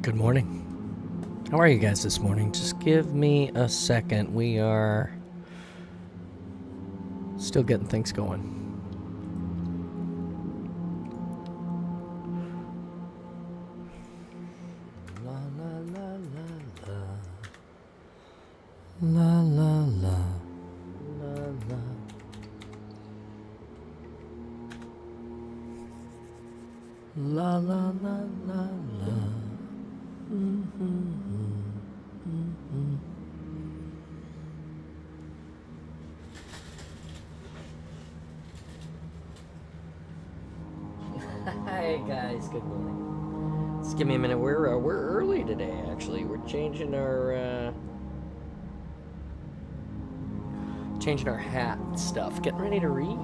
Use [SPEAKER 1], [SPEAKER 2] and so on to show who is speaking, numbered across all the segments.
[SPEAKER 1] Good morning. How are you guys this morning? Just give me a second. We are still getting things going. La la la la la. La la la. La la. La la la la la. Hi guys, good morning. Just give me a minute. We're early today. Actually, we're changing our hat and stuff. Getting ready to read.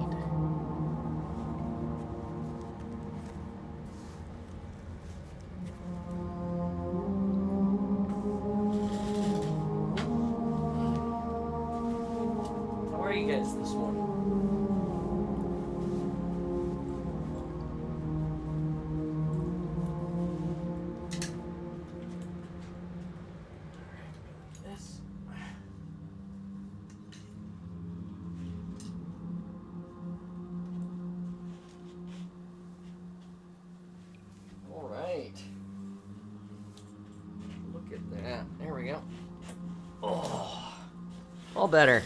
[SPEAKER 1] How are you guys this morning? Look at that. There we go. Oh, all better.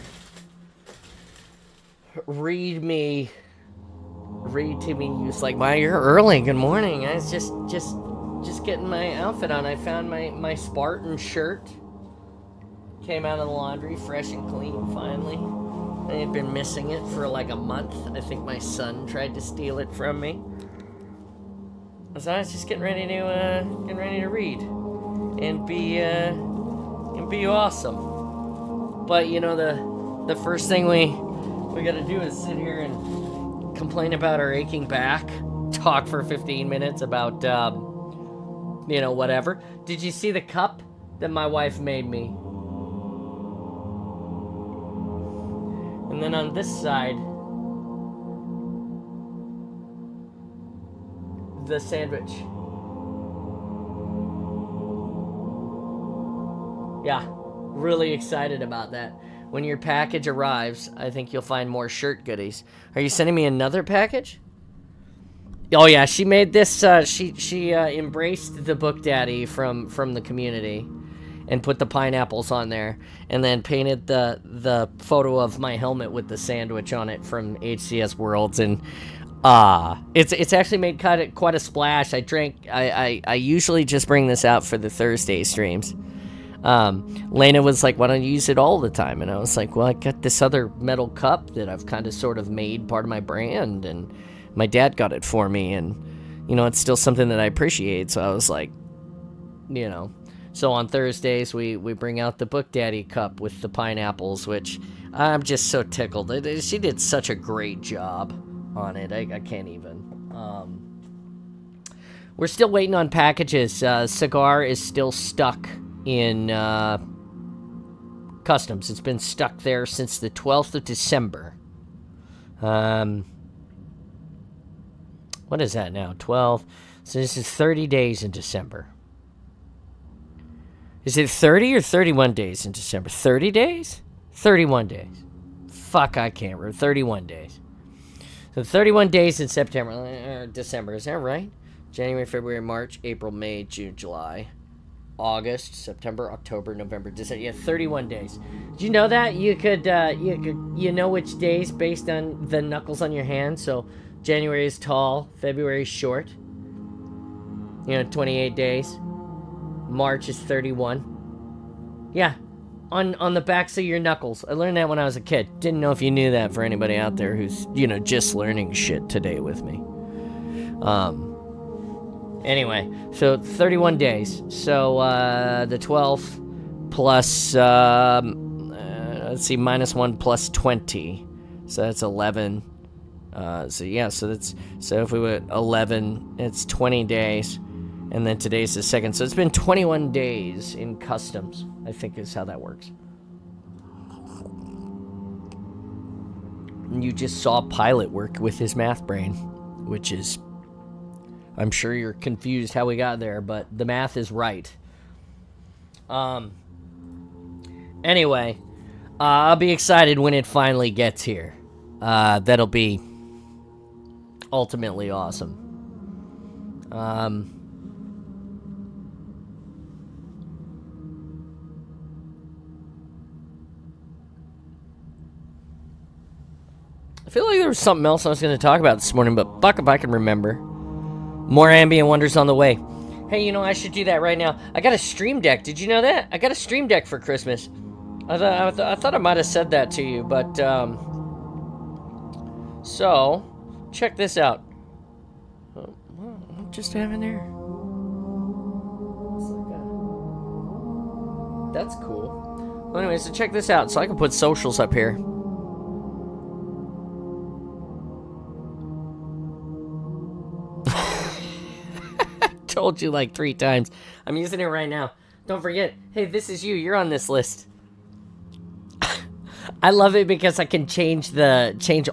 [SPEAKER 1] Read to me. It's like, wow, you're early. Good morning. I was just getting my outfit on. I found my Spartan shirt. Came out of the laundry, fresh and clean. Finally, I had been missing it for like a month. I think my son tried to steal it from me. So I was just getting ready to read and be awesome. But you know, the first thing we got to do is sit here and complain about our aching back, talk for 15 minutes about whatever. Did you see the cup that my wife made me? And then on this side, the sandwich. Yeah, really excited about that. When your package arrives, I think you'll find more shirt goodies. Are you sending me another package? Oh yeah, she made this. She embraced the book daddy from the community, and put the pineapples on there, and then painted the photo of my helmet with the sandwich on it from HCS Worlds, and it's actually made quite a splash. I usually just bring this out for the Thursday streams. Lena was like, why don't you use it all the time? And I was like, well, I got this other metal cup that I've kind of sort of made part of my brand, and my dad got it for me, and it's still something that I appreciate. So I was like, so on Thursdays we bring out the Book Daddy cup with the pineapples, which I'm just so tickled. She did such a great job on it. I can't even. We're still waiting on packages. Cigar is still stuck in customs. It's been stuck there since the 12th of December. What is that now? 12. So this is 30 days in December. Is it 30 or 31 days in December? 30 days? 31 days. Fuck, I can't remember. 31 days. So 31 days in December. Is that right? January, February, March, April, May, June, July, August, September, October, November, December. Yeah, 31 days. Did you know that? You know which days based on the knuckles on your hand. So January is tall, February is short. 28 days. March is 31. Yeah, on the backs of your knuckles. I learned that when I was a kid. Didn't know if you knew that, for anybody out there who's, just learning shit today with me. Anyway, so 31 days. So the 12th plus, let's see, minus 1 plus 20. So that's 11. So if we went 11, it's 20 days. And then today's the second. So it's been 21 days in customs, I think is how that works. And you just saw Pilot work with his math brain, which is I'm sure you're confused how we got there, but the math is right. Anyway, I'll be excited when it finally gets here. That'll be ultimately awesome. I feel like there was something else I was going to talk about this morning, but fuck if I can remember. More ambient wonders on the way. Hey, you know, I should do that right now. I got a Stream Deck. Did you know that? I got a Stream Deck for Christmas. I thought I might have said that to you, but, so, check this out. What just happened there? That's cool. Well, anyway, so check this out. So I can put socials up here. Told you like 3 times. I'm using it right now. Don't forget. Hey, this is you. You're on this list. I love it because I can change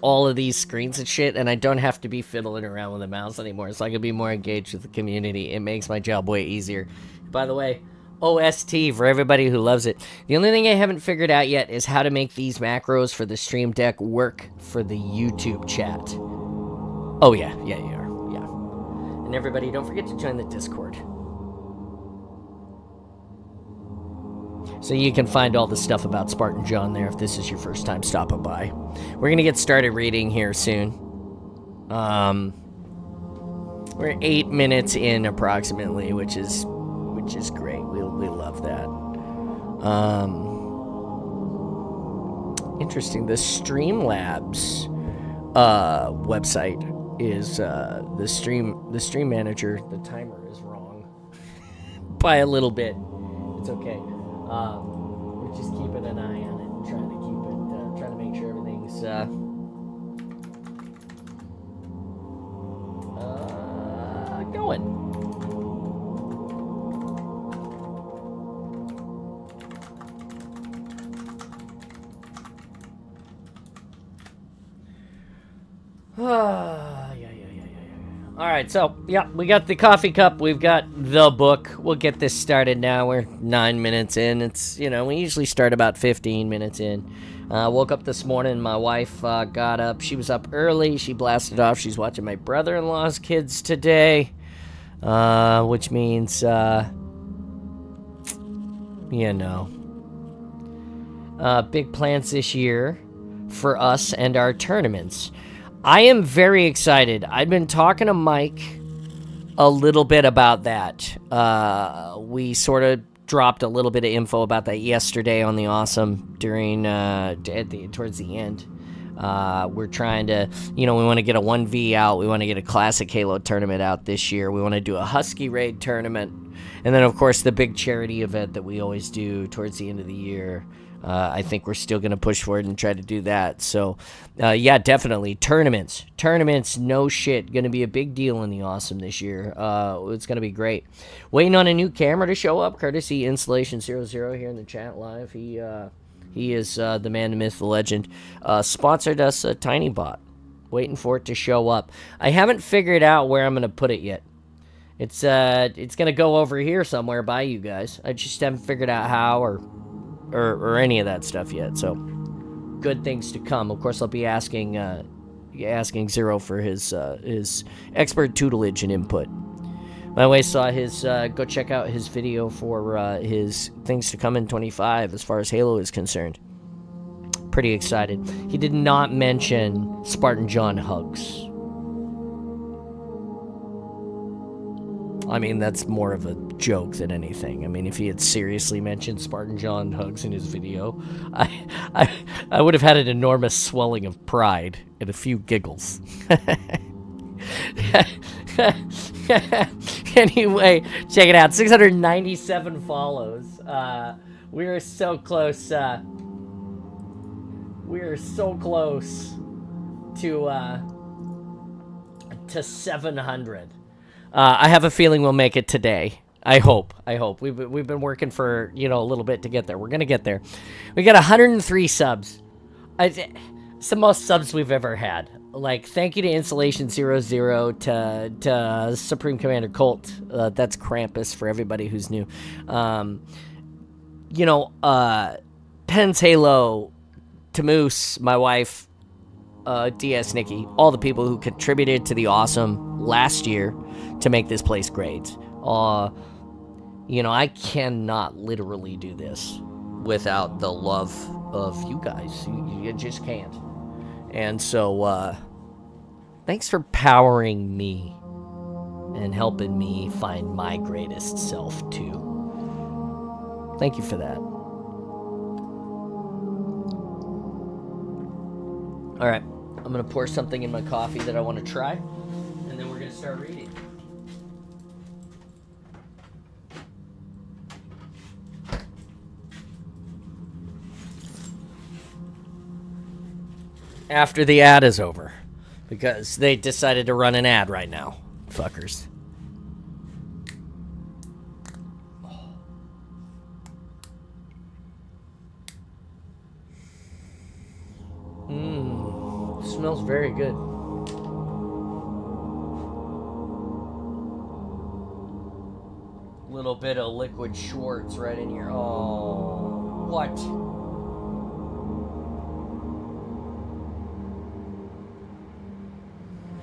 [SPEAKER 1] all of these screens and shit, and I don't have to be fiddling around with the mouse anymore, so I can be more engaged with the community. It makes my job way easier. By the way, OST for everybody who loves it. The only thing I haven't figured out yet is how to make these macros for the Stream Deck work for the YouTube chat. Oh yeah, you are. Yeah. And everybody, don't forget to join the Discord. So you can find all the stuff about Spartan John there if this is your first time stopping by. We're going to get started reading here soon. We're 8 minutes in approximately, which is great. We love that. Interesting. The Streamlabs website is the stream manager. The timer is wrong by a little bit. It's okay. We're just keeping an eye on it and trying to make sure everything's going. All right, so, yeah, we got the coffee cup. We've got the book. We'll get this started now. We're 9 minutes in. It's, we usually start about 15 minutes in. Woke up this morning. My wife got up. She was up early. She blasted off. She's watching my brother-in-law's kids today, which means, big plans this year for us and our tournaments. I am very excited. I've been talking to Mike a little bit about that. We sort of dropped a little bit of info about that yesterday on the Awesome during towards the end. We're trying to, we want to get a 1v out. We want to get a Classic Halo tournament out this year. We want to do a Husky Raid tournament. And then, of course, the big charity event that we always do towards the end of the year. I think we're still going to push forward and try to do that. So, yeah, definitely. Tournaments, no shit. Going to be a big deal in the Awesome this year. It's going to be great. Waiting on a new camera to show up, courtesy Installation 00 here in the chat live. He is the man, the myth, the legend. Sponsored us a Tiny Bot. Waiting for it to show up. I haven't figured out where I'm going to put it yet. It's going to go over here somewhere by you guys. I just haven't figured out how or any of that stuff yet, so good things to come. Of course, I'll be asking Zero for his expert tutelage and input. By the way, saw his go check out his video for his things to come in 25 as far as Halo is concerned. Pretty excited. He did not mention Spartan John hugs. I mean, that's more of a joke than anything. I mean, if he had seriously mentioned Spartan John hugs in his video, I would have had an enormous swelling of pride and a few giggles. Anyway, check it out. 697 follows. We are so close. We are so close to 700. I have a feeling we'll make it today. I hope. We've been working for, a little bit to get there. We're going to get there. We got 103 subs. It's the most subs we've ever had. like, thank you to Installation 00, to Supreme Commander Colt. That's Krampus for everybody who's new. Pens Halo, to Moose, my wife, DS Nikki, all the people who contributed to the awesome last year to make this place great. I cannot literally do this without the love of you guys. You just can't. And so, thanks for powering me and helping me find my greatest self, too. Thank you for that. All right, I'm going to pour something in my coffee that I want to try, and then we're going to start reading. After the ad is over, because they decided to run an ad right now, fuckers. Smells very good. Little bit of liquid Schwartz right in here. Oh, what?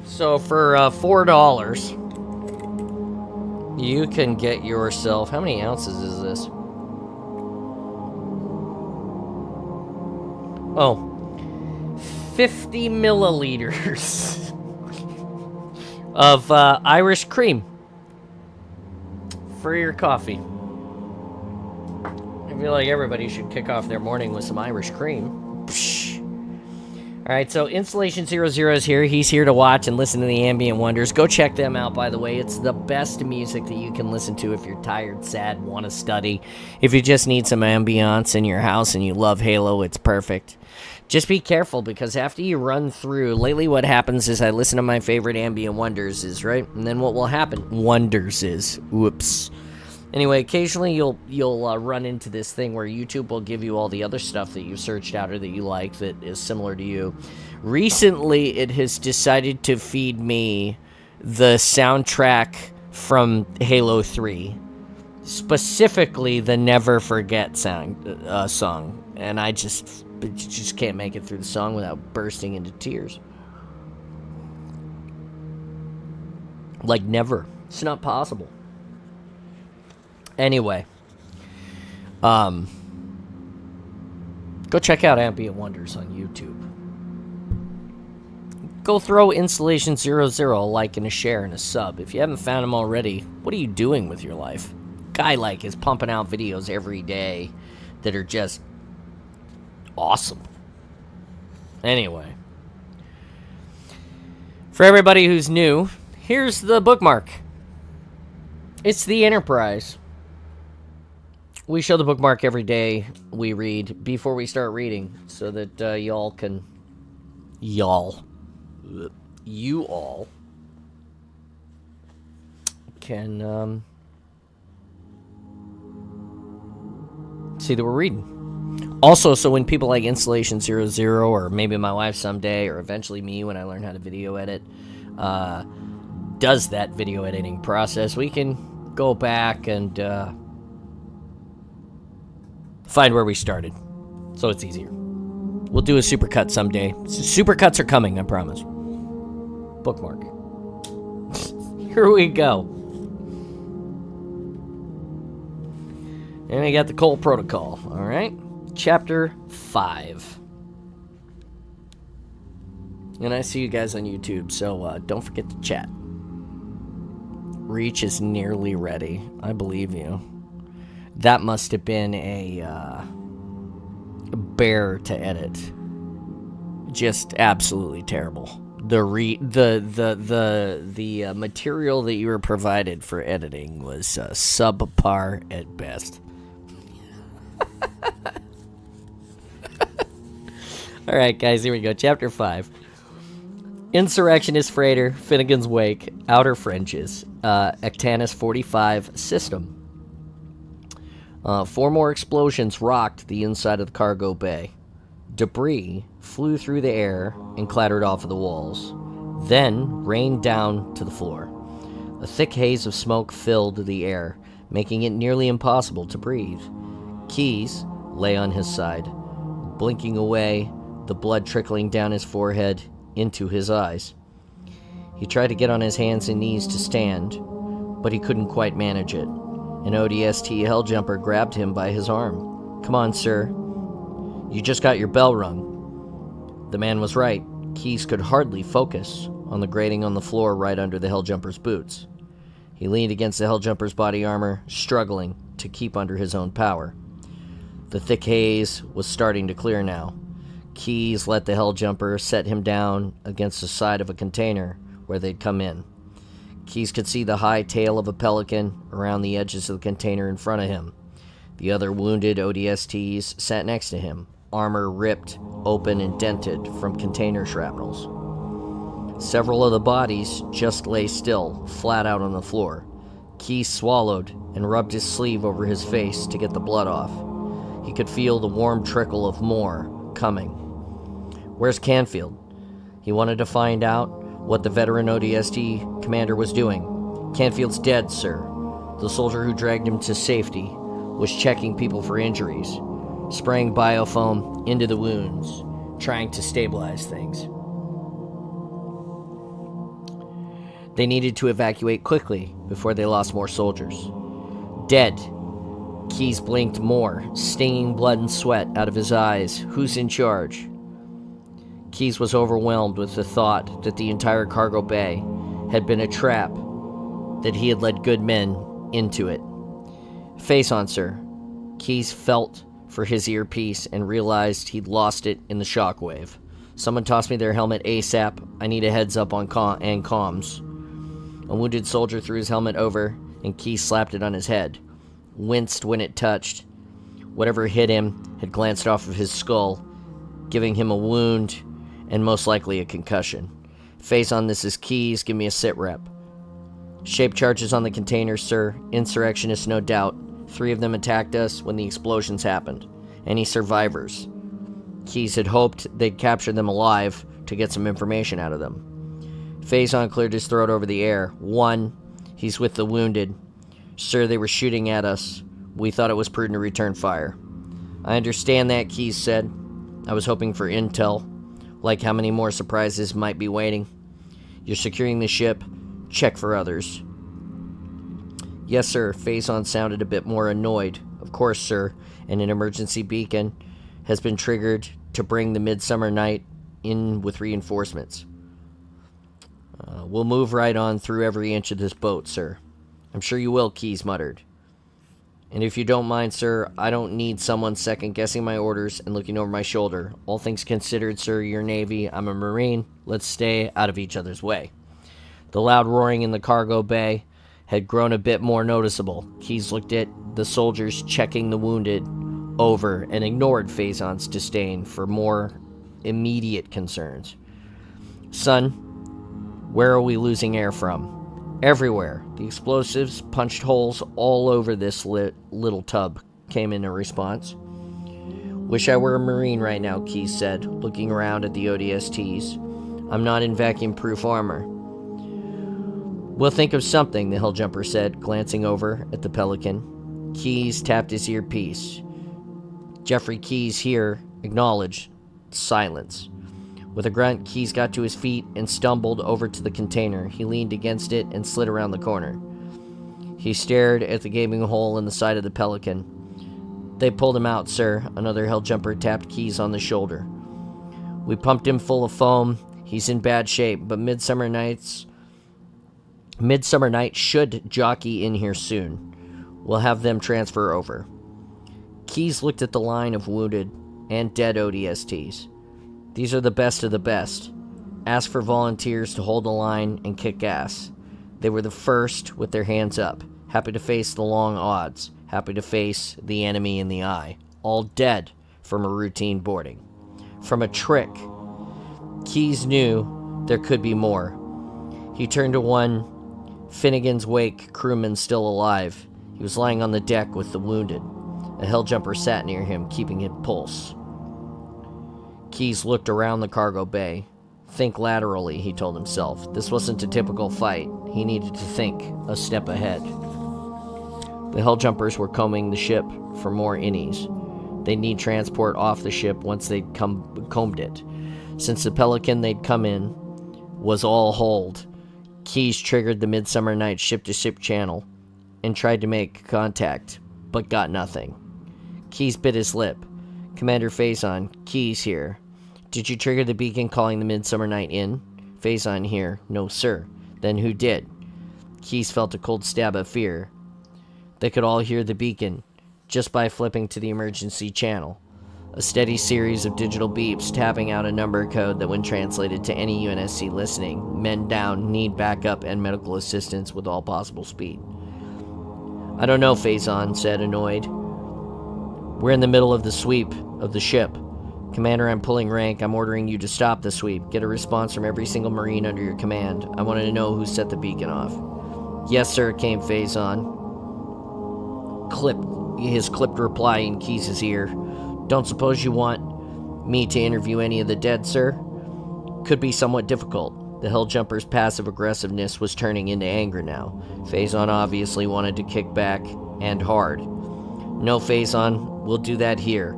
[SPEAKER 1] So for $4, you can get yourself, how many ounces is this? Oh, 50 milliliters of Irish cream for your coffee. I feel like everybody should kick off their morning with some Irish cream. Psh. All right, so Installation 00 is here. He's here to watch and listen to the ambient wonders. Go check them out, by the way. It's the best music that you can listen to if you're tired, sad, want to study. If you just need some ambiance in your house and you love Halo, it's perfect. Just be careful, because after you run through, lately what happens is I listen to my favorite ambient wonders is, right? And then what will happen? Wonders is. Whoops. Anyway, occasionally you'll run into this thing where YouTube will give you all the other stuff that you searched out or that you like that is similar to you. Recently, it has decided to feed me the soundtrack from Halo 3. Specifically, the Never Forget song. And I just can't make it through the song without bursting into tears. Like, never. It's not possible. Anyway, go check out Ambient Wonders on YouTube. Go throw Installation 00 a like and a share and a sub. If you haven't found him already, what are you doing with your life? Guy is pumping out videos every day that are just awesome. Anyway, for everybody who's new, here's the bookmark. It's the Enterprise. We show the bookmark every day we read before we start reading, so that you all can see that we're reading. Also, so when people like Installation 00, or maybe my wife someday, or eventually me when I learn how to video edit, does that video editing process, we can go back and find where we started, so it's easier. We'll do a supercut someday. Supercuts are coming, I promise. Bookmark. Here we go. And we got the Cole Protocol, alright? Chapter 5. And I see you guys on YouTube, so don't forget to chat. Reach is nearly ready. I believe you. That must have been a bear to edit. Just absolutely terrible. The material that you were provided for editing was subpar at best. All right, guys, here we go. Chapter 5. Insurrectionist Freighter, Finnegan's Wake, Outer Fringes, Ectanus 45 System. 4 more explosions rocked the inside of the cargo bay. Debris flew through the air and clattered off of the walls, then rained down to the floor. A thick haze of smoke filled the air, making it nearly impossible to breathe. Keyes lay on his side, blinking away, the blood trickling down his forehead into his eyes. He tried to get on his hands and knees to stand, but he couldn't quite manage it. An ODST Helljumper grabbed him by his arm. "Come on, sir. You just got your bell rung." The man was right. Keyes could hardly focus on the grating on the floor right under the Helljumper's boots. He leaned against the Helljumper's body armor, struggling to keep under his own power. The thick haze was starting to clear now. Keyes let the Helljumper set him down against the side of a container where they'd come in. Keyes could see the high tail of a pelican around the edges of the container in front of him. The other wounded ODSTs sat next to him, armor ripped open and dented from container shrapnels. Several of the bodies just lay still, flat out on the floor. Keyes swallowed and rubbed his sleeve over his face to get the blood off. He could feel the warm trickle of more coming. Where's Canfield? He wanted to find out what the veteran ODST commander was doing. Canfield's dead, sir. The soldier who dragged him to safety was checking people for injuries, spraying biofoam into the wounds, trying to stabilize things. They needed to evacuate quickly before they lost more soldiers. Dead. Keyes blinked more, stinging blood and sweat out of his eyes. Who's in charge? Keyes was overwhelmed with the thought that the entire cargo bay had been a trap, that he had led good men into it. Face on, sir. Keyes felt for his earpiece and realized he'd lost it in the shockwave. Someone tossed me their helmet ASAP. I need a heads up on comms. A wounded soldier threw his helmet over, and Keyes slapped it on his head. Winced when it touched. Whatever hit him had glanced off of his skull, giving him a wound and most likely a concussion. Face on, this is Keyes. Give me a sit rep. Shape charges on the container, sir. Insurrectionists, no doubt. 3 of them attacked us when the explosions happened. Any survivors? Keyes had hoped they'd capture them alive to get some information out of them. Faison cleared his throat over the air. 1. He's with the wounded. Sir, they were shooting at us. We thought it was prudent to return fire. I understand that, Keyes said. I was hoping for intel, like how many more surprises might be waiting. You're securing the ship. Check for others. Yes, sir. Faison sounded a bit more annoyed. Of course, sir. And an emergency beacon has been triggered to bring the Midsummer Night in with reinforcements. We'll move right on through every inch of this boat, sir. I'm sure you will, Keyes muttered. And if you don't mind, sir, I don't need someone second-guessing my orders and looking over my shoulder. All things considered, sir, you're Navy, I'm a Marine. Let's stay out of each other's way. The loud roaring in the cargo bay had grown a bit more noticeable. Keyes looked at the soldiers checking the wounded over and ignored Faison's disdain for more immediate concerns. Son, where are we losing air from? Everywhere. The explosives punched holes all over this little tub, came in response. Wish I were a Marine right now, Keyes said, looking around at the ODSTs. I'm not in vacuum-proof armor. We'll think of something, the Helljumper said, glancing over at the Pelican. Keyes tapped his earpiece. Jeffrey Keyes here acknowledged. Silence. With a grunt, Keyes got to his feet and stumbled over to the container. He leaned against it and slid around the corner. He stared at the gaping hole in the side of the Pelican. They pulled him out, sir. Another Helljumper tapped Keyes on the shoulder. We pumped him full of foam. He's in bad shape, but Midsummer Night should jockey in here soon. We'll have them transfer over. Keyes looked at the line of wounded and dead ODSTs. These are the best of the best. Ask for volunteers to hold the line and kick ass. They were the first with their hands up, happy to face the long odds, happy to face the enemy in the eye. All dead from a routine boarding. From a trick. Keyes knew there could be more. He turned to one Finnegan's Wake crewman still alive. He was lying on the deck with the wounded. A Helljumper sat near him, keeping his pulse. Keyes looked around the cargo bay. Think laterally, he told himself. This wasn't a typical fight. He needed to think a step ahead. The Helljumpers were combing the ship for more innies. They'd need transport off the ship once they'd combed it. Since the Pelican they'd come in was all holed, Keyes triggered the Midsummer Night ship-to-ship channel and tried to make contact, but got nothing. Keyes bit his lip. Commander Faison, Keyes here. Did you trigger the beacon calling the Midsummer Night in? Faison here. No, sir. Then who did? Keyes felt a cold stab of fear. They could all hear the beacon just by flipping to the emergency channel. A steady series of digital beeps tapping out a number code that when translated to any UNSC listening, men down, need backup and medical assistance with all possible speed. I don't know, Faison said, annoyed. We're in the middle of the sweep of the ship. Commander, I'm pulling rank. I'm ordering you to stop the sweep. Get a response from every single Marine under your command. I want to know who set the beacon off. Yes, sir, came Faison. His clipped reply in Keyes' ear. Don't suppose you want me to interview any of the dead, sir? Could be somewhat difficult. The Helljumper's passive aggressiveness was turning into anger now. Faison obviously wanted to kick back, and hard. No, Faison, we'll do that here.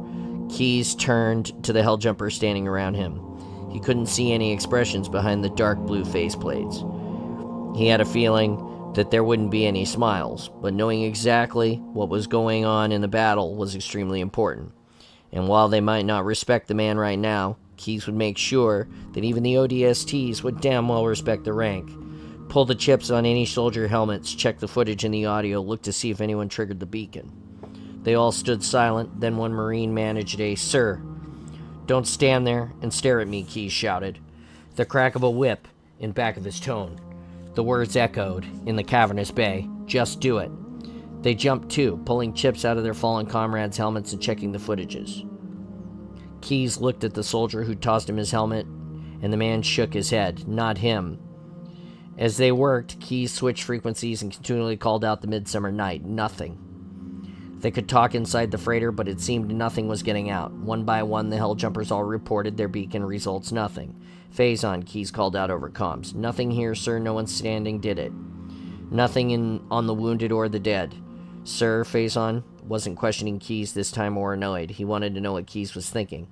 [SPEAKER 1] Keyes turned to the Helljumper standing around him. He couldn't see any expressions behind the dark blue faceplates. He had a feeling that there wouldn't be any smiles, but knowing exactly what was going on in the battle was extremely important. And while they might not respect the man right now, Keyes would make sure that even the ODSTs would damn well respect the rank. Pull the chips on any soldier helmets, check the footage in the audio, look to see if anyone triggered the beacon. They all stood silent, then one Marine managed a, Sir. Don't stand there and stare at me, Keyes shouted. The crack of a whip in back of his tone. The words echoed in the cavernous bay. Just do it. They jumped too, pulling chips out of their fallen comrades' helmets and checking the footages. Keyes looked at the soldier who tossed him his helmet, and the man shook his head. Not him. As they worked, Keyes switched frequencies and continually called out the Midsummer Night. Nothing. They could talk inside the freighter, but it seemed nothing was getting out. One by one, the Helljumpers all reported their beacon results. Nothing. Faison, Keyes called out over comms. Nothing here, sir. No one standing did it. Nothing on the wounded or the dead. Sir, Faison wasn't questioning Keyes this time or annoyed. He wanted to know what Keyes was thinking.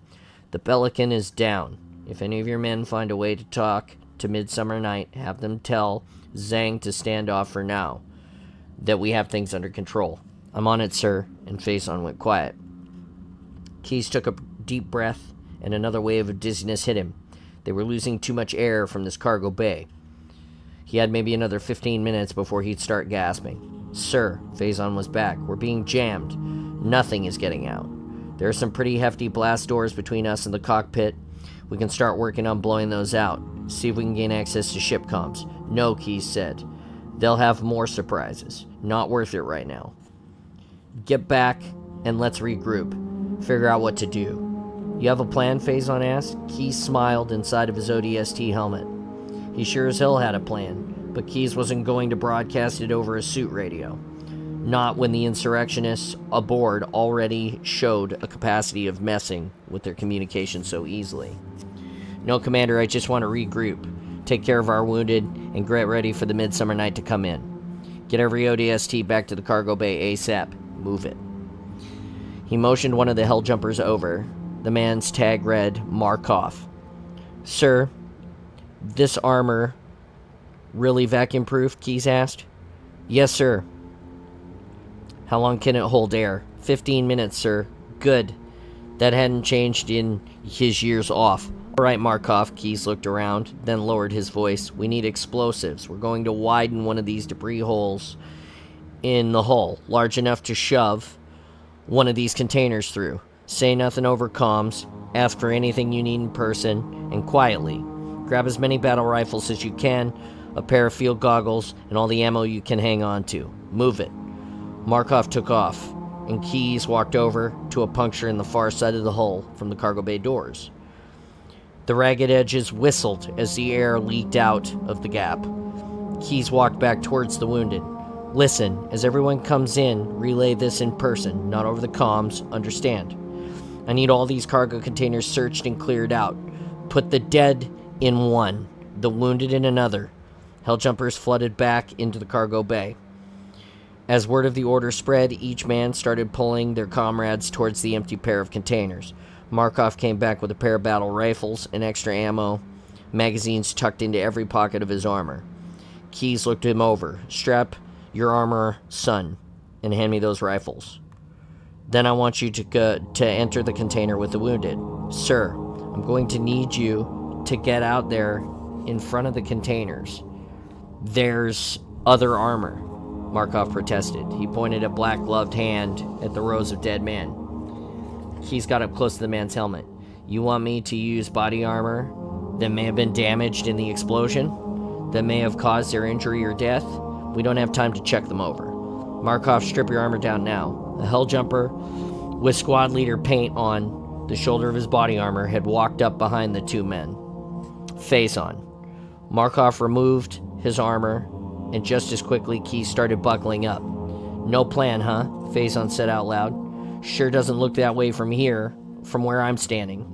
[SPEAKER 1] The Pelican is down. If any of your men find a way to talk to Midsummer Night, have them tell Zhang to stand off for now. That we have things under control. I'm on it, sir, and Faison went quiet. Keyes took a deep breath, and another wave of dizziness hit him. They were losing too much air from this cargo bay. He had maybe another 15 minutes before he'd start gasping. Sir, Faison was back. We're being jammed. Nothing is getting out. There are some pretty hefty blast doors between us and the cockpit. We can start working on blowing those out. See if we can gain access to ship comms. No, Keyes said. They'll have more surprises. Not worth it right now. Get back, and let's regroup. Figure out what to do. You have a plan, Faison asked. Keyes smiled inside of his ODST helmet. He sure as hell had a plan, but Keyes wasn't going to broadcast it over a suit radio. Not when the insurrectionists aboard already showed a capacity of messing with their communication so easily. No, Commander, I just want to regroup. Take care of our wounded, and get ready for the Midsummer Night to come in. Get every ODST back to the cargo bay ASAP. Move it. He motioned one of the Helljumpers over. The man's tag read, Markov. Sir, this armor really vacuum-proof? Keyes asked. Yes, sir. How long can it hold air? 15 minutes, sir. Good. That hadn't changed in his years off. All right, Markov. Keyes looked around, then lowered his voice. We need explosives. We're going to widen one of these debris holes in the hull, large enough to shove one of these containers through. Say nothing over comms. Ask for anything you need in person, and quietly. Grab as many battle rifles as you can, a pair of field goggles, and all the ammo you can hang on to. Move it. Markov took off, and Keyes walked over to a puncture in the far side of the hull from the cargo bay doors. The ragged edges whistled as the air leaked out of the gap. Keyes walked back towards the wounded. Listen, as everyone comes in, relay this in person, not over the comms, understand? I need all these cargo containers searched and cleared out. Put the dead in one, the wounded in another. Helljumpers flooded back into the cargo bay. As word of the order spread, each man started pulling their comrades towards the empty pair of containers. Markov came back with a pair of battle rifles and extra ammo, magazines tucked into every pocket of his armor. Keyes looked him over. Strap your armor, son, and hand me those rifles. Then I want you to enter the container with the wounded. Sir, I'm going to need you to get out there in front of the containers. There's other armor, Markov protested. He pointed a black-gloved hand at the rows of dead men. Keyes got up close to the man's helmet. You want me to use body armor that may have been damaged in the explosion? That may have caused their injury or death? We don't have time to check them over. Markov, strip your armor down now. A Helljumper with squad leader paint on the shoulder of his body armor had walked up behind the two men. Face on. Markov removed his armor, and just as quickly Keyes started buckling up. No plan, huh? Faison said out loud. Sure doesn't look that way from here, from where I'm standing.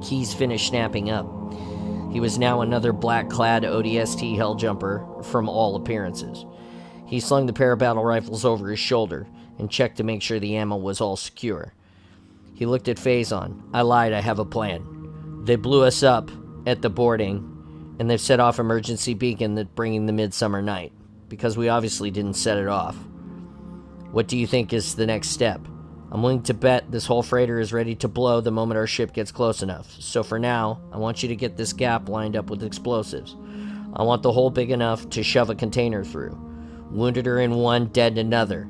[SPEAKER 1] Keyes finished snapping up. He was now another black-clad ODST Helljumper from all appearances. He slung the pair of battle rifles over his shoulder and checked to make sure the ammo was all secure. He looked at Faison. I lied, I have a plan. They blew us up at the boarding, and they've set off emergency beacon that bringing the midsummer night, because we obviously didn't set it off. What do you think is the next step? I'm willing to bet this whole freighter is ready to blow the moment our ship gets close enough. So for now, I want you to get this gap lined up with explosives. I want the hole big enough to shove a container through. Wounded are in one, dead in another.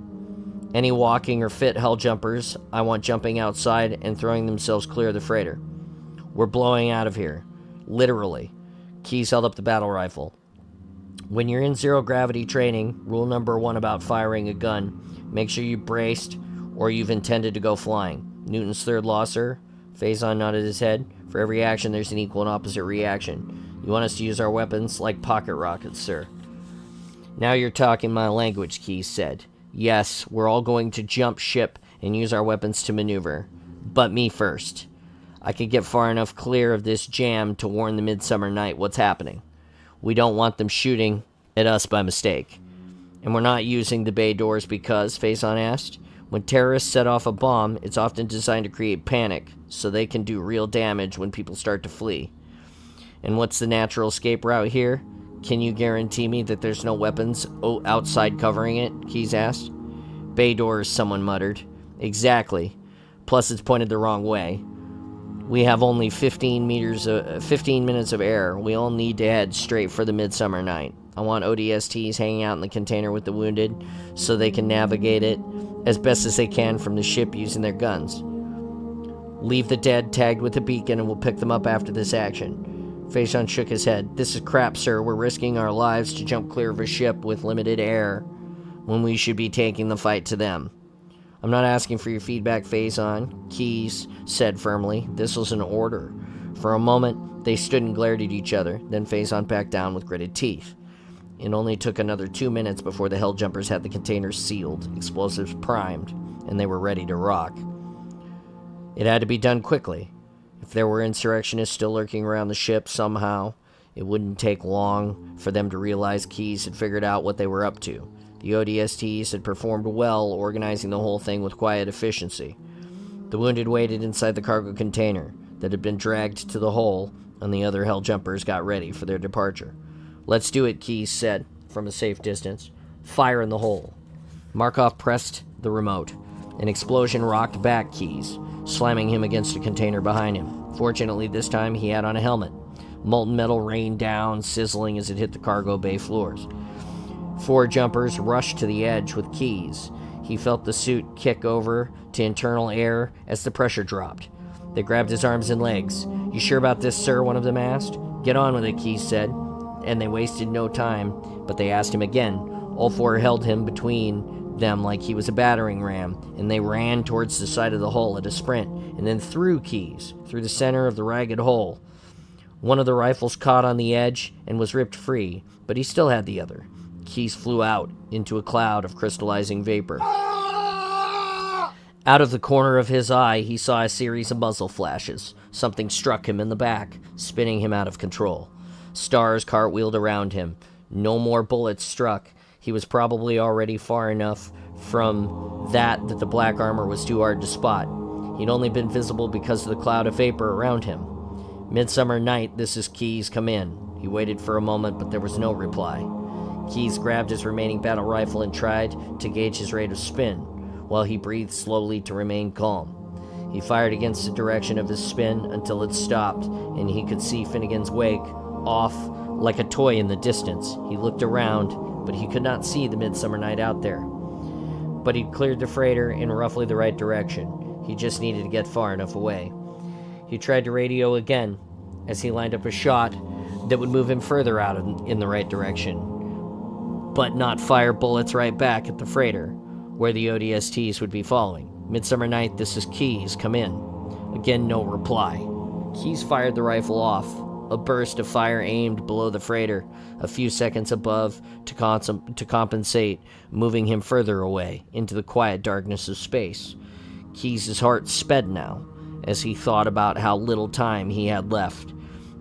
[SPEAKER 1] Any walking or fit Helljumpers, I want jumping outside and throwing themselves clear of the freighter. We're blowing out of here. Literally. Keyes held up the battle rifle. When you're in zero-gravity training, rule number 1 about firing a gun, make sure you're braced or you've intended to go flying. Newton's third law, sir? Faison nodded his head. For every action, there's an equal and opposite reaction. You want us to use our weapons like pocket rockets, sir. Now you're talking my language, Keyes said. Yes, we're all going to jump ship and use our weapons to maneuver. But me first. I could get far enough clear of this jam to warn the midsummer night what's happening. We don't want them shooting at us by mistake. And we're not using the bay doors because, Faison asked, when terrorists set off a bomb, it's often designed to create panic, so they can do real damage when people start to flee. And what's the natural escape route here? Can you guarantee me that there's no weapons outside covering it? Keyes asked. Bay doors, someone muttered. Exactly. Plus it's pointed the wrong way. We have only 15 minutes of air. We all need to head straight for the midsummer night. I want ODSTs hanging out in the container with the wounded so they can navigate it as best as they can from the ship using their guns. Leave the dead tagged with the beacon and we'll pick them up after this action. Faison shook his head. This is crap, sir. We're risking our lives to jump clear of a ship with limited air when we should be taking the fight to them. I'm not asking for your feedback, Faison, Keyes said firmly. This was an order. For a moment, they stood and glared at each other. Then Faison backed down with gritted teeth. It only took another 2 minutes before the Helljumpers had the containers sealed, explosives primed, and they were ready to rock. It had to be done quickly. If there were insurrectionists still lurking around the ship somehow, it wouldn't take long for them to realize Keyes had figured out what they were up to. The ODSTs had performed well, organizing the whole thing with quiet efficiency. The wounded waited inside the cargo container that had been dragged to the hole, and the other Helljumpers got ready for their departure. Let's do it, Keyes said, from a safe distance. Fire in the hole. Markov pressed the remote. An explosion rocked back Keyes, slamming him against a container behind him. Fortunately, this time he had on a helmet. Molten metal rained down, sizzling as it hit the cargo bay floors. 4 jumpers rushed to the edge with Keyes. He felt the suit kick over to internal air as the pressure dropped. They grabbed his arms and legs. You sure about this, sir? One of them asked. Get on with it, Keyes said. And they wasted no time, but they asked him again. All 4 held him between them like he was a battering ram, and they ran towards the side of the hull at a sprint, and then threw Keyes through the center of the ragged hole. One of the rifles caught on the edge and was ripped free, but he still had the other. Keyes flew out into a cloud of crystallizing vapor. Out of the corner of his eye, he saw a series of muzzle flashes. Something struck him in the back, spinning him out of control. Stars cartwheeled around him. No more bullets struck. He was probably already far enough from that the black armor was too hard to spot. He'd only been visible because of the cloud of vapor around him. Midsummer Night, this is Keyes, come in. He waited for a moment, but there was no reply. Keyes grabbed his remaining battle rifle and tried to gauge his rate of spin, while he breathed slowly to remain calm. He fired against the direction of his spin until it stopped, and he could see Finnegan's wake off like a toy in the distance. He looked around, but he could not see the Midsummer Night out there. But he'd cleared the freighter in roughly the right direction. He just needed to get far enough away. He tried to radio again as he lined up a shot that would move him further out in the right direction, but not fire bullets right back at the freighter, where the ODSTs would be following. Midsummer Night, this is Keyes, come in. Again, no reply. Keyes fired the rifle off. A burst of fire aimed below the freighter, a few seconds above to compensate, moving him further away into the quiet darkness of space. Keyes' heart sped now, as he thought about how little time he had left.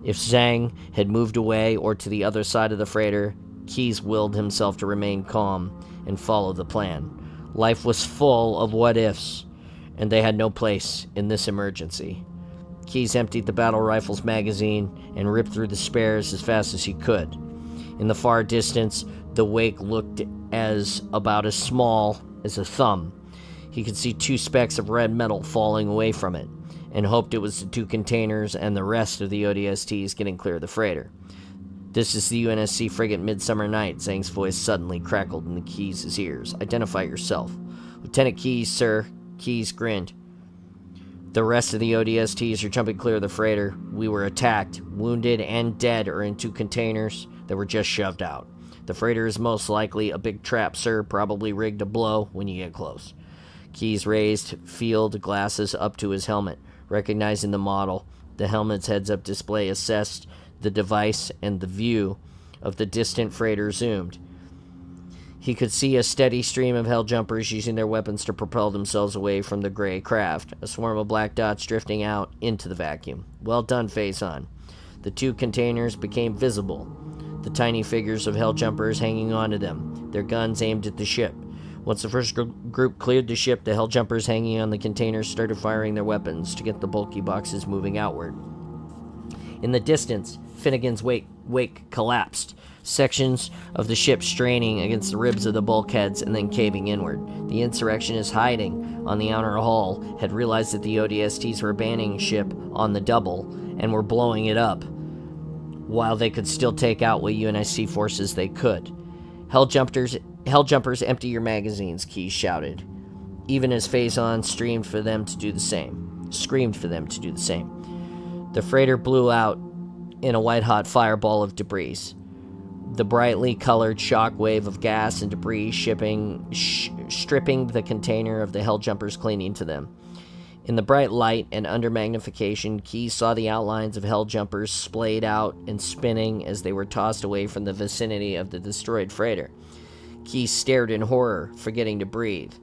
[SPEAKER 1] If Zhang had moved away or to the other side of the freighter, Keyes willed himself to remain calm and follow the plan. Life was full of what-ifs, and they had no place in this emergency. Keyes emptied the battle rifle's magazine and ripped through the spares as fast as he could. In the far distance, the wake looked about as small as a thumb. He could see 2 specks of red metal falling away from it, and hoped it was the 2 containers and the rest of the ODSTs getting clear of the freighter. This is the UNSC frigate Midsummer Night, Zhang's voice suddenly crackled in Keyes' ears. Identify yourself. Lieutenant Keyes, sir. Keyes grinned. The rest of the ODSTs are jumping clear of the freighter. We were attacked. Wounded and dead are in 2 containers that were just shoved out. The freighter is most likely a big trap, sir, probably rigged to blow when you get close. Keyes raised field glasses up to his helmet, recognizing the model. The helmet's heads-up display assessed the device, and the view of the distant freighter zoomed. He could see a steady stream of hell jumpers using their weapons to propel themselves away from the gray craft, a swarm of black dots drifting out into the vacuum. Well done, Faison. The 2 containers became visible, the tiny figures of hell jumpers hanging onto them, their guns aimed at the ship. Once the first group cleared the ship, the hell jumpers hanging on the containers started firing their weapons to get the bulky boxes moving outward. In the distance, Finnegan's wake collapsed, sections of the ship straining against the ribs of the bulkheads and then caving inward. The insurrectionists hiding on the outer hull had realized that the ODSTs were abandoning ship on the double and were blowing it up, while they could still take out what UNSC forces they could. Hell jumpers, empty your magazines, Keyes shouted, even as Faison screamed for them to do the same. The freighter blew out in a white-hot fireball of debris. The brightly colored shock wave of gas and debris stripping the container of the hell jumpers clinging to them. In the bright light and under magnification, Keyes saw the outlines of hell jumpers splayed out and spinning as they were tossed away from the vicinity of the destroyed freighter. Keyes stared in horror, forgetting to breathe.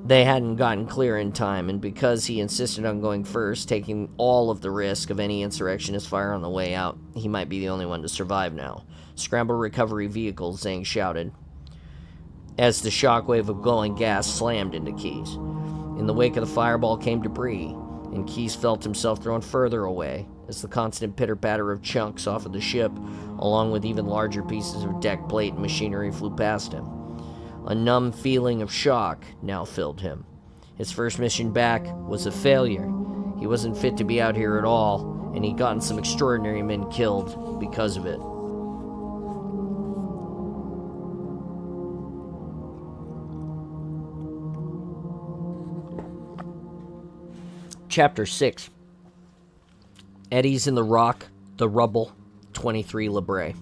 [SPEAKER 1] They hadn't gotten clear in time, and because he insisted on going first, taking all of the risk of any insurrectionist fire on the way out, he might be the only one to survive now. Scramble recovery vehicles, Zhang shouted, as the shockwave of glowing gas slammed into Keyes. In the wake of the fireball came debris, and Keyes felt himself thrown further away as the constant pitter-patter of chunks off of the ship, along with even larger pieces of deck plate and machinery, flew past him. A numb feeling of shock now filled him. His first mission back was a failure. He wasn't fit to be out here at all, and he'd gotten some extraordinary men killed because of it. Chapter 6. Eddies in the Rock, the Rubble, 23 Labray.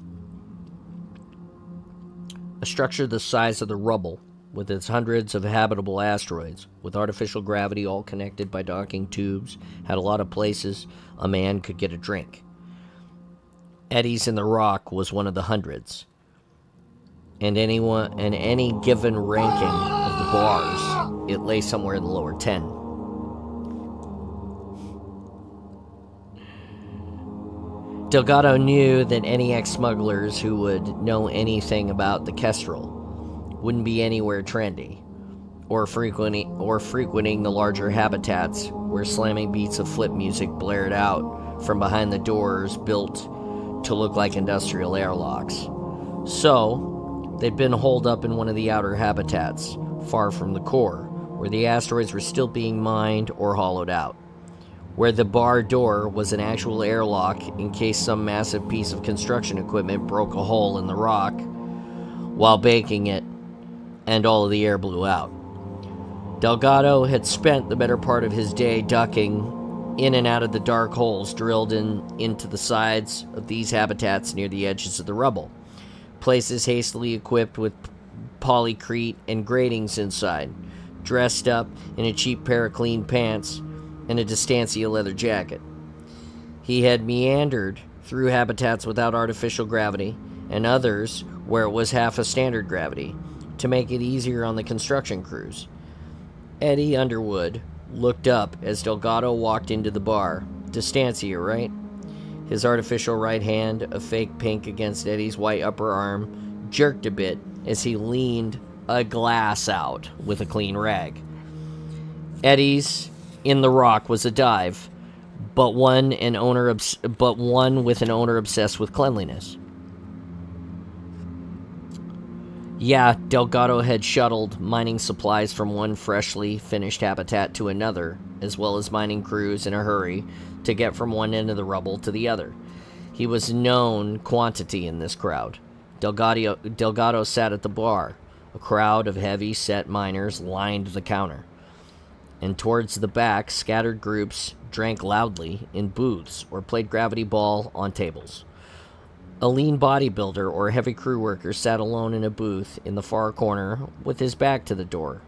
[SPEAKER 1] A structure the size of the rubble, with its hundreds of habitable asteroids, with artificial gravity all connected by docking tubes, had a lot of places a man could get a drink. Eddies in the Rock was one of the hundreds, and any given ranking of the bars, it lay somewhere in the lower 10. Delgado knew that any ex-smugglers who would know anything about the Kestrel wouldn't be anywhere trendy, or frequenting the larger habitats where slamming beats of flip music blared out from behind the doors built to look like industrial airlocks. So, they'd been holed up in one of the outer habitats, far from the core, where the asteroids were still being mined or hollowed out. Where the bar door was an actual airlock in case some massive piece of construction equipment broke a hole in the rock while baking it and all of the air blew out. Delgado had spent the better part of his day ducking in and out of the dark holes drilled into the sides of these habitats near the edges of the rubble. Places hastily equipped with polycrete and gratings inside, dressed up in a cheap pair of clean pants and a Distancia leather jacket. He had meandered through habitats without artificial gravity and others where it was half a standard gravity to make it easier on the construction crews. Eddie Underwood looked up as Delgado walked into the bar. Distancia, right? His artificial right hand, a fake pink against Eddie's white upper arm, jerked a bit as he leaned a glass out with a clean rag. Eddie's in the rock was a dive, but one with an owner obsessed with cleanliness. Yeah, Delgado had shuttled mining supplies from one freshly finished habitat to another, as well as mining crews in a hurry to get from one end of the rubble to the other. He was known quantity in this crowd. Delgado sat at the bar. A crowd of heavy-set miners lined the counter. And towards the back, scattered groups drank loudly in booths or played gravity ball on tables. A lean bodybuilder or heavy crew worker sat alone in a booth in the far corner with his back to the door.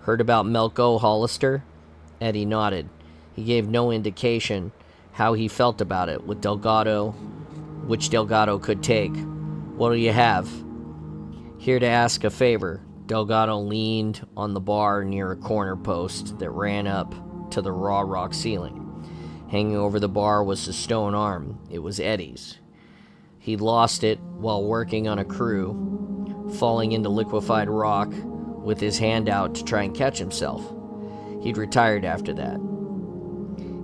[SPEAKER 1] Heard about Melko Hollister? Eddie nodded. He gave no indication how he felt about it, which Delgado could take. What'll you have? Here to ask a favor. Delgado leaned on the bar near a corner post that ran up to the raw rock ceiling. Hanging over the bar was a stone arm. It was Eddie's. He'd lost it while working on a crew, falling into liquefied rock with his hand out to try and catch himself. He'd retired after that.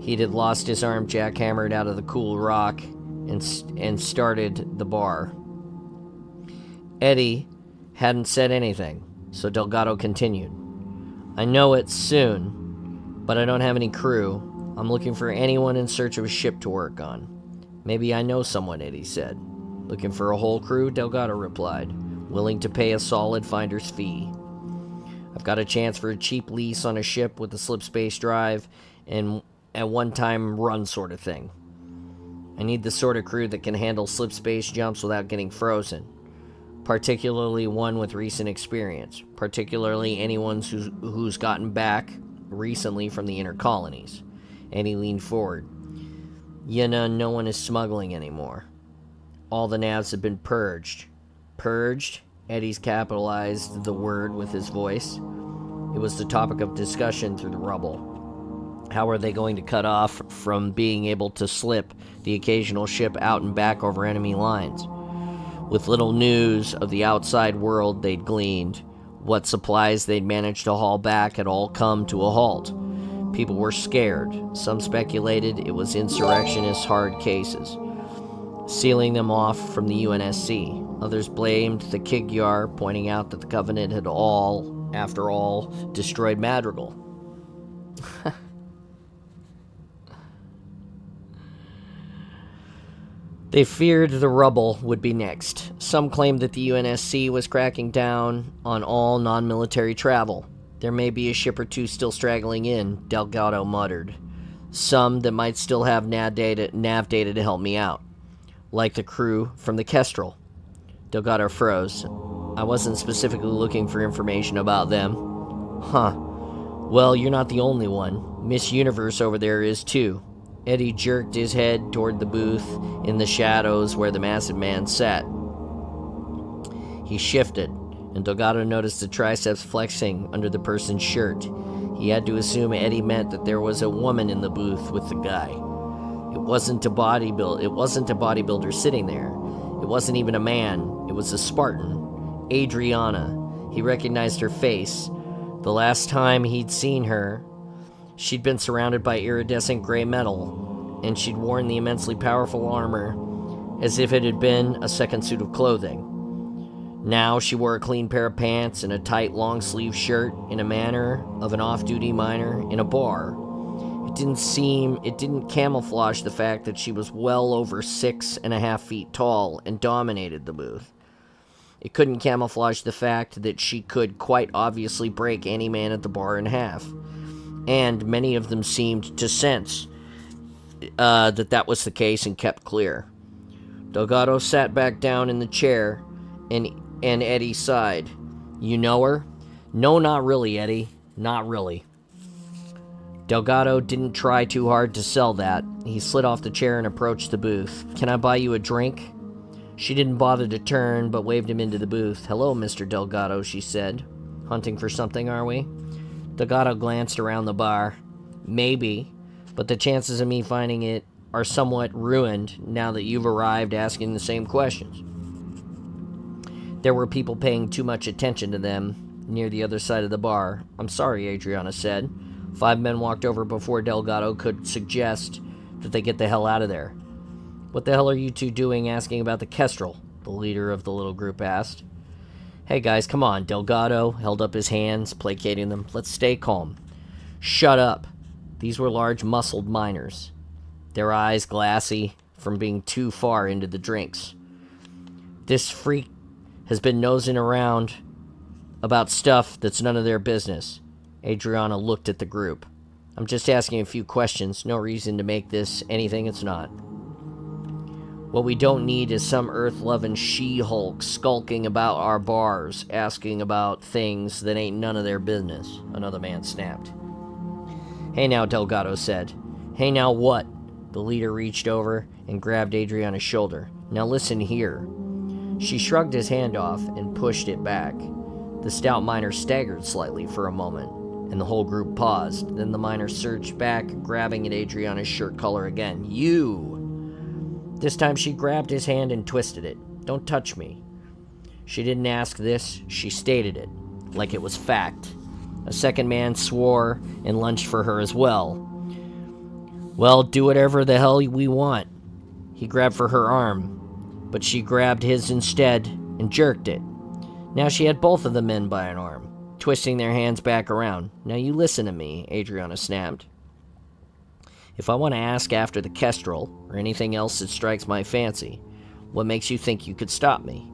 [SPEAKER 1] He'd had lost his arm jackhammered out of the cool rock and started the bar. Eddie hadn't said anything, so Delgado continued. I know it's soon, but I don't have any crew. I'm looking for anyone in search of a ship to work on. Maybe I know someone, Eddie said. Looking for a whole crew, Delgado replied, willing to pay a solid finder's fee. I've got a chance for a cheap lease on a ship with a slip space drive and a one-time run sort of thing. I need the sort of crew that can handle slip space jumps without getting frozen. Particularly one with recent experience. Particularly anyone who's gotten back recently from the inner colonies. And he leaned forward. You know, no one is smuggling anymore. All the navs have been purged. Purged? Eddie's capitalized the word with his voice. It was the topic of discussion through the rubble. How are they going to cut off from being able to slip the occasional ship out and back over enemy lines? With little news of the outside world they'd gleaned, what supplies they'd managed to haul back had all come to a halt. People were scared. Some speculated it was insurrectionist hard cases, sealing them off from the UNSC. Others blamed the Kigyar, pointing out that the Covenant had after all, destroyed Madrigal. They feared the rubble would be next. Some claimed that the UNSC was cracking down on all non-military travel. There may be a ship or two still straggling in, Delgado muttered. Some that might still have nav data to help me out. Like the crew from the Kestrel. Delgado froze. I wasn't specifically looking for information about them. Huh. Well, you're not the only one. Miss Universe over there is too. Eddie jerked his head toward the booth in the shadows where the massive man sat. He shifted, and Delgado noticed the triceps flexing under the person's shirt. He had to assume Eddie meant that there was a woman in the booth with the guy. It wasn't a bodybuilder sitting there. It wasn't even a man. It was a Spartan, Adriana. He recognized her face. The last time he'd seen her, she'd been surrounded by iridescent gray metal, and she'd worn the immensely powerful armor as if it had been a second suit of clothing. Now she wore a clean pair of pants and a tight long-sleeve shirt in a manner of an off-duty miner in a bar. It didn't camouflage the fact that she was well over 6.5 feet tall and dominated the booth. It couldn't camouflage the fact that she could quite obviously break any man at the bar in half. And many of them seemed to sense that was the case and kept clear. Delgado sat back down in the chair, and Eddie sighed. "You know her?" "No, not really, Eddie. Not really." Delgado didn't try too hard to sell that. He slid off the chair and approached the booth. "Can I buy you a drink?" She didn't bother to turn, but waved him into the booth. "Hello, Mr. Delgado," she said. "Hunting for something, are we?" Delgado glanced around the bar. "Maybe, but the chances of me finding it are somewhat ruined now that you've arrived asking the same questions." There were people paying too much attention to them near the other side of the bar. "I'm sorry," Adriana said. 5 men walked over before Delgado could suggest that they get the hell out of there. "What the hell are you two doing asking about the Kestrel?" the leader of the little group asked. "Hey guys, come on." Delgado held up his hands, placating them. "Let's stay calm." "Shut up." These were large, muscled miners, their eyes glassy from being too far into the drinks. "This freak has been nosing around about stuff that's none of their business." Adriana looked at the group. "I'm just asking a few questions. No reason to make this anything it's not. What we don't need is some earth-loving she-hulk skulking about our bars, asking about things that ain't none of their business," another man snapped. "Hey now," Delgado said. "Hey now what?" The leader reached over and grabbed Adriana's shoulder. "Now listen here." She shrugged his hand off and pushed it back. The stout miner staggered slightly for a moment, and the whole group paused. Then the miner surged back, grabbing at Adriana's shirt collar again. "You!" This time she grabbed his hand and twisted it. "Don't touch me." She didn't ask this, she stated it, like it was fact. A second man swore and lunged for her as well. "Well, do whatever the hell we want." He grabbed for her arm, but she grabbed his instead and jerked it. Now she had both of the men by an arm, twisting their hands back around. "Now you listen to me," Adriana snapped. "If I want to ask after the Kestrel, or anything else that strikes my fancy, what makes you think you could stop me?"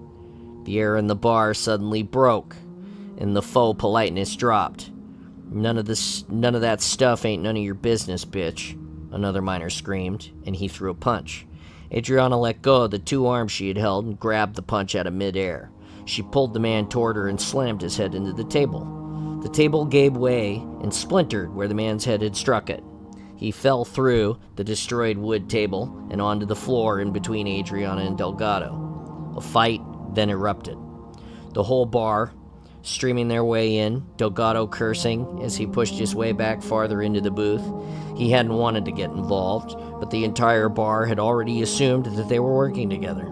[SPEAKER 1] The air in the bar suddenly broke, and the faux politeness dropped. None of that stuff ain't none of your business, bitch," another miner screamed, and he threw a punch. Adriana let go of the 2 arms she had held and grabbed the punch out of midair. She pulled the man toward her and slammed his head into the table. The table gave way and splintered where the man's head had struck it. He fell through the destroyed wood table and onto the floor in between Adriana and Delgado. A fight then erupted. The whole bar streaming their way in, Delgado cursing as he pushed his way back farther into the booth. He hadn't wanted to get involved, but the entire bar had already assumed that they were working together.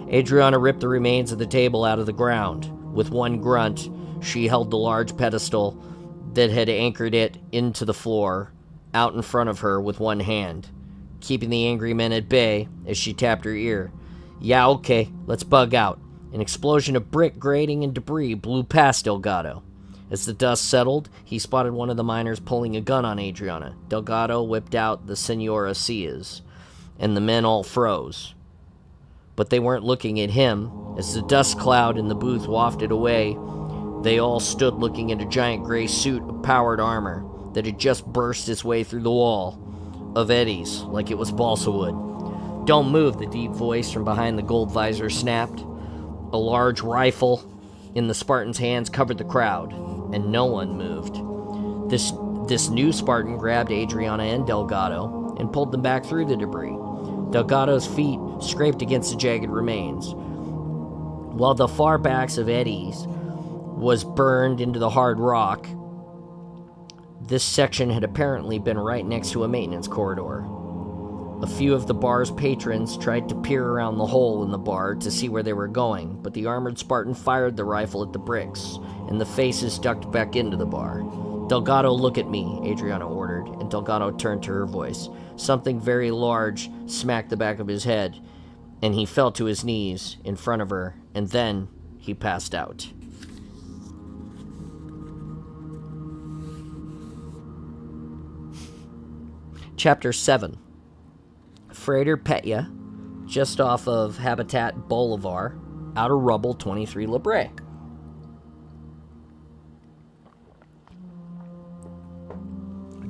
[SPEAKER 1] Adriana ripped the remains of the table out of the ground. With one grunt, she held the large pedestal that had anchored it into the floor out in front of her with one hand, keeping the angry men at bay as she tapped her ear. "Yeah, okay, let's bug out." An explosion of brick, grating, and debris blew past Delgado. As the dust settled, he spotted one of the miners pulling a gun on Adriana. Delgado whipped out the Senora Cias, and the men all froze. But they weren't looking at him. As the dust cloud in the booth wafted away, they all stood looking at a giant gray suit of powered armor that had just burst its way through the wall of Eddie's like it was balsa wood. "Don't move," the deep voice from behind the gold visor snapped. A large rifle in the Spartan's hands covered the crowd, and no one moved. This new Spartan grabbed Adriana and Delgado and pulled them back through the debris. Delgado's feet scraped against the jagged remains, while the far backs of Eddie's was burned into the hard rock. This section had apparently been right next to a maintenance corridor. A few of the bar's patrons tried to peer around the hole in the bar to see where they were going, but the armored Spartan fired the rifle at the bricks, and the faces ducked back into the bar. "Delgado, look at me," Adriana ordered, and Delgado turned to her voice. Something very large smacked the back of his head, and he fell to his knees in front of her, and then he passed out. Chapter 7. Freighter Petya, just off of Habitat Bolivar, Outer Rubble 23 La Brea.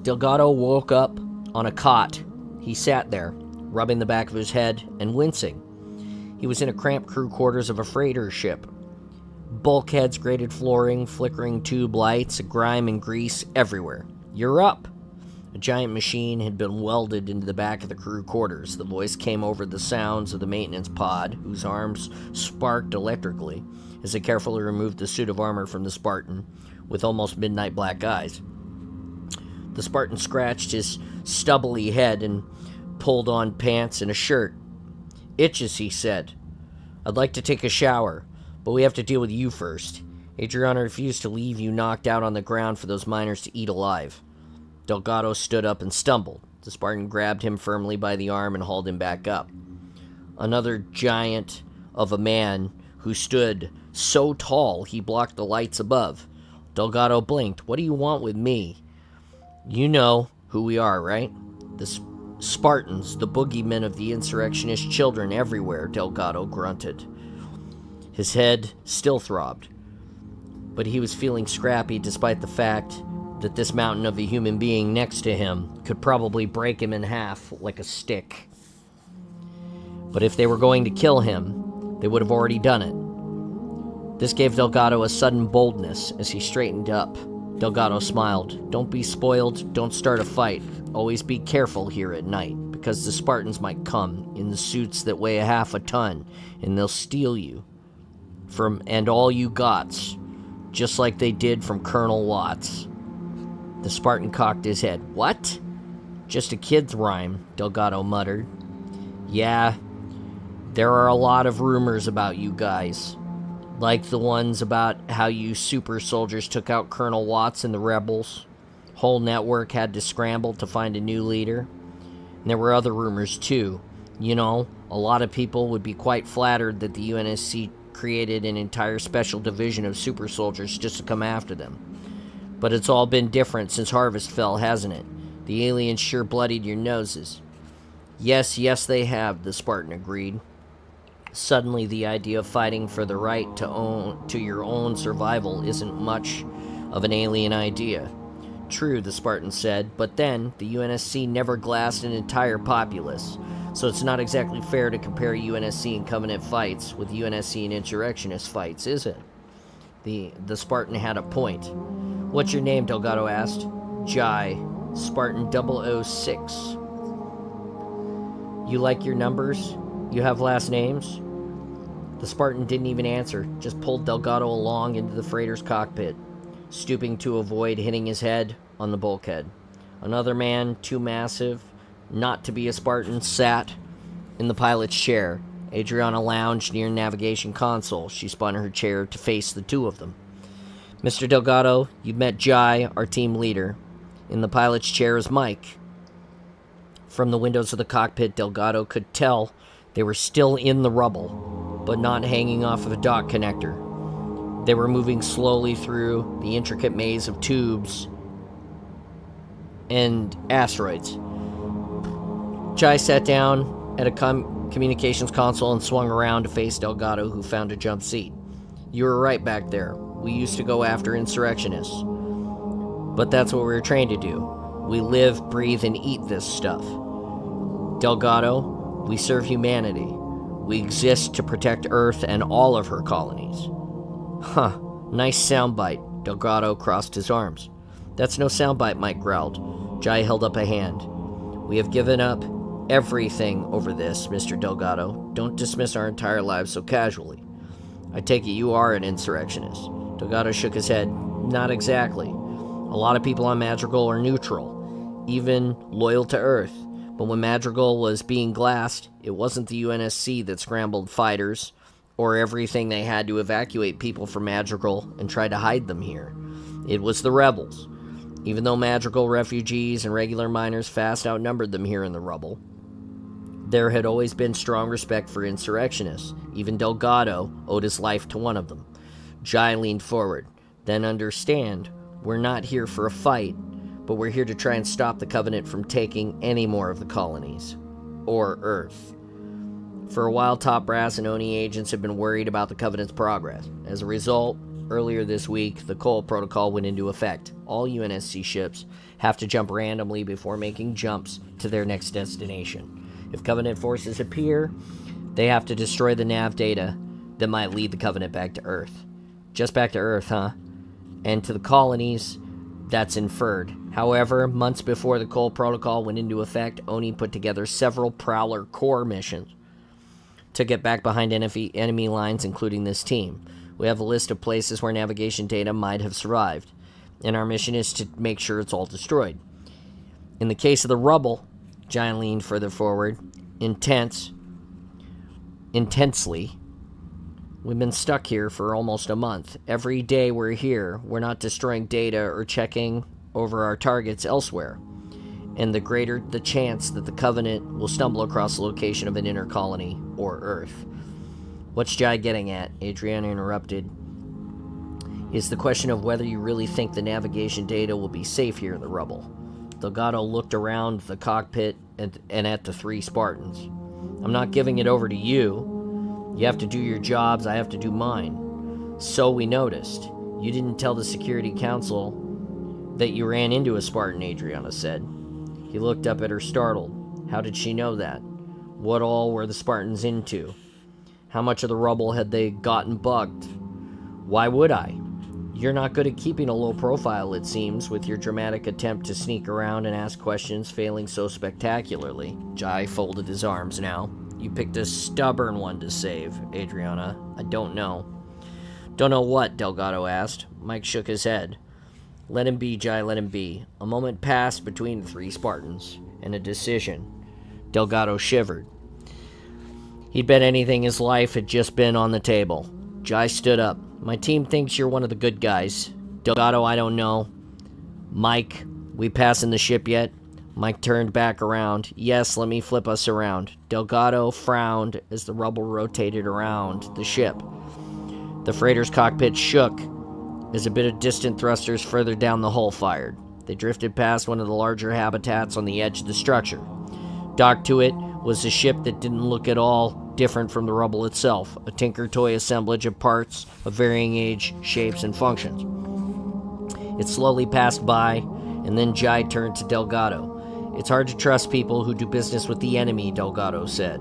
[SPEAKER 1] Delgado woke up on a cot. He sat there, rubbing the back of his head and wincing. He was in a cramped crew quarters of a freighter ship. Bulkheads, grated flooring, flickering tube lights, grime and grease everywhere. "You're up." A giant machine had been welded into the back of the crew quarters. The voice came over the sounds of the maintenance pod, whose arms sparked electrically as it carefully removed the suit of armor from the Spartan with almost midnight black eyes. The Spartan scratched his stubbly head and pulled on pants and a shirt. "Itches," he said. "I'd like to take a shower, but we have to deal with you first. Adriana refused to leave you knocked out on the ground for those miners to eat alive." Delgado stood up and stumbled. The Spartan grabbed him firmly by the arm and hauled him back up. Another giant of a man who stood so tall he blocked the lights above. Delgado blinked. "What do you want with me?" "You know who we are, right? The Spartans, the boogeymen of the insurrectionist children everywhere," Delgado grunted. His head still throbbed, but he was feeling scrappy despite the fact that this mountain of a human being next to him could probably break him in half like a stick. But if they were going to kill him, they would have already done it. This gave Delgado a sudden boldness as he straightened up. Delgado smiled. "Don't be spoiled, don't start a fight. Always be careful here at night, because the Spartans might come in the suits that weigh a half a ton, and they'll steal you and all you gots, just like they did from Colonel Watts." The Spartan cocked his head. "What?" "Just a kid's rhyme," Delgado muttered. "Yeah, there are a lot of rumors about you guys. Like the ones about how you super soldiers took out Colonel Watts and the rebels. Whole network had to scramble to find a new leader. And there were other rumors too. You know, a lot of people would be quite flattered that the UNSC created an entire special division of super soldiers just to come after them. But it's all been different since Harvest fell, hasn't it? The aliens sure bloodied your noses." Yes, they have," the Spartan agreed. Suddenly, the idea of fighting for the right to your own survival isn't much of an alien idea. "True," the Spartan said, "but then, the UNSC never glassed an entire populace, so it's not exactly fair to compare UNSC and Covenant fights with UNSC and insurrectionist fights, is it?" The Spartan had a point. "What's your name?" Delgado asked. "Jai, Spartan 006. You like your numbers? You have last names?" The Spartan didn't even answer, just pulled Delgado along into the freighter's cockpit, stooping to avoid hitting his head on the bulkhead. Another man, too massive not to be a Spartan, sat in the pilot's chair. Adriana lounged near navigation console. She spun her chair to face the two of them. "Mr. Delgado, you've met Jai, our team leader. In the pilot's chair is Mike." From the windows of the cockpit, Delgado could tell they were still in the rubble, but not hanging off of a dock connector. They were moving slowly through the intricate maze of tubes and asteroids. Jai sat down at a communications console and swung around to face Delgado, who found a jump seat. "You were right back there. We used to go after insurrectionists. But that's what we were trained to do. We live, breathe, and eat this stuff. Delgado, we serve humanity. We exist to protect Earth and all of her colonies." "Huh, nice soundbite." Delgado crossed his arms. "That's no soundbite," Mike growled. Jai held up a hand. "We have given up everything over this, Mr. Delgado. Don't dismiss our entire lives so casually. I take it you are an insurrectionist." Delgado shook his head. Not exactly. A lot of people on Madrigal are neutral, even loyal to Earth. But when Madrigal was being glassed, it wasn't the UNSC that scrambled fighters or everything they had to evacuate people from Madrigal and try to hide them here. It was the rebels. Even though Madrigal refugees and regular miners fast outnumbered them here in the rubble, there had always been strong respect for insurrectionists. Even Delgado owed his life to one of them. Jai leaned forward. Then understand, we're not here for a fight, but we're here to try and stop the Covenant from taking any more of the colonies. Or Earth. For a while, top brass and ONI agents have been worried about the Covenant's progress. As a result, earlier this week, the Cole Protocol went into effect. All UNSC ships have to jump randomly before making jumps to their next destination. If Covenant forces appear, they have to destroy the nav data that might lead the Covenant back to Earth. Just back to Earth, huh? And to the colonies, that's inferred. However, months before the Cole Protocol went into effect, ONI put together several Prowler Core missions to get back behind enemy lines, including this team. We have a list of places where navigation data might have survived, and our mission is to make sure it's all destroyed. In the case of the rubble, Giant leaned further forward, intensely, we've been stuck here for almost a month. Every day we're here, we're not destroying data or checking over our targets elsewhere. And the greater the chance that the Covenant will stumble across the location of an inner colony or Earth. What's Jai getting at? Adriana interrupted. Is the question of whether you really think the navigation data will be safe here in the rubble. Delgado looked around the cockpit and at the three Spartans. I'm not giving it over to you. You have to do your jobs, I have to do mine. So we noticed. You didn't tell the Security Council that you ran into a Spartan, Adriana said. He looked up at her, startled. How did she know that? What all were the Spartans into? How much of the rubble had they gotten bugged? Why would I? You're not good at keeping a low profile, it seems, with your dramatic attempt to sneak around and ask questions failing so spectacularly. Jai folded his arms now. You picked a stubborn one to save, Adriana. I don't know. Don't know what? Delgado asked. Mike shook his head. Let him be, Jai, let him be. A moment passed between the three Spartans, and a decision. Delgado shivered. He'd bet anything his life had just been on the table. Jai stood up. My team thinks you're one of the good guys. Delgado, I don't know. Mike, we passing the ship yet? Mike turned back around. Yes, let me flip us around. Delgado frowned as the rubble rotated around the ship. The freighter's cockpit shook as a bit of distant thrusters further down the hull fired. They drifted past one of the larger habitats on the edge of the structure. Docked to it was a ship that didn't look at all different from the rubble itself, a tinker toy assemblage of parts of varying age, shapes, and functions. It slowly passed by, and then Jai turned to Delgado. It's hard to trust people who do business with the enemy, Delgado said.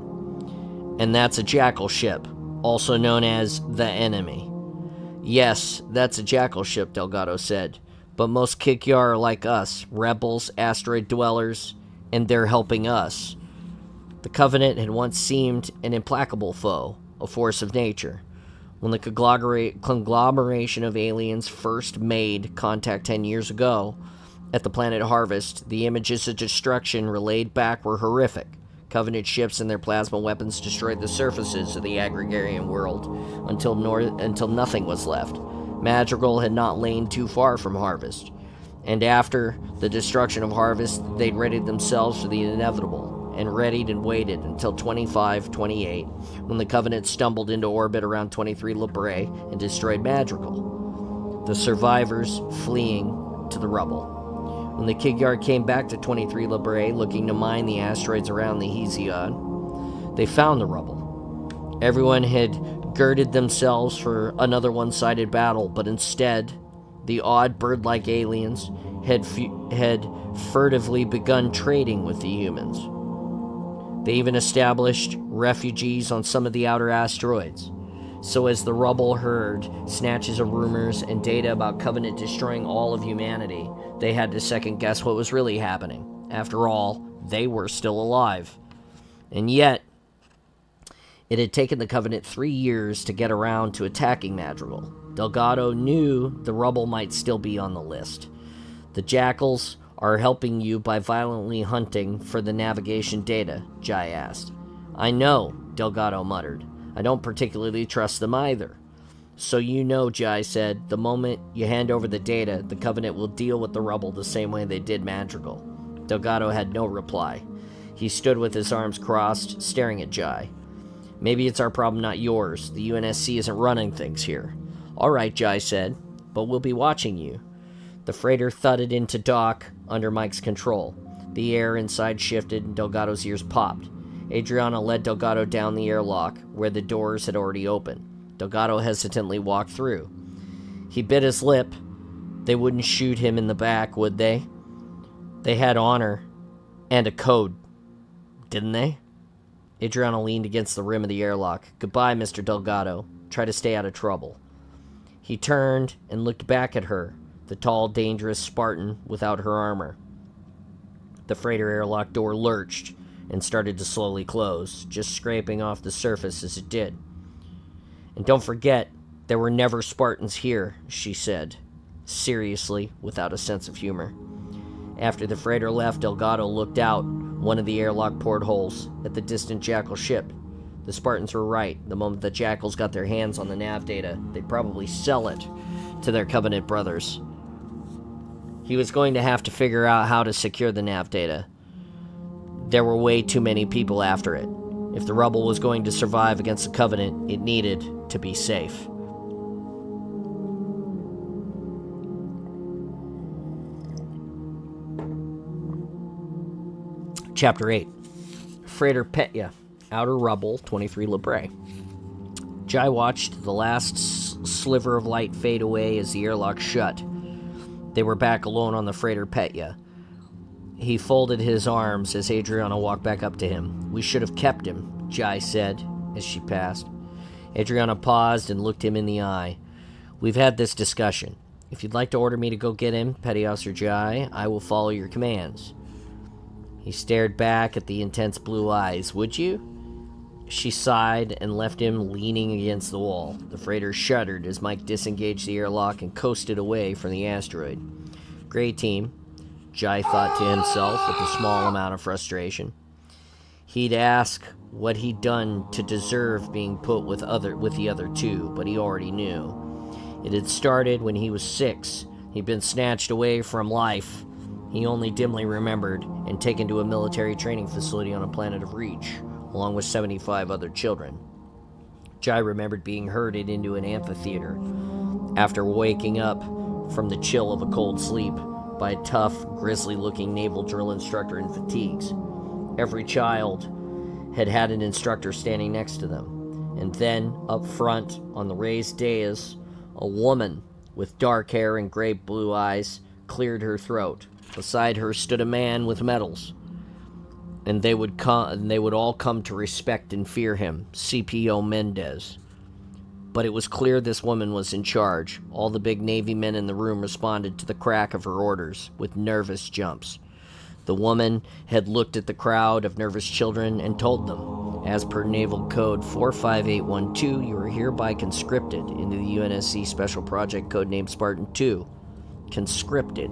[SPEAKER 1] And that's a Jackal ship, also known as the enemy. Yes, that's a Jackal ship, Delgado said. But most Kikyar are like us, rebels, asteroid dwellers, and they're helping us. The Covenant had once seemed an implacable foe, a force of nature. When the conglomeration of aliens first made contact 10 years ago at the planet Harvest, the images of destruction relayed back were horrific. Covenant ships and their plasma weapons destroyed the surfaces of the Agrigarian world until nothing was left. Madrigal had not lain too far from Harvest, and after the destruction of Harvest, they'd readied themselves for the inevitable, and readied and waited until 2528, when the Covenant stumbled into orbit around 23 Librae and destroyed Madrigal, the survivors fleeing to the rubble. When the Kigyar came back to 23 Librae, looking to mine the asteroids around the Hesiod, they found the rubble. Everyone had girded themselves for another one-sided battle, but instead, the odd bird-like aliens had furtively begun trading with the humans. They even established refugees on some of the outer asteroids. So as the rubble heard snatches of rumors and data about Covenant destroying all of humanity, they had to second-guess what was really happening. After all, they were still alive. And yet, it had taken the Covenant 3 years to get around to attacking Madrigal. Delgado knew the rubble might still be on the list. The jackals are helping you by violently hunting for the navigation data, Jai asked. I know, Delgado muttered. I don't particularly trust them either. So you know, Jai said, the moment you hand over the data, the Covenant will deal with the rubble the same way they did Madrigal. Delgado had no reply. He stood with his arms crossed, staring at Jai. Maybe it's our problem, not yours. The UNSC isn't running things here. All right, Jai said, but we'll be watching you. The freighter thudded into dock under Mike's control. The air inside shifted and Delgado's ears popped. Adriana led Delgado down the airlock, where the doors had already opened. Delgado hesitantly walked through. He bit his lip. They wouldn't shoot him in the back, would they? They had honor and a code, didn't they? Adriana leaned against the rim of the airlock. Goodbye, Mr. Delgado. Try to stay out of trouble. He turned and looked back at her, the tall, dangerous Spartan without her armor. The freighter airlock door lurched and started to slowly close, just scraping off the surface as it did. And don't forget, there were never Spartans here, she said, seriously, without a sense of humor. After the freighter left, Delgado looked out one of the airlock portholes at the distant Jackal ship. The Spartans were right. The moment the Jackals got their hands on the nav data, they'd probably sell it to their Covenant brothers. He was going to have to figure out how to secure the nav data. There were way too many people after it. If the rubble was going to survive against the Covenant, it needed to be safe. Chapter 8. Freighter Petya, Outer Rubble, 23 Labray. Jai watched the last sliver of light fade away as the airlock shut. They were back alone on the freighter Petya. He folded his arms as Adriana walked back up to him. We should have kept him, Jai said as she passed. Adriana paused and looked him in the eye. We've had this discussion. If you'd like to order me to go get him, Petty Officer Jai, I will follow your commands. He stared back at the intense blue eyes. Would you? She sighed and left him leaning against the wall. The freighter shuddered as Mike disengaged the airlock and coasted away from the asteroid. Gray team, Jai thought to himself with a small amount of frustration. He'd ask what he'd done to deserve being put with the other two, but he already knew. It had started when he was 6. He'd been snatched away from life he only dimly remembered and taken to a military training facility on a planet of Reach, along with 75 other children. Jai remembered being herded into an amphitheater after waking up from the chill of a cold sleep by a tough, grisly-looking naval drill instructor in fatigues. Every child had had an instructor standing next to them. And then, up front, on the raised dais, a woman with dark hair and gray-blue eyes cleared her throat. Beside her stood a man with medals. And they would all come to respect and fear him, CPO Mendez. But it was clear this woman was in charge. All the big Navy men in the room responded to the crack of her orders with nervous jumps. The woman had looked at the crowd of nervous children and told them, as per Naval Code 45812, you are hereby conscripted into the UNSC Special Project Codename Spartan 2. Conscripted.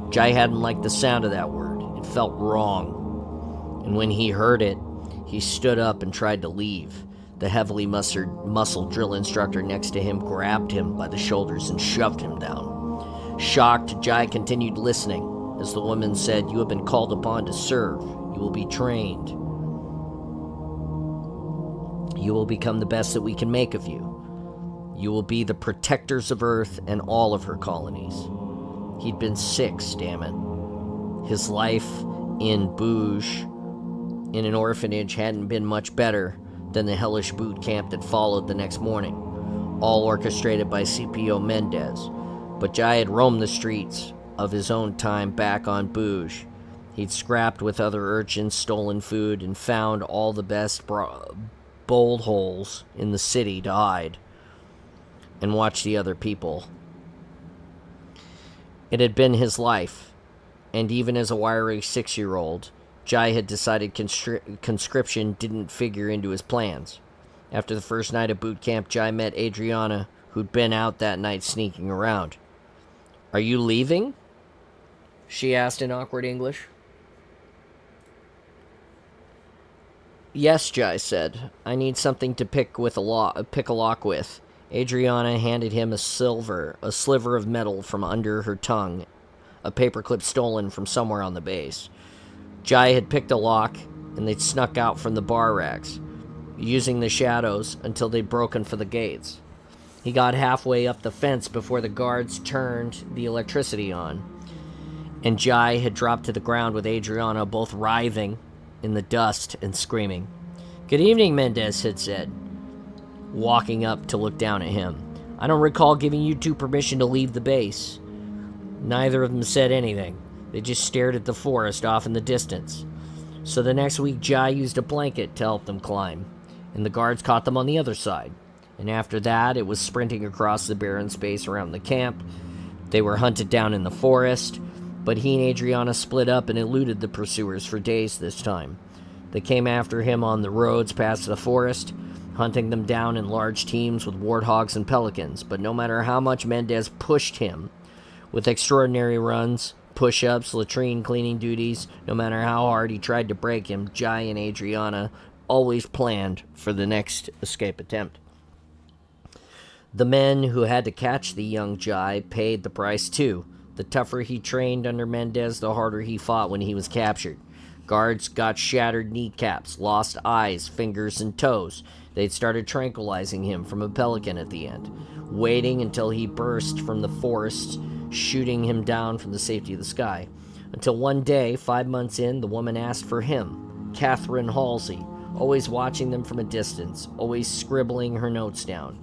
[SPEAKER 1] Jai hadn't liked the sound of that word. It felt wrong. And when he heard it, he stood up and tried to leave. The heavily muscled drill instructor next to him grabbed him by the shoulders and shoved him down. Shocked, Jai continued listening as the woman said, you have been called upon to serve. You will be trained. You will become the best that we can make of you. You will be the protectors of Earth and all of her colonies. He'd been 6, damn it. His life in Bouge, in an orphanage, hadn't been much better than the hellish boot camp that followed the next morning, all orchestrated by CPO Mendez. But Jai had roamed the streets of his own time back on Bouge. He'd scrapped with other urchins, stolen food, and found all the best bold holes in the city to hide and watch the other people. It had been his life, and even as a wiry 6-year-old, Jai had decided conscription didn't figure into his plans. After the first night of boot camp, Jai met Adriana, who'd been out that night sneaking around. "Are you leaving?" she asked in awkward English. "Yes," Jai said. "I need something to pick a lock with." Adriana handed him a sliver of metal from under her tongue, a paperclip stolen from somewhere on the base. Jai had picked a lock, and they'd snuck out from the bar racks, using the shadows until they'd broken for the gates. He got halfway up the fence before the guards turned the electricity on, and Jai had dropped to the ground with Adriana both writhing in the dust and screaming. "Good evening," Mendez had said, walking up to look down at him. "I don't recall giving you two permission to leave the base." Neither of them said anything. They just stared at the forest off in the distance. So the next week, Jai used a blanket to help them climb, and the guards caught them on the other side. And after that, it was sprinting across the barren space around the camp. They were hunted down in the forest, but he and Adriana split up and eluded the pursuers for days this time. They came after him on the roads past the forest, hunting them down in large teams with warthogs and pelicans. But no matter how much Mendez pushed him with extraordinary runs, push-ups, latrine cleaning duties, no matter how hard he tried to break him, Jai and Adriana always planned for the next escape attempt. The men who had to catch the young Jai paid the price too. The tougher he trained under Mendez, the harder he fought when he was captured. Guards got shattered kneecaps, lost eyes, fingers, and toes. They'd started tranquilizing him from a pelican at the end, waiting until he burst from the forest, shooting him down from the safety of the sky. Until one day, 5 months in, the woman asked for him, Catherine Halsey, always watching them from a distance, always scribbling her notes down.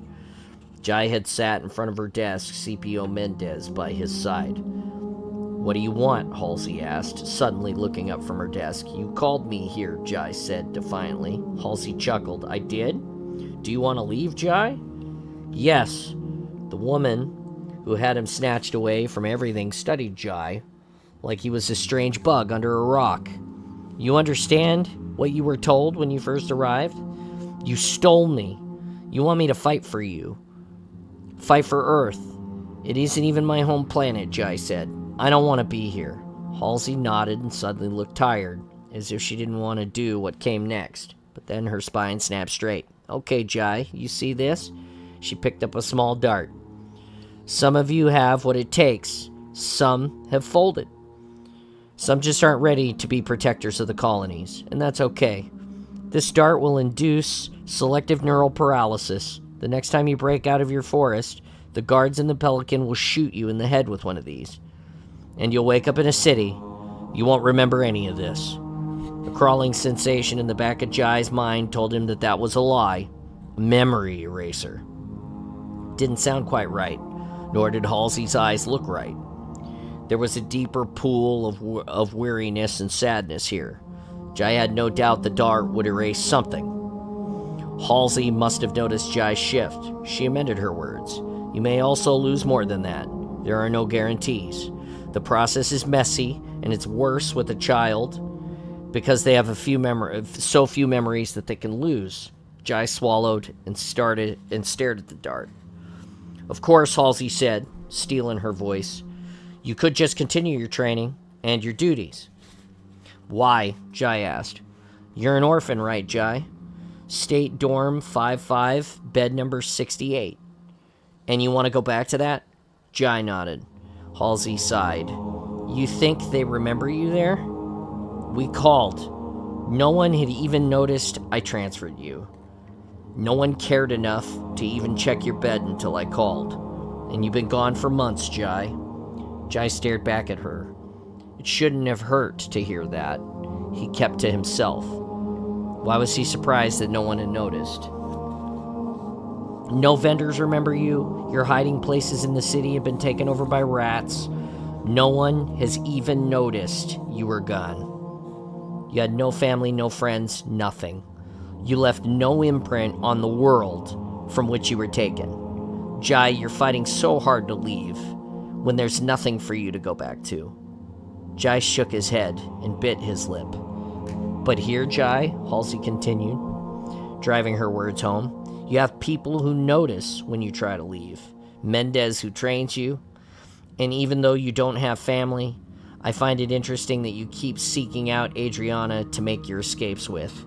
[SPEAKER 1] Jai had sat in front of her desk, CPO Mendez by his side. "What do you want?" Halsey asked, suddenly looking up from her desk. "You called me here," Jai said defiantly. Halsey chuckled. "I did? Do you want to leave, Jai?" "Yes." The woman who had him snatched away from everything studied Jai like he was a strange bug under a rock. "You understand what you were told when you first arrived? You stole me. You want me to fight for you. Fight for Earth. It isn't even my home planet," Jai said. "I don't want to be here." Halsey nodded and suddenly looked tired, as if she didn't want to do what came next. But then her spine snapped straight. "Okay, Jai, you see this?" She picked up a small dart. "Some of you have what it takes. Some have folded. Some just aren't ready to be protectors of the colonies, and that's okay. This dart will induce selective neural paralysis. The next time you break out of your forest, the guards in the Pelican will shoot you in the head with one of these. And you'll wake up in a city. You won't remember any of this." A crawling sensation in the back of Jai's mind told him that that was a lie. A memory eraser. Didn't sound quite right, nor did Halsey's eyes look right. There was a deeper pool of weariness and sadness here. Jai had no doubt the dart would erase something. Halsey must have noticed Jai's shift. She amended her words. "You may also lose more than that. There are no guarantees. The process is messy, and it's worse with a child because they have so few memories that they can lose." Jai swallowed and stared at the dart. "Of course," Halsey said, steel in her voice. "You could just continue your training and your duties." "Why?" Jai asked. "You're an orphan, right, Jai? State dorm 55, bed number 68. And you want to go back to that?" Jai nodded. Halsey sighed. "You think they remember you there?" "We called. No one had even noticed I transferred you. No one cared enough to even check your bed until I called. And you've been gone for months, Jai." Jai stared back at her. It shouldn't have hurt to hear that. He kept to himself. Why was he surprised that no one had noticed? "No vendors remember you. Your hiding places in the city have been taken over by rats. No one has even noticed you were gone. You had no family, no friends, nothing. You left no imprint on the world from which you were taken. Jai, you're fighting so hard to leave when there's nothing for you to go back to." Jai shook his head and bit his lip. "But here, Jai," Halsey continued, driving her words home, You have people who notice when you try to leave. Mendez, who trains you. And even though you don't have family, I find it interesting that you keep seeking out Adriana to make your escapes with.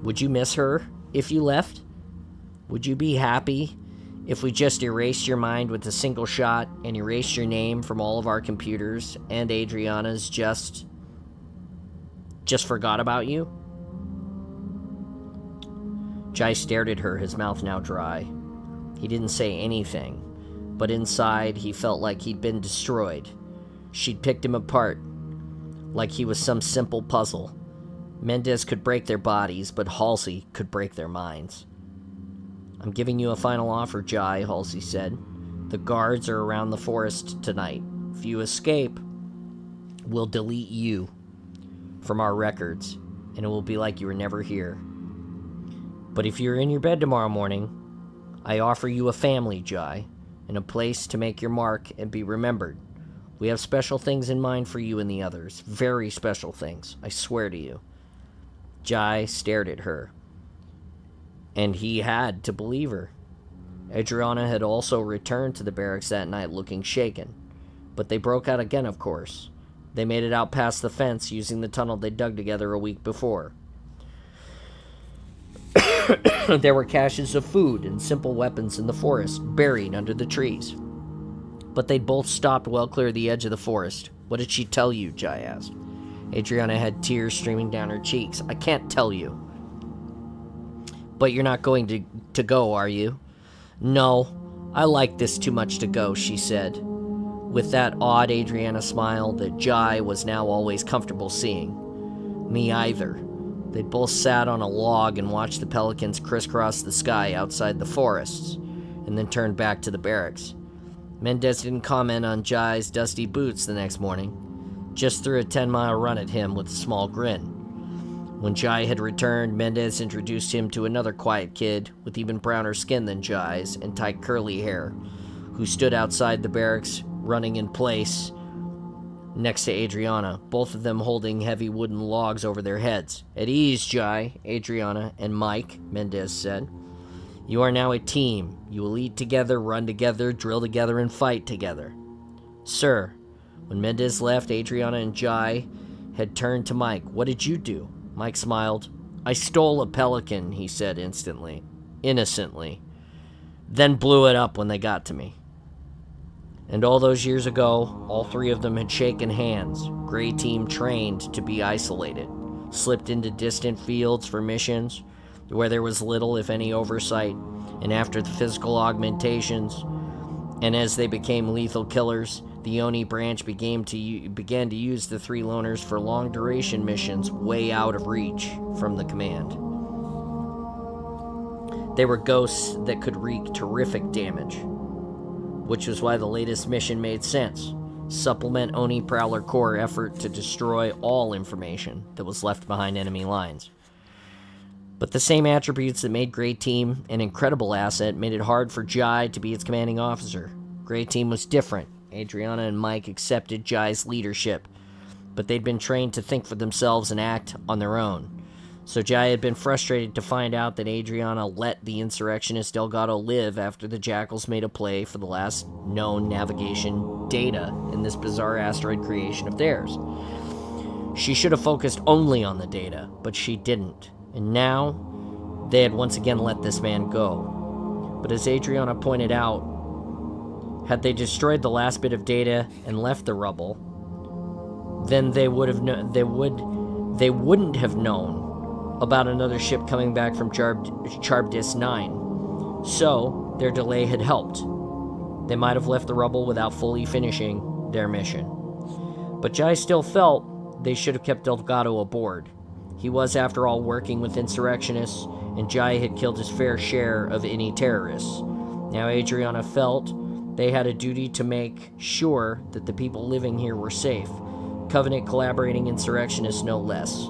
[SPEAKER 1] Would you miss her if you left? Would you be happy if we just erased your mind with a single shot and erased your name from all of our computers and Adriana's just forgot about you? Jai stared at her, his mouth now dry. He didn't say anything, but inside he felt like he'd been destroyed. She'd picked him apart, like he was some simple puzzle. Mendez could break their bodies, but Halsey could break their minds. I'm giving you a final offer, Jai, Halsey said. The guards are around the forest tonight. If you escape, we'll delete you from our records, and it will be like you were never here. But if you're in your bed tomorrow morning, I offer you a family, Jai, and a place to make your mark and be remembered. We have special things in mind for you and the others. Very special things, I swear to you. Jai stared at her, and he had to believe her. Adriana had also returned to the barracks that night looking shaken, but they broke out again, of course. They made it out past the fence using the tunnel they dug together a week before. There were caches of food and simple weapons in the forest, buried under the trees. But they'd both stopped well clear of the edge of the forest. What did she tell you? Jai asked. Adriana had tears streaming down her cheeks. I can't tell you. But you're not going to go, are you? No, I like this too much to go, she said, with that odd Adriana smile that Jai was now always comfortable seeing. Me either. They both sat on a log and watched the pelicans crisscross the sky outside the forests, and then turned back to the barracks. Mendez didn't comment on Jai's dusty boots the next morning, just threw a 10-mile run at him with a small grin. When Jai had returned, Mendez introduced him to another quiet kid with even browner skin than Jai's and tight curly hair, who stood outside the barracks, running in place next to Adriana, both of them holding heavy wooden logs over their heads. At ease, Jai, Adriana, and Mike, Mendez said. You are now a team. You will eat together, run together, drill together, and fight together. Sir, when Mendez left, Adriana and Jai had turned to Mike. What did you do? Mike smiled. I stole a pelican, he said innocently, then blew it up when they got to me. And all those years ago, all three of them had shaken hands. Gray Team trained to be isolated, slipped into distant fields for missions where there was little, if any, oversight, and after the physical augmentations, and as they became lethal killers, the Oni branch began to use the three loners for long-duration missions way out of reach from the command. They were ghosts that could wreak terrific damage, which was why the latest mission made sense. Supplement Oni Prowler Corps' effort to destroy all information that was left behind enemy lines. But the same attributes that made Grey Team an incredible asset made it hard for Jai to be its commanding officer. Grey Team was different. Adriana and Mike accepted Jai's leadership, but they'd been trained to think for themselves and act on their own. So Jai had been frustrated to find out that Adriana let the insurrectionist Delgado live after the Jackals made a play for the last known navigation data in this bizarre asteroid creation of theirs. She should have focused only on the data, but she didn't. And now, they had once again let this man go. But as Adriana pointed out, had they destroyed the last bit of data and left the rubble, then they wouldn't have known about another ship coming back from Charbdis 9. So, their delay had helped. They might have left the rubble without fully finishing their mission. But Jai still felt they should have kept Delgado aboard. He was, after all, working with insurrectionists, and Jai had killed his fair share of any terrorists. Now Adriana felt they had a duty to make sure that the people living here were safe. Covenant collaborating insurrectionists, no less.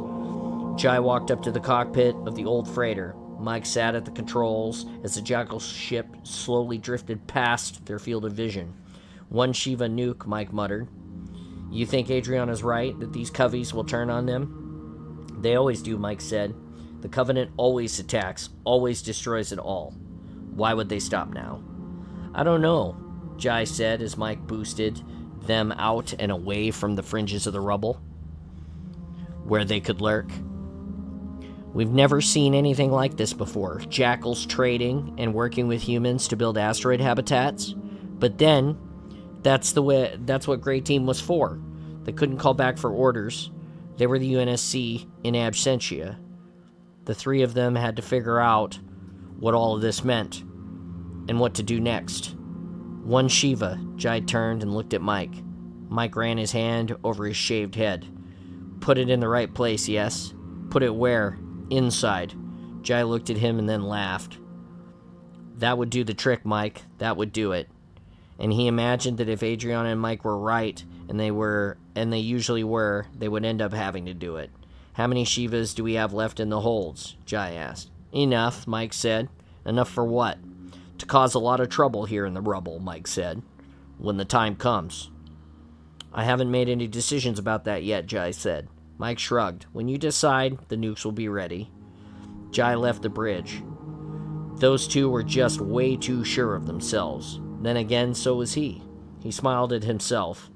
[SPEAKER 1] Jai walked up to the cockpit of the old freighter. Mike sat at the controls as the Jackal ship slowly drifted past their field of vision. One Shiva nuke, Mike muttered. You think Adriana's right, that these Coveys will turn on them? They always do, Mike said. The Covenant always attacks, always destroys it all. Why would they stop now? I don't know, Jai said as Mike boosted them out and away from the fringes of the rubble, where they could lurk. We've never seen anything like this before. Jackals trading and working with humans to build asteroid habitats. But then, that's what Grey Team was for. They couldn't call back for orders. They were the UNSC in absentia. The three of them had to figure out what all of this meant and what to do next. One Shiva, Jai turned and looked at Mike. Mike ran his hand over his shaved head. Put it in the right place, yes? Put it where? Inside. Jai looked at him and then laughed. That would do the trick, Mike. That would do it. And he imagined that if Adriana and Mike were right, and they usually were, they would end up having to do it. How many Shivas do we have left in the holds? Jai asked. Enough, Mike said. Enough for what? To cause a lot of trouble here in the rubble, Mike said. When the time comes. I haven't made any decisions about that yet, Jai said. Mike shrugged. When you decide, the nukes will be ready. Jai left the bridge. Those two were just way too sure of themselves. Then again, so was he. He smiled at himself.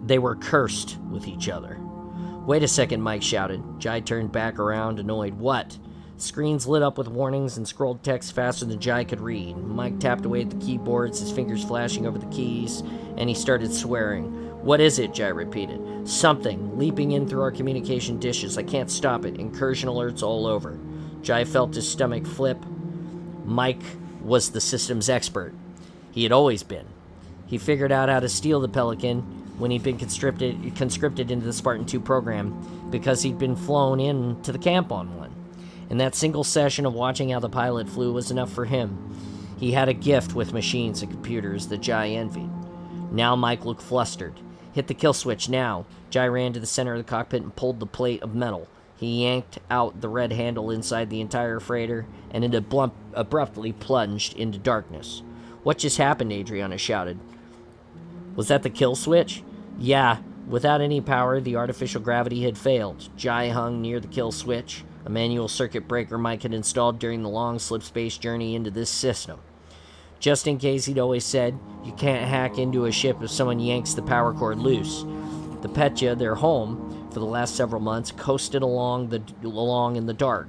[SPEAKER 1] They were cursed with each other. Wait a second, Mike shouted. Jai turned back around, annoyed. What? Screens lit up with warnings and scrolled text faster than Jai could read. Mike tapped away at the keyboards, his fingers flashing over the keys, and he started swearing. What is it? Jai repeated. Something, leaping in through our communication dishes. I can't stop it. Incursion alerts all over. Jai felt his stomach flip. Mike was the system's expert. He had always been. He figured out how to steal the Pelican when he'd been conscripted into the Spartan 2 program because he'd been flown in to the camp on one. And that single session of watching how the pilot flew was enough for him. He had a gift with machines and computers that Jai envied. Now Mike looked flustered. Hit the kill switch now. Jai ran to the center of the cockpit and pulled the plate of metal. He yanked out the red handle inside the entire freighter, and it abruptly plunged into darkness. What just happened? Adriana shouted. Was that the kill switch? Yeah. Without any power, the artificial gravity had failed. Jai hung near the kill switch, a manual circuit breaker Mike had installed during the long slip space journey into this system. Just in case, he'd always said, you can't hack into a ship if someone yanks the power cord loose. The Petya, their home, for the last several months, coasted along in the dark.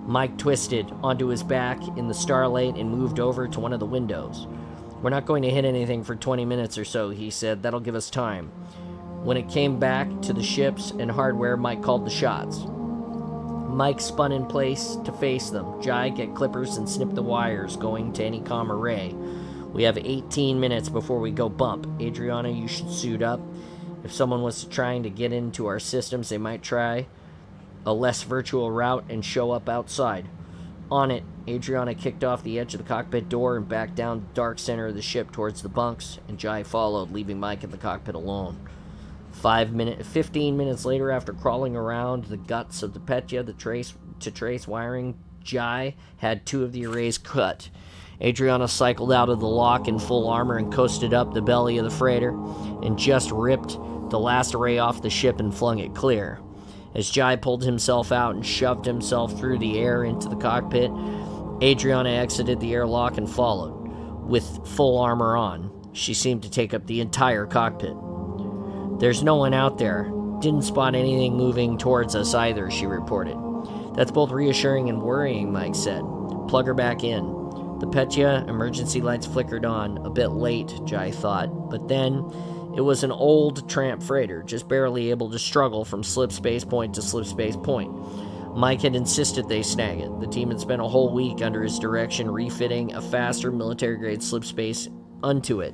[SPEAKER 1] Mike twisted onto his back in the starlight and moved over to one of the windows. We're not going to hit anything for 20 minutes or so, he said. That'll give us time. When it came back to the ships and hardware, Mike called the shots. Mike spun in place to face them. Jai, get clippers and snip the wires going to any comm array. We have 18 minutes before we go bump. Adriana, you should suit up. If someone was trying to get into our systems, they might try a less virtual route and show up outside. On it, Adriana kicked off the edge of the cockpit door and backed down the dark center of the ship towards the bunks, and Jai followed, leaving Mike in the cockpit alone. 15 minutes later, after crawling around the guts of the Petya to trace wiring, Jai had two of the arrays cut. Adriana cycled out of the lock in full armor and coasted up the belly of the freighter and just ripped the last array off the ship and flung it clear. As Jai pulled himself out and shoved himself through the air into the cockpit, Adriana exited the airlock and followed. With full armor on, she seemed to take up the entire cockpit. There's no one out there. Didn't spot anything moving towards us either, she reported. That's both reassuring and worrying, Mike said. Plug her back in. The Petya emergency lights flickered on, a bit late, Jai thought, but then it was an old tramp freighter, just barely able to struggle from slip space point to slip space point. Mike had insisted they snag it. The team had spent a whole week under his direction refitting a faster military-grade slip space onto it.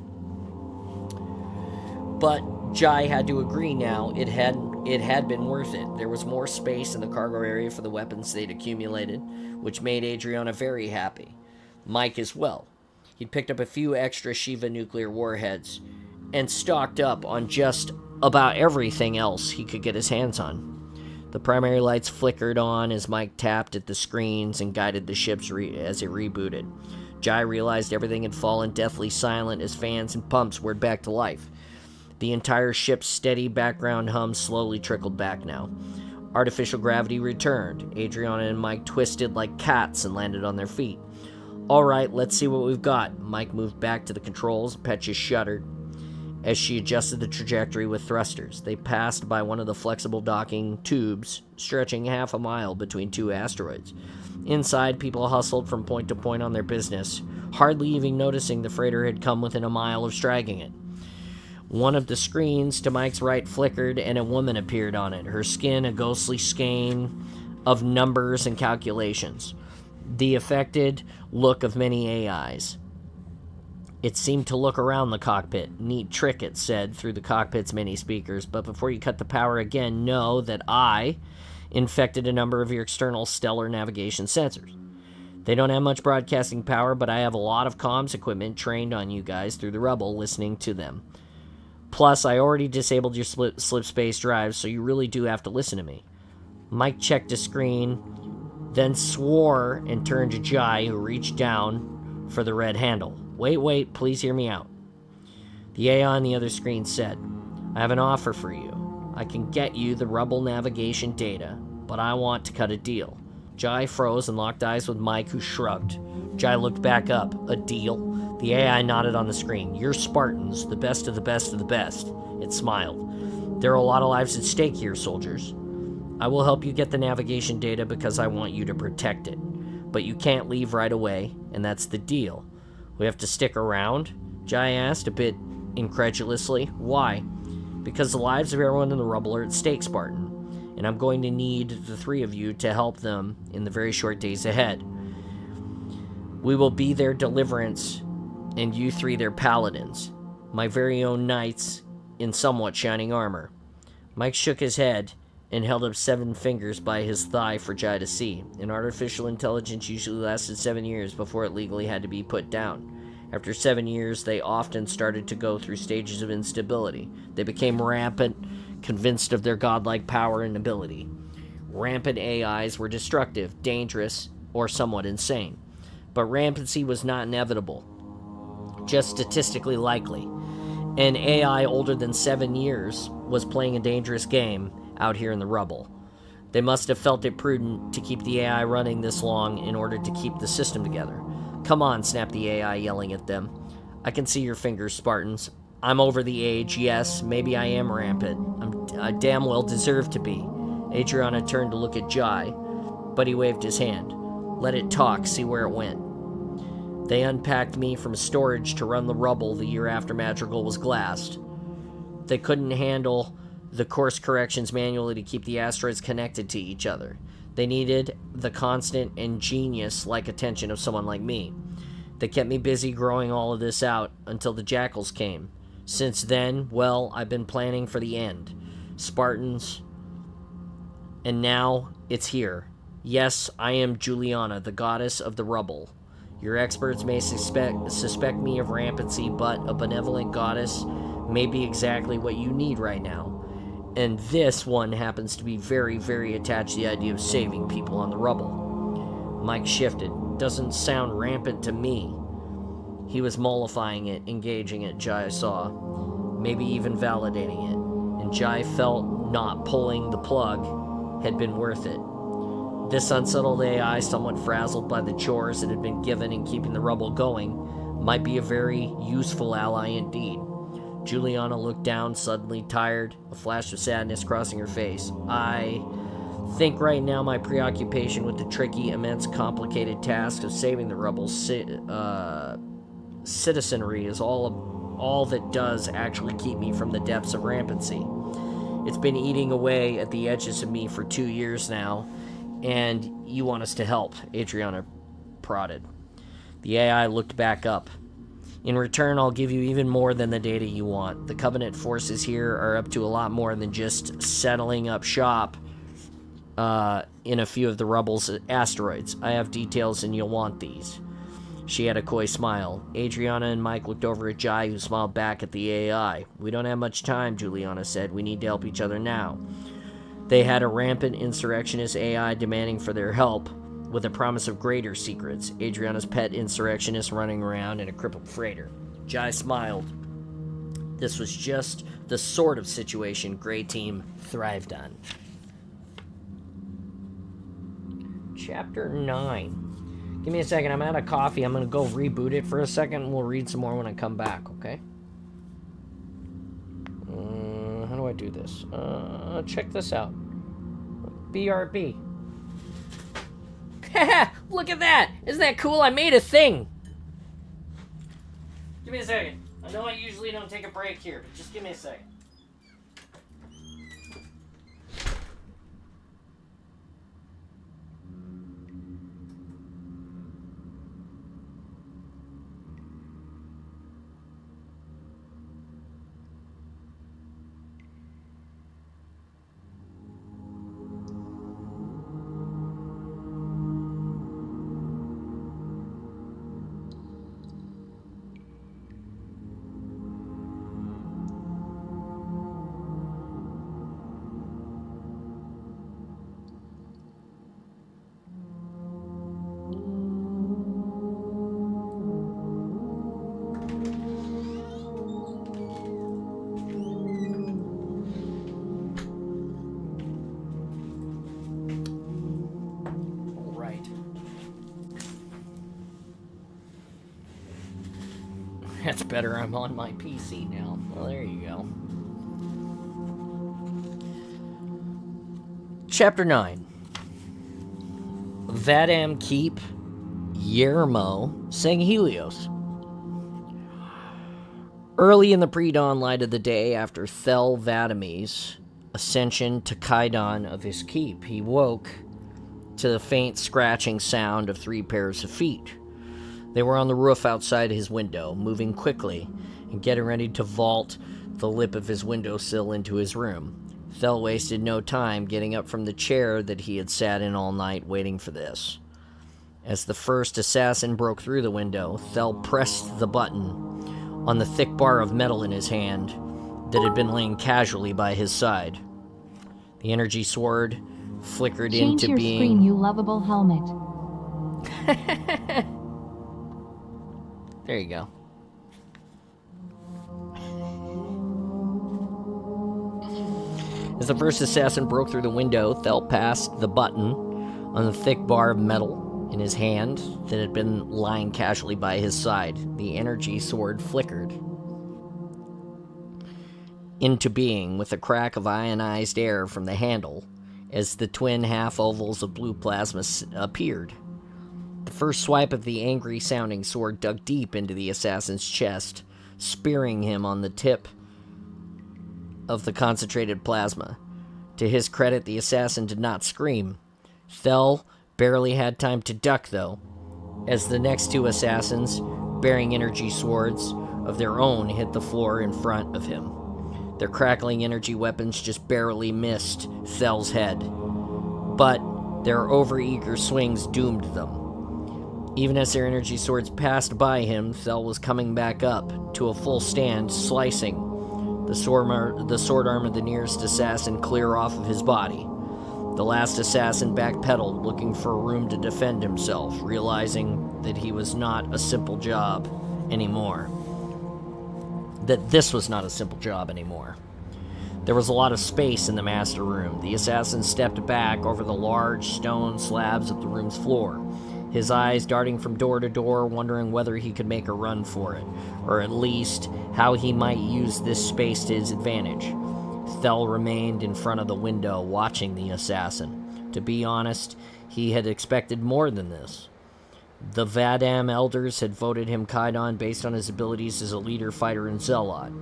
[SPEAKER 1] But Jai had to agree now it had been worth it. There was more space in the cargo area for the weapons they'd accumulated, which made Adriana very happy. Mike as well. He'd picked up a few extra Shiva nuclear warheads and stocked up on just about everything else he could get his hands on. The primary lights flickered on as Mike tapped at the screens and guided the ships as it rebooted. Jai realized everything had fallen deathly silent as fans and pumps whirred back to life. The entire ship's steady background hum slowly trickled back now. Artificial gravity returned. Adriana and Mike twisted like cats and landed on their feet. All right, let's see what we've got. Mike moved back to the controls. Petra shuddered as she adjusted the trajectory with thrusters. They passed by one of the flexible docking tubes, stretching half a mile between two asteroids. Inside, people hustled from point to point on their business, hardly even noticing the freighter had come within a mile of striking it. One of the screens to Mike's right flickered, and a woman appeared on it, her skin a ghostly skein of numbers and calculations. The affected look of many AIs. It seemed to look around the cockpit. Neat trick, it said, through the cockpit's many speakers. But before you cut the power again, know that I infected a number of your external stellar navigation sensors. They don't have much broadcasting power, but I have a lot of comms equipment trained on you guys through the rubble, listening to them. Plus, I already disabled your slip space drives, so you really do have to listen to me. Mike checked his screen, then swore and turned to Jai, who reached down for the red handle. Wait, please hear me out. The AI on the other screen said, I have an offer for you. I can get you the rubble navigation data, but I want to cut a deal. Jai froze and locked eyes with Mike, who shrugged. Jai looked back up. A deal? The AI nodded on the screen. You're Spartans, the best of the best of the best. It smiled. There are a lot of lives at stake here, soldiers. I will help you get the navigation data because I want you to protect it. But you can't leave right away, and that's the deal. We have to stick around? Jai asked, a bit incredulously. Why? Because the lives of everyone in the rubble are at stake, Spartan. And I'm going to need the three of you to help them in the very short days ahead. We will be their deliverance, and you three their paladins. My very own knights in somewhat shining armor. Mike shook his head and held up 7 fingers by his thigh for Jai to see. An artificial intelligence usually lasted 7 years before it legally had to be put down. After 7 years, they often started to go through stages of instability. They became rampant, convinced of their godlike power and ability. Rampant AIs were destructive, dangerous, or somewhat insane. But rampancy was not inevitable, just statistically likely. An AI older than 7 years was playing a dangerous game out here in the rubble. They must have felt it prudent to keep the AI running this long in order to keep the system together. Come on, snapped the AI, yelling at them. I can see your fingers, Spartans. I'm over the age, yes, maybe I am rampant. I damn well deserve to be. Adriana turned to look at Jai, but he waved his hand. Let it talk, see where it went. They unpacked me from storage to run the rubble the year after Madrigal was glassed. They couldn't handle the course corrections manually to keep the asteroids connected to each other. They needed the constant and genius-like attention of someone like me. They kept me busy growing all of this out until the jackals came. Since then, well, I've been planning for the end. Spartans. And now, it's here. Yes, I am Juliana, the goddess of the rubble. Your experts may suspect me of rampancy, but a benevolent goddess may be exactly what you need right now. And this one happens to be very, very attached to the idea of saving people on the rubble. Mike shifted. Doesn't sound rampant to me. He was mollifying it, engaging it, Jai saw. Maybe even validating it. And Jai felt not pulling the plug had been worth it. This unsettled AI, somewhat frazzled by the chores it had been given in keeping the rubble going, might be a very useful ally indeed. Juliana looked down, suddenly tired, a flash of sadness crossing her face. I think right now my preoccupation with the tricky, immense, complicated task of saving the rebels' citizenry is all that does actually keep me from the depths of rampancy. It's been eating away at the edges of me for 2 years now, and you want us to help, Adriana prodded. The AI looked back up. In return, I'll give you even more than the data you want. The Covenant forces here are up to a lot more than just settling up shop in a few of the Rubble's asteroids. I have details and you'll want these. She had a coy smile. Adriana and Mike looked over at Jai, who smiled back at the AI. We don't have much time, Juliana said. We need to help each other now. They had a rampant insurrectionist AI demanding for their help, with a promise of greater secrets. Adriana's pet insurrectionist running around in a crippled freighter. Jai smiled. This was just the sort of situation Grey Team thrived on. Chapter 9. Give me a second. I'm out of coffee. I'm going to go reboot it for a second, and we'll read some more when I come back, okay? How do I do this? Check this out. BRB. Look at that! Isn't that cool? I made a thing! Give me a second. I know I usually don't take a break here, but just give me a second. That's better. I'm on my PC now. Well, there you go. Chapter 9. Vadam Keep, Yermo, sang Helios. Early in the pre-dawn light of the day after Thel Vadam's ascension to Kaidan of his keep, he woke to the faint scratching sound of 3 pairs of feet. They were on the roof outside his window, moving quickly and getting ready to vault the lip of his windowsill into his room. Thel wasted no time getting up from the chair that he had sat in all night waiting for this. As the first assassin broke through the window, Thel pressed the button on the thick bar of metal in his hand that had been laying casually by his side. The energy sword flickered
[SPEAKER 2] Change
[SPEAKER 1] into
[SPEAKER 2] your
[SPEAKER 1] being...
[SPEAKER 2] screen, you lovable helmet.
[SPEAKER 1] There you go. As the first assassin broke through the window, Thel passed the button on the thick bar of metal in his hand that had been lying casually by his side. The energy sword flickered into being with a crack of ionized air from the handle as the twin half-ovals of blue plasma appeared. The first swipe of the angry-sounding sword dug deep into the assassin's chest, spearing him on the tip of the concentrated plasma. To his credit, the assassin did not scream. Thel barely had time to duck, though, as the next 2 assassins, bearing energy swords of their own, hit the floor in front of him. Their crackling energy weapons just barely missed Thel's head, but their overeager swings doomed them. Even as their energy swords passed by him, Thel was coming back up to a full stand, slicing the sword arm of the nearest assassin clear off of his body. The last assassin backpedaled, looking for a room to defend himself, realizing that he was not a simple job anymore. That this was not a simple job anymore. There was a lot of space in the master room. The assassin stepped back over the large stone slabs of the room's floor, his eyes darting from door to door, wondering whether he could make a run for it, or at least how he might use this space to his advantage. Thel remained in front of the window, watching the assassin. To be honest, he had expected more than this. The Vadam elders had voted him Kaidan based on his abilities as a leader, fighter, and zealot.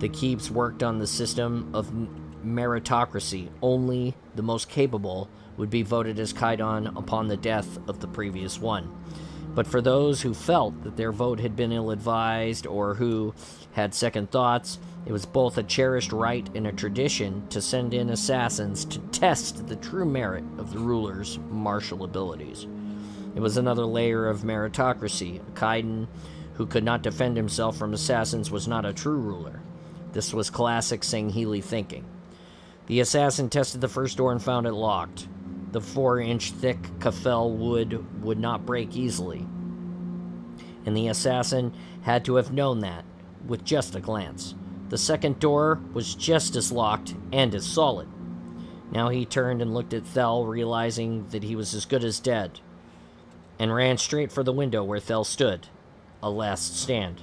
[SPEAKER 1] The keeps worked on the system of meritocracy. Only the most capable would be voted as Kaidan upon the death of the previous one. But for those who felt that their vote had been ill-advised or who had second thoughts, it was both a cherished right and a tradition to send in assassins to test the true merit of the ruler's martial abilities. It was another layer of meritocracy. A Kaidan who could not defend himself from assassins was not a true ruler. This was classic Sangheli thinking. The assassin tested the first door and found it locked. The 4-inch thick Kafel wood would not break easily, and the assassin had to have known that with just a glance. The second door was just as locked and as solid. Now he turned and looked at Thel, realizing that he was as good as dead. and ran straight for the window where Thel stood. A last stand.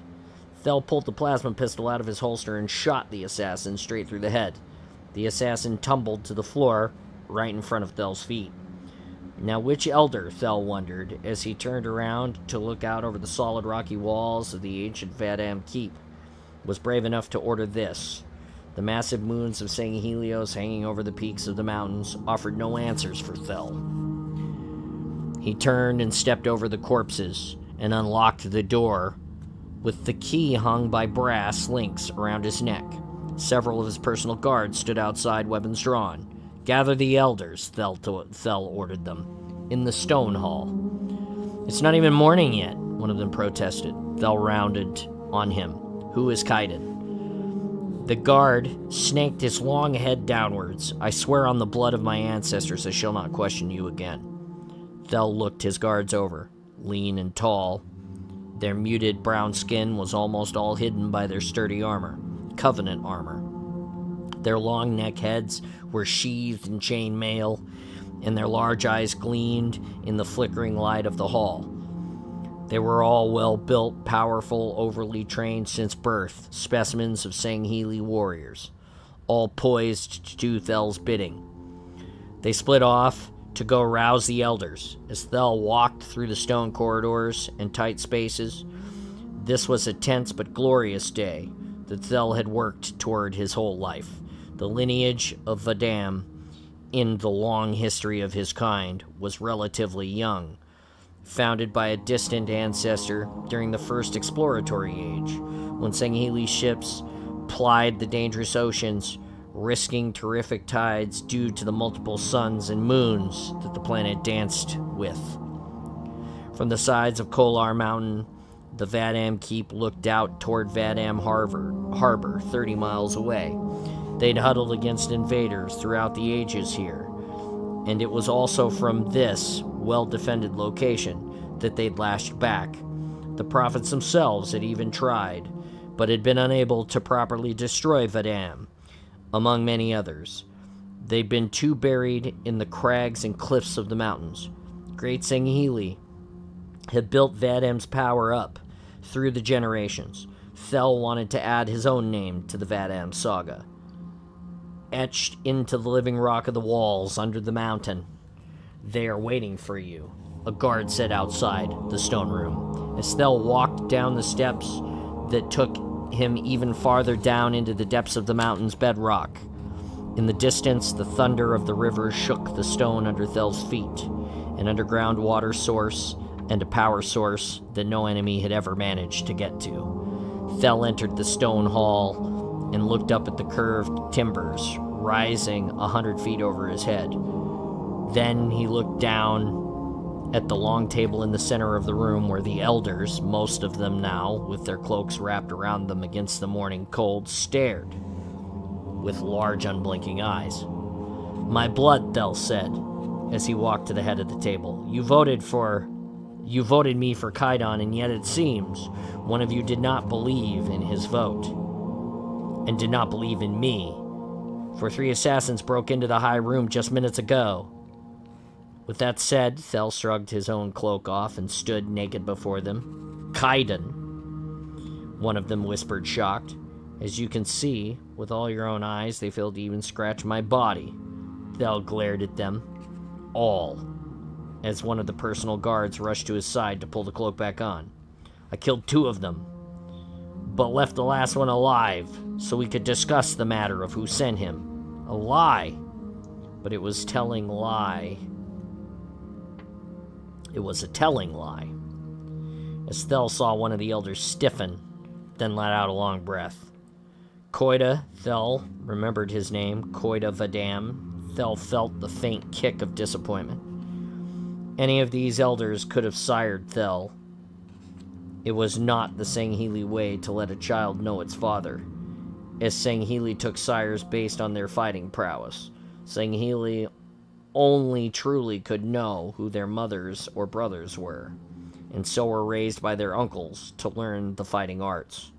[SPEAKER 1] Thel pulled the plasma pistol out of his holster and shot the assassin straight through the head. The assassin tumbled to the floor right in front of Thel's feet. Now which elder, Thel wondered, as he turned around to look out over the solid rocky walls of the ancient Vadam Keep, was brave enough to order this? The massive moons of St. Helios hanging over the peaks of the mountains offered no answers for Thel. He turned and stepped over the corpses and unlocked the door with the key hung by brass links around his neck. Several of his personal guards stood outside, weapons drawn. "Gather the elders," Thel ordered them, "in the stone hall." "It's not even morning yet," one of them protested. Thel rounded on him. "Who is Kaiden?" The guard snaked his long head downwards. "I swear on the blood of my ancestors I shall not question you again." Thel looked his guards over. Lean and tall, their muted brown skin was almost all hidden by their sturdy armor, covenant armor. Their long neck heads were sheathed in chain mail, and their large eyes gleamed in the flickering light of the hall. They were all well-built, powerful, overly trained since birth, specimens of Sangheli warriors, all poised to do Thel's bidding. They split off to go rouse the elders. As Thel walked through the stone corridors and tight spaces, this was a tense but glorious day that Thel had worked toward his whole life. The lineage of Vadam, in the long history of his kind, was relatively young, founded by a distant ancestor during the first exploratory age, when Sangheli ships plied the dangerous oceans, risking terrific tides due to the multiple suns and moons that the planet danced with. From the sides of Kolar Mountain, the Vadam Keep looked out toward Vadam Harbor 30 miles away. They'd huddled against invaders throughout the ages here, and it was also from this well-defended location that they'd lashed back. The prophets themselves had even tried, but had been unable to properly destroy Vadam, among many others. They'd been too buried in the crags and cliffs of the mountains. Great Sangheli had built Vadam's power up through the generations. Thel wanted to add his own name to the Vadam saga. Etched into the living rock of the walls under the mountain. "They are waiting for you," a guard said outside the stone room. As Thel walked down the steps that took him even farther down into the depths of the mountain's bedrock. In the distance, the thunder of the river shook the stone under Thel's feet, an underground water source and a power source that no enemy had ever managed to get to. Thel entered the stone hall and looked up at the curved timbers, rising 100 feet over his head. Then he looked down at the long table in the center of the room where the elders, most of them now, with their cloaks wrapped around them against the morning cold, stared with large unblinking eyes. "My blood," Thel said, as he walked to the head of the table. You voted me for Kaidon, and yet it seems one of you did not believe in his vote, and did not believe in me. For 3 assassins broke into the high room just minutes ago. With that said, Thel shrugged his own cloak off and stood naked before them. "Kaiden," one of them whispered, shocked. "As you can see, with all your own eyes, they failed to even scratch my body." Thel glared at them. All. As one of the personal guards rushed to his side to pull the cloak back on. "I killed 2 of them, but left the last one alive, so we could discuss the matter of who sent him." A lie. But it was telling lie. It was a telling lie. As Thel saw one of the elders stiffen, then let out a long breath. Koida, Thel remembered his name, Koida Vadam. Thel felt the faint kick of disappointment. Any of these elders could have sired Thel. It was not the Sangheli way to let a child know its father, as Sangheli took sires based on their fighting prowess. Sangheli only truly could know who their mothers or brothers were, and so were raised by their uncles to learn the fighting arts.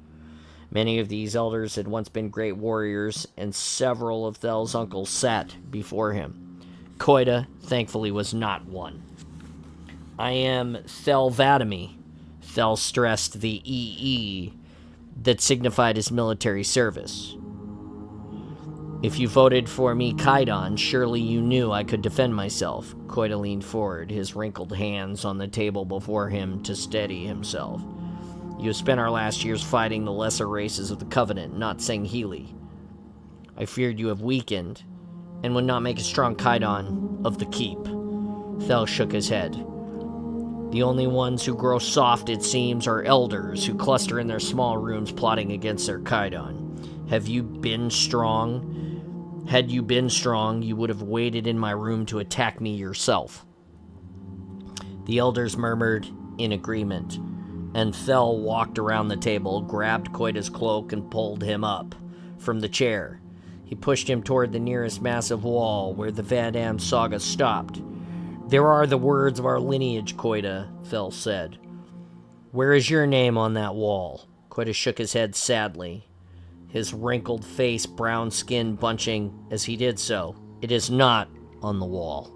[SPEAKER 1] Many of these elders had once been great warriors, and several of Thel's uncles sat before him. Koida, thankfully, was not one. I am Thelvadamy. Thel stressed the EE that signified his military service. If you voted for me, Kaidan, surely you knew I could defend myself. Koida leaned forward, his wrinkled hands on the table before him to steady himself. You have spent our last years fighting the lesser races of the Covenant, not Sanghili. I feared you have weakened, and would not make a strong Kaidan of the keep. Thel shook his head. The only ones who grow soft, it seems, are elders who cluster in their small rooms plotting against their Kaidan. Have you been strong? Had you been strong, you would have waited in my room to attack me yourself. The elders murmured in agreement, and Thel walked around the table, grabbed Koida's cloak, and pulled him up from the chair. He pushed him toward the nearest massive wall where the Vadam saga stopped. There are the words of our lineage, Koida, Thel said. Where is your name on that wall? Koida shook his head sadly, his wrinkled face, brown skin bunching as he did so. It is not on the wall.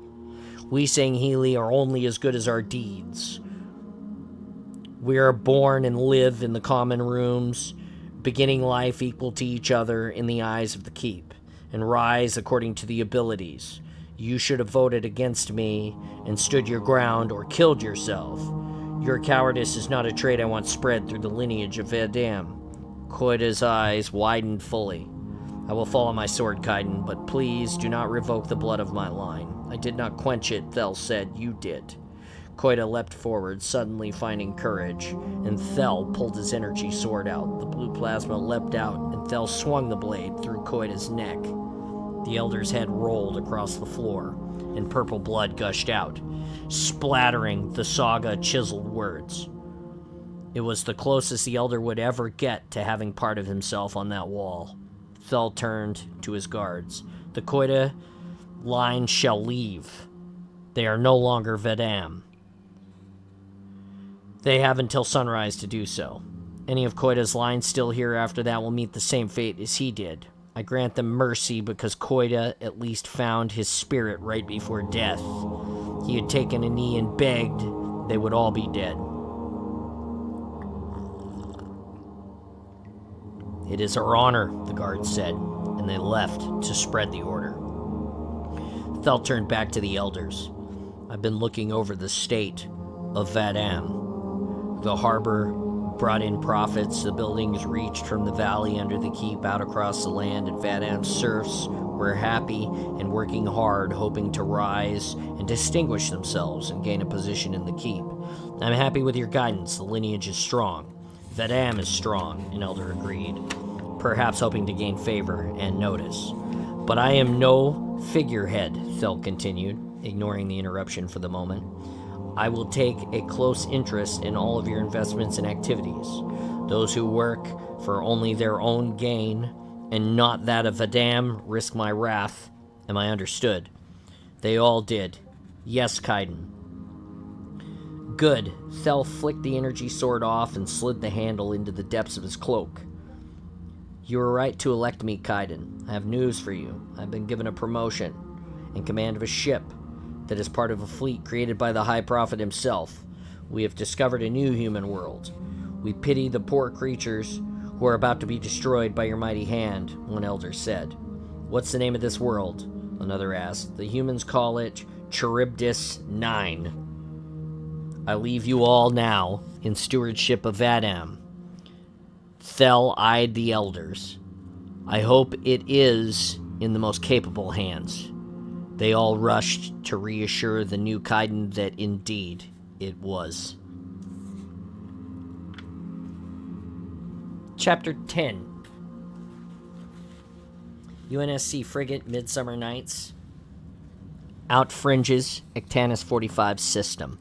[SPEAKER 1] We Sanghili are only as good as our deeds. We are born and live in the common rooms, beginning life equal to each other in the eyes of the keep, and rise according to the abilities. You should have voted against me and stood your ground or killed yourself. Your cowardice is not a trait I want spread through the lineage of Vadam. Koida's eyes widened fully. I will fall on my sword, Kaidan, but please do not revoke the blood of my line. I did not quench it, Thel said. You did. Koida leapt forward, suddenly finding courage, and Thel pulled his energy sword out. The blue plasma leapt out, and Thel swung the blade through Koida's neck. The elder's head rolled across the floor, and purple blood gushed out, splattering the saga chiseled words. It was the closest the elder would ever get to having part of himself on that wall. Thel turned to his guards. The Koida line shall leave. They are no longer Vadam. They have until sunrise to do so. Any of Koida's lines still here after that will meet the same fate as he did. I grant them mercy because Koida at least found his spirit right before death. He had taken a knee and begged they would all be dead. It is our honor, the guards said, and they left to spread the order. Thel turned back to the elders. I've been looking over the state of Vadam. The harbor brought in profits, the buildings reached from the valley under the keep out across the land, and Vadam's serfs were happy and working hard, hoping to rise and distinguish themselves and gain a position in the keep. I'm happy with your guidance. The lineage is strong. Vadam is strong, an elder agreed, perhaps hoping to gain favor and notice. But I am no figurehead, Thel continued, ignoring the interruption for the moment. I will take a close interest in all of your investments and activities. Those who work for only their own gain and not that of Vadam risk my wrath. Am I understood? They all did. Yes, Kaidan. Good. Thel flicked the energy sword off and slid the handle into the depths of his cloak. You were right to elect me, Kaidan. I have news for you. I've been given a promotion in command of a ship that is part of a fleet created by the High Prophet himself. We have discovered a new human world. We pity the poor creatures who are about to be destroyed by your mighty hand, one elder said. What's the name of this world? Another asked. The humans call it Charybdis 9. I leave you all now in stewardship of Vadam. Thel eyed the elders. I hope it is in the most capable hands. They all rushed to reassure the new Kaidan that indeed it was. Chapter 10. UNSC Frigate Midsummer Nights. Out fringes Ectanus 45 system.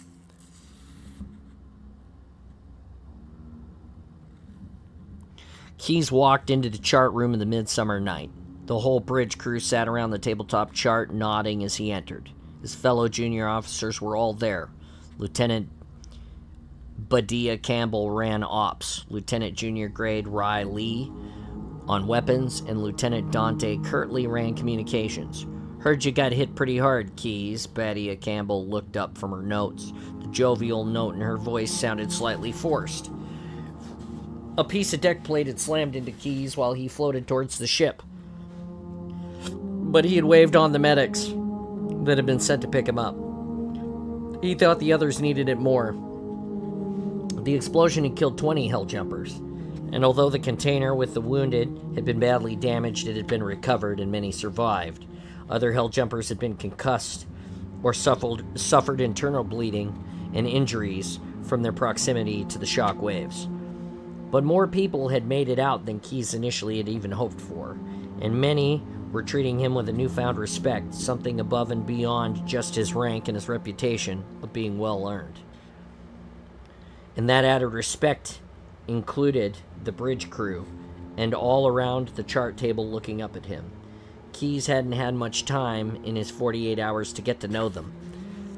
[SPEAKER 1] Keyes walked into the chart room in the Midsummer Night. The whole bridge crew sat around the tabletop chart, nodding as he entered. His fellow junior officers were all there. Lieutenant Badia Campbell ran ops, Lieutenant Junior Grade Ry Lee on weapons, and Lieutenant Dante Kirtley ran communications. Heard you got hit pretty hard, Keys. Badia Campbell looked up from her notes. The jovial note in her voice sounded slightly forced. A piece of deck plate had slammed into Keys while he floated towards the ship. But he had waved on the medics that had been sent to pick him up. He thought the others needed it more. The explosion had killed 20 hell jumpers, and although the container with the wounded had been badly damaged, it had been recovered and many survived. Other hell jumpers had been concussed or suffered internal bleeding and injuries from their proximity to the shock waves. But more people had made it out than Keys initially had even hoped for, and many were treating him with a newfound respect, something above and beyond just his rank and his reputation of being well earned. And that added respect included the bridge crew and all around the chart table looking up at him. Keys hadn't had much time in his 48 hours to get to know them.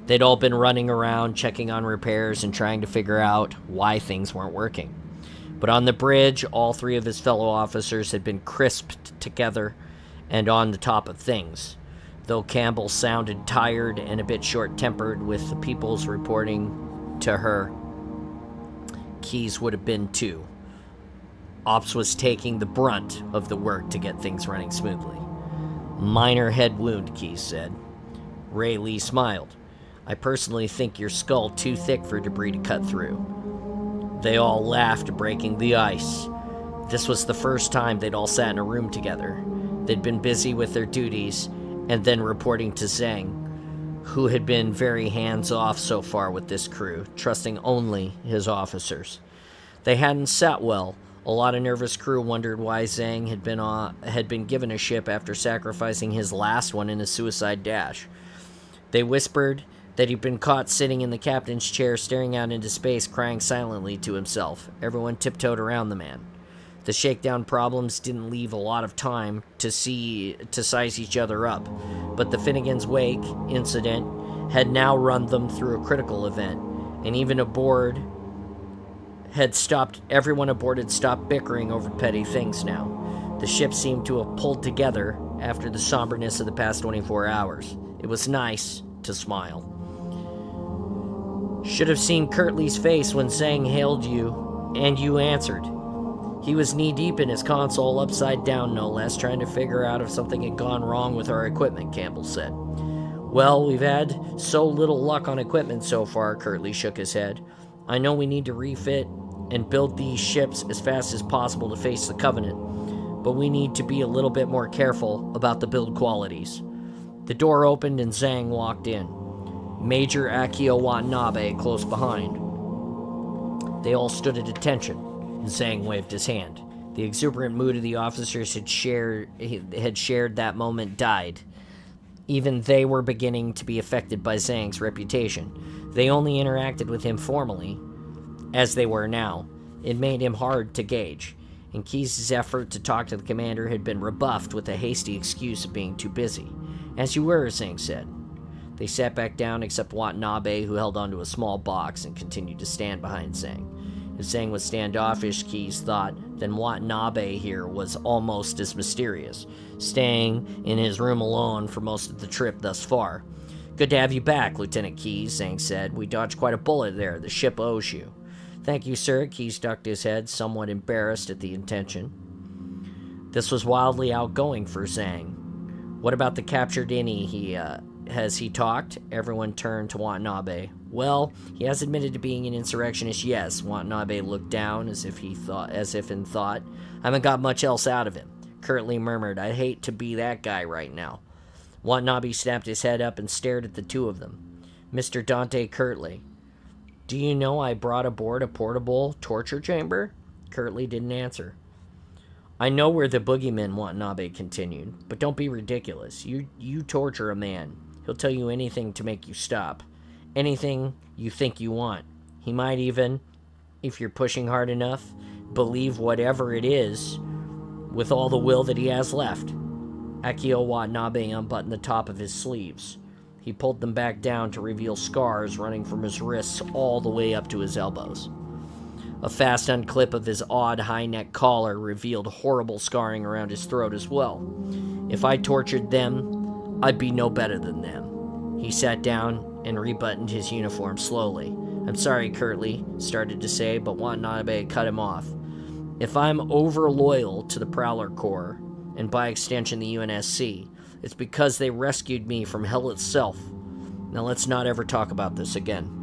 [SPEAKER 1] They'd all been running around, checking on repairs and trying to figure out why things weren't working. But on the bridge, all three of his fellow officers had been crisped together and on the top of things, though Campbell sounded tired and a bit short-tempered with the people's reporting to her. Keys would have been too. Ops was taking the brunt of the work to get things running smoothly. Minor head wound, Keys said. Ray Lee smiled. I personally think your skull too thick for debris to cut through. They all laughed, breaking the ice. This was the first time they'd all sat in a room together. They'd been busy with their duties and then reporting to Zhang, who had been very hands-off so far with this crew, trusting only his officers. They hadn't sat well. A lot of nervous crew wondered why Zhang had been given a ship after sacrificing his last one in a suicide dash. They whispered that he'd been caught sitting in the captain's chair staring out into space, crying silently to himself. Everyone tiptoed around the man. The shakedown problems didn't leave a lot of time to size each other up, but the Finnegan's Wake incident had now run them through a critical event, and even everyone aboard had stopped bickering over petty things now. The ship seemed to have pulled together after the somberness of the past 24 hours. It was nice to smile. Should have seen Kirtley's face when Zhang hailed you, and you answered. He was knee-deep in his console, upside down no less, trying to figure out if something had gone wrong with our equipment, Campbell said. Well, we've had so little luck on equipment so far, Kirtley shook his head. I know we need to refit and build these ships as fast as possible to face the Covenant, but we need to be a little bit more careful about the build qualities. The door opened and Zhang walked in. Major Akio Watanabe close behind. They all stood at attention. Zhang waved his hand. The exuberant mood of the officers had shared that moment died. Even they were beginning to be affected by Zhang's reputation. They only interacted with him formally, as they were now. It made him hard to gauge, and Keyes' effort to talk to the commander had been rebuffed with a hasty excuse of being too busy. As you were, Zhang said. They sat back down except Watanabe, who held onto a small box and continued to stand behind Zhang. If Zhang was standoffish, Keyes thought, then Watanabe here was almost as mysterious, staying in his room alone for most of the trip thus far. Good to have you back, Lieutenant Keyes, Zhang said. We dodged quite a bullet there. The ship owes you. Thank you, sir. Keyes ducked his head, somewhat embarrassed at the intention. This was wildly outgoing for Zhang. What about the captured innie? Has he talked? Everyone turned to Watanabe. Well, he has admitted to being an insurrectionist, yes. Watanabe looked down as if in thought. I haven't got much else out of him. Kirtley murmured, I'd hate to be that guy right now. Watanabe snapped his head up and stared at the two of them. Mr. Dante Kirtley, do you know I brought aboard a portable torture chamber? Kirtley didn't answer. I know we're the boogeymen, Watanabe continued, but don't be ridiculous. You torture a man. He'll tell you anything to make you stop. Anything you think you want. He might even, if you're pushing hard enough, believe whatever it is with all the will that he has left. Akio Watanabe unbuttoned the top of his sleeves. He pulled them back down to reveal scars running from his wrists all the way up to his elbows. A fast unclip of his odd high-neck collar revealed horrible scarring around his throat as well. If I tortured them, I'd be no better than them. He sat down and rebuttoned his uniform slowly. I'm sorry, Curtly started to say, but Watanabe cut him off. If I'm over loyal to the Prowler Corps, and by extension the UNSC, it's because they rescued me from hell itself. Now let's not ever talk about this again.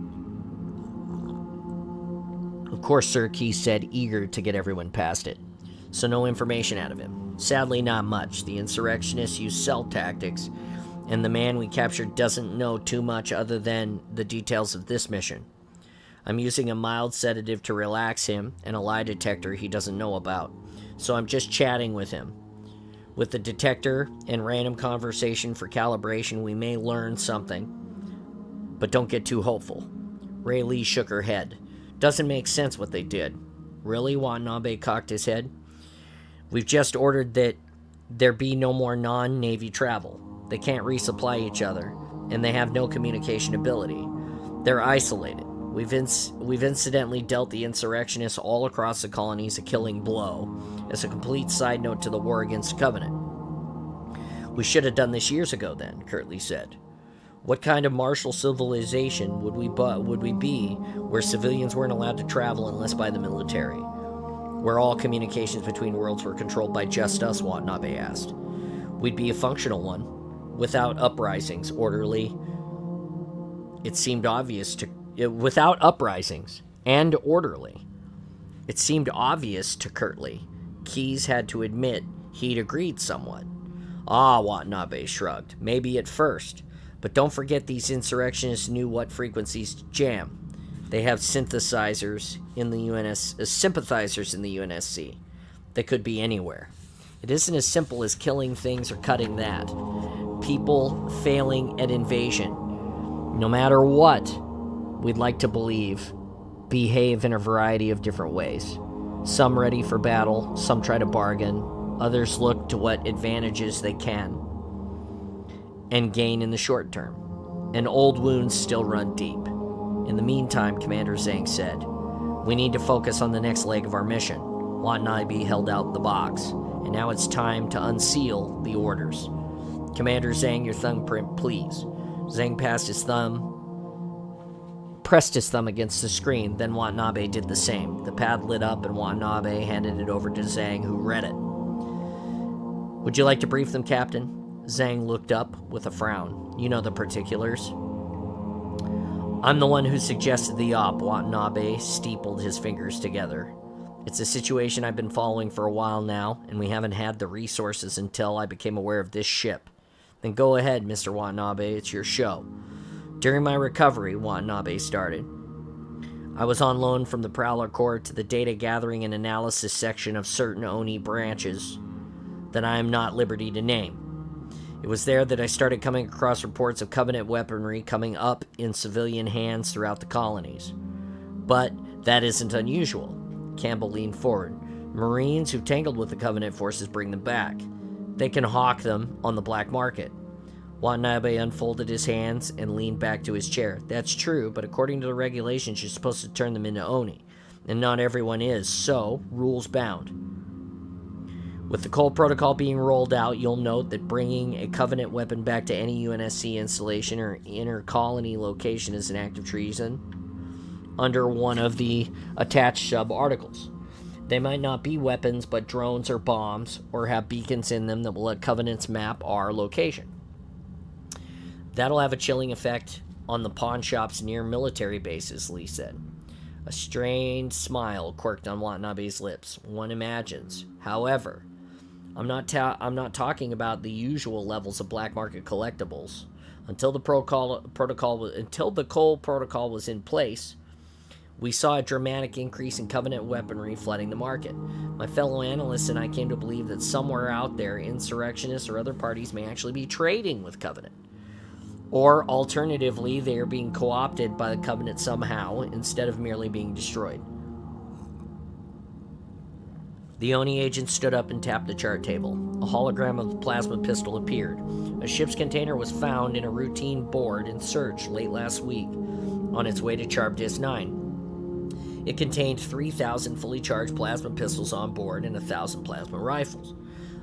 [SPEAKER 1] Of course, sir, Keyes said, eager to get everyone past it. So no information out of him. Sadly, not much. The insurrectionists use stealth tactics, and the man we captured doesn't know too much other than the details of this mission. I'm using a mild sedative to relax him and a lie detector he doesn't know about. So I'm just chatting with him. With the detector and random conversation for calibration, we may learn something. But don't get too hopeful. Ray Lee shook her head. Doesn't make sense what they did. Really? Watanabe cocked his head. We've just ordered that there be no more non-Navy travel. They can't resupply each other, and they have no communication ability. They're isolated. We've incidentally dealt the insurrectionists all across the colonies a killing blow, as a complete side note to the war against the Covenant. We should have done this years ago then, Curtly said. What kind of martial civilization would we be where civilians weren't allowed to travel unless by the military? Where all communications between worlds were controlled by just us, Watanabe asked. We'd be a functional one, without uprisings, orderly. It seemed obvious to... Without uprisings, and orderly. It seemed obvious to Curtly. Keyes had to admit he'd agreed somewhat. Ah, Watanabe shrugged. Maybe at first. But don't forget these insurrectionists knew what frequencies to jam. They have sympathizers in the UNSC. They could be anywhere. It isn't as simple as killing things or cutting that. People failing at invasion, no matter what, we'd like to believe, behave in a variety of different ways. Some ready for battle, some try to bargain, others look to what advantages they can and gain in the short term. And old wounds still run deep. In the meantime, Commander Zhang said, we need to focus on the next leg of our mission. Watanabe held out the box, and now it's time to unseal the orders. Commander Zhang, your thumbprint, please. Zhang pressed his thumb against the screen, then Watanabe did the same. The pad lit up, and Watanabe handed it over to Zhang, who read it. Would you like to brief them, Captain? Zhang looked up with a frown. You know the particulars. I'm the one who suggested the op. Watanabe steepled his fingers together. It's a situation I've been following for a while now, and we haven't had the resources until I became aware of this ship. Then go ahead, Mr. Watanabe, it's your show. During my recovery, Watanabe started, I was on loan from the Prowler Corps to the data gathering and analysis section of certain ONI branches that I am not at liberty to name. It was there that I started coming across reports of Covenant weaponry coming up in civilian hands throughout the colonies. But that isn't unusual. Campbell leaned forward. Marines who tangled with the Covenant forces bring them back. They can hawk them on the black market. Watanabe unfolded his hands and leaned back to his chair. That's true, but according to the regulations, you're supposed to turn them into Oni. And not everyone is, so rules bound. With the Cole Protocol being rolled out, you'll note that bringing a Covenant weapon back to any UNSC installation or inter-colony location is an act of treason under one of the attached sub-articles. They might not be weapons, but drones or bombs, or have beacons in them that will let Covenants map our location. That'll have a chilling effect on the pawn shops near military bases, Lee said. A strained smile quirked on Watanabe's lips. One imagines. However, I'm not talking about the usual levels of black market collectibles. Until the Cole Protocol was in place, we saw a dramatic increase in Covenant weaponry flooding the market. My fellow analysts and I came to believe that somewhere out there, insurrectionists or other parties may actually be trading with Covenant. Or, alternatively, they are being co-opted by the Covenant somehow, instead of merely being destroyed. The Oni agent stood up and tapped the chart table. A hologram of the plasma pistol appeared. A ship's container was found in a routine board and search late last week on its way to Charb Dis 9. It contained 3,000 fully charged plasma pistols on board and 1,000 plasma rifles.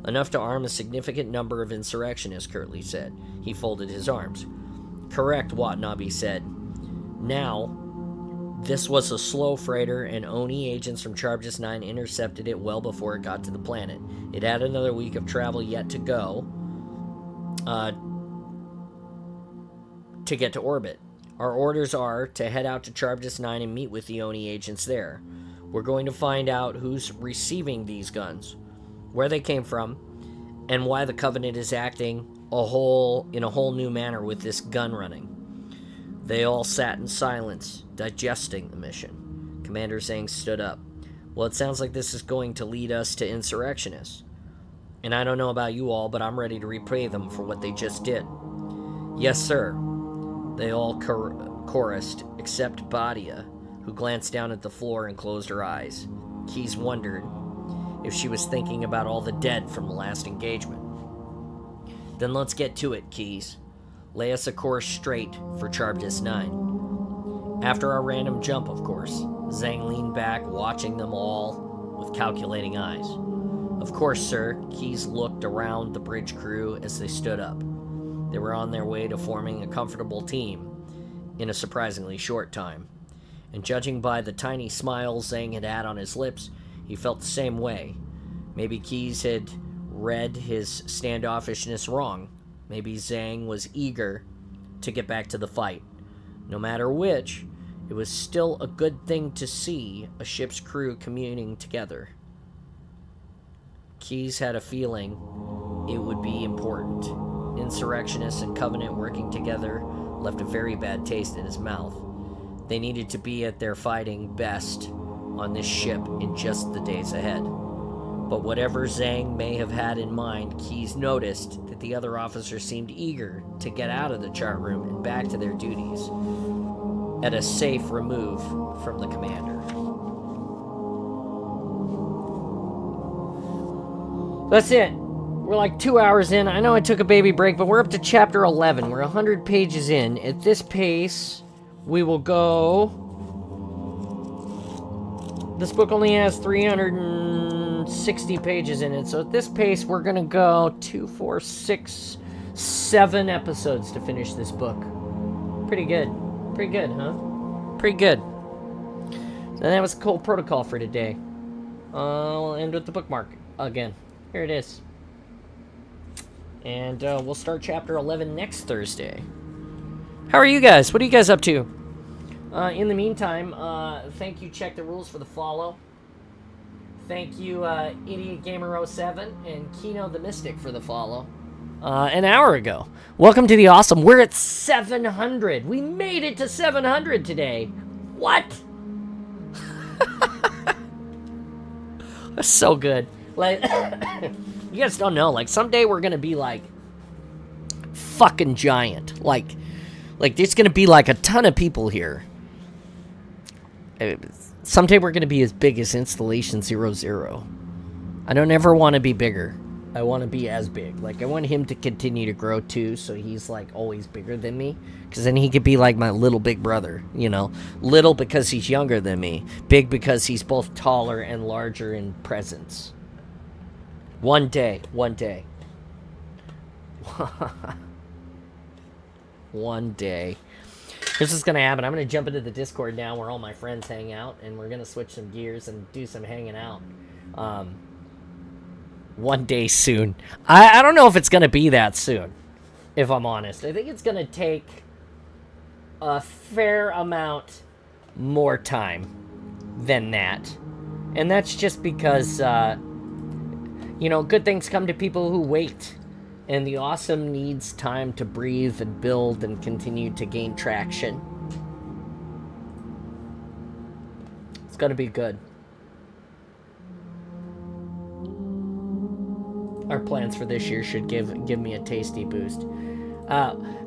[SPEAKER 1] Enough to arm a significant number of insurrectionists, Kirtley said. He folded his arms. Correct, Watanabe said. Now, this was a slow freighter, and Oni agents from Charges 9 intercepted it well before it got to the planet. It had another week of travel yet to go to get to orbit. Our orders are to head out to Charges 9 and meet with the Oni agents there. We're going to find out who's receiving these guns, where they came from, and why the Covenant is acting in a whole new manner with this gun running. They all sat in silence, digesting the mission. Commander Zhang stood up. Well, it sounds like this is going to lead us to insurrectionists. And I don't know about you all, but I'm ready to repay them for what they just did. Yes, sir. They all chorused, except Badia, who glanced down at the floor and closed her eyes. Keyes wondered if she was thinking about all the dead from the last engagement. Then let's get to it, Keyes. Lay us a course straight for Charges 9. After our random jump, of course. Zhang leaned back, watching them all with calculating eyes. Of course, sir. Keyes looked around the bridge crew as they stood up. They were on their way to forming a comfortable team in a surprisingly short time. And judging by the tiny smile Zhang had on his lips, he felt the same way. Maybe Keyes had read his standoffishness wrong. Maybe Zhang was eager to get back to the fight. No matter which, it was still a good thing to see a ship's crew communing together. Keyes had a feeling it would be important. Insurrectionists and Covenant working together left a very bad taste in his mouth. They needed to be at their fighting best on this ship in just the days ahead. But whatever Zhang may have had in mind, Keyes noticed that the other officers seemed eager to get out of the chart room and back to their duties at a safe remove from the commander. That's it. We're like 2 hours in. I know I took a baby break, but we're up to chapter 11. We're 100 pages in. At this pace, we will go... This book only has 360 pages in it, so at this pace, we're gonna go 2, 4, 6, 7 episodes to finish this book. Pretty good. Pretty good, huh? Pretty good. So that was Cold Protocol for today. We'll end with the bookmark again. Here it is. And we'll start chapter 11 next Thursday. How are you guys? What are you guys up to? In the meantime, thank you, Check the Rules, for the follow. Thank you, Idiot Gamer 07 and Kino the Mystic for the follow. An hour ago. Welcome to the awesome. We're at 700. We made it to 700 today. What? That's so good. Like, you guys don't know. Like, someday we're gonna be like fucking giant. Like there's gonna be like a ton of people here. Someday we're gonna be as big as Installation 00. I don't ever want to be bigger. I want to be as big. Like, I want him to continue to grow too, so he's like always bigger than me. Because then he could be like my little big brother, you know? Little because he's younger than me. Big because he's both taller and larger in presence. One day. One day. One day. Here's what's going to happen. I'm going to jump into the Discord now where all my friends hang out, and we're going to switch some gears and do some hanging out. One day soon. I don't know if it's going to be that soon, if I'm honest. I think it's going to take a fair amount more time than that. And that's just because, you know, good things come to people who wait. And the awesome needs time to breathe and build and continue to gain traction. It's gonna be good. Our plans for this year should give me a tasty boost.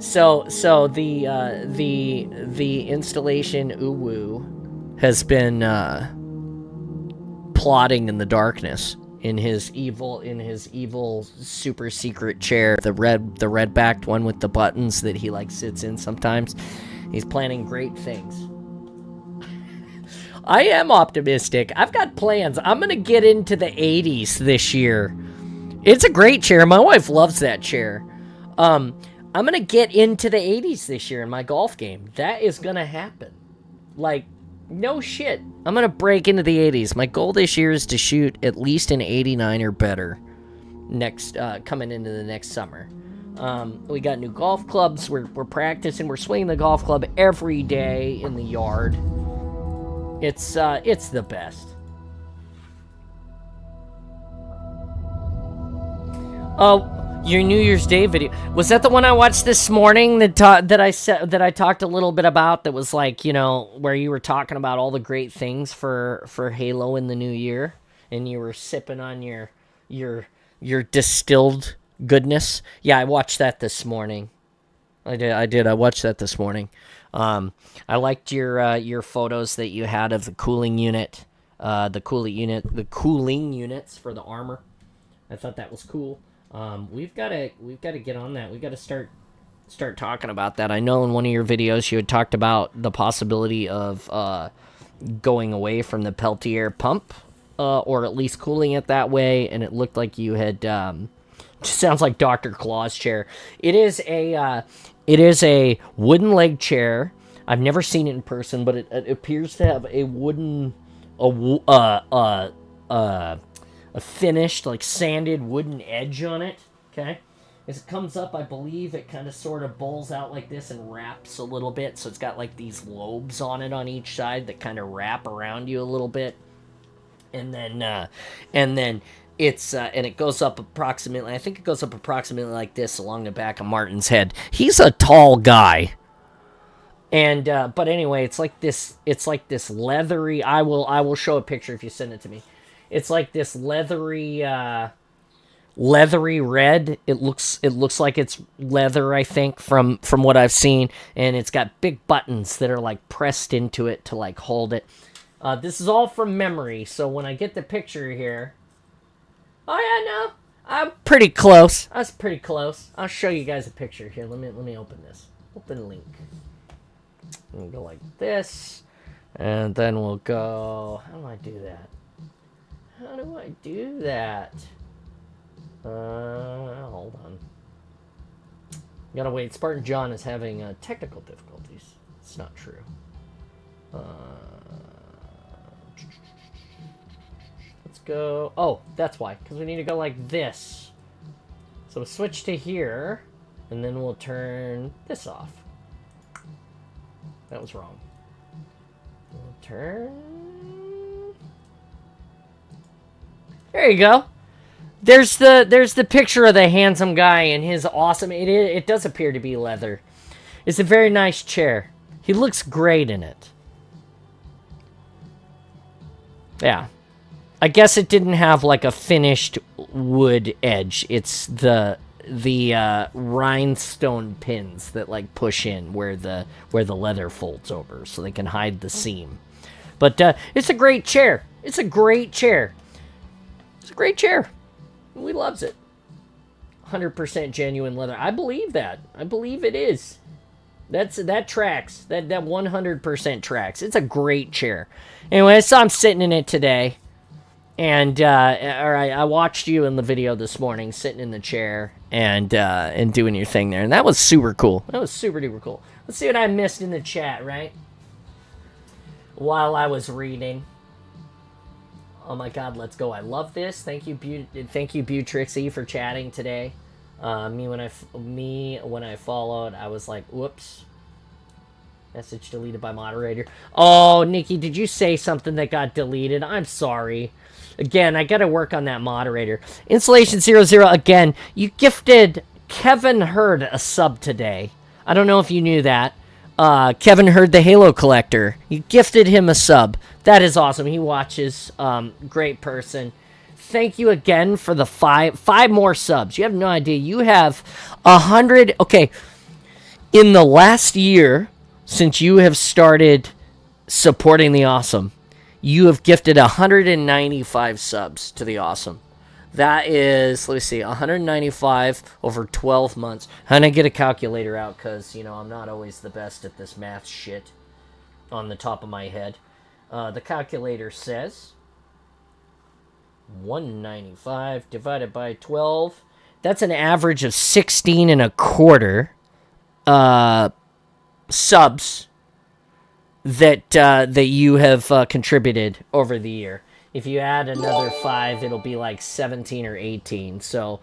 [SPEAKER 1] So the installation Uwu has been plotting in the darkness. In his evil super secret chair, the red backed one with the buttons that he like sits in sometimes. He's planning great things. I am optimistic. I've got plans. I'm gonna get into the 80s this year It's a great chair. My wife loves that chair. I'm going to get into the 80s this year in my golf game. That is going to happen. Like, no shit. I'm going to break into the 80s. My goal this year is to shoot at least an 89 or better coming into the next summer. We got new golf clubs. We're practicing. We're swinging the golf club every day in the yard. It's the best. Oh, your New Year's Day video, was that the one I watched this morning that I talked a little bit about? That was like, you know, where you were talking about all the great things for Halo in the new year, and you were sipping on your distilled goodness. Yeah, I watched that this morning. I did. I watched that this morning. I liked your photos that you had of the cooling unit, the cooling units for the armor. I thought that was cool. We've got to get on that. We've got to start talking about that. I know in one of your videos you had talked about the possibility of going away from the Peltier pump, or at least cooling it that way. And it looked like you had. Sounds like Dr. Claw's chair. It is a wooden leg chair. I've never seen it in person, but it appears to have a wooden a finished, like, sanded wooden edge on it, okay? As it comes up, I believe it kind of sort of bowls out like this and wraps a little bit, so it's got, like, these lobes on it on each side that kind of wrap around you a little bit. And then it's, and it goes up approximately, I think it goes up approximately like this along the back of Martin's head. He's a tall guy. And, but anyway, it's like this leathery, I will show a picture if you send it to me. It's like this leathery red. It looks like it's leather, I think, from what I've seen, and it's got big buttons that are like pressed into it to like hold it. This is all from memory, so when I get the picture here, oh yeah, no, I'm pretty close. I was pretty close. I'll show you guys a picture here. Let me open this. Open link. We'll go like this, and then we'll go. How do I do that? How do I do that? Hold on. Gotta wait. Spartan John is having technical difficulties. It's not true. Let's go. Oh, that's why. Because we need to go like this. So we'll switch to here, and then we'll turn this off. That was wrong. We'll turn. There you go. There's the picture of the handsome guy and his awesome. It does appear to be leather. It's a very nice chair. He looks great in it. Yeah. I guess it didn't have like a finished wood edge. It's the rhinestone pins that like push in where the leather folds over so they can hide the seam. But it's a great chair. It's a great chair. It's a great chair. We loves it. 100% genuine leather. I believe that. I believe it is. That tracks. That 100% tracks. It's a great chair. Anyway, so I'm sitting in it today. And I watched you in the video this morning sitting in the chair and doing your thing there. And that was super cool. That was super duper cool. Let's see what I missed in the chat, right? While I was reading. Oh my God, let's go. I love this. Thank you, Butrixie, for chatting today. Me when I followed, I was like, whoops. Message deleted by moderator. Oh, Nikki, did you say something that got deleted? I'm sorry. Again, I gotta work on that moderator. Installation 00, again, you gifted Kevin Hurd a sub today. I don't know if you knew that. Kevin Hurd, the Halo Collector. You gifted him a sub. That is awesome. He watches. Great person. Thank you again for the five more subs. You have no idea. You have 100. Okay. In the last year, since you have started supporting the Awesome, you have gifted 195 subs to the Awesome. That is, let me see, 195 over 12 months. I'm going to get a calculator out because, you know, I'm not always the best at this math shit on the top of my head. The calculator says 195 divided by 12. That's an average of 16 and a quarter subs that you have contributed over the year. If you add another 5, it'll be like 17 or 18. So,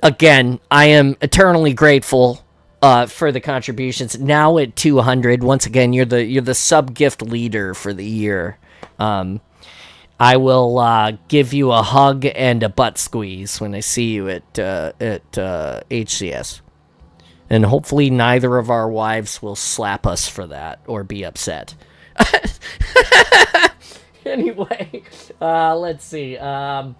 [SPEAKER 1] again, I am eternally grateful for the contributions. Now at 200, once again, you're the sub gift leader for the year. I will give you a hug and a butt squeeze when I see you at HCS. And hopefully neither of our wives will slap us for that or be upset. Anyway, let's see. That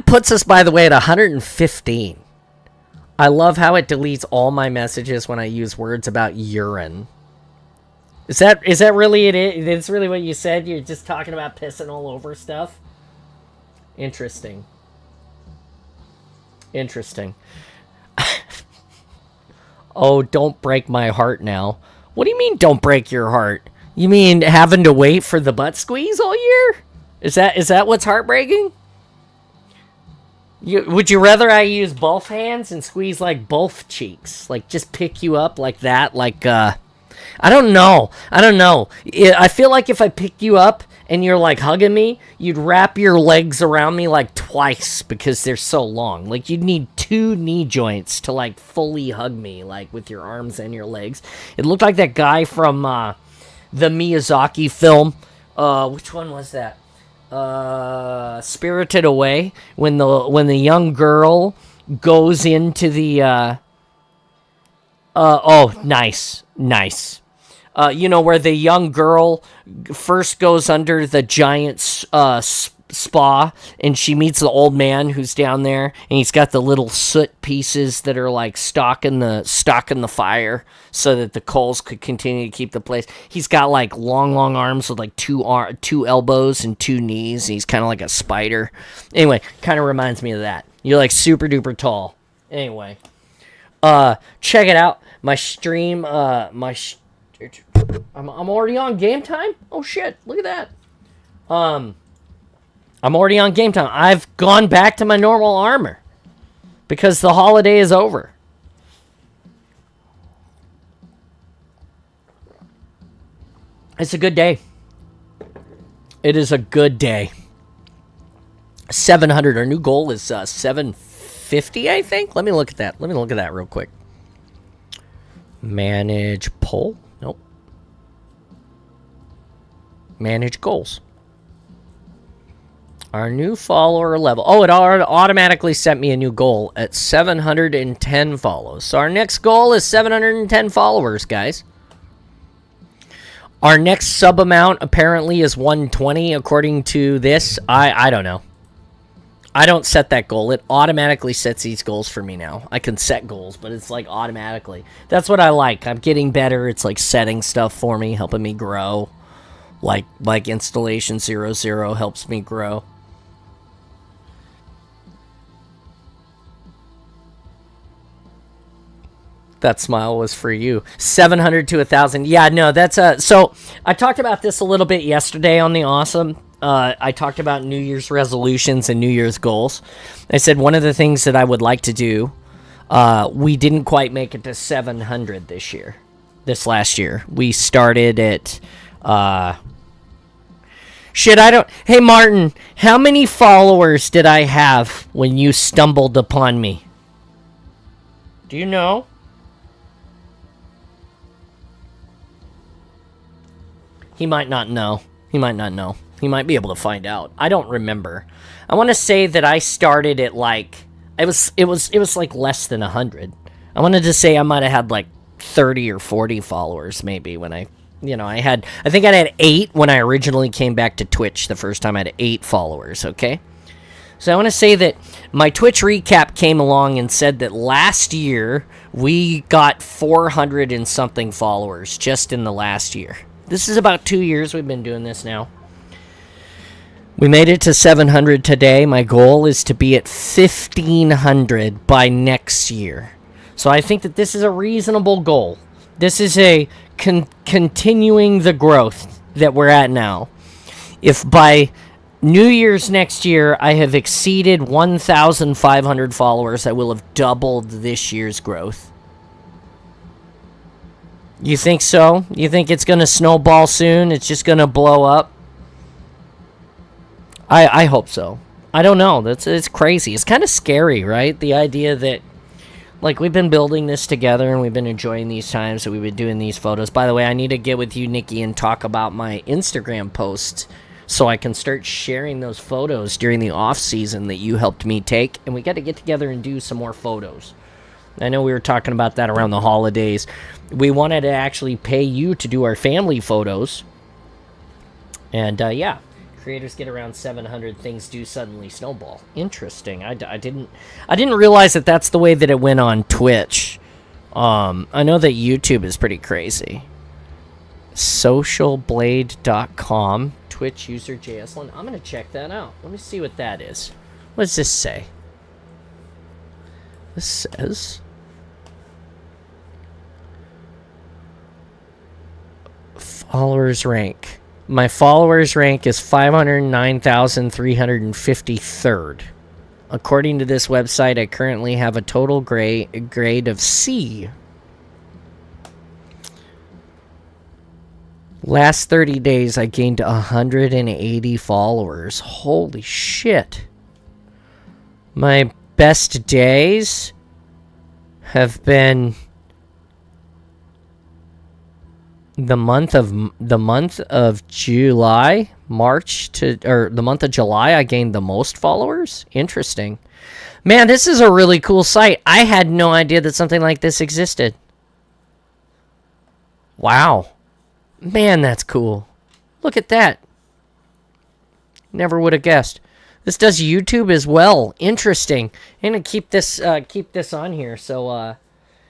[SPEAKER 1] puts us, by the way, at 115. I love how it deletes all my messages when I use words about urine. Is that really it? It's really what you said? You're just talking about pissing all over stuff? Interesting. Oh, don't break my heart now. What do you mean, don't break your heart? You mean having to wait for the butt squeeze all year? Is that what's heartbreaking? Would you rather I use both hands and squeeze like both cheeks? Like just pick you up like that? Like, I don't know. I feel like if I pick you up and you're like hugging me, you'd wrap your legs around me like twice because they're so long. Like you'd need 2 knee joints to like fully hug me, like with your arms and your legs. It looked like that guy from the Miyazaki film. Which one was that? Spirited Away. When the young girl goes into the nice. Where the young girl first goes under the giant spa, and she meets the old man who's down there, and he's got the little soot pieces that are like stalking the fire, so that the coals could continue to keep the place. He's got like long arms with like two elbows and 2 knees. And he's kind of like a spider. Anyway, kind of reminds me of that. You're like super duper tall. Anyway, check it out. My stream, I'm already on game time? Oh shit, look at that. I'm already on game time. I've gone back to my normal armor because the holiday is over. It's a good day. It is a good day. 700. Our new goal is 750, I think. Let me look at that real quick. Manage poll. Nope. Manage goals. Our new follower level. Oh, it automatically sent me a new goal at 710 follows. So our next goal is 710 followers, guys. Our next sub amount apparently is 120 according to this. I don't know. I don't set that goal. It automatically sets these goals for me now. I can set goals, but it's like automatically. That's what I like. I'm getting better. It's like setting stuff for me, helping me grow. Like installation 00 helps me grow. That smile was for you. 700 to 1,000. Yeah, no, that's so I talked about this a little bit yesterday on the Awesome. I talked about New Year's resolutions and New Year's goals. I said one of the things that I would like to do, we didn't quite make it to 700 this last year. We started at, hey Martin, how many followers did I have when you stumbled upon me? Do you know? He might not know. He might be able to find out. I don't remember. I want to say that I started at like it was like less than 100. I wanted to say I might have had like 30 or 40 followers maybe when I think I had 8 when I originally came back to Twitch the first time. I had 8 followers, okay? So I want to say that my Twitch recap came along and said that last year we got 400 and something followers just in the last year. This is about 2 years we've been doing this now. We made it to 700 today. My goal is to be at 1,500 by next year. So I think that this is a reasonable goal. This is a continuing the growth. that we're at now, if by New Year's next year I have exceeded 1,500 followers, I will have doubled this year's growth. You think so? You think it's going to snowball soon? It's just going to blow up? I hope so. I don't know. It's crazy. It's kind of scary, right? The idea that, like, we've been building this together and we've been enjoying these times that we've been doing these photos. By the way, I need to get with you, Nikki, and talk about my Instagram posts so I can start sharing those photos during the off season that you helped me take. And we got to get together and do some more photos. I know we were talking about that around the holidays. We wanted to actually pay you to do our family photos. And, yeah. Creators get around 700, things do suddenly snowball. Interesting. I didn't realize that that's the way that it went on Twitch. I know that YouTube is pretty crazy. Socialblade.com, Twitch user JS1. I'm going to check that out. Let me see what that is. What does this say? This says followers rank. My followers rank is 509,353rd. According to this website, I currently have a total grade of C. Last 30 days, I gained 180 followers. Holy shit. My best days have been the month of July, the month of July, I gained the most followers. Interesting. Man, this is a really cool site. I had no idea that something like this existed. Wow. Man, that's cool. Look at that. Never would have guessed. This does YouTube as well. Interesting. I'm gonna keep this on here. So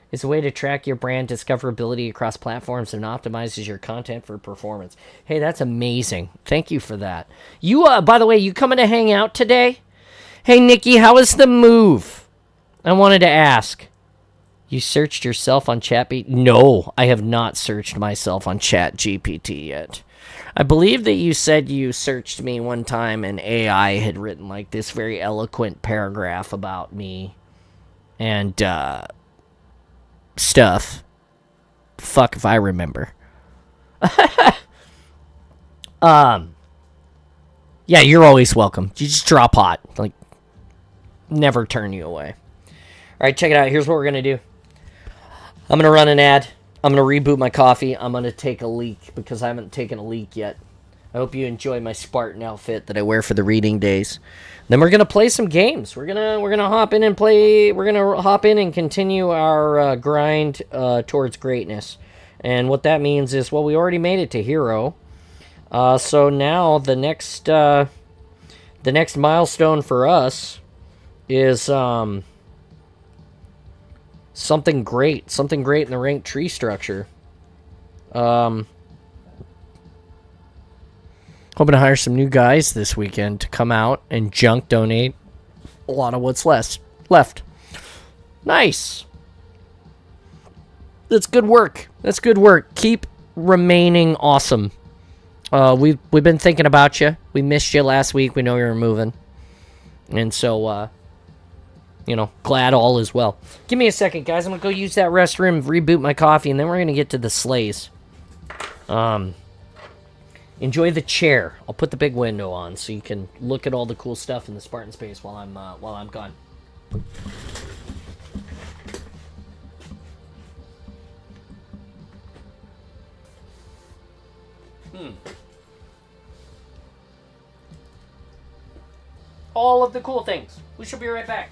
[SPEAKER 1] it's a way to track your brand discoverability across platforms and optimizes your content for performance. Hey, that's amazing. Thank you for that. You, by the way, you coming to hang out today? Hey, Nikki, how is the move? I wanted to ask. You searched yourself on ChatGPT? No, I have not searched myself on ChatGPT yet. I believe that you said you searched me one time and AI had written like this very eloquent paragraph about me and stuff. Fuck if I remember. Yeah, you're always welcome. You just drop hot. Like, never turn you away. Alright, check it out. Here's what we're gonna do. I'm gonna run an ad. I'm gonna reboot my coffee. I'm gonna take a leak because I haven't taken a leak yet. I hope you enjoy my Spartan outfit that I wear for the reading days. Then we're gonna play some games. We're gonna hop in and play. We're gonna hop in and continue our grind towards greatness. And what that means is, well, we already made it to hero. So now the next milestone for us is something great in the ranked tree structure. Hoping to hire some new guys this weekend to come out and junk donate a lot of what's left. Nice. That's good work. Keep remaining awesome. We've been thinking about you. We missed you last week. We know you were moving. And so, glad all is well. Give me a second, guys. I'm going to go use that restroom, reboot my coffee, and then we're going to get to the sleighs. Enjoy the chair. I'll put the big window on so you can look at all the cool stuff in the Spartan space while I'm gone. All of the cool things. We shall be right back.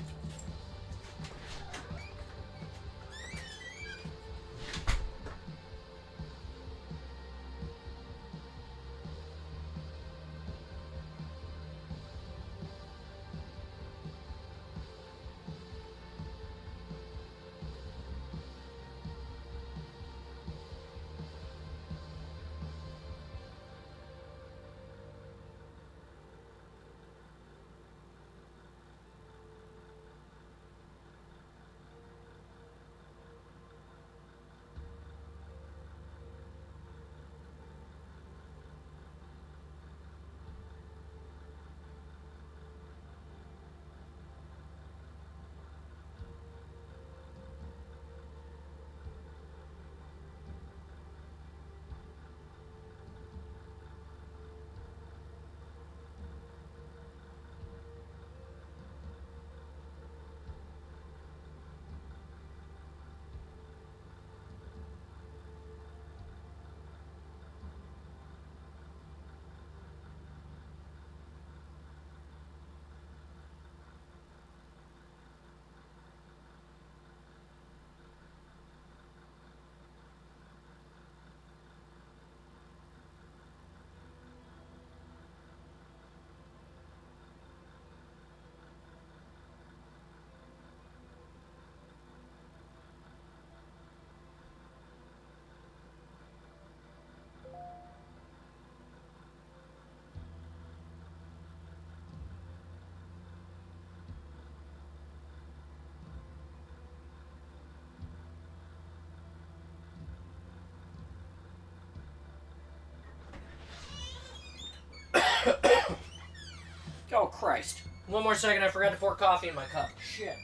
[SPEAKER 1] Christ. One more second, I forgot to pour coffee in my cup. Shit.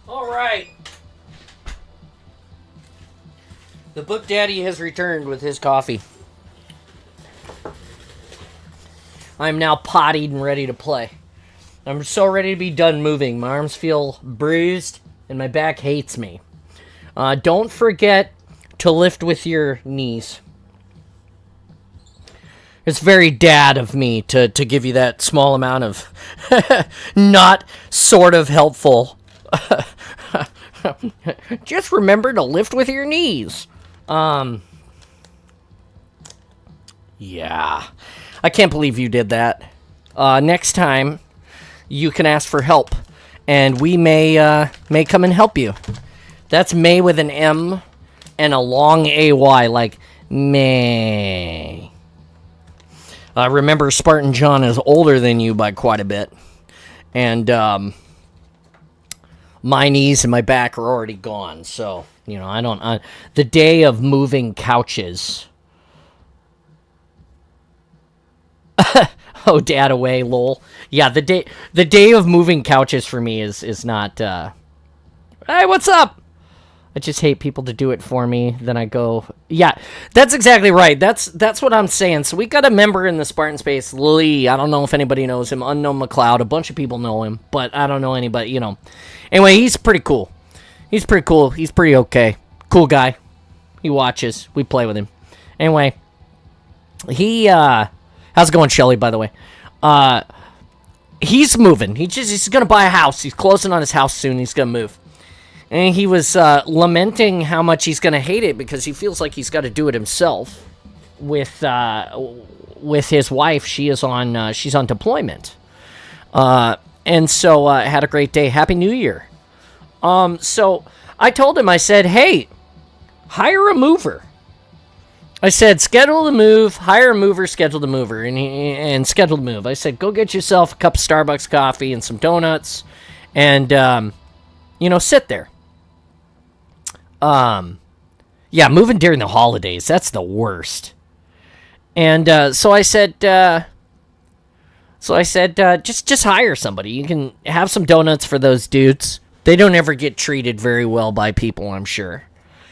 [SPEAKER 1] All right. The Book Daddy has returned with his coffee. I'm now pottied and ready to play. I'm so ready to be done moving. My arms feel bruised and my back hates me. Don't forget to lift with your knees. It's very dad of me to give you that small amount of not sort of helpful. Just remember to lift with your knees. Yeah. I can't believe you did that. Next time, you can ask for help, and we may come and help you. That's May with an M and a long AY, like May. Remember, Spartan John is older than you by quite a bit, and my knees and my back are already gone, so, you know, the day of moving couches. Oh, dad away, lol. Yeah, the day of moving couches for me is not, hey, what's up? I just hate people to do it for me. Then I go, yeah, that's exactly right. That's what I'm saying. So we got a member in the Spartan Space, Lee. I don't know if anybody knows him. Unknown McLeod. A bunch of people know him, but I don't know anybody, you know. Anyway, he's pretty cool. He's pretty cool. He's pretty okay. Cool guy. He watches. We play with him. Anyway, how's it going, Shelly, by the way? He's moving. He's going to buy a house. He's closing on his house soon. He's going to move. And he was lamenting how much he's going to hate it because he feels like he's got to do it himself with his wife. She's on deployment. And so had a great day. Happy New Year. So I told him, I said, hey, hire a mover. I said, schedule the move, hire a mover, schedule the mover, and schedule the move. I said, go get yourself a cup of Starbucks coffee and some donuts, and, sit there. Yeah, moving during the holidays, that's the worst. And so I said, just hire somebody. You can have some donuts for those dudes. They don't ever get treated very well by people, I'm sure.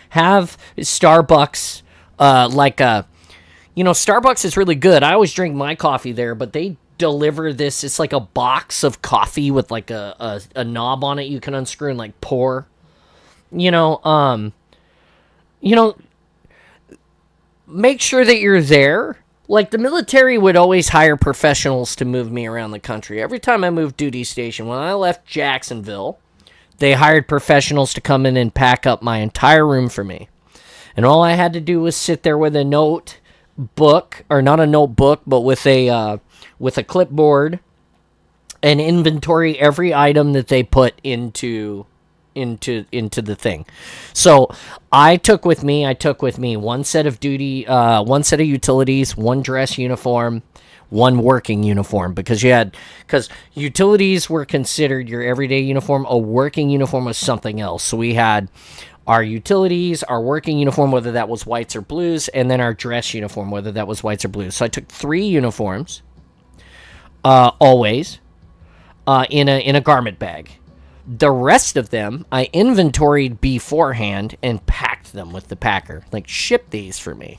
[SPEAKER 1] Have Starbucks, Starbucks is really good. I always drink my coffee there, but they deliver this. It's like a box of coffee with like a knob on it you can unscrew and like pour. Make sure that you're there. Like, the military would always hire professionals to move me around the country. Every time I moved duty station, when I left Jacksonville, they hired professionals to come in and pack up my entire room for me. And all I had to do was sit there with a notebook, or not a notebook, but with a clipboard, and inventory every item that they put into the thing. So I took with me one set of utilities, one dress uniform, one working uniform, because utilities were considered your everyday uniform. A working uniform was something else. So we had our utilities, our working uniform, whether that was whites or blues, and then our dress uniform, whether that was whites or blues. So I took 3 uniforms, always, in a garment bag. The rest of them, I inventoried beforehand and packed them with the packer. Like, ship these for me.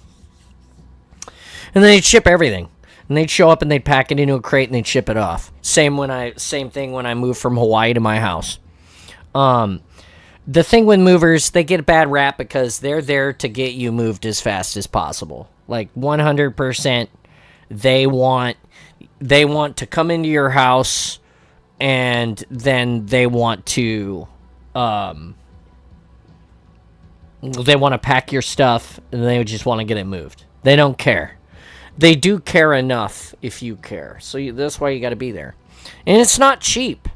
[SPEAKER 1] And then they'd ship everything. And they'd show up and they'd pack it into a crate and they'd ship it off. Same thing when I moved from Hawaii to my house. The thing with movers, they get a bad rap because they're there to get you moved as fast as possible. Like, 100%, they want to come into your house, and then they want to pack your stuff, and they just want to get it moved. They don't care. They do care enough if you care. So that's why you got to be there. And it's not cheap.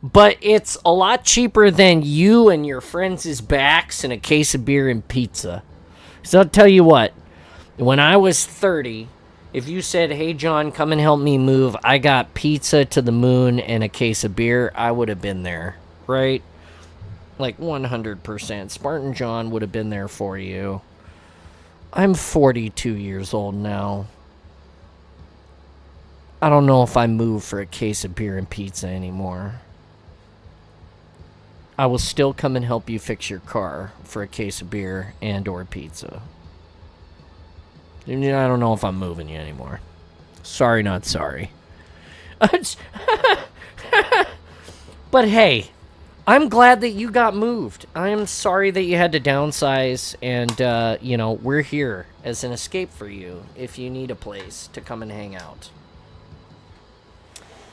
[SPEAKER 1] But it's a lot cheaper than you and your friends' backs and a case of beer and pizza. So I'll tell you what. When I was 30, if you said, hey, John, come and help me move, I got pizza to the moon and a case of beer, I would have been there, right? Like 100%. Spartan John would have been there for you. I'm 42 years old now. I don't know if I move for a case of beer and pizza anymore. I will still come and help you fix your car for a case of beer and or pizza. I don't know if I'm moving you anymore. Sorry, not sorry. But hey, I'm glad that you got moved. I am sorry that you had to downsize, and, we're here as an escape for you if you need a place to come and hang out.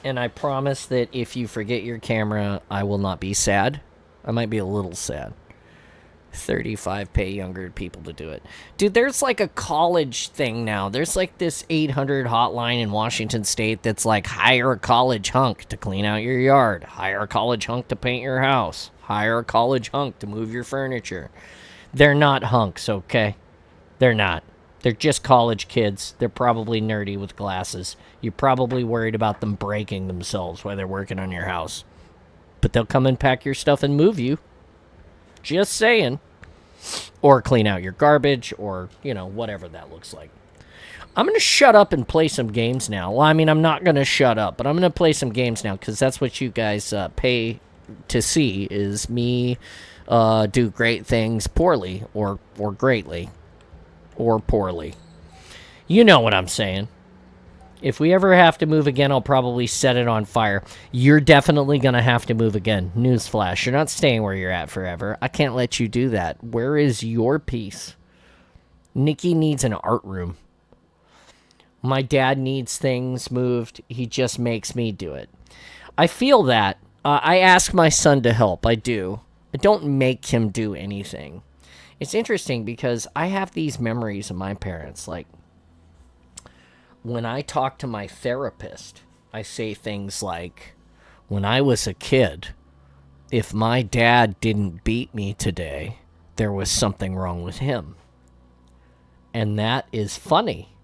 [SPEAKER 1] And I promise that if you forget your camera, I will not be sad. I might be a little sad. 35 pay younger people to do it. Dude, there's like a college thing now. There's like this 800 hotline in Washington State that's like, hire a college hunk to clean out your yard. Hire a college hunk to paint your house. Hire a college hunk to move your furniture. They're not hunks, okay? They're not. They're just college kids. They're probably nerdy with glasses. You're probably worried about them breaking themselves while they're working on your house. But they'll come and pack your stuff and move you. Just saying. Or clean out your garbage, or, whatever that looks like. I'm going to shut up and play some games now. Well, I mean, I'm not going to shut up, but I'm going to play some games now, because that's what you guys pay to see, is me do great things poorly, or greatly, or poorly. You know what I'm saying. If we ever have to move again, I'll probably set it on fire. You're definitely going to have to move again. Newsflash, you're not staying where you're at forever. I can't let you do that. Where is your peace? Nikki needs an art room. My dad needs things moved. He just makes me do it. I feel that. I ask my son to help. I do. I don't make him do anything. It's interesting because I have these memories of my parents, like, when I talk to my therapist, I say things like, when I was a kid, if my dad didn't beat me today, there was something wrong with him. And that is funny,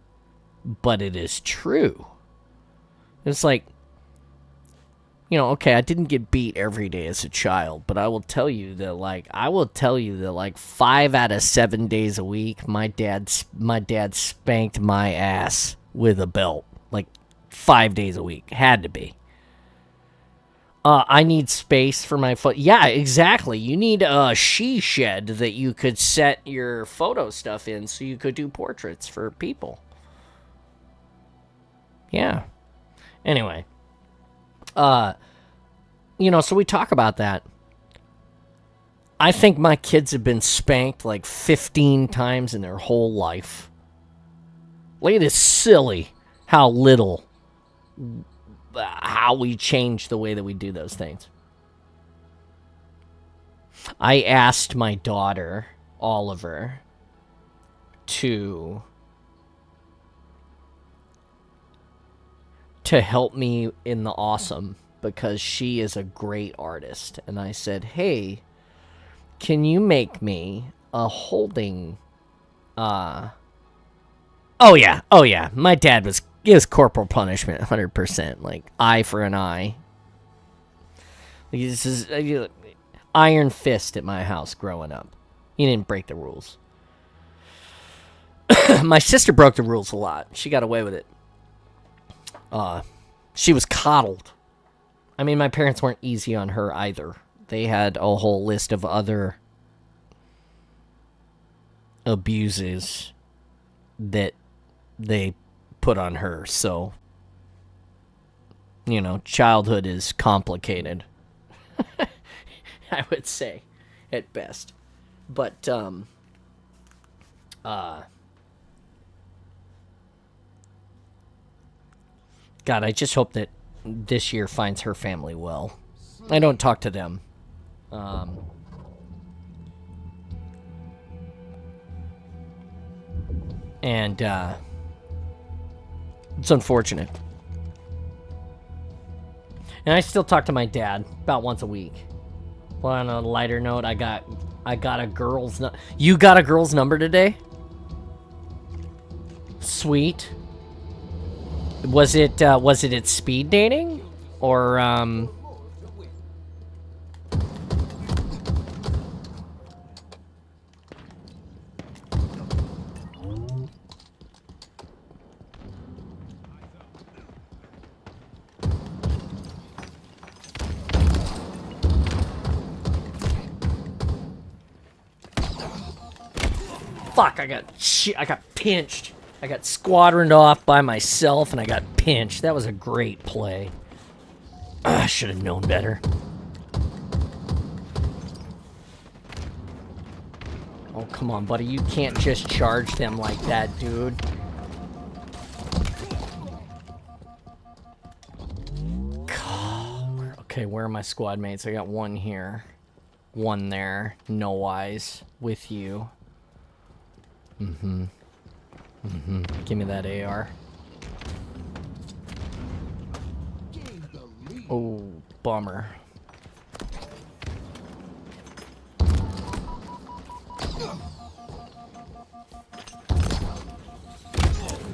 [SPEAKER 1] but it is true. It's like, okay, I didn't get beat every day as a child, but I will tell you that, 5 out of 7 days a week, my dad spanked my ass with a belt, 5 days a week. Had to be. I need space for my foot. Yeah, exactly. You need a she shed that you could set your photo stuff in so you could do portraits for people. Yeah. Anyway. So we talk about that. I think my kids have been spanked 15 times in their whole life. It is silly how we change the way that we do those things. I asked my daughter, Oliver, to help me in the awesome, because she is a great artist. And I said, hey, can you make me a holding... Oh yeah. My dad was corporal punishment, 100%. Eye for an eye. This is iron fist at my house growing up. He didn't break the rules. My sister broke the rules a lot. She got away with it. She was coddled. I mean, my parents weren't easy on her either. They had a whole list of other abuses that they put on her, so childhood is complicated. I would say at best. But God, I just hope that this year finds her family well. I don't talk to them. It's unfortunate. And I still talk to my dad about once a week. Well, on a lighter note, I got a girl's you got a girl's number today? Sweet. Was it at speed dating? Or fuck, I got pinched. I got squadroned off by myself and I got pinched. That was a great play. I should have known better. Oh, come on, buddy. You can't just charge them like that, dude. Okay, where are my squad mates? I got one here. One there. No eyes. With you. Give me that AR. Oh, bummer.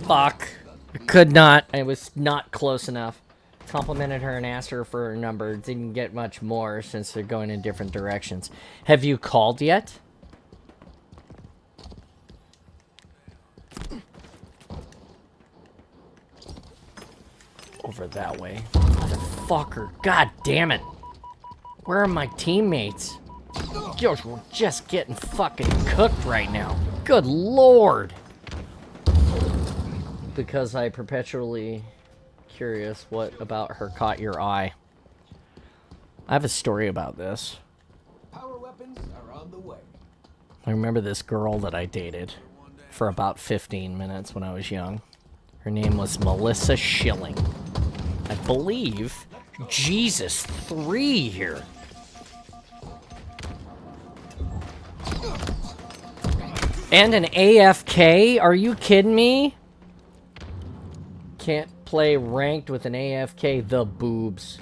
[SPEAKER 1] Fuck. I could not. I was not close enough. Complimented her and asked her for her number. Didn't get much more since they're going in different directions. Have you called yet? Over that way. Motherfucker. God damn it. Where are my teammates? Gosh, we're just getting fucking cooked right now. Good lord. Because I perpetually curious what about her caught your eye. I have a story about this.
[SPEAKER 2] Power weapons are on the way.
[SPEAKER 1] I remember this girl that I dated for about 15 minutes when I was young. Her name was Melissa Schilling. I believe Jesus 3 here. And an AFK? Are you kidding me? Can't play ranked with an AFK. The boobs.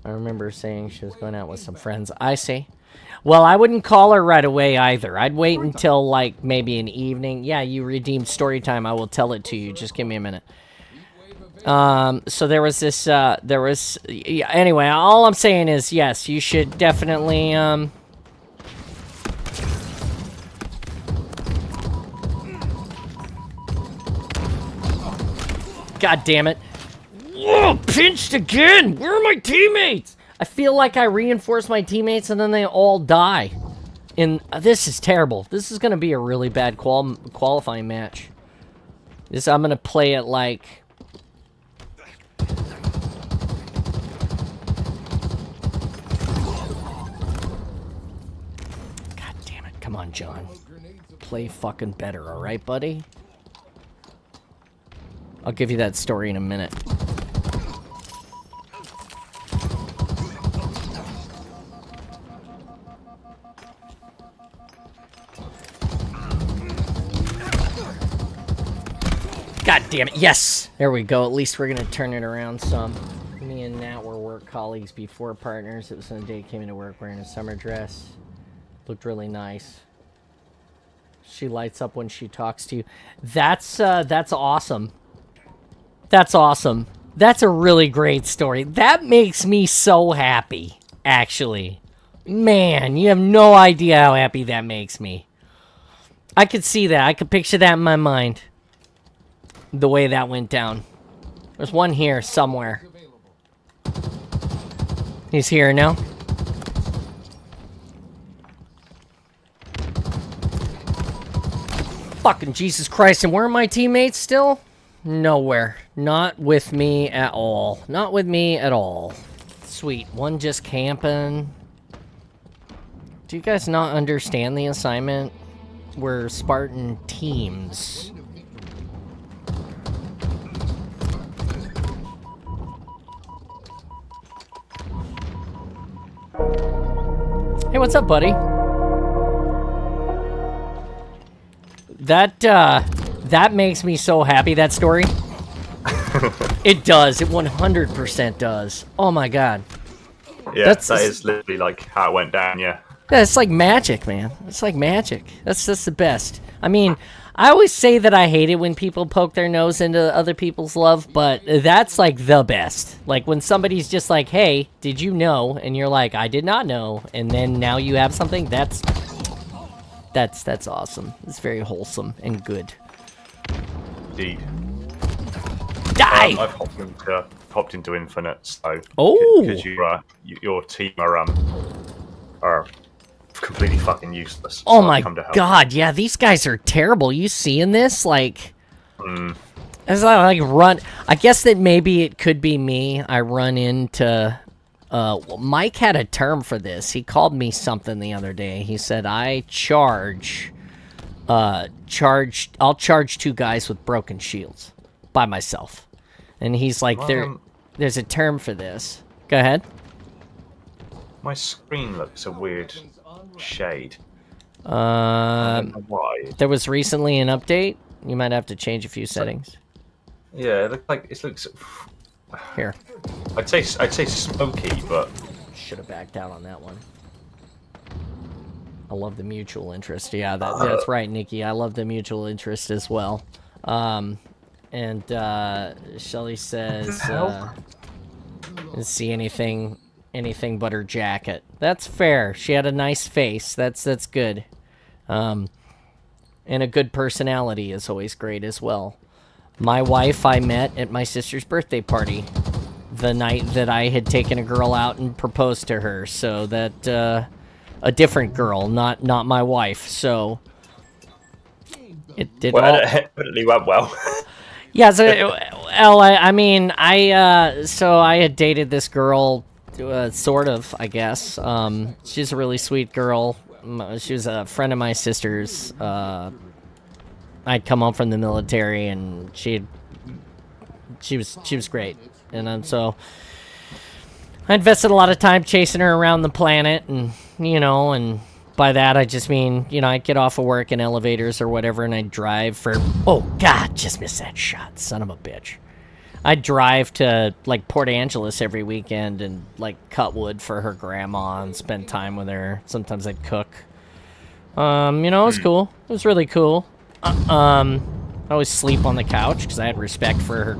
[SPEAKER 1] I remember saying she was going out with some friends. I see. Well, I wouldn't call her right away either. I'd wait until, like, maybe an evening. Yeah, you redeemed story time. I will tell it to you. Just give me a minute. So there was this, yeah, anyway, all I'm saying is, yes, you should definitely, God damn it. Whoa, pinched again! Where are my teammates? I feel like I reinforce my teammates and then they all die. And this is terrible. This is going to be a really bad qualifying match. I'm going to play it like... God damn it. Come on, John. Play fucking better, alright, buddy? I'll give you that story in a minute. God damn it, yes! There we go, at least we're gonna turn it around some. Me and Nat were work colleagues before partners. It was on the day he came into work wearing a summer dress. Looked really nice. She lights up when she talks to you. That's awesome. That's awesome. That's a really great story. That makes me so happy, actually. Man, you have no idea how happy that makes me. I could see that. I could picture that in my mind. The way that went down. There's one here somewhere. He's here now. Fucking Jesus Christ, and where are my teammates still? Nowhere. Not with me at all. Not with me at all. Sweet. One just camping. Do you guys not understand the assignment? We're Spartan teams. Hey, what's up, buddy? That makes me so happy, that story. It does. It 100% does. Oh my god.
[SPEAKER 3] Yeah, that is literally like how it went down, yeah.
[SPEAKER 1] Yeah, it's like magic, man. It's like magic. That's the best. I mean, I always say that I hate it when people poke their nose into other people's love, but that's like the best. Like when somebody's just like, hey, did you know? And you're like, I did not know. And then now you have something. That's awesome. It's very wholesome and good.
[SPEAKER 3] Indeed.
[SPEAKER 1] Die!
[SPEAKER 3] I've hopped into Infinite, so
[SPEAKER 1] Oh,
[SPEAKER 3] because your team are completely fucking useless.
[SPEAKER 1] oh
[SPEAKER 3] so
[SPEAKER 1] my
[SPEAKER 3] come to help.
[SPEAKER 1] god, yeah, these guys are terrible. You seeing this? Like, as I like run, I guess that maybe it could be me. I run into. Mike had a term for this. He called me something the other day. He said, "I I'll charge 2 guys with broken shields by myself." And he's like, there's a term for this. Go ahead.
[SPEAKER 3] My screen looks a weird shade.
[SPEAKER 1] I
[SPEAKER 3] don't know why.
[SPEAKER 1] There was recently an update. You might have to change a few settings.
[SPEAKER 3] Yeah, it looks.
[SPEAKER 1] Here.
[SPEAKER 3] I'd say smoky, but
[SPEAKER 1] Should have backed out on that one. I love the mutual interest. Yeah, that's right, Nikki. I love the mutual interest as well. And Shelly says, didn't see anything but her jacket. That's fair. She had a nice face. That's good. And a good personality is always great as well. My wife I met at my sister's birthday party the night that I had taken a girl out and proposed to her. So that a different girl, not my wife. So it did well.
[SPEAKER 3] It definitely went well.
[SPEAKER 1] Yeah, so I mean, so I had dated this girl, sort of, I guess. She's a really sweet girl. She was a friend of my sister's. I'd come home from the military, and she was great, and so I invested a lot of time chasing her around the planet, and and by that I just mean I'd get off of work in elevators or whatever, and I'd drive for oh god, just missed that shot, son of a bitch. I'd drive to like Port Angeles every weekend and like cut wood for her grandma and spend time with her. Sometimes I'd cook. It was cool. It was really cool. I always sleep on the couch because I had respect for her.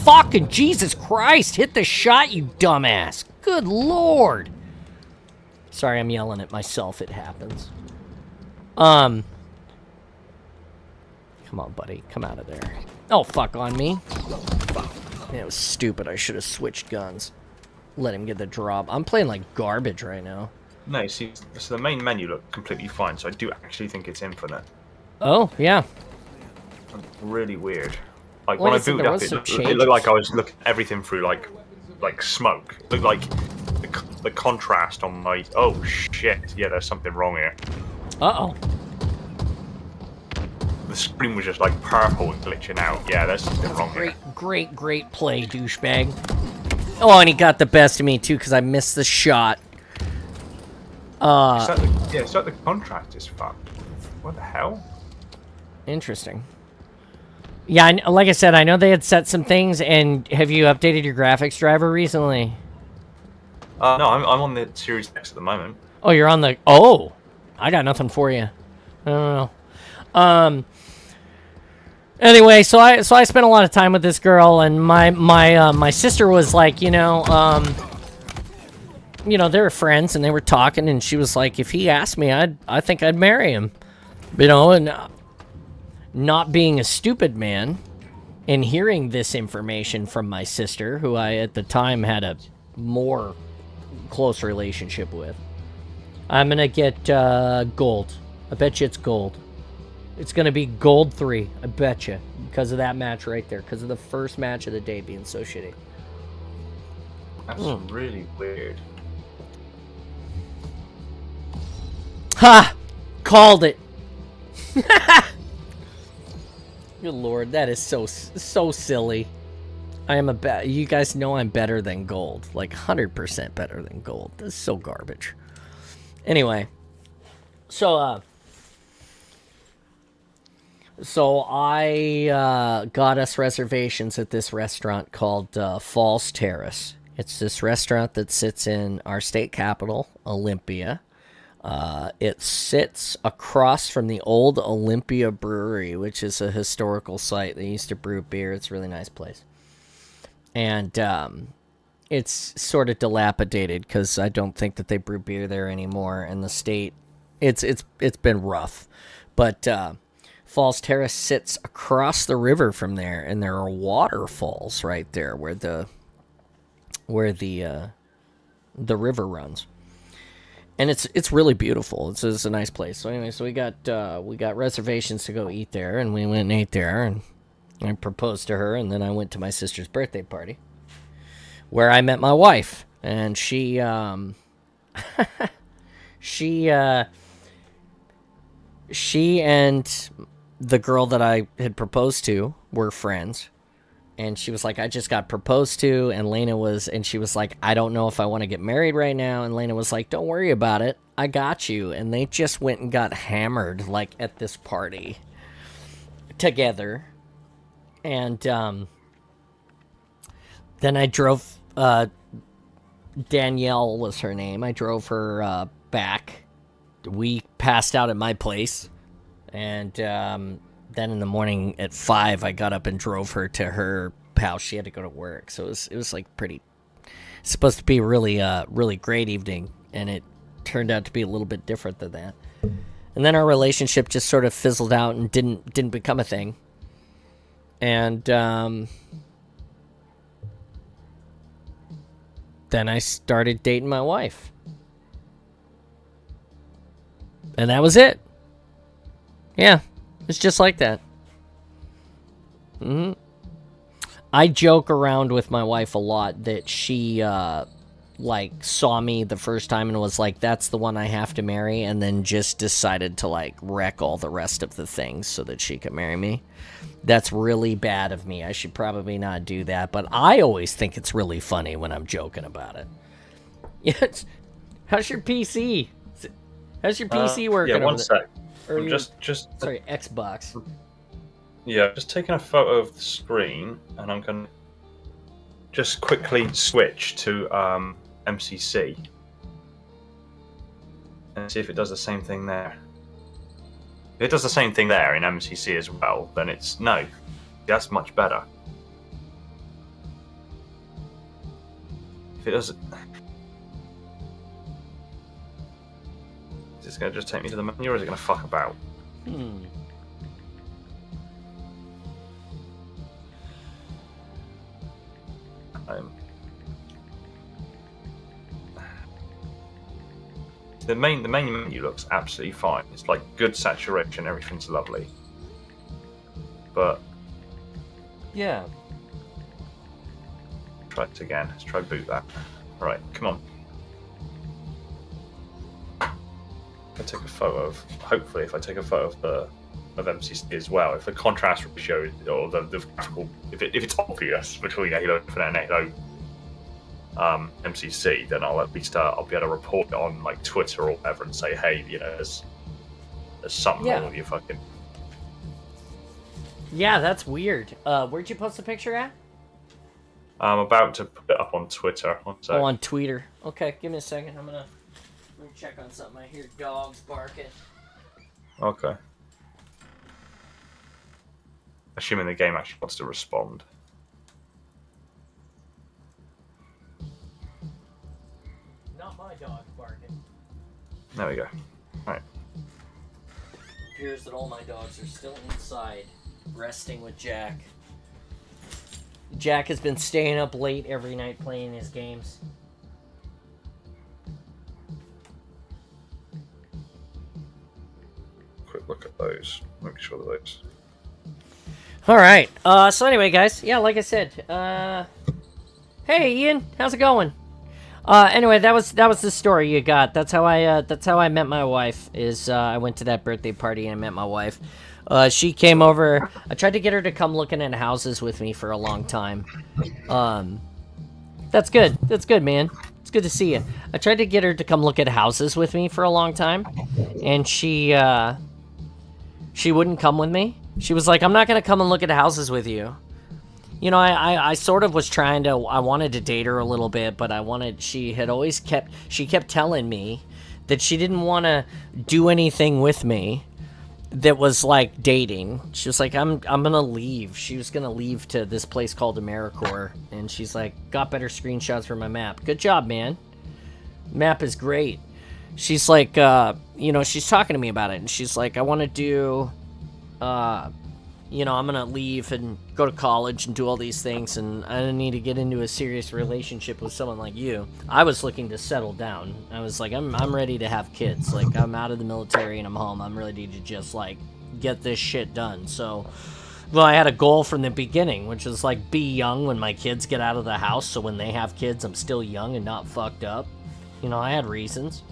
[SPEAKER 1] Fucking Jesus Christ! Hit the shot, you dumbass! Good lord! Sorry, I'm yelling at myself. It happens. Come on, buddy. Come out of there. Oh, fuck on me. It was stupid. I should have switched guns. Let him get the drop. I'm playing like garbage right now.
[SPEAKER 3] No, see, so the main menu looked completely fine, so I do actually think it's Infinite.
[SPEAKER 1] Oh, yeah.
[SPEAKER 3] Really weird. Like, when I booted up, it looked like I was looking at everything through, like smoke. It looked like the contrast on my... Oh, shit. Yeah, there's something wrong here.
[SPEAKER 1] Uh-oh.
[SPEAKER 3] The screen was just, like, purple and glitching out. Yeah, there's something wrong here.
[SPEAKER 1] Great play, douchebag. Oh, and he got the best of me, too, because I missed the shot.
[SPEAKER 3] It's like the contrast is fucked. What the hell?
[SPEAKER 1] Interesting. Yeah, like I said, I know they had set some things, and have you updated your graphics driver recently?
[SPEAKER 3] No, I'm on the Series X at the moment.
[SPEAKER 1] Oh, you're on the... Oh! I got nothing for you. I don't know. Anyway, so I spent a lot of time with this girl, and my sister was like, they were friends, and they were talking, and she was like, if he asked me, I think I'd marry him. And not being a stupid man, and hearing this information from my sister, who I, at the time, had a more close relationship with, I'm gonna get gold. I bet you it's gold. It's gonna be gold 3, I bet you, because of that match right there, because of the first match of the day being so shitty.
[SPEAKER 3] That's really weird.
[SPEAKER 1] Ha! Called it. Good lord, that is so silly. I am you guys know I'm better than gold, like 100% better than gold. This is so garbage. Anyway, so So I got us reservations at this restaurant called Falls Terrace. It's this restaurant that sits in our state capital, Olympia. It sits across from the old Olympia Brewery, which is a historical site. They used to brew beer. It's a really nice place. And it's sort of dilapidated because I don't think that they brew beer there anymore. And the state, it's been rough. But Falls Terrace sits across the river from there, and there are waterfalls right there where the river runs. And it's really beautiful. It's a nice place. So anyway, so we got reservations to go eat there, and we went and ate there, and I proposed to her, and then I went to my sister's birthday party, where I met my wife, and she and the girl that I had proposed to were friends. And she was like, I just got proposed to. And she was like, I don't know if I want to get married right now. And Lena was like, don't worry about it. I got you. And they just went and got hammered, like, at this party together. And then I drove, Danielle was her name. I drove her back. We passed out at my place. And then in the morning at 5, I got up and drove her to her house. She had to go to work, so it was like supposed to be really great evening, and it turned out to be a little bit different than that. And then our relationship just sort of fizzled out and didn't become a thing. And then I started dating my wife, and that was it. Yeah. It's just like that. I joke around with my wife a lot that she, saw me the first time and was like, that's the one I have to marry, and then just decided to, wreck all the rest of the things so that she could marry me. That's really bad of me. I should probably not do that, but I always think it's really funny when I'm joking about it. Yes. How's your PC? How's your PC working?
[SPEAKER 3] Yeah, one sec. I'm just
[SPEAKER 1] sorry, Xbox.
[SPEAKER 3] Yeah, just taking a photo of the screen, and I'm gonna just quickly switch to MCC and see if it does the same thing there. If it does the same thing there in MCC as well, then that's much better. If it doesn't, is it going to just take me to the menu, or is it going to fuck about? The main menu looks absolutely fine. It's like good saturation, everything's lovely. But
[SPEAKER 1] yeah,
[SPEAKER 3] try it again. Let's try boot that. All right, come on. I take a photo of. Hopefully, if I take a photo of MCC as well, if the contrast ratio or the graphical, if it's obvious between Halo Infinite and Halo MCC, then I'll at least I'll be able to report it on like Twitter or whatever and say, hey, there's something wrong with you fucking.
[SPEAKER 1] Yeah, that's weird. Where'd you post the picture at?
[SPEAKER 3] I'm about to put it up on Twitter.
[SPEAKER 1] Oh, on Twitter. Okay, give me a second. Let me check on something. I hear dogs barking.
[SPEAKER 3] Okay. Assuming the game actually wants to respond.
[SPEAKER 1] Not my dog barking.
[SPEAKER 3] There we go. Alright.
[SPEAKER 1] Appears that all my dogs are still inside, resting with Jack. Jack has been staying up late every night playing his games.
[SPEAKER 3] Quick look at those. Make sure that those.
[SPEAKER 1] All right. So anyway, guys, yeah, like I said, hey, Ian, how's it going? Anyway, that was the story you got. That's how I met my wife. I went to that birthday party and I met my wife. She came over. I tried to get her to come looking at houses with me for a long time. That's good. That's good, man. It's good to see you. I tried to get her to come look at houses with me for a long time, and she wouldn't come with me. She was like, I'm not going to come and look at houses with you. You know, I sort of was trying to, I wanted to date her a little bit, but she kept telling me that she didn't want to do anything with me that was like dating. She was like, I'm gonna leave. She was gonna leave to this place called AmeriCorps, and she's like, got better screenshots for my map. Good job, man. Map is great. She's like, you know, she's talking to me about it, and she's like, I want to do, you know, I'm gonna leave and go to college and do all these things, and I need to get into a serious relationship with someone like you. I was looking to settle down. I was like, I'm ready to have kids. Like, I'm out of the military and I'm home. I'm ready to just, like, get this shit done. So, well, I had a goal from the beginning, which was, like, be young when my kids get out of the house, so when they have kids, I'm still young and not fucked up. You know, I had reasons.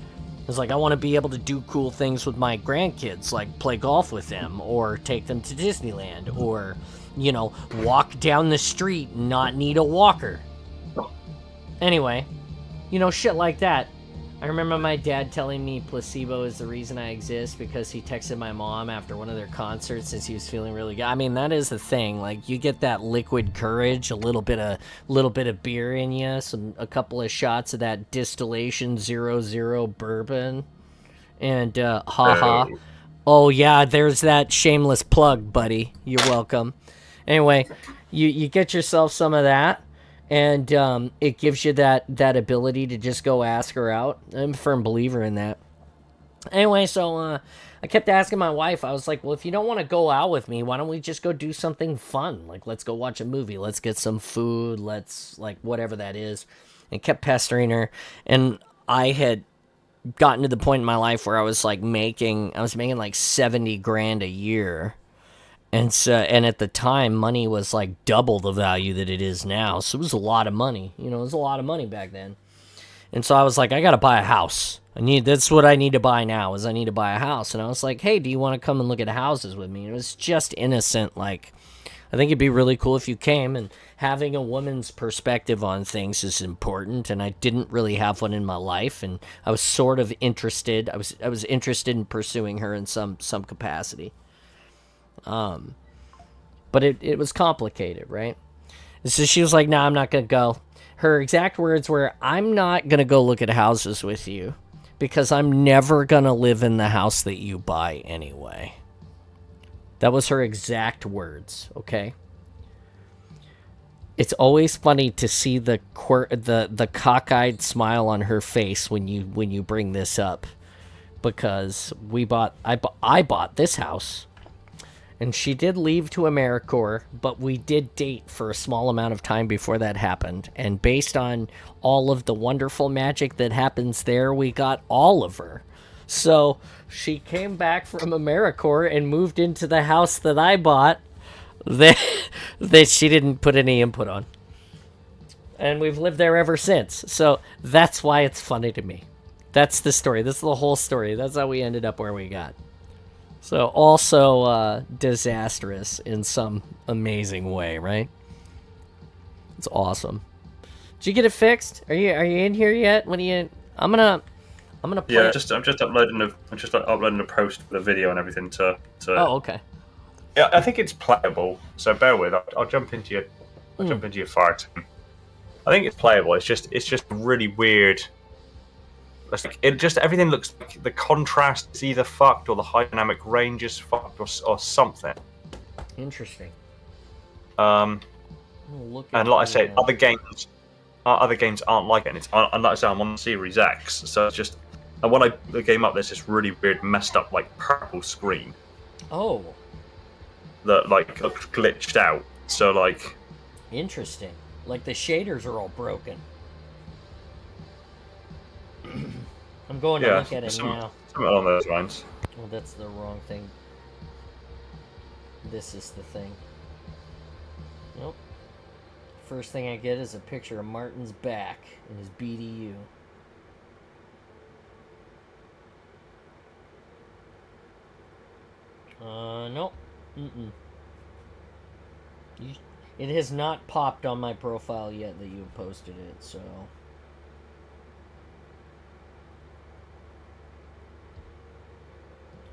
[SPEAKER 1] It's like, I want to be able to do cool things with my grandkids, like play golf with them, or take them to Disneyland, or, you know, walk down the street and not need a walker. Anyway, you know, shit like that. I remember my dad telling me placebo is the reason I exist, because he texted my mom after one of their concerts since he was feeling really good. I mean, that is the thing. Like, you get that liquid courage, a little bit of beer in you, a couple of shots of that distillation 0.0 bourbon, and haha. Oh yeah, there's that shameless plug, buddy. You're welcome. Anyway, you get yourself some of that. And it gives you that ability to just go ask her out. I'm a firm believer in that. Anyway, so I kept asking my wife. I was like, well, if you don't want to go out with me, why don't we just go do something fun? Like, let's go watch a movie. Let's get some food. Let's, like, whatever that is. And kept pestering her. And I had gotten to the point in my life where I was making like 70 grand a year. And so, and at the time, money was like double the value that it is now. So it was a lot of money. You know, it was a lot of money back then. And so I was like, I got to buy a house. That's what I need to buy now, is I need to buy a house. And I was like, hey, do you want to come and look at houses with me? And it was just innocent. Like, I think it'd be really cool if you came, and having a woman's perspective on things is important. And I didn't really have one in my life. And I was sort of interested. I was interested in pursuing her in some capacity. But it was complicated, right? And so she was like, nah, I'm not going to go. Her exact words were, I'm not going to go look at houses with you because I'm never going to live in the house that you buy anyway. That was her exact words, okay? It's always funny to see the cockeyed smile on her face when you bring this up, because I bought this house. And she did leave to AmeriCorps, but we did date for a small amount of time before that happened. And based on all of the wonderful magic that happens there, we got Oliver. So she came back from AmeriCorps and moved into the house that I bought that she didn't put any input on. And we've lived there ever since. So that's why it's funny to me. That's the story. That's the whole story. That's how we ended up where we got. So also disastrous in some amazing way, right? It's awesome. Did you get it fixed? Are you in here yet? When you? I'm gonna play.
[SPEAKER 3] Yeah, I'm just uploading a post for the video and everything to.
[SPEAKER 1] Oh, okay.
[SPEAKER 3] Yeah, I think it's playable. So bear with. I'll jump into your fire team. I think it's playable. It's just really weird. Everything looks like the contrast is either fucked or the high dynamic range is fucked or something.
[SPEAKER 1] Interesting.
[SPEAKER 3] And like I say, other games aren't like it. And like I say, I'm on Series X, so it's just. And when I the game up, there's this really weird, messed up, like purple screen.
[SPEAKER 1] Oh.
[SPEAKER 3] That like looks glitched out. So like.
[SPEAKER 1] Interesting. Like the shaders are all broken. I'm going to look at it now.
[SPEAKER 3] Something along those lines.
[SPEAKER 1] Well, that's the wrong thing. This is the thing. Nope. First thing I get is a picture of Martin's back in his BDU. Nope. It has not popped on my profile yet that you have posted it, so...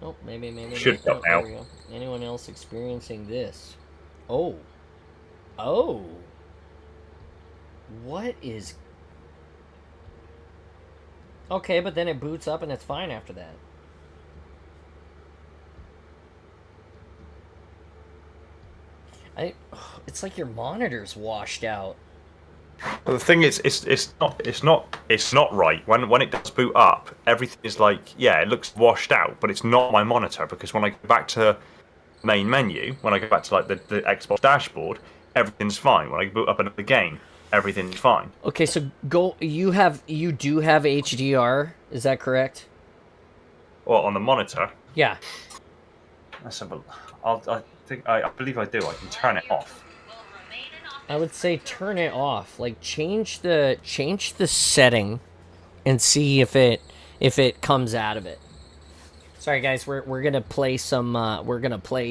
[SPEAKER 1] Oh, maybe.
[SPEAKER 3] Should go now.
[SPEAKER 1] There we go. Anyone else experiencing this? Oh. What is... Okay, but then it boots up and it's fine after that. It's like your monitor's washed out.
[SPEAKER 3] But the thing is, it's not right. When it does boot up, everything is like, yeah, it looks washed out, but it's not my monitor, because when I go back to main menu, when I go back to like the Xbox dashboard, everything's fine. When I boot up another game, everything's fine.
[SPEAKER 1] Okay, so you do have HDR, is that correct?
[SPEAKER 3] Well, on the monitor.
[SPEAKER 1] Yeah.
[SPEAKER 3] I believe I do. I can turn it off.
[SPEAKER 1] I would say turn it off. Like change the setting and see if it comes out of it. Sorry guys, we're gonna play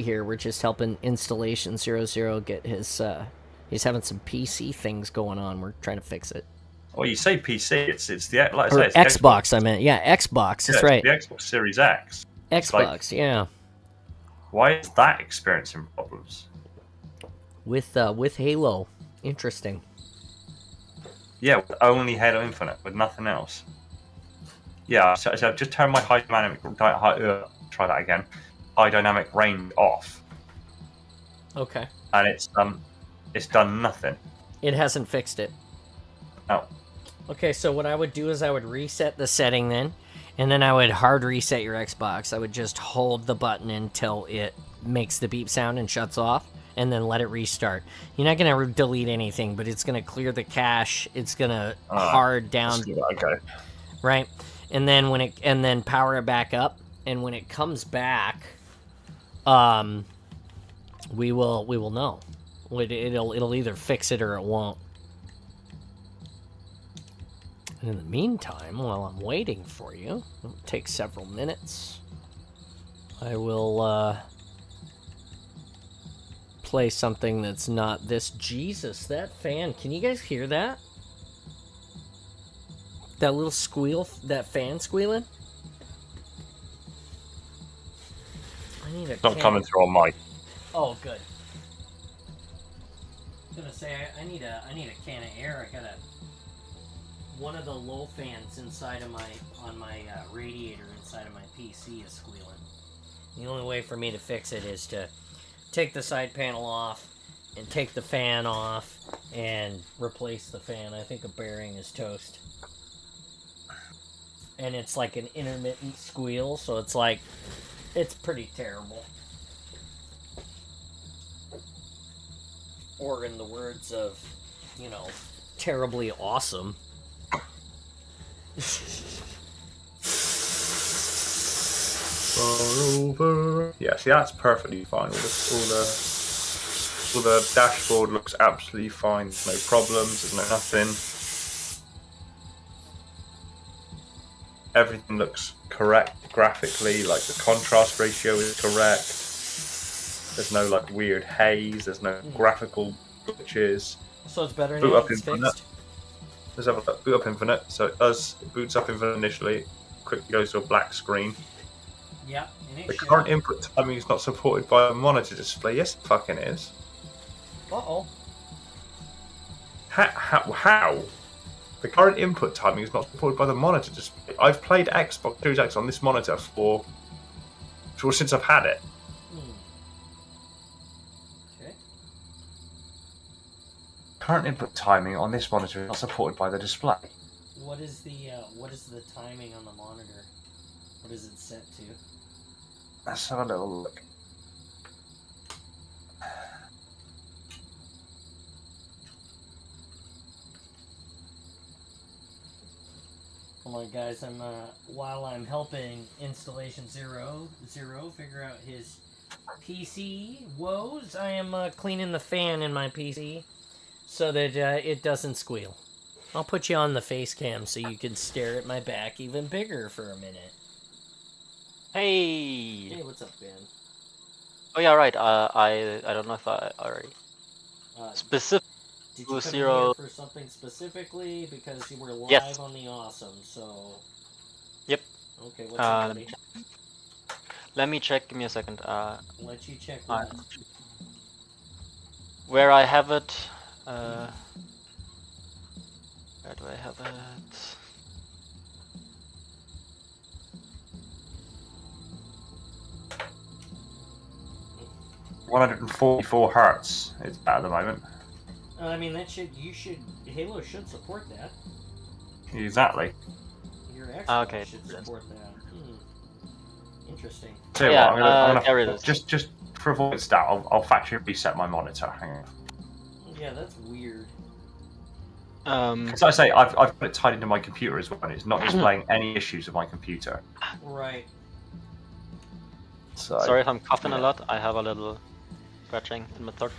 [SPEAKER 1] here. We're just helping Installation 00 get his he's having some PC things going on. We're trying to fix it.
[SPEAKER 3] Well, you say PC, it's the like
[SPEAKER 1] I
[SPEAKER 3] say,
[SPEAKER 1] it's Xbox. I meant Xbox. That's right.
[SPEAKER 3] The Xbox Series X.
[SPEAKER 1] Xbox, yeah.
[SPEAKER 3] Why is that experiencing problems?
[SPEAKER 1] With Halo, interesting.
[SPEAKER 3] Yeah, with only Halo Infinite, with nothing else. Yeah, so I've just turned my high dynamic range off.
[SPEAKER 1] Okay.
[SPEAKER 3] And it's done nothing.
[SPEAKER 1] It hasn't fixed it.
[SPEAKER 3] No.
[SPEAKER 1] Okay, so what I would do is I would reset the setting then, and then I would hard reset your Xbox. I would just hold the button until it makes the beep sound and shuts off, and then let it restart. You're not going to delete anything, but it's going to clear the cache. It's going to hard down.
[SPEAKER 3] Okay.
[SPEAKER 1] Right? And then then power it back up, and when it comes back, we will know. It'll either fix it or it won't. And in the meantime, while I'm waiting for you, it'll take several minutes. I will play something that's not this. Jesus, that fan! Can you guys hear that? That little squeal, that fan squealing? I need a
[SPEAKER 3] It's not coming through on mic.
[SPEAKER 1] Oh, good. I was gonna say I need a can of air. I got one of the low fans inside of my radiator inside of my PC is squealing. The only way for me to fix it is to take the side panel off and take the fan off and replace the fan. I think a bearing is toast. And it's like an intermittent squeal, so it's like, it's pretty terrible. Or in the words of, terribly awesome.
[SPEAKER 3] Over. Yeah, see, that's perfectly fine. All the dashboard looks absolutely fine. There's no problems. There's no nothing. Everything looks correct graphically. Like the contrast ratio is correct. There's no like weird haze. There's no graphical glitches.
[SPEAKER 1] So it's better
[SPEAKER 3] boot
[SPEAKER 1] now
[SPEAKER 3] up
[SPEAKER 1] it's
[SPEAKER 3] Infinite.
[SPEAKER 1] fixed?
[SPEAKER 3] Let's have a look. Boot up Infinite. So it boots up Infinite initially. Quickly goes to a black screen.
[SPEAKER 1] Yeah.
[SPEAKER 3] The current input timing is not supported by a monitor display. Yes, it fucking is.
[SPEAKER 1] Uh-oh.
[SPEAKER 3] How? The current input timing is not supported by the monitor display. I've played Xbox Series X on this monitor since I've had it.
[SPEAKER 1] Okay.
[SPEAKER 3] Current input timing on this monitor is not supported by the display.
[SPEAKER 1] What is the timing on the monitor? What is it set to?
[SPEAKER 3] Let's have a little look.
[SPEAKER 1] Come on, guys! While I'm helping Installation 00 figure out his PC woes, I am cleaning the fan in my PC so that it doesn't squeal. I'll put you on the face cam so you can stare at my back even bigger for a minute.
[SPEAKER 4] Hey!
[SPEAKER 1] Hey, what's up, Ben?
[SPEAKER 4] Oh yeah, right. I don't know if I already specific.
[SPEAKER 1] Did you come in
[SPEAKER 4] Zero.
[SPEAKER 1] here for something specifically? Because you were live
[SPEAKER 4] Yes.
[SPEAKER 1] on the Awesome, so...
[SPEAKER 4] Yep.
[SPEAKER 1] Okay, what's up, buddy?
[SPEAKER 4] Let me check. Give me a second.
[SPEAKER 1] Let you check what?
[SPEAKER 4] Where I have it. Where do I have it?
[SPEAKER 3] £144 it's at the moment.
[SPEAKER 1] I mean, Halo should support that.
[SPEAKER 3] Exactly.
[SPEAKER 1] Your Xbox
[SPEAKER 4] Okay.
[SPEAKER 1] should support that. Interesting.
[SPEAKER 3] So
[SPEAKER 4] Yeah,
[SPEAKER 3] I'm
[SPEAKER 4] there it
[SPEAKER 3] gonna
[SPEAKER 4] is.
[SPEAKER 3] just for avoidance that I'll factory reset my monitor. Hang on.
[SPEAKER 1] Yeah, that's weird.
[SPEAKER 3] As I say, I've got it tied into my computer as well, and it's not displaying any issues with my computer.
[SPEAKER 1] Right.
[SPEAKER 3] So,
[SPEAKER 4] sorry if I'm coughing a lot. I have a little scratching in my throat.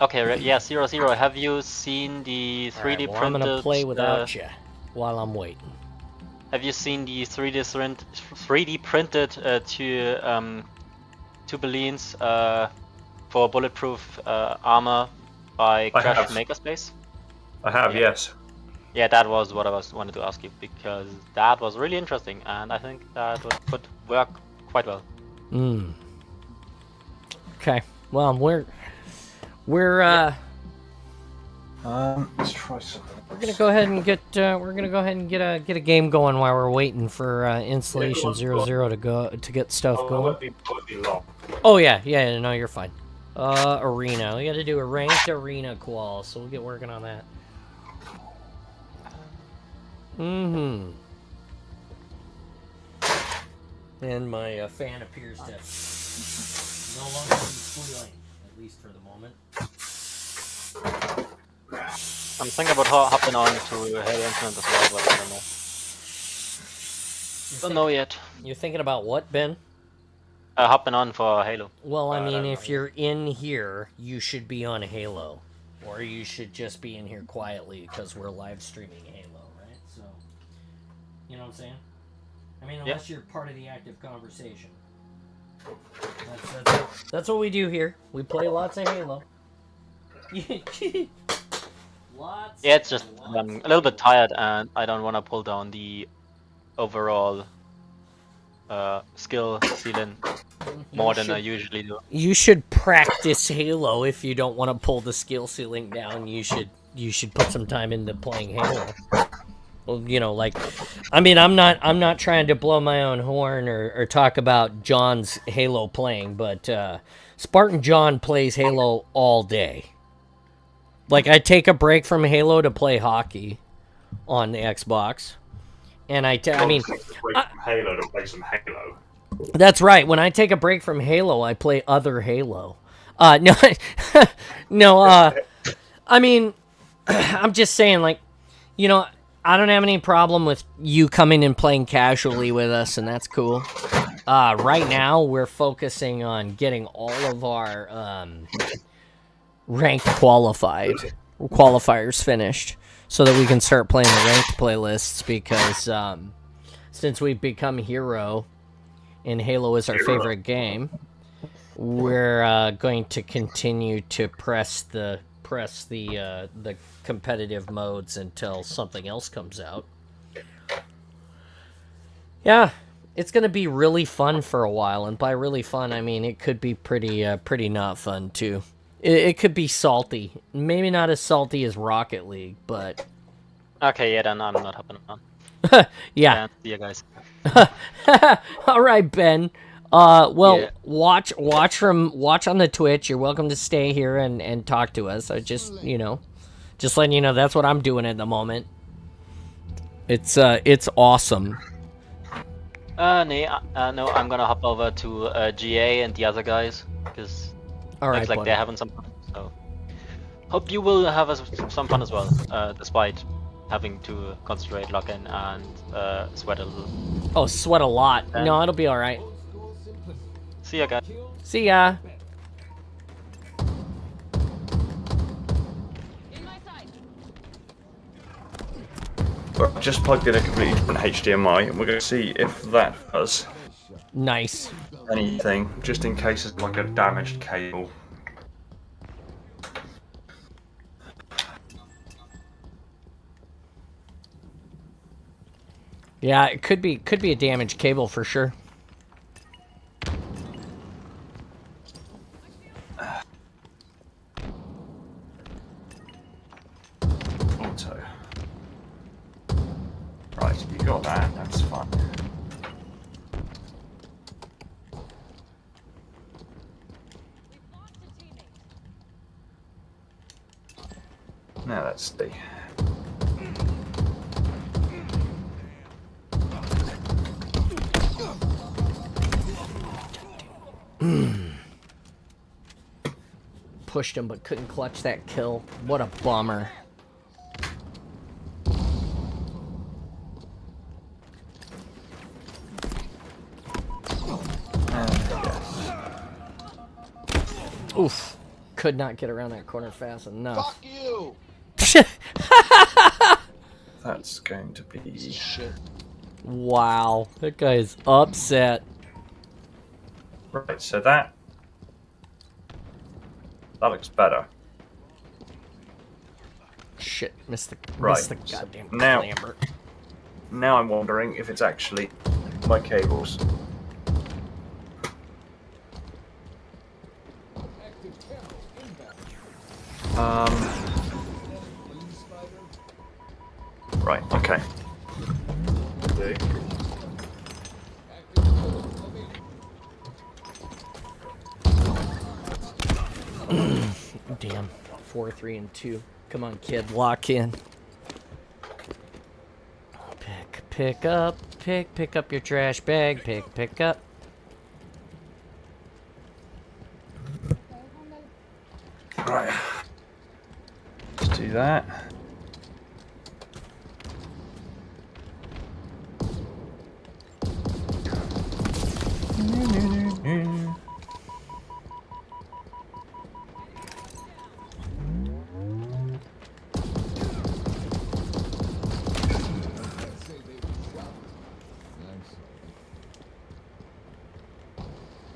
[SPEAKER 4] Okay, yeah, 00. Have you seen the 3D printed?
[SPEAKER 1] I'm gonna play without you while I'm waiting.
[SPEAKER 4] Have you seen the 3D printed tubulines for bulletproof armor by Crash Makerspace?
[SPEAKER 3] I have, yes.
[SPEAKER 4] Yeah, that was what I wanted to ask you, because that was really would and I think that would work quite well.
[SPEAKER 1] Okay. Well,
[SPEAKER 3] Let's try something.
[SPEAKER 1] we're gonna go ahead and get a game going while we're waiting for installation 00 to get stuff going. Oh yeah, no, you're fine. Arena. We got to do a ranked arena qual, so we'll get working on that. And my fan appears to no longer be squealing, at least for the moment.
[SPEAKER 4] I'm thinking about hopping on to Halo Infinite as well, but I don't know. Don't know yet.
[SPEAKER 1] You're thinking about what, Ben?
[SPEAKER 4] Hopping on for Halo.
[SPEAKER 1] Well, I mean, if you're in here, you should be on Halo. Or you should just be in here quietly, because we're live streaming Halo, right? So, you know what I'm saying? I mean, unless you're part of the active conversation. That's what we do here. We play lots of Halo.
[SPEAKER 4] Yeah, it's just I'm a little bit tired, and I don't want to pull down the overall skill ceiling more than I usually do.
[SPEAKER 1] You should practice Halo if you don't want to pull the skill ceiling down. You should put some time into playing Halo. Well, you know, like, I mean, I'm not trying to blow my own horn or talk about John's Halo playing, but Spartan John plays Halo all day. Like, I take a break from Halo to play hockey on the Xbox, and I mean,
[SPEAKER 3] from Halo to play some Halo.
[SPEAKER 1] That's right. When I take a break from Halo, I play other Halo. No, no. I mean, I'm just saying, like, you know, I don't have any problem with you coming and playing casually with us, and that's cool. Right now, we're focusing on getting all of our ranked qualifiers finished, so that we can start playing the ranked playlists. Because since we've become hero, and Halo is our favorite game, we're going to continue to press the competitive modes until something else comes out. Yeah, it's gonna be really fun for a while, and by really fun, I mean it could be pretty not fun too. It could be salty, maybe not as salty as Rocket League, but
[SPEAKER 4] okay, yeah, then I'm not hopping on.
[SPEAKER 1] Yeah.
[SPEAKER 4] See you guys.
[SPEAKER 1] All right, Ben. Well,
[SPEAKER 4] Yeah.
[SPEAKER 1] watch on the Twitch. You're welcome to stay here and talk to us. I just letting you know that's what I'm doing at the moment. It's awesome.
[SPEAKER 4] No, I'm gonna hop over to GA and the other guys, because looks like they're having some fun. So hope you will have some fun as well, despite having to concentrate, lock in, and sweat a little.
[SPEAKER 1] Oh, sweat a lot. No, it'll be all right.
[SPEAKER 4] See ya, guys.
[SPEAKER 1] See ya.
[SPEAKER 3] I've just plugged in a completely different HDMI, and we're going to see if that does
[SPEAKER 1] Nice.
[SPEAKER 3] anything, just in case it's like a damaged cable.
[SPEAKER 1] Yeah, it could be a damaged cable for sure.
[SPEAKER 3] That's fine. Now let's see.
[SPEAKER 1] Pushed him but couldn't clutch that kill. What a bummer. Oof. Could not get around that corner fast enough.
[SPEAKER 2] Fuck you!
[SPEAKER 3] That's going to be...
[SPEAKER 2] Shit.
[SPEAKER 1] Wow. That guy is upset.
[SPEAKER 3] Right, so that looks better.
[SPEAKER 1] Shit, missed the
[SPEAKER 3] Right.
[SPEAKER 1] goddamn
[SPEAKER 3] Now-
[SPEAKER 1] clamber.
[SPEAKER 3] Now I'm wondering if it's actually my cables. Right, okay.
[SPEAKER 1] Damn. 4, 3, and 2. Come on, kid. Lock in. Pick up your trash bag. Pick up.
[SPEAKER 3] Right. Let's do that.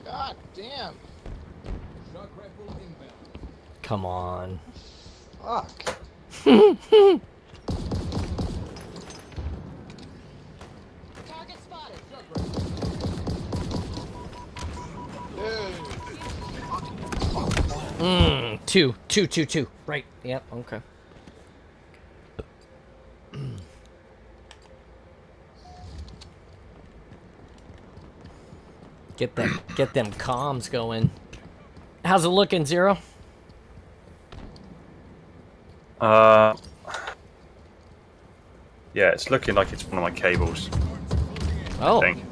[SPEAKER 2] God damn.
[SPEAKER 1] Come on.
[SPEAKER 2] Fuck. Target spotted.
[SPEAKER 1] Two. Right. Yep. Okay. Get them comms going. How's it looking, Zero?
[SPEAKER 3] Yeah, it's looking like it's one of my cables.
[SPEAKER 1] Oh.
[SPEAKER 3] I think.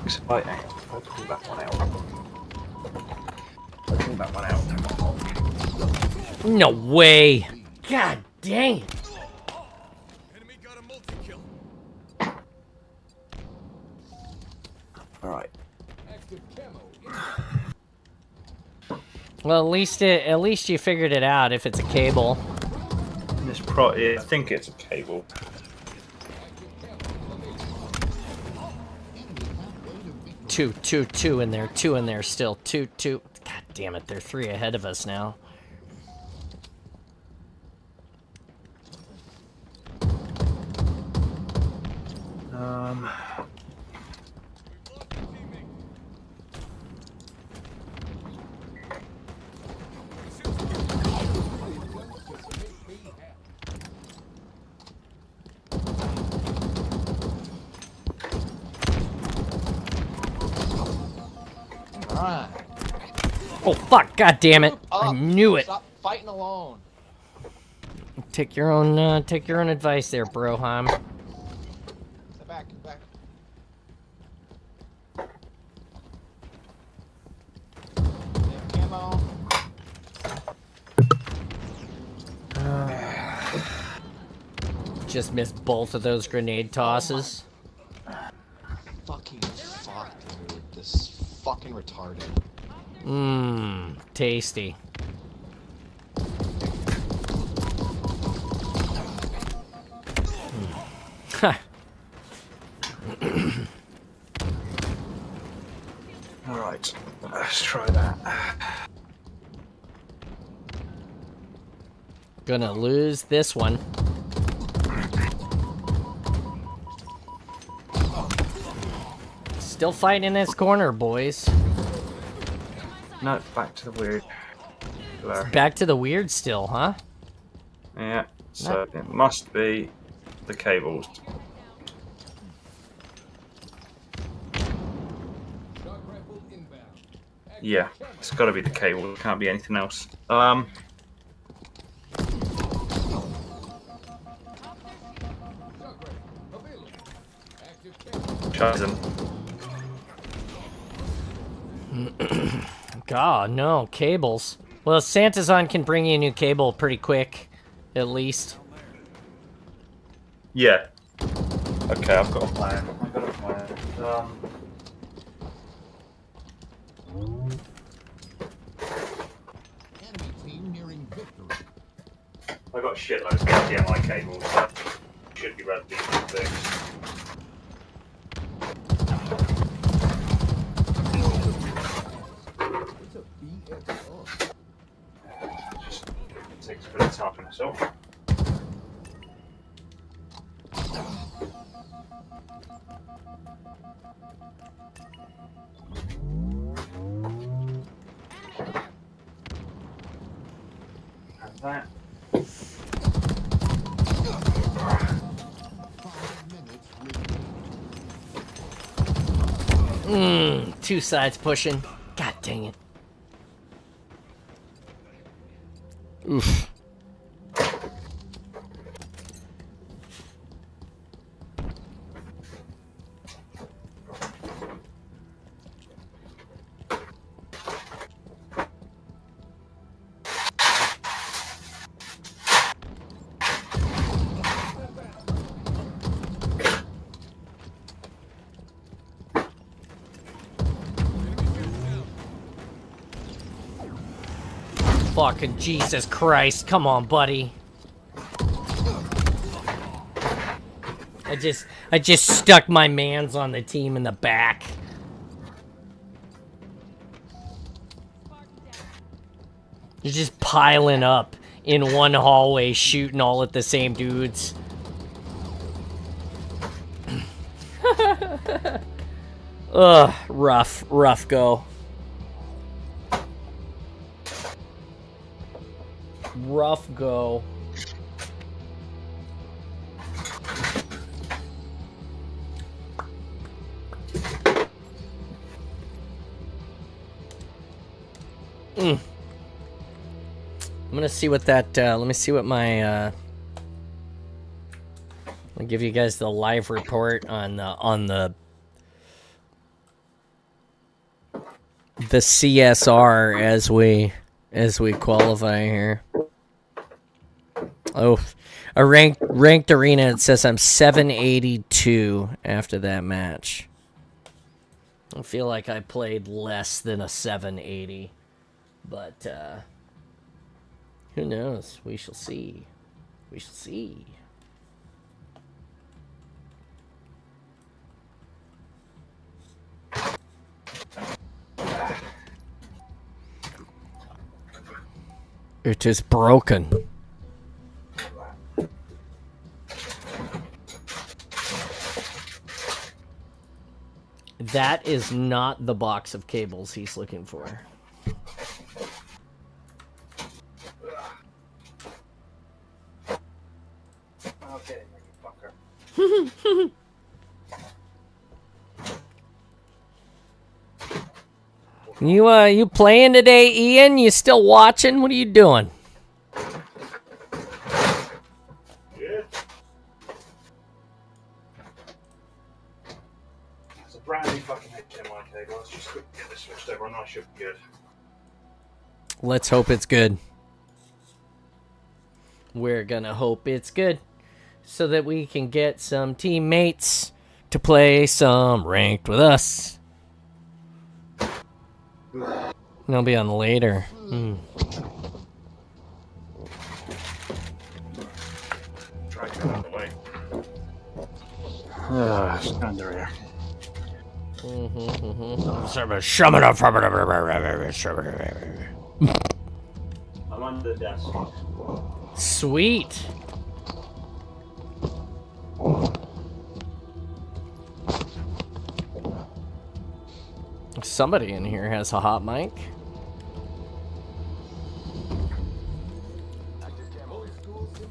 [SPEAKER 3] So, right, hang on. I'll pull that one out. I'll pull that one out.
[SPEAKER 1] No way. God dang it.
[SPEAKER 2] Enemy got a multi-kill.
[SPEAKER 3] Alright.
[SPEAKER 2] Active camo.
[SPEAKER 1] Well, at least you figured it out if it's a cable.
[SPEAKER 3] This I think it's a cable.
[SPEAKER 1] Two in there. Two in there still. Two. God damn it, they're 3 ahead of us now.
[SPEAKER 2] Alright.
[SPEAKER 1] Oh fuck! God damn it! I knew it.
[SPEAKER 2] Stop fighting alone.
[SPEAKER 1] Take your own advice there, Broham.
[SPEAKER 2] Step back. Camo.
[SPEAKER 1] Just missed both of those grenade tosses.
[SPEAKER 2] Fucking fuck, dude. This fucking retarded.
[SPEAKER 1] Mmm, tasty.
[SPEAKER 3] Alright, let's try that.
[SPEAKER 1] Gonna lose this one. Still fighting in this corner, boys.
[SPEAKER 3] No, back to the weird. Blur.
[SPEAKER 1] Back to the weird still, huh?
[SPEAKER 3] Yeah, So it must be the cables. Yeah, it's got to be the cable. It can't be anything else. Chosen.
[SPEAKER 1] God, no, cables. Well, Santazon can bring you a new cable pretty quick, at least.
[SPEAKER 3] Yeah. Okay, I've got a plan. I got shitloads of HDMI cables. That should be relatively fixed. Just takes a bit of time myself. And that.
[SPEAKER 1] Two sides pushing. God dang it. Oof. Fucking Jesus Christ, come on, buddy. I just stuck my mans on the team in the back. You're just piling up in one hallway, shooting all at the same dudes. Ugh, rough go. Rough go. I'm gonna see what that, let me see what my, I'll give you guys the live report on the CSR as we qualify here. Oh, a ranked arena, it says I'm 782 after that match. I feel like I played less than a 780, but who knows? We shall see. We shall see. It is broken. That is not the box of cables he's looking for.
[SPEAKER 3] Okay, you fucker.
[SPEAKER 1] You playing today, Ian? You still watching? What are you doing?
[SPEAKER 3] Yeah. It's a brand new fucking HDMI cable. Let's just quickly get this switched over and I should be good.
[SPEAKER 1] Let's hope it's good. We're gonna hope it's good so that we can get some teammates to play some ranked with us. They'll be on later.
[SPEAKER 3] Try to get out of the way.
[SPEAKER 2] Stand there here.
[SPEAKER 3] I'm under the desk.
[SPEAKER 1] Sweet. Somebody in here has a hot mic.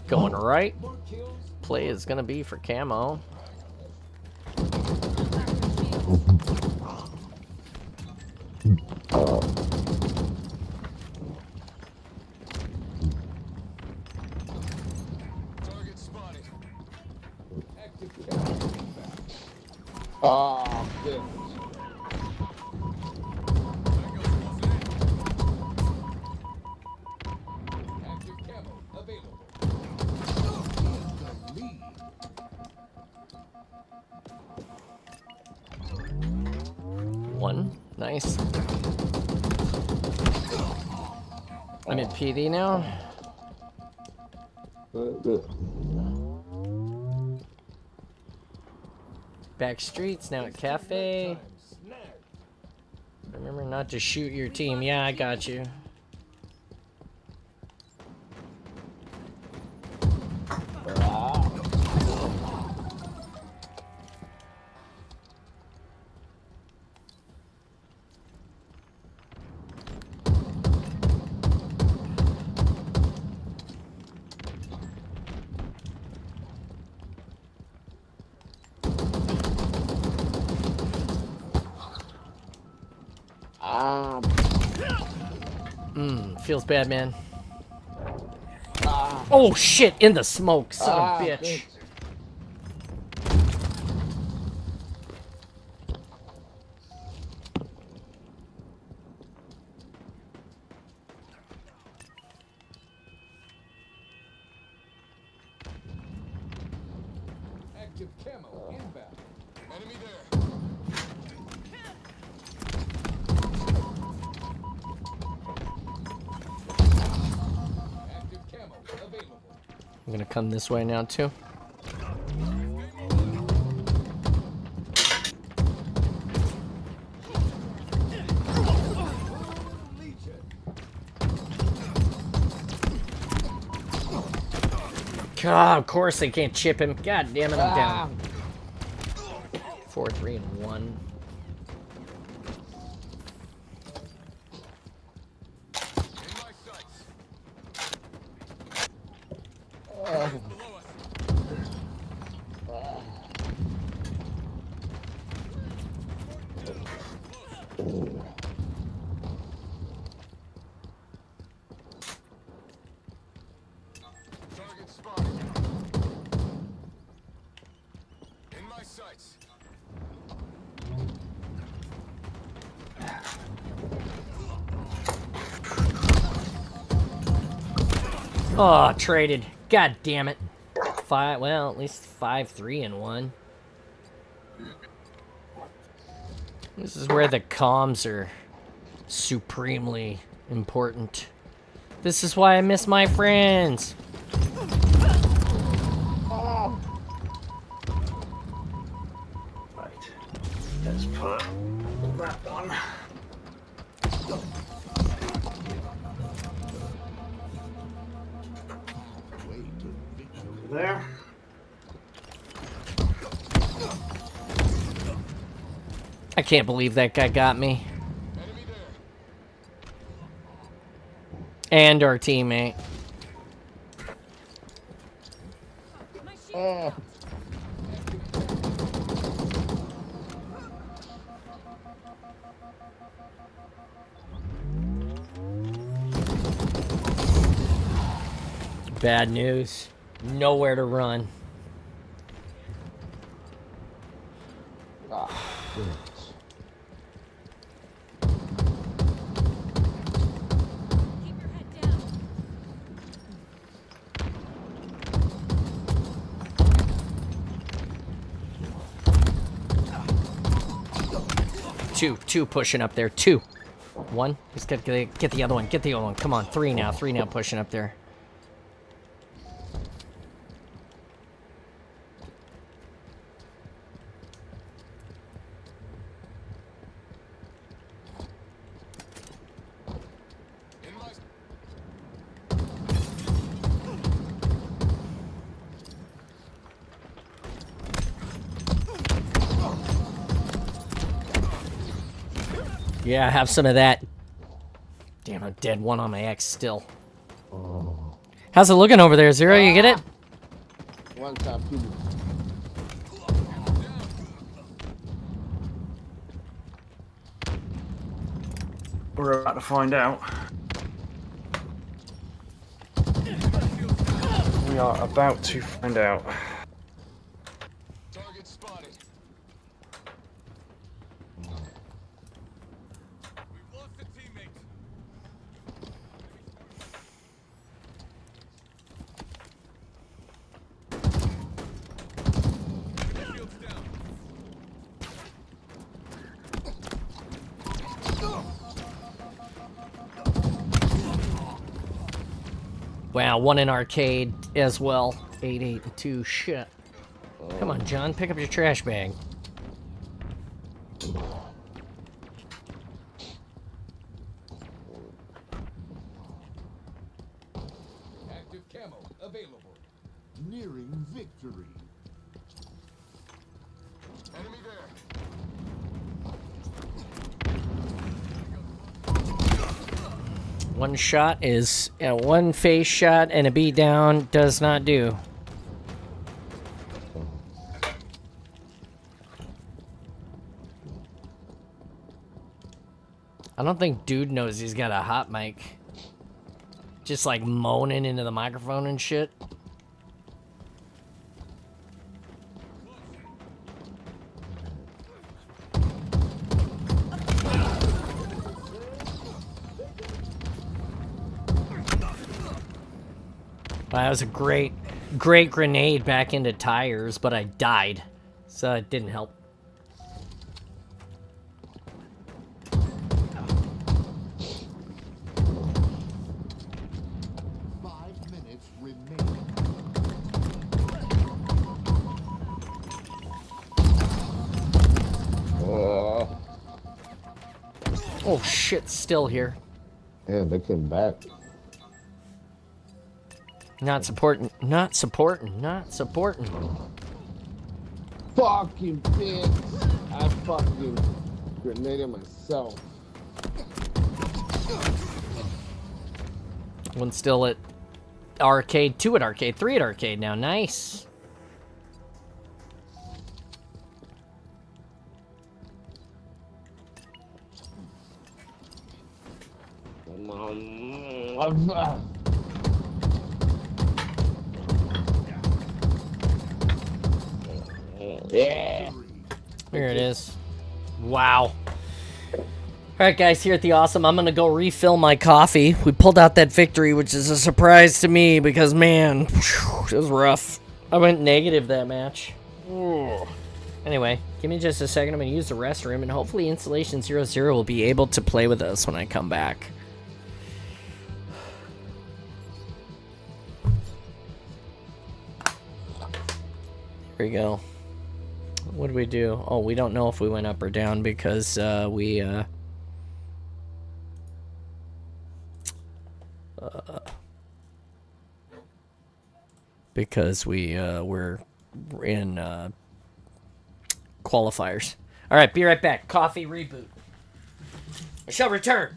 [SPEAKER 1] Going right. Play is gonna be for camo.
[SPEAKER 2] Oh, good.
[SPEAKER 1] One. Nice. I'm in PD now. Back streets, now at cafe. Remember not to shoot your team. Yeah, I got you. Feels bad, man. Oh shit! In the smoke, son of a bitch.
[SPEAKER 5] Active camo inbound. Enemy there.
[SPEAKER 1] I'm gonna come this way now too. God, of course they can't chip him. God damn it, I'm down. 4, 3, and 1.
[SPEAKER 5] Target spotted. In my sights.
[SPEAKER 1] Oh, traded. God damn it. Well, at least 5, 3, and 1. This is where the comms are supremely important. This is why I miss my friends.
[SPEAKER 3] Right. Let's put that one. There.
[SPEAKER 1] I can't believe that guy got me.
[SPEAKER 5] Enemy there.
[SPEAKER 1] And our teammate. Bad news. Nowhere to run. Two pushing up there. 2. 1. He's got to get the other one. Get the other one. Come on. 3 now. 3 now pushing up there. Yeah, have some of that. Damn, I'm dead 1 on my X still. How's it looking over there, Zero? You get it?
[SPEAKER 2] One time, two.
[SPEAKER 3] We're about to find out. We are about to find out.
[SPEAKER 5] Target spotted. We've lost a teammate. Shield's down.
[SPEAKER 1] Wow, one in arcade as well. 8, 8, and 2. Shit. Come on, John, pick up your trash bag.
[SPEAKER 5] Active camo available. Nearing victory. Enemy there.
[SPEAKER 1] One shot is one face shot, and a beat down does not do. I don't think dude knows he's got a hot mic. Just like moaning into the microphone and shit. Wow, that was a great grenade back into tires, but I died, so it didn't help. Oh shit, still here.
[SPEAKER 2] Yeah, they came back.
[SPEAKER 1] Not supporting, not supporting, not supporting.
[SPEAKER 2] Fucking bitch! I fucking grenaded myself.
[SPEAKER 1] One's still at arcade, 2 at arcade, 3 at arcade now. Nice.
[SPEAKER 2] Yeah.
[SPEAKER 1] Here it is. Wow. Alright guys, here at the Awesome, I'm gonna go refill my coffee. We pulled out that victory, which is a surprise to me because, man, it was rough. I went negative that match. Anyway, give me just a second. I'm gonna use the restroom, and hopefully Installation 00 will be able to play with us when I come back. Here we go. What did we do? Oh, we don't know if we went up or down because we're in qualifiers. All right, be right back. Coffee reboot. I shall return.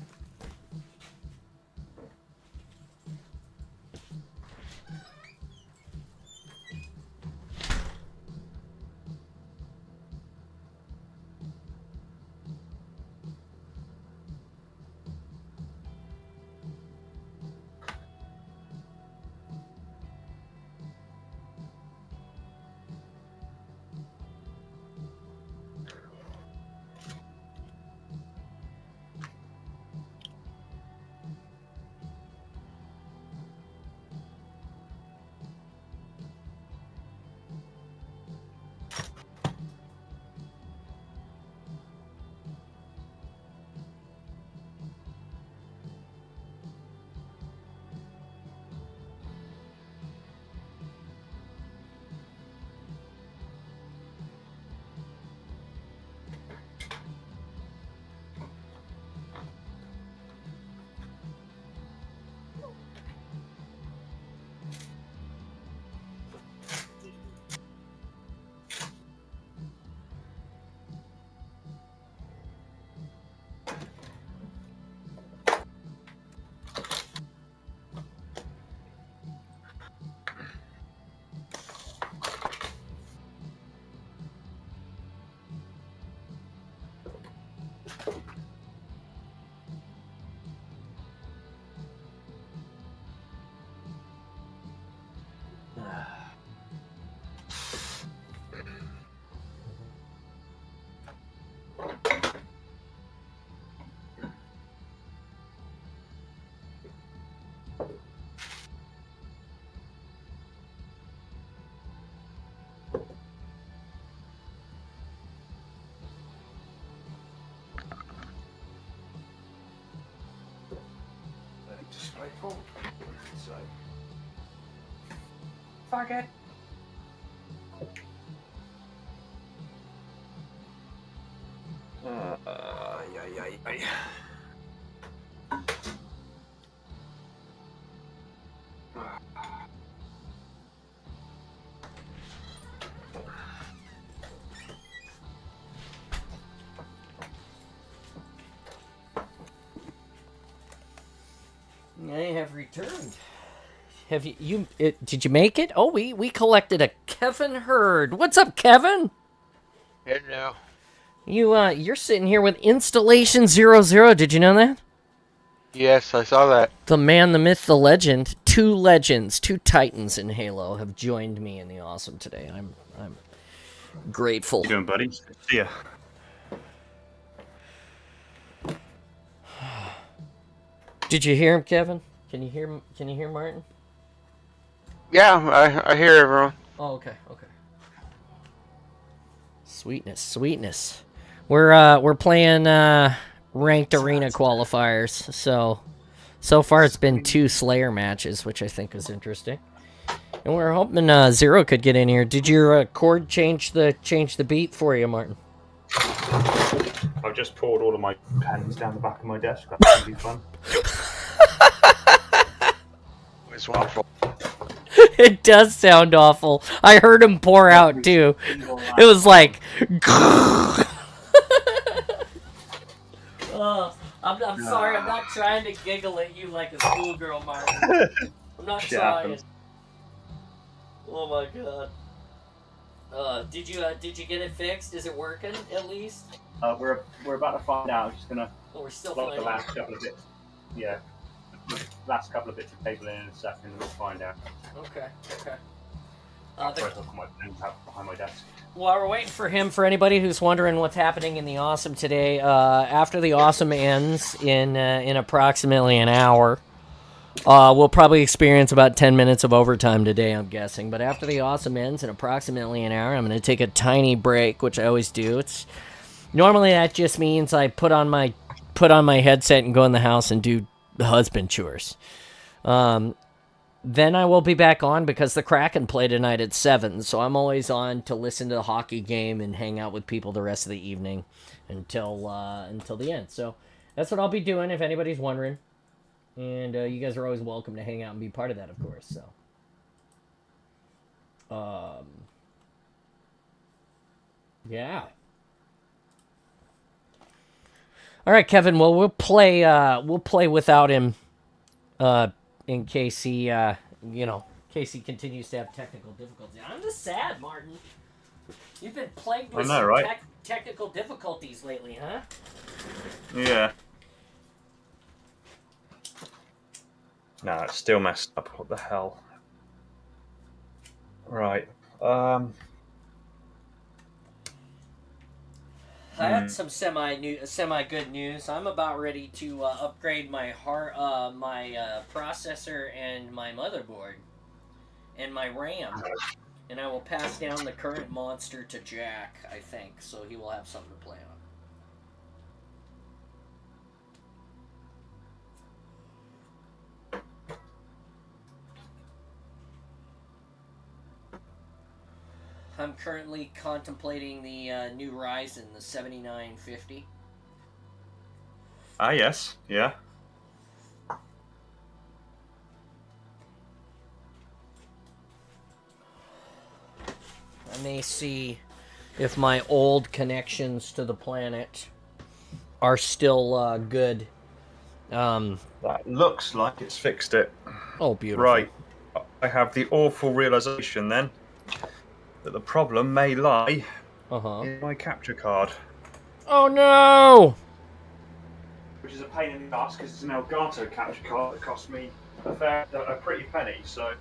[SPEAKER 3] cool. So, fuck it. Yeah.
[SPEAKER 1] I have returned. Have did you make it? Oh, we collected a Kevin Hurd. What's up, Kevin?
[SPEAKER 6] Hello.
[SPEAKER 1] You're sitting here with Installation 00. Did you know that?
[SPEAKER 6] Yes, I saw that.
[SPEAKER 1] The man, the myth, the legend. Two legends, two titans in Halo have joined me in the awesome today. I'm grateful.
[SPEAKER 3] How you doing, buddy? See ya.
[SPEAKER 1] Did you hear him, Kevin? Can you hear Martin?
[SPEAKER 6] Yeah, I hear everyone.
[SPEAKER 1] Oh, okay. Sweetness. We're playing ranked arena qualifiers. So far it's been 2 Slayer matches, which I think is interesting. And we're hoping Zero could get in here. Did your cord change the beat for you, Martin?
[SPEAKER 3] I've just poured all of my pens down the back of my desk. That's gonna be fun.
[SPEAKER 6] It's wonderful.
[SPEAKER 1] It does sound awful. I heard him pour out too. It was like. I'm sorry. I'm not trying to giggle at you like a schoolgirl, Martin. I'm not trying. Oh my god. Did you get it fixed? Is it working at least?
[SPEAKER 3] We're about to find out. I'm just gonna
[SPEAKER 1] we're still
[SPEAKER 3] lock
[SPEAKER 1] finding
[SPEAKER 3] the last couple of bits. Yeah. Last couple of bits of cabling in a second, and we'll find out.
[SPEAKER 1] Okay.
[SPEAKER 3] I'll put my pen behind my desk.
[SPEAKER 1] While we're waiting for him, for anybody who's wondering what's happening in the Awesome today, after the Awesome ends in approximately an hour, we'll probably experience about 10 minutes of overtime today, I'm guessing. But after the Awesome ends in approximately an hour, I'm going to take a tiny break, which I always do. Normally that just means I put on my headset and go in the house and do husband chores. Then I will be back on because the Kraken play tonight at 7, so I'm always on to listen to the hockey game and hang out with people the rest of the evening until the end. So that's what I'll be doing if anybody's wondering. And you guys are always welcome to hang out and be part of that, of course. So, yeah. All right, Kevin. Well, we'll play without him, in case he, in case he continues to have technical difficulties. I'm just sad, Martin. You've been plagued with technical difficulties lately, huh?
[SPEAKER 3] Yeah. No, it's still messed up. What the hell? Right.
[SPEAKER 1] I had some semi good news. I'm about ready to upgrade my processor and my motherboard and my RAM, and I will pass down the current monster to Jack, I think, so he will have something to play on. I'm currently contemplating the new Ryzen, the 7950.
[SPEAKER 3] Ah, yes. Yeah.
[SPEAKER 1] I may see if my old connections to the planet are still good.
[SPEAKER 3] That looks like it's fixed it.
[SPEAKER 1] Oh, beautiful.
[SPEAKER 3] Right. I have the awful realization then that the problem may lie in my capture card.
[SPEAKER 1] Oh no!
[SPEAKER 3] Which is a pain in the ass because it's an Elgato capture card that cost me a pretty penny, so...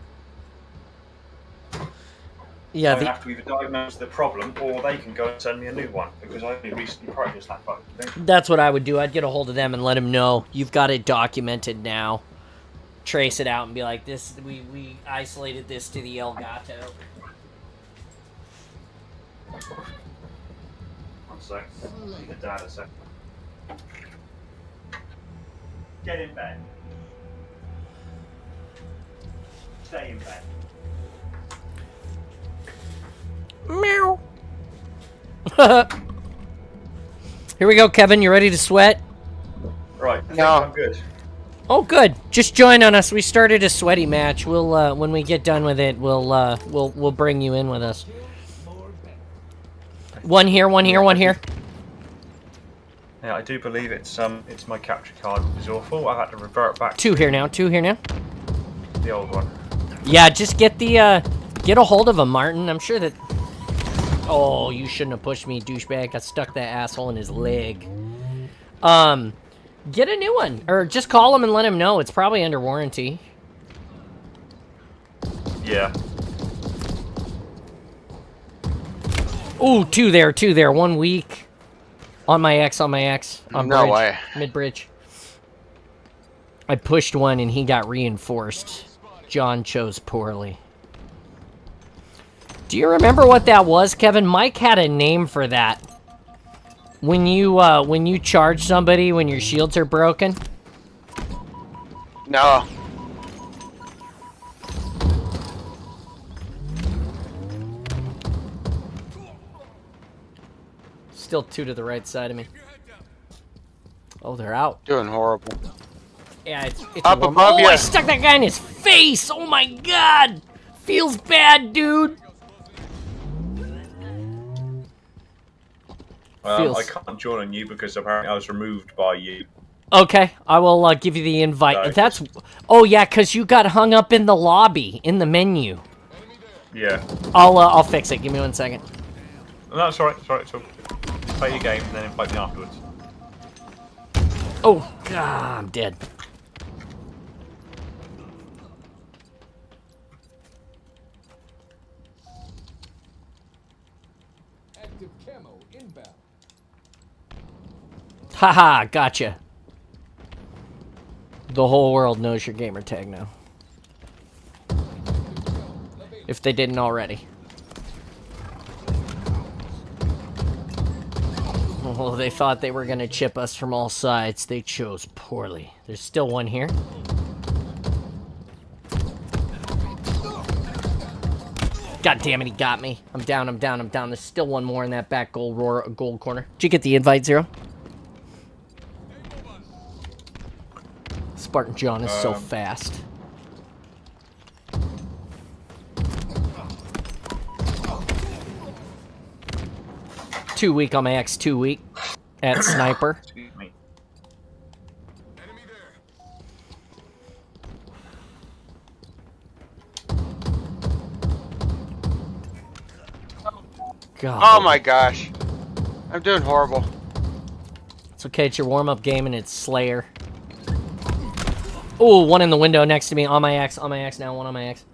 [SPEAKER 1] Yeah,
[SPEAKER 3] I have to either diagnose the problem or they can go and send me a new one because I only recently purchased that phone.
[SPEAKER 1] That's what I would do. I'd get a hold of them and let them know you've got it documented now. Trace it out and be like, "This we isolated this to the Elgato."
[SPEAKER 3] One sec. Need the data sec. Get in bed. stay in bed.
[SPEAKER 1] Meow. Here we go, Kevin. You ready to sweat?
[SPEAKER 3] Right. I think
[SPEAKER 6] No.
[SPEAKER 3] I'm good.
[SPEAKER 1] Oh, good. Just join on us. We started a sweaty match. We'll when we get done with it, we'll bring you in with us. One here, one here, one here.
[SPEAKER 3] Yeah, I do believe it's my capture card was awful. I've had to revert back
[SPEAKER 1] Two here now. Two here now.
[SPEAKER 3] to the old one.
[SPEAKER 1] Yeah, just get a hold of him, Martin. I'm sure that. Oh, you shouldn't have pushed me, douchebag. I stuck that asshole in his leg. Get a new one, or just call him and let him know. It's probably under warranty.
[SPEAKER 3] Yeah.
[SPEAKER 1] Ooh, two there. 1 week. On my X. On
[SPEAKER 6] No
[SPEAKER 1] bridge,
[SPEAKER 6] way.
[SPEAKER 1] mid-bridge. I pushed one and he got reinforced. John chose poorly. Do you remember what that was, Kevin? Mike had a name for that. When you charge somebody when your shields are broken.
[SPEAKER 6] No.
[SPEAKER 1] Still two to the right side of me. Oh, they're out.
[SPEAKER 6] Doing horrible.
[SPEAKER 1] Yeah, it's
[SPEAKER 6] Up
[SPEAKER 1] warm.
[SPEAKER 6] above
[SPEAKER 1] Oh,
[SPEAKER 6] ya.
[SPEAKER 1] I stuck that guy in his face. Oh my god. Feels bad, dude.
[SPEAKER 3] I can't join on you because apparently I was removed by you.
[SPEAKER 1] Okay, I will give you the invite.
[SPEAKER 3] No,
[SPEAKER 1] That's. Oh yeah, cause you got hung up in the lobby in the menu.
[SPEAKER 3] Yeah.
[SPEAKER 1] I'll fix it. Give me 1 second.
[SPEAKER 3] No, it's alright. It's alright. So play your game and then invite me afterwards.
[SPEAKER 1] Oh god, I'm dead.
[SPEAKER 5] Active camo inbound.
[SPEAKER 1] Haha, gotcha. The whole world knows your gamer tag now. If they didn't already. Oh, they thought they were gonna chip us from all sides. They chose poorly. There's still one here. God damn it, he got me. I'm down. There's still one more in that back gold corner. Did you get the invite, Zero? Spartan John is so fast. Too weak on my X, too weak. At sniper.
[SPEAKER 3] Excuse me.
[SPEAKER 5] Enemy there.
[SPEAKER 1] God.
[SPEAKER 6] Oh my gosh. I'm doing horrible.
[SPEAKER 1] It's okay, it's your warm-up game and it's Slayer. Ooh, one in the window next to me. On my X now, one on my X.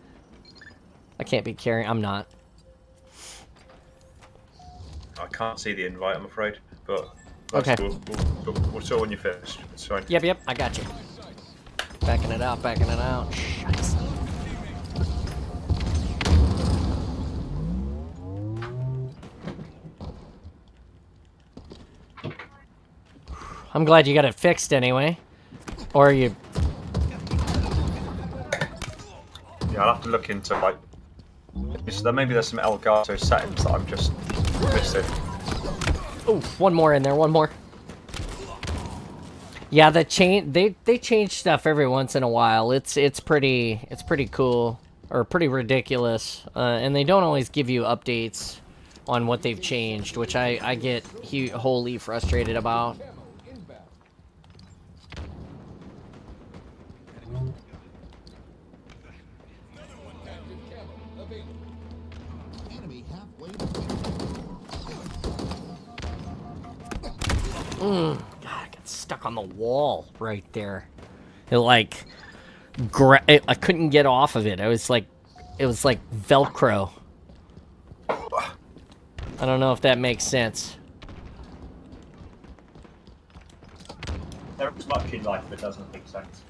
[SPEAKER 1] I can't be carrying, I'm not.
[SPEAKER 3] I can't see the invite, I'm afraid. But
[SPEAKER 1] Okay.
[SPEAKER 3] We'll show when you're finished. It's fine.
[SPEAKER 1] Yep, I got you. Backing it out. Scheiße. I'm glad you got it fixed anyway. Or you...
[SPEAKER 3] Yeah, I'll have to look into like. Maybe there's some Elgato settings that I'm just missing.
[SPEAKER 1] Ooh, one more in there. One more. Yeah, they change stuff every once in a while. It's pretty cool or pretty ridiculous, and they don't always give you updates on what they've changed, which I get wholly frustrated about.
[SPEAKER 5] Camo inbound. Active camo available. Enemy halfway.
[SPEAKER 1] God, I got stuck on the wall right there. It like, I couldn't get off of it. It was like Velcro. I don't know if that makes sense.
[SPEAKER 3] There is much in life that doesn't make sense.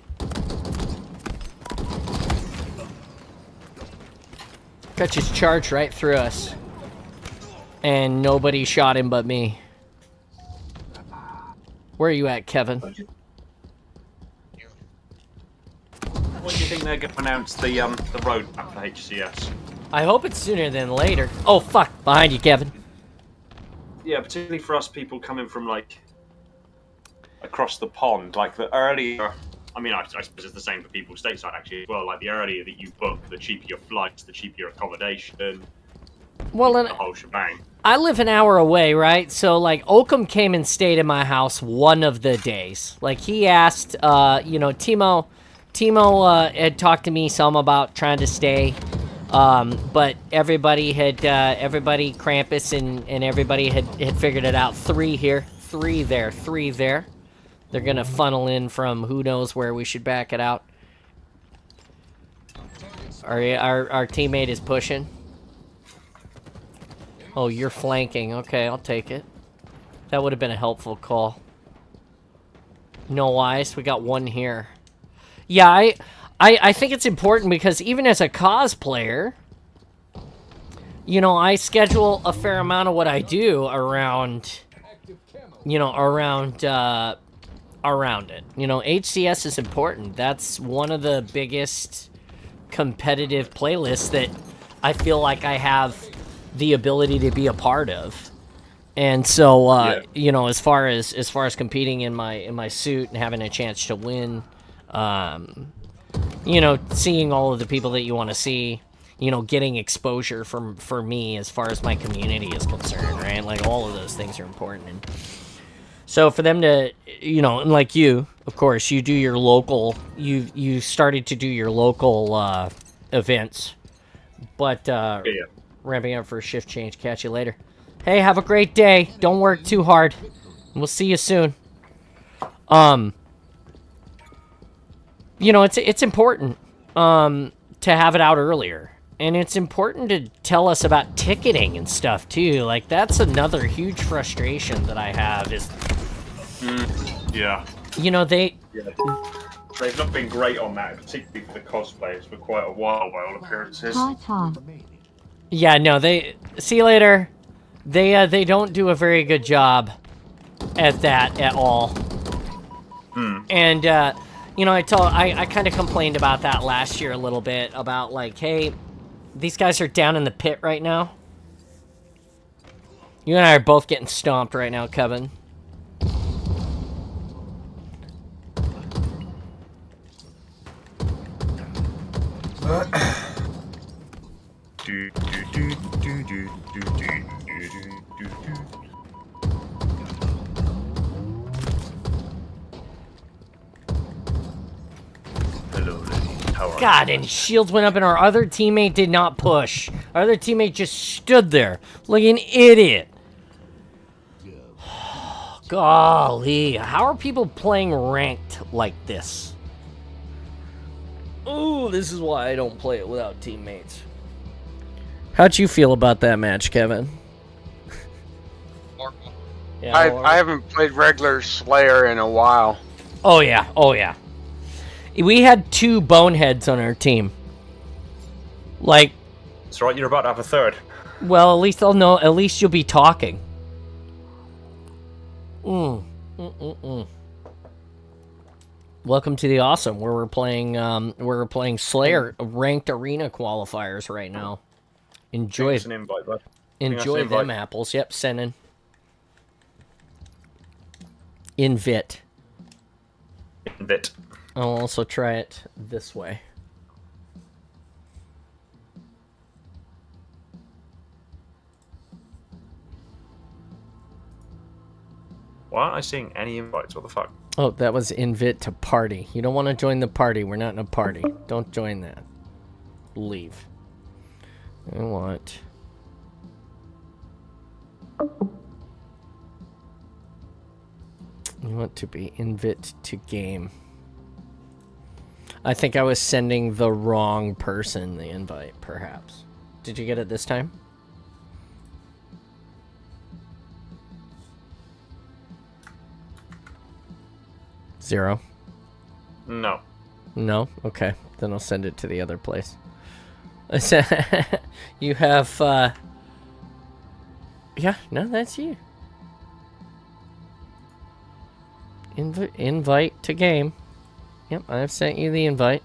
[SPEAKER 1] Got just charged right through us. And nobody shot him but me. Where are you at, Kevin?
[SPEAKER 3] you think they're going to announce the roadmap for HCS?
[SPEAKER 1] I hope it's sooner than later. Oh fuck! Behind you, Kevin.
[SPEAKER 3] Yeah, particularly for us people coming from like across the pond, like the earlier. I mean, I suppose it's the same for people stateside actually as well. Like the earlier that you book, the cheaper your flights, the cheaper your accommodation.
[SPEAKER 1] Well,
[SPEAKER 3] the whole shebang.
[SPEAKER 1] I live an hour away, right? So, like, Oakham came and stayed in my house one of the days. Like, he asked, you know, Timo had talked to me some about trying to stay, but everybody, Krampus and everybody had figured it out. 3 here, 3 there, 3 there. They're gonna funnel in from who knows where. We should back it out. Our teammate is pushing. Oh, you're flanking. Okay, I'll take it. That would have been a helpful call. No eyes. We got 1 here. Yeah, I think it's important because even as a cosplayer, you know, I schedule a fair amount of what I do around, you know, around it. You know, HCS is important. That's one of the biggest competitive playlists that I feel like I have the ability to be a part of. And so you know, as far as competing in my suit and having a chance to win, you know, seeing all of the people that you want to see, you know, getting exposure for me as far as my community is concerned, right? Like, all of those things are important. And so for them to, you know, and like you, of course, you do your local, you started to do your local events, but ramping up for a shift change. Catch you later. Hey, have a great day. Don't work too hard. We'll see you soon. You know, it's important to have it out earlier. And it's important to tell us about ticketing and stuff too. Like, that's another huge frustration that I have is
[SPEAKER 3] yeah.
[SPEAKER 1] You know, they've
[SPEAKER 3] not been great on that, particularly for the cosplayers for quite a while by all appearances.
[SPEAKER 1] Yeah, no, they see you later. They don't do a very good job at that at all. And you know, I kind of complained about that last year a little bit about, like, hey, these guys are down in the pit right now. You and I are both getting stomped right now, Kevin.
[SPEAKER 3] Hello, lady. How are
[SPEAKER 1] God, and shields went up and our other teammate did not push. Our other teammate just stood there like an idiot. Golly, how are people playing ranked like this? Oh, this is why I don't play it without teammates. How'd you feel about that match, Kevin?
[SPEAKER 6] Horrible.
[SPEAKER 1] Yeah,
[SPEAKER 6] I haven't played regular Slayer in a while.
[SPEAKER 1] Oh yeah, oh yeah. We had 2 boneheads on our team. Like,
[SPEAKER 3] That's right, you're about to have a third.
[SPEAKER 1] well, at least I'll know. At least you'll be talking. Welcome to the Awesome, where we're playing Slayer ranked arena qualifiers right now. Enjoy
[SPEAKER 3] It's an invite, bud.
[SPEAKER 1] enjoy
[SPEAKER 3] That's an
[SPEAKER 1] them
[SPEAKER 3] invite.
[SPEAKER 1] apples. Yep, sending. Invit.
[SPEAKER 3] Invite.
[SPEAKER 1] I'll also try it this way.
[SPEAKER 3] Why aren't I seeing any invites? What the fuck?
[SPEAKER 1] Oh, that was invite to party. You don't want to join the party. We're not in a party. Don't join that. Leave. I want... You want to be invite to game. I think I was sending the wrong person the invite, perhaps. Did you get it this time? Zero?
[SPEAKER 3] No.
[SPEAKER 1] No? Okay. Then I'll send it to the other place. You have, Yeah, no, that's you. Invite to game. Yep, I've sent you the invite.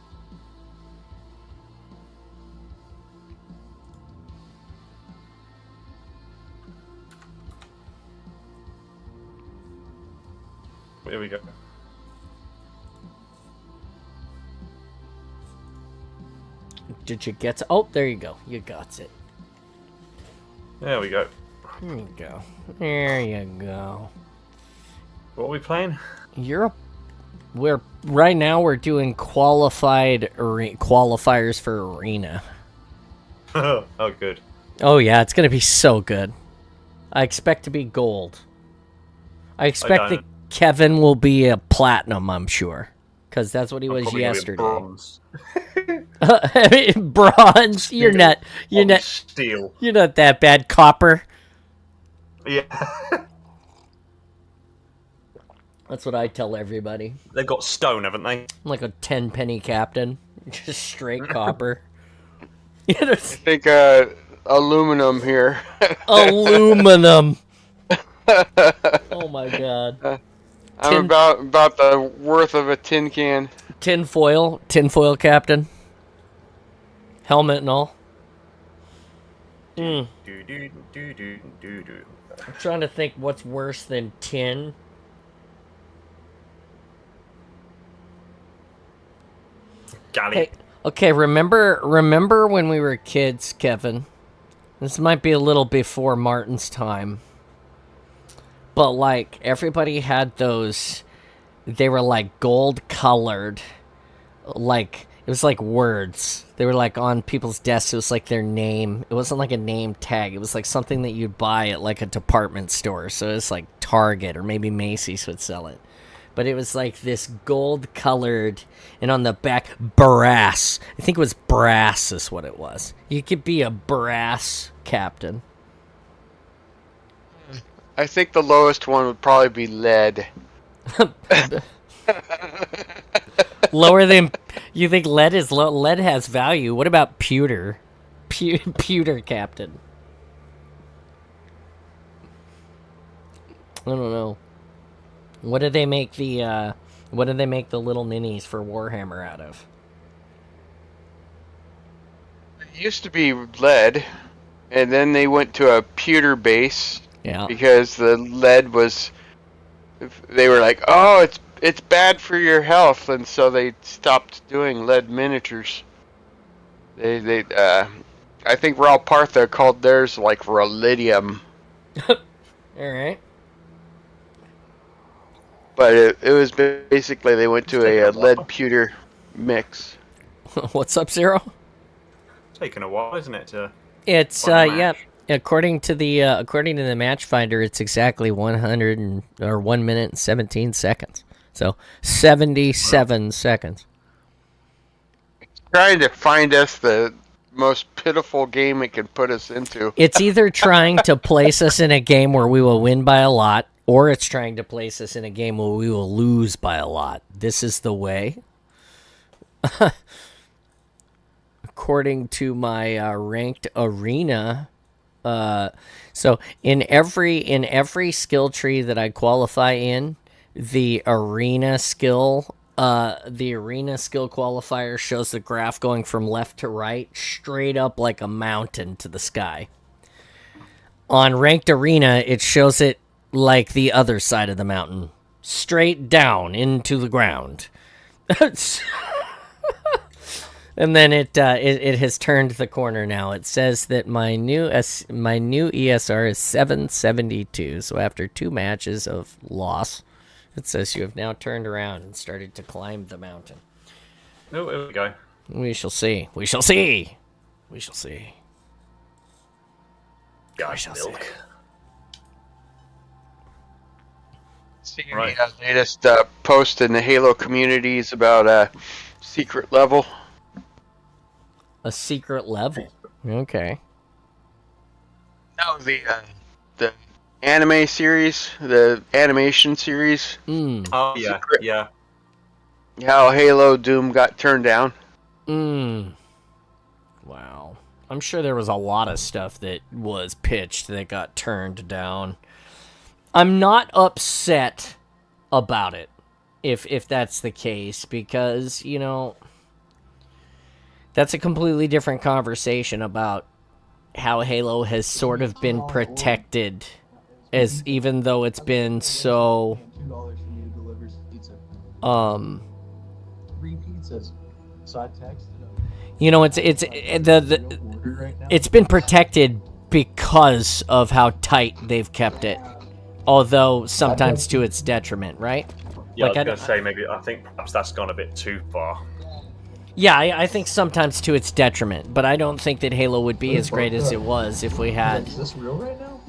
[SPEAKER 3] here we go.
[SPEAKER 1] Did you get to... Oh, there you go. You got it.
[SPEAKER 3] There we go.
[SPEAKER 1] There you go. There you go.
[SPEAKER 3] What are we playing?
[SPEAKER 1] Right now we're doing qualifiers for arena.
[SPEAKER 3] Oh, good.
[SPEAKER 1] Oh yeah, it's gonna be so good. I expect to be gold. I expect that Kevin will be a platinum, I'm sure. Because that's what he was yesterday.
[SPEAKER 3] Bronze.
[SPEAKER 1] Bronze? You're not
[SPEAKER 3] steel.
[SPEAKER 1] You're not that bad. Copper.
[SPEAKER 3] Yeah.
[SPEAKER 1] That's what I tell everybody.
[SPEAKER 3] They've got stone, haven't they?
[SPEAKER 1] I'm like a 10-penny captain. Just straight copper.
[SPEAKER 6] I think aluminum here.
[SPEAKER 1] Aluminum. Oh my god.
[SPEAKER 6] I'm about the worth of a tin can.
[SPEAKER 1] Tinfoil captain. Helmet and all. I'm trying to think what's worse than tin.
[SPEAKER 3] Galley.
[SPEAKER 1] Okay, remember when we were kids, Kevin? This might be a little before Martin's time. But, like, everybody had those... They were, like, gold-colored. Like, it was like words. They were, like, on people's desks. It was, like, their name. It wasn't, like, a name tag. It was, like, something that you'd buy at, like, a department store. So it was, like, Target or maybe Macy's would sell it. But it was, like, this gold-colored... And on the back, brass. I think it was brass is what it was. You could be a brass captain.
[SPEAKER 6] I think the lowest one would probably be lead.
[SPEAKER 1] Lower than... You think lead is low? Lead has value. What about pewter? Pewter captain. I don't know. What do they make the little minis for Warhammer out of?
[SPEAKER 6] It used to be lead, and then they went to a pewter base.
[SPEAKER 1] Yeah.
[SPEAKER 6] Because the lead was, they were like, oh, it's bad for your health, and so they stopped doing lead miniatures. I think Raw Partha called theirs like Relidium.
[SPEAKER 1] All right.
[SPEAKER 6] But it was basically they went to a lead pewter mix.
[SPEAKER 1] What's up, Zero?
[SPEAKER 3] It's taken a while, isn't it?
[SPEAKER 1] It's yeah. According to the match finder, it's exactly 1 minute and 17 seconds. So 77 seconds.
[SPEAKER 6] It's trying to find us the most pitiful game it can put us into.
[SPEAKER 1] It's either trying to place us in a game where we will win by a lot, or it's trying to place us in a game where we will lose by a lot. This is the way. According to my ranked arena. So in every skill tree that I qualify in, the arena skill qualifier shows the graph going from left to right, straight up like a mountain to the sky. On ranked arena, it shows it like the other side of the mountain, straight down into the ground. And then it has turned the corner now. It says that my new ESR is 772. So after 2 matches of loss, it says you have now turned around and started to climb the mountain.
[SPEAKER 3] Oh, here we go.
[SPEAKER 1] We shall see. We shall see. We shall see.
[SPEAKER 3] Gosh, milk.
[SPEAKER 6] See right. The latest post in the Halo communities about a secret level.
[SPEAKER 1] A secret level. Okay.
[SPEAKER 6] No, the anime series, the animation series.
[SPEAKER 3] Oh yeah, secret. Yeah.
[SPEAKER 6] How Halo Doom got turned down.
[SPEAKER 1] Wow. I'm sure there was a lot of stuff that was pitched that got turned down. I'm not upset about it, if that's the case, because, you know, that's a completely different conversation about how Halo has sort of been protected, as even though it's been so
[SPEAKER 7] Three pizzas. Side text.
[SPEAKER 1] You know, it's been protected because of how tight they've kept it. Although sometimes to its detriment, right?
[SPEAKER 3] Yeah,
[SPEAKER 1] like,
[SPEAKER 3] I was going to say, maybe, I think perhaps that's gone a bit too far.
[SPEAKER 1] Yeah, I think sometimes to its detriment, but I don't think that Halo would be as great as it was if we had,
[SPEAKER 7] Is this real right now?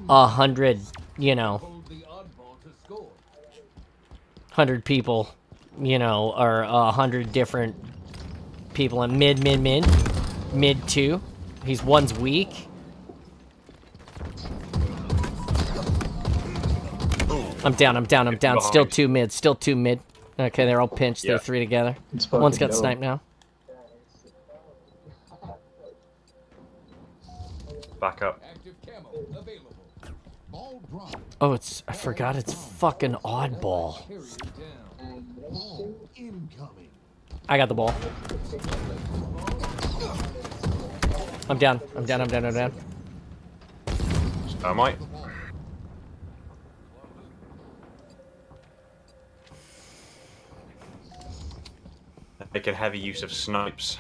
[SPEAKER 1] 100, 100 people, or 100 different people in mid 2. One's weak. I'm down. Still 2 mid. Okay, they're all pinched.
[SPEAKER 3] Yeah.
[SPEAKER 1] They're 3 together. One's got sniped now.
[SPEAKER 3] Back up.
[SPEAKER 5] Active camo available. Ball drop.
[SPEAKER 1] Oh, I forgot it's fucking oddball.
[SPEAKER 5] Carry it down. Ball incoming.
[SPEAKER 1] I got the ball. I'm down.
[SPEAKER 3] Thermite. Making heavy use of snipes.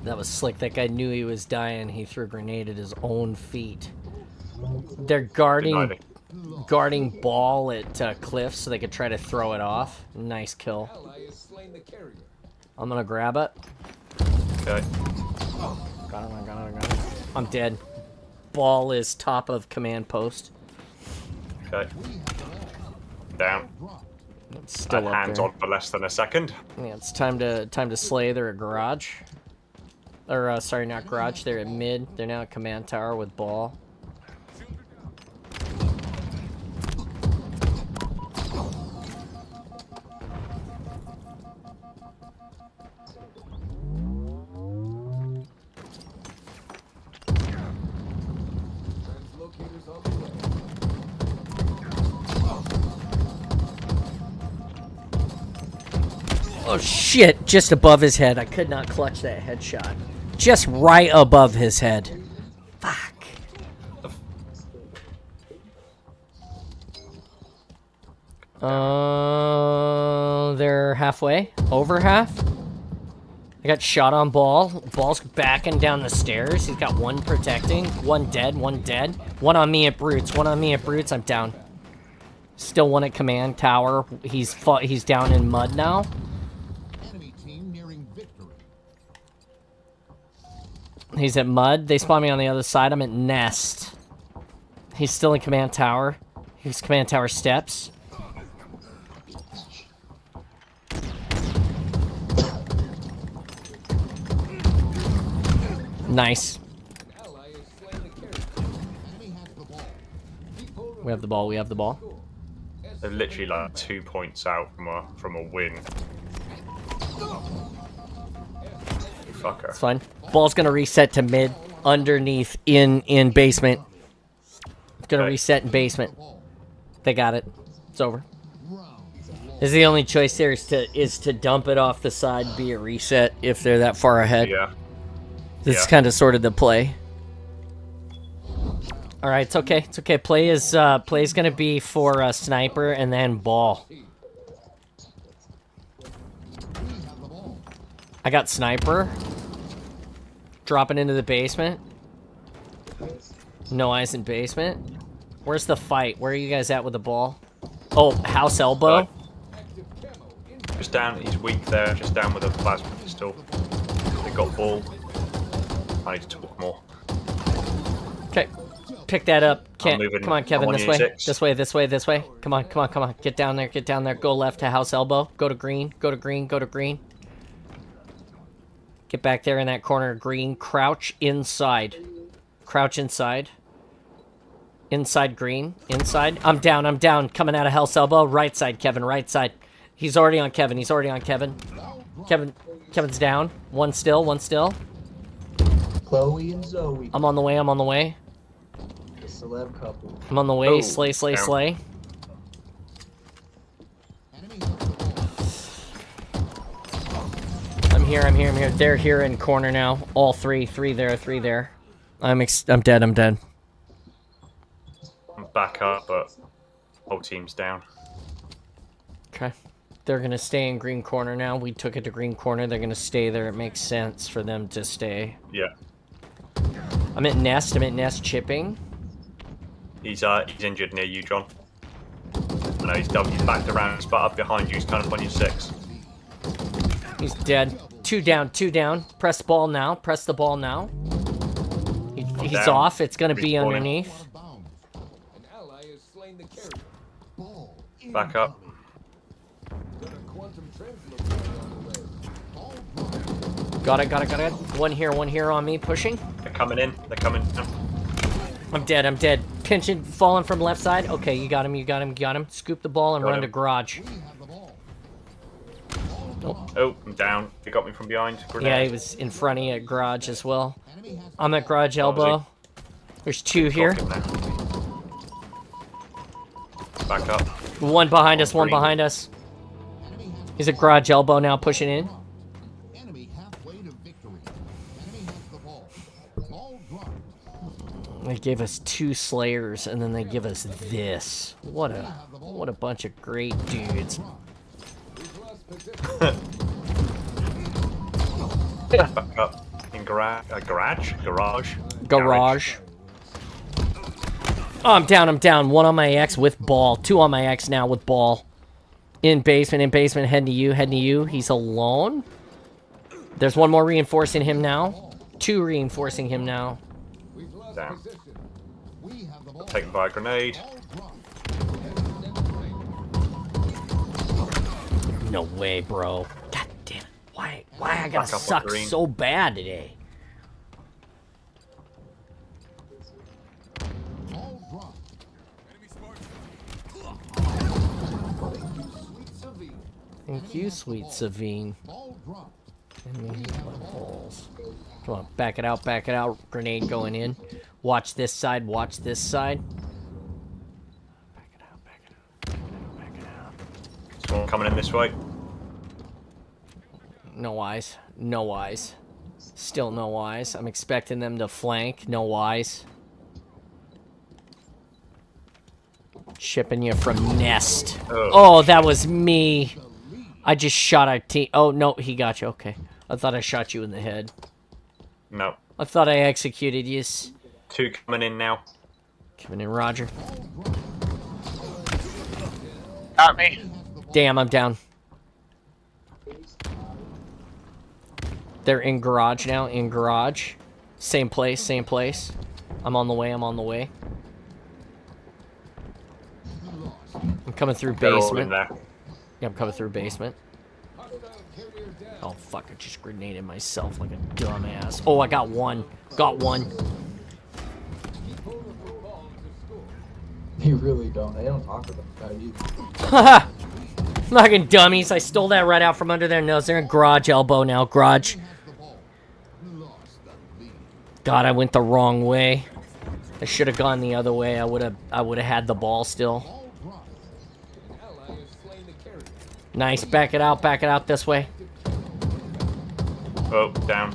[SPEAKER 1] That was slick. That guy knew he was dying. He threw a grenade at his own feet. They're guarding ball at Cliff so they could try to throw it off. Nice kill.
[SPEAKER 5] Ally has slain the carrier.
[SPEAKER 1] I'm gonna grab it.
[SPEAKER 3] Okay.
[SPEAKER 1] Got it. I'm dead. Ball is top of command post.
[SPEAKER 3] Okay. Down.
[SPEAKER 1] It's still up
[SPEAKER 3] hands
[SPEAKER 1] there.
[SPEAKER 3] on for less than a second.
[SPEAKER 1] Yeah, it's time to slay their garage. Or sorry, not garage. They're at mid. They're now at command tower with ball.
[SPEAKER 5] Translocators on the way.
[SPEAKER 1] Oh shit! Just above his head. I could not clutch that headshot. Just right above his head. Fuck. They're halfway. Over half. I got shot on ball. Ball's backing down the stairs. He's got one protecting. One dead. One on me at brutes. I'm down. Still one at command tower. He's down in mud now.
[SPEAKER 5] Enemy team nearing victory.
[SPEAKER 1] He's at mud. They spawn me on the other side. I'm at nest. He's still in command tower. He's command tower steps. Nice.
[SPEAKER 5] Ally has slain the carrier. Enemy has the ball. Keep hold of
[SPEAKER 1] We have the ball.
[SPEAKER 3] They're literally like 2 points out from a win. Fucker.
[SPEAKER 1] It's fine. Ball's gonna reset to mid, underneath, in basement. It's gonna
[SPEAKER 3] Okay.
[SPEAKER 1] reset in basement. They got it. It's over. Is the only choice there is to dump it off the side, be a reset if they're that far ahead.
[SPEAKER 3] Yeah.
[SPEAKER 1] This is
[SPEAKER 3] Yeah.
[SPEAKER 1] kind of sort of the play. All right, it's okay. It's okay. Play's gonna be for sniper and then ball. I got sniper. Dropping into the basement. No eyes in basement. Where's the fight? Where are you guys at with the ball? Oh, house elbow.
[SPEAKER 3] Just down. He's weak there. Just down with a plasma pistol. They got ball. I need to talk more.
[SPEAKER 1] Okay. Pick that up.
[SPEAKER 3] I'm moving.
[SPEAKER 1] Come on, Kevin,
[SPEAKER 3] I'm on
[SPEAKER 1] this
[SPEAKER 3] unit
[SPEAKER 1] way.
[SPEAKER 3] 6.
[SPEAKER 1] This way. Come on. Get down there. Go left to house elbow. Go to green. Get back there in that corner of green. Crouch inside. Inside green. Inside. I'm down. Coming out of house elbow. Right side, Kevin. Right side. He's already on Kevin. Kevin's down. One still.
[SPEAKER 7] Chloe and Zoe.
[SPEAKER 1] I'm on the way.
[SPEAKER 7] The celeb couple.
[SPEAKER 1] I'm on the way.
[SPEAKER 3] Oh,
[SPEAKER 1] Slay.
[SPEAKER 5] Enemy
[SPEAKER 1] I'm here. They're here in corner now. All three there. I'm dead.
[SPEAKER 3] back up, but whole team's down.
[SPEAKER 1] Okay. They're gonna stay in green corner now. We took it to green corner. They're gonna stay there. It makes sense for them to stay.
[SPEAKER 3] Yeah.
[SPEAKER 1] I'm at nest. I'm at nest chipping.
[SPEAKER 3] He's injured near you, John. No, he's backed around. He's up behind you. He's kind of on your 6.
[SPEAKER 1] He's dead. 2 down. 2 down. Press ball now. Press the ball now. He's
[SPEAKER 3] down.
[SPEAKER 1] off. It's gonna be
[SPEAKER 3] Respawning.
[SPEAKER 1] underneath.
[SPEAKER 5] An ally has slain the carrier. Ball
[SPEAKER 3] Back up.
[SPEAKER 5] got a quantum translocator on the way. Ball dropped.
[SPEAKER 1] Got it. Got it. Got it. One here on me. Pushing.
[SPEAKER 3] They're coming in. They're coming.
[SPEAKER 1] I'm dead. I'm dead. Pinching. Falling from left side. Okay, you got him. You got him. You got him. Scoop the ball and
[SPEAKER 3] Got
[SPEAKER 1] run
[SPEAKER 3] him.
[SPEAKER 1] to garage.
[SPEAKER 5] We have the ball.
[SPEAKER 3] Oh, I'm down. He got me from behind. Grenade.
[SPEAKER 1] Yeah, he was in front of you at garage as well.
[SPEAKER 5] Enemy has
[SPEAKER 1] I'm at garage
[SPEAKER 3] Oh, was
[SPEAKER 1] elbow. There's 2 here.
[SPEAKER 3] Got him now. Back up.
[SPEAKER 1] One behind us. One
[SPEAKER 3] Green.
[SPEAKER 1] behind us.
[SPEAKER 5] enemy has
[SPEAKER 1] He's at garage elbow now, pushing in.
[SPEAKER 5] enemy halfway to victory. Enemy has the ball. Ball dropped.
[SPEAKER 1] They gave us 2 slayers, and then they give us this. What a bunch of great dudes.
[SPEAKER 5] We've lost position.
[SPEAKER 3] Back up. In garage. Garage.
[SPEAKER 1] Garage. Oh, I'm down. I'm down. 1 on my X with ball. 2 on my X now with ball. In basement. In basement. Heading to you. Heading to you. He's alone. There's 1 more reinforcing him now. 2 reinforcing him now.
[SPEAKER 5] We've lost
[SPEAKER 3] Down.
[SPEAKER 5] position. We have the ball.
[SPEAKER 3] Taken by a grenade.
[SPEAKER 5] Ball dropped.
[SPEAKER 1] No way, bro. God damn it. Why I gotta
[SPEAKER 3] Back up on
[SPEAKER 1] suck
[SPEAKER 3] green.
[SPEAKER 1] so bad today?
[SPEAKER 5] Ball dropped.
[SPEAKER 1] Thank you, sweet Savine.
[SPEAKER 5] Ball dropped.
[SPEAKER 1] And then my balls. Come on, back it out, back it out. Grenade going in. Watch this side, watch this side. Back it out, back it out, back it out, back it out.
[SPEAKER 3] Someone coming in this way.
[SPEAKER 1] No eyes, no eyes. Still no eyes. I'm expecting them to flank. No eyes. Shipping you from nest. Oh, that was me. I just shot a team. Oh, no, he got you. Okay. I thought I shot you in the head.
[SPEAKER 3] No.
[SPEAKER 1] I thought I executed you.
[SPEAKER 3] 2 coming in now.
[SPEAKER 1] Coming in, Roger.
[SPEAKER 6] Got me.
[SPEAKER 1] Damn, I'm down. They're in garage now, in garage. Same place, same place. I'm on the way, I'm on the way. I'm coming through
[SPEAKER 3] They're all in
[SPEAKER 1] basement.
[SPEAKER 3] there.
[SPEAKER 1] Yeah, I'm coming through basement. Oh, fuck, I just grenaded myself like a dumbass. Oh, I got 1. Got 1.
[SPEAKER 7] They really don't. They don't talk about that either.
[SPEAKER 1] Haha! Fucking dummies. I stole that right out from under their nose. They're in garage elbow now. Garage. God, I went the wrong way. I should have gone the other way. I would have had the ball still. Nice. Back it out this way.
[SPEAKER 3] Oh, down.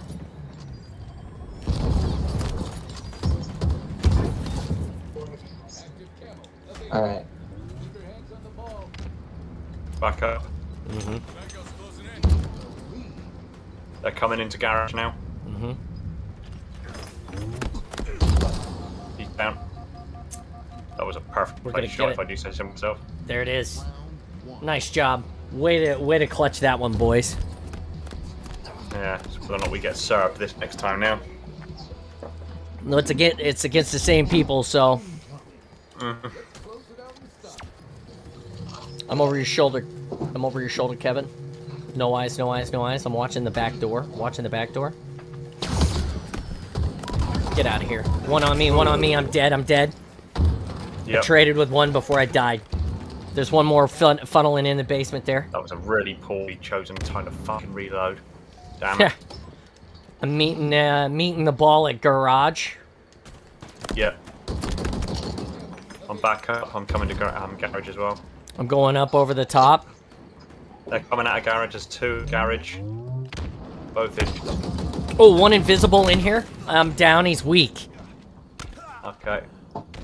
[SPEAKER 7] Alright.
[SPEAKER 3] Back up.
[SPEAKER 1] Mm-hmm.
[SPEAKER 3] They're coming into garage now.
[SPEAKER 1] Mm-hmm.
[SPEAKER 3] He's down. That was a perfect
[SPEAKER 1] We're gonna
[SPEAKER 3] place shot,
[SPEAKER 1] get
[SPEAKER 3] if I do say so myself.
[SPEAKER 1] There it is. Nice job. Way to clutch that one, boys.
[SPEAKER 3] Yeah, it's whether or not we get served this next time now.
[SPEAKER 1] No, it's against the same people, so I'm over your shoulder. I'm over your shoulder, Kevin. No eyes, no eyes, no eyes. I'm watching the back door. Watching the back door. Get out of here. 1 on me, 1 on me. I'm dead. I'm dead. I
[SPEAKER 3] Yep.
[SPEAKER 1] traded with 1 before I died. There's 1 more funneling in the basement there.
[SPEAKER 3] That was a really poorly chosen time to fucking reload. Damn it.
[SPEAKER 1] I'm meeting the ball at garage.
[SPEAKER 3] Yep. I'm back up. I'm coming to garage as well.
[SPEAKER 1] I'm going up over the top.
[SPEAKER 3] They're coming out of garage. There's 2 garage. Both in.
[SPEAKER 1] Oh, 1 invisible in here. I'm down. He's weak.
[SPEAKER 3] Okay.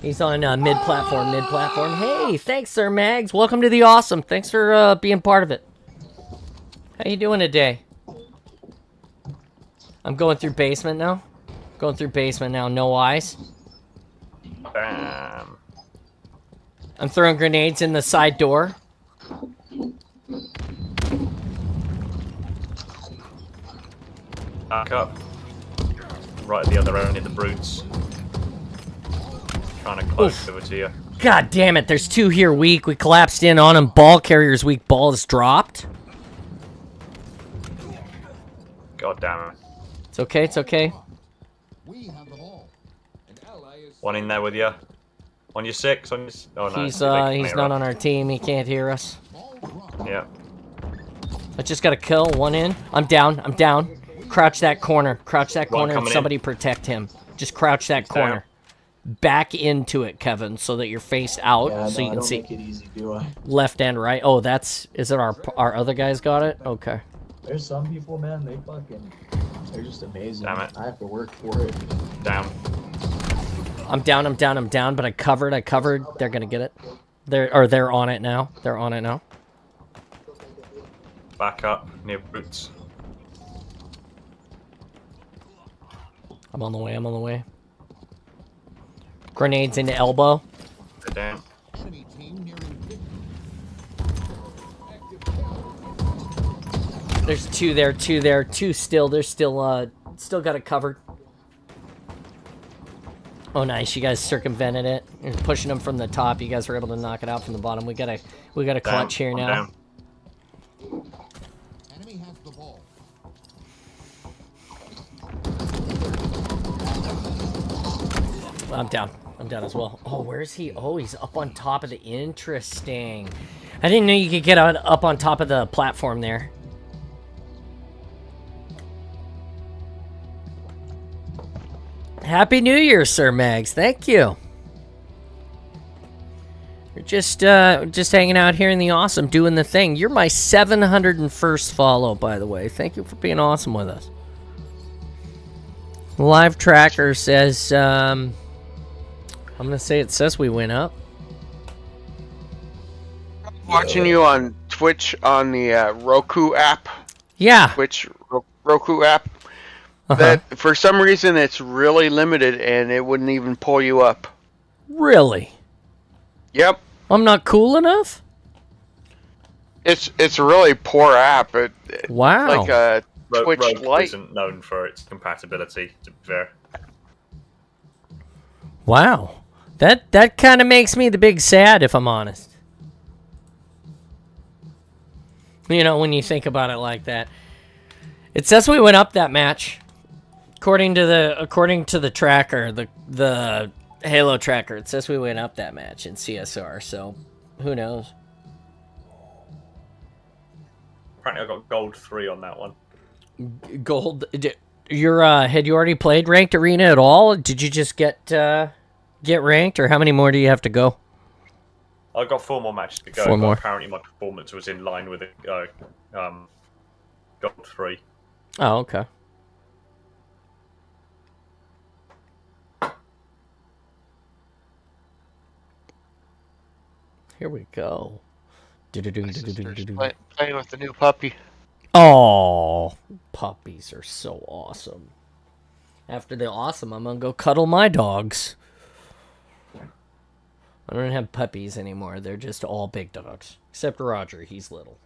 [SPEAKER 1] He's on mid-platform, mid-platform. Hey, thanks, Sir Mags. Welcome to the awesome. Thanks for being part of it. How you doing today? I'm going through basement now. Going through basement now, no eyes.
[SPEAKER 3] Bam.
[SPEAKER 1] I'm throwing grenades in the side door.
[SPEAKER 3] Back up. Right at the other end of the brutes. Trying to close over to you.
[SPEAKER 1] God damn it, there's two here weak. We collapsed in on them. Ball carrier's weak. Ball is dropped.
[SPEAKER 3] God damn it.
[SPEAKER 1] It's okay, it's okay.
[SPEAKER 5] We have the ball.
[SPEAKER 3] One in there with you. On your 6, on your... Oh, no.
[SPEAKER 1] He's not on our team. He can't hear us.
[SPEAKER 3] Yeah.
[SPEAKER 1] I just got a kill. One in. I'm down. I'm down. Crouch that corner. Crouch that corner and somebody protect him. Just crouch that corner. Back into it, Kevin, so that you're faced out, so you can see
[SPEAKER 7] make it easy, do I?
[SPEAKER 1] left and right. Oh, is it our other guys got it? Okay.
[SPEAKER 7] There's some people, man, they're just amazing.
[SPEAKER 3] Damn it.
[SPEAKER 7] I have to work for it.
[SPEAKER 3] Down.
[SPEAKER 1] I'm down, but I covered. They're gonna get it. They're on it now. They're on it now.
[SPEAKER 3] Back up, near brutes.
[SPEAKER 1] I'm on the way. Grenades into elbow.
[SPEAKER 3] They're down.
[SPEAKER 5] Enemy team nearing victory.
[SPEAKER 1] There's two there. Two still. They're still got it covered. Oh, nice. You guys circumvented it. You're pushing them from the top. You guys were able to knock it out from the bottom. We got a clutch here now.
[SPEAKER 3] Down.
[SPEAKER 5] Enemy has the ball.
[SPEAKER 1] I'm down. I'm down as well. Oh, where is he? Oh, he's up on top of the... Interesting. I didn't know you could get up on top of the platform there. Happy New Year, Sir Mags. Thank you. We're just hanging out here in the awesome, doing the thing. You're my 701st follow, by the way. Thank you for being awesome with us. Live tracker says... I'm gonna say it says we went up.
[SPEAKER 6] Watching you on Twitch on the Roku app.
[SPEAKER 1] Yeah.
[SPEAKER 6] Twitch Roku app. That for some reason it's really limited and it wouldn't even pull you up.
[SPEAKER 1] Really?
[SPEAKER 6] Yep.
[SPEAKER 1] I'm not cool enough?
[SPEAKER 6] It's a really poor app.
[SPEAKER 1] Wow.
[SPEAKER 6] Like a Twitch
[SPEAKER 3] Rogue
[SPEAKER 6] Lite.
[SPEAKER 3] isn't known for its compatibility, to be fair.
[SPEAKER 1] Wow. That kind of makes me the big sad, if I'm honest. You know, when you think about it like that. It says we went up that match. According to the tracker, the Halo tracker, it says we went up that match in CSR, so who knows?
[SPEAKER 3] Apparently I got gold 3 on that one.
[SPEAKER 1] Gold. Had you already played ranked arena at all? Did you just get ranked, or how many more do you have to go?
[SPEAKER 3] I got 4 more matches to go.
[SPEAKER 1] 4 more.
[SPEAKER 3] Apparently my performance was in line with it. Gold 3.
[SPEAKER 1] Oh, okay. Here we go.
[SPEAKER 6] Playing with the new puppy.
[SPEAKER 1] Oh, puppies are so awesome. After the awesome, I'm gonna go cuddle my dogs. I don't have puppies anymore. They're just all big dogs. Except Roger, he's little.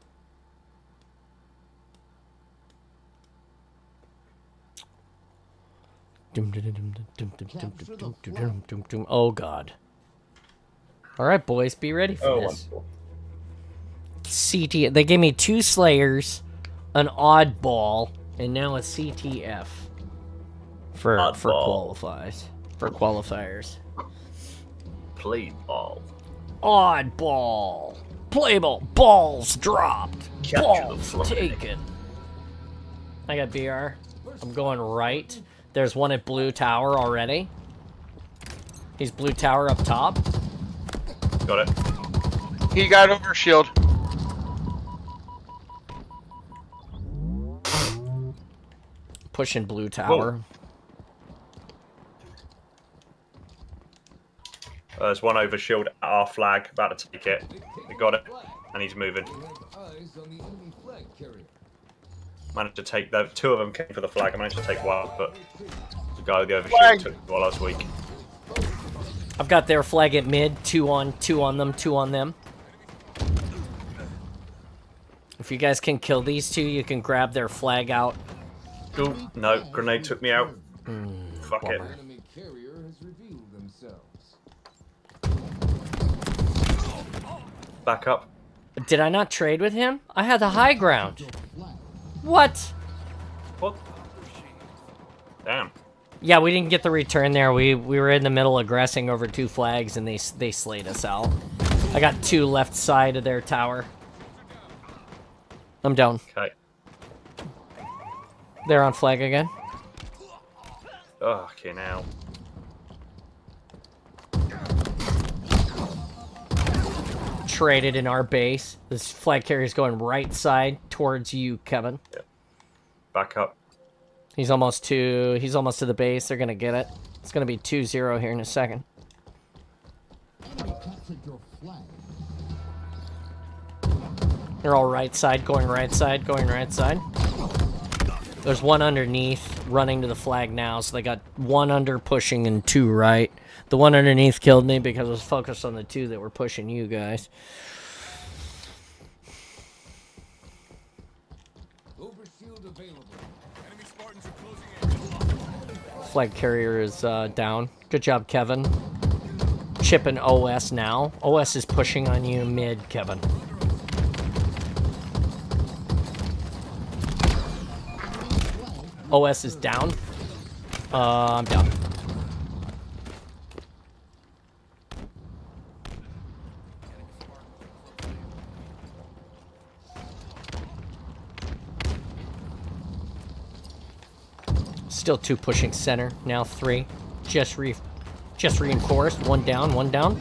[SPEAKER 1] Oh, God. All right, boys, be ready for this.
[SPEAKER 3] Wonderful.
[SPEAKER 1] CT. They gave me 2 Slayers, an oddball, and now a CTF for qualifiers.
[SPEAKER 3] Play ball.
[SPEAKER 1] Oddball. Play ball. Balls dropped. Balls taken. I got BR. I'm going right. There's one at Blue Tower already. He's Blue Tower up top.
[SPEAKER 3] Got it.
[SPEAKER 6] He got over shield.
[SPEAKER 1] Pushing Blue Tower.
[SPEAKER 3] There's one over shield at our flag, about to take it. We got it, and he's moving. Managed to take the 2 of them came for the flag. I managed to take one, but the guy with the over shield took it while I was weak.
[SPEAKER 1] I've got their flag at mid. 2 on them. 2 on them. If you guys can kill these 2, you can grab their flag out.
[SPEAKER 3] Ooh, no, grenade took me out. Fuck it. Back up.
[SPEAKER 1] Did I not trade with him? I had the high ground. What?
[SPEAKER 3] What? Damn.
[SPEAKER 1] Yeah, we didn't get the return there. We were in the middle aggressing over 2 flags, and they slayed us out. I got 2 left side of their tower. I'm down.
[SPEAKER 3] Okay.
[SPEAKER 1] They're on flag again.
[SPEAKER 3] Oh, okay, now.
[SPEAKER 1] Traded in our base. This flag carrier's going right side towards you, Kevin.
[SPEAKER 3] Yep. Back up.
[SPEAKER 1] He's almost to the base. They're gonna get it. It's gonna be 2-0 here in a second. They're all right side, going right side, going right side. There's one underneath running to the flag now, so they got 1 under pushing and 2 right. The one underneath killed me because I was focused on the 2 that were pushing you guys. Flag carrier is down. Good job, Kevin. Chipping OS now. OS is pushing on you mid, Kevin. OS is down. I'm down. Still 2 pushing center. Now 3. Just reinforced. 1 down. 1 down.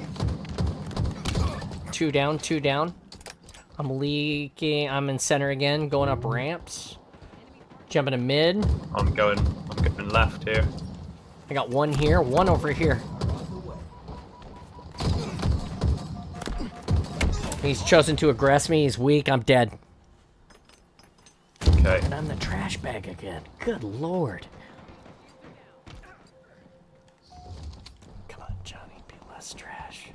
[SPEAKER 1] 2 down. 2 down. I'm leaking. I'm in center again. Going up ramps. Jumping to mid.
[SPEAKER 3] I'm going left here.
[SPEAKER 1] I got 1 here, 1 over here. He's chosen to aggress me. He's weak. I'm dead.
[SPEAKER 3] Okay.
[SPEAKER 1] And I'm the trash bag again. Good lord. Come on, Johnny. Be less trash.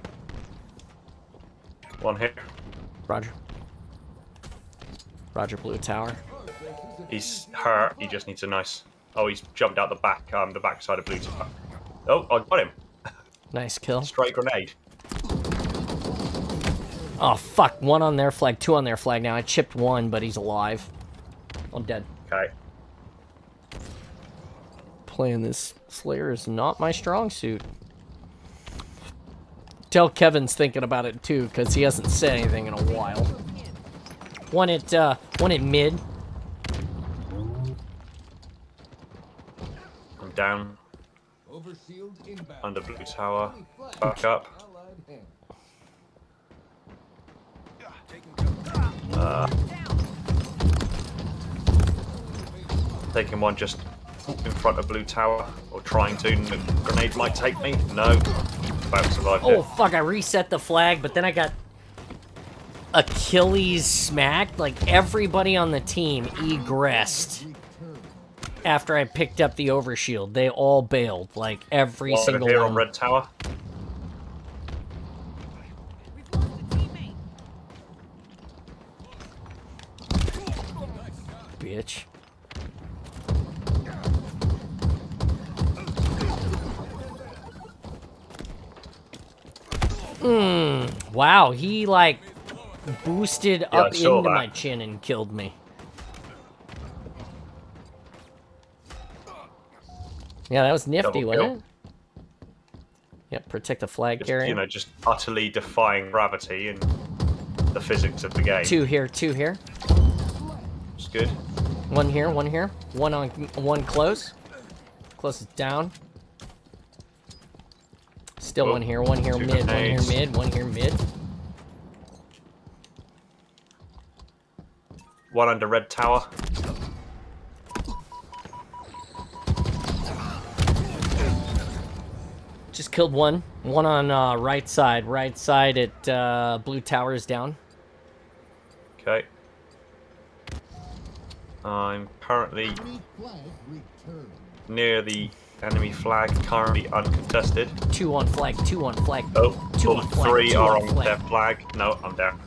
[SPEAKER 3] 1 here.
[SPEAKER 1] Roger. Roger, blue tower.
[SPEAKER 3] He's hurt. He just needs a nice... Oh, he's jumped out the back side of blue tower. Oh, I got him.
[SPEAKER 1] Nice kill.
[SPEAKER 3] Straight grenade.
[SPEAKER 1] Oh, fuck. 1 on their flag, 2 on their flag now. I chipped 1, but he's alive. I'm dead.
[SPEAKER 3] Okay.
[SPEAKER 1] Playing this Slayer is not my strong suit. Tell Kevin's thinking about it, too, because he hasn't said anything in a while. One at mid.
[SPEAKER 3] I'm down. Under blue tower. Back up. Taking 1 just in front of blue tower, or trying to. The grenade might take me. No. About to survive it.
[SPEAKER 1] Oh, fuck, I reset the flag, but then I got Achilles smacked. Like, everybody on the team egressed after I picked up the overshield. They all bailed, like, every single
[SPEAKER 3] here
[SPEAKER 1] one.
[SPEAKER 3] on red tower.
[SPEAKER 1] Bitch. Wow, he like boosted up into my chin and killed me. Yeah, that was nifty, wasn't it? Yep, protect the flag carrier.
[SPEAKER 3] You know, just utterly defying gravity and the physics of the game.
[SPEAKER 1] 2 here, 2 here.
[SPEAKER 3] It's good.
[SPEAKER 1] 1 here, 1 here. 1 on 1 close. Close is down. Still 1 here, 1 here mid, 1 here mid, 1 here mid.
[SPEAKER 3] 1 under red tower.
[SPEAKER 1] Just killed one. One on right side. Right side at Blue Tower is down.
[SPEAKER 3] Okay. I'm currently near the enemy flag, currently uncontested.
[SPEAKER 1] 2 on flag, 2 on flag.
[SPEAKER 3] Oh,
[SPEAKER 1] two
[SPEAKER 3] all
[SPEAKER 1] on flag,
[SPEAKER 3] 3
[SPEAKER 1] two
[SPEAKER 3] are
[SPEAKER 1] on
[SPEAKER 3] on
[SPEAKER 1] flag.
[SPEAKER 3] their flag. No, I'm down.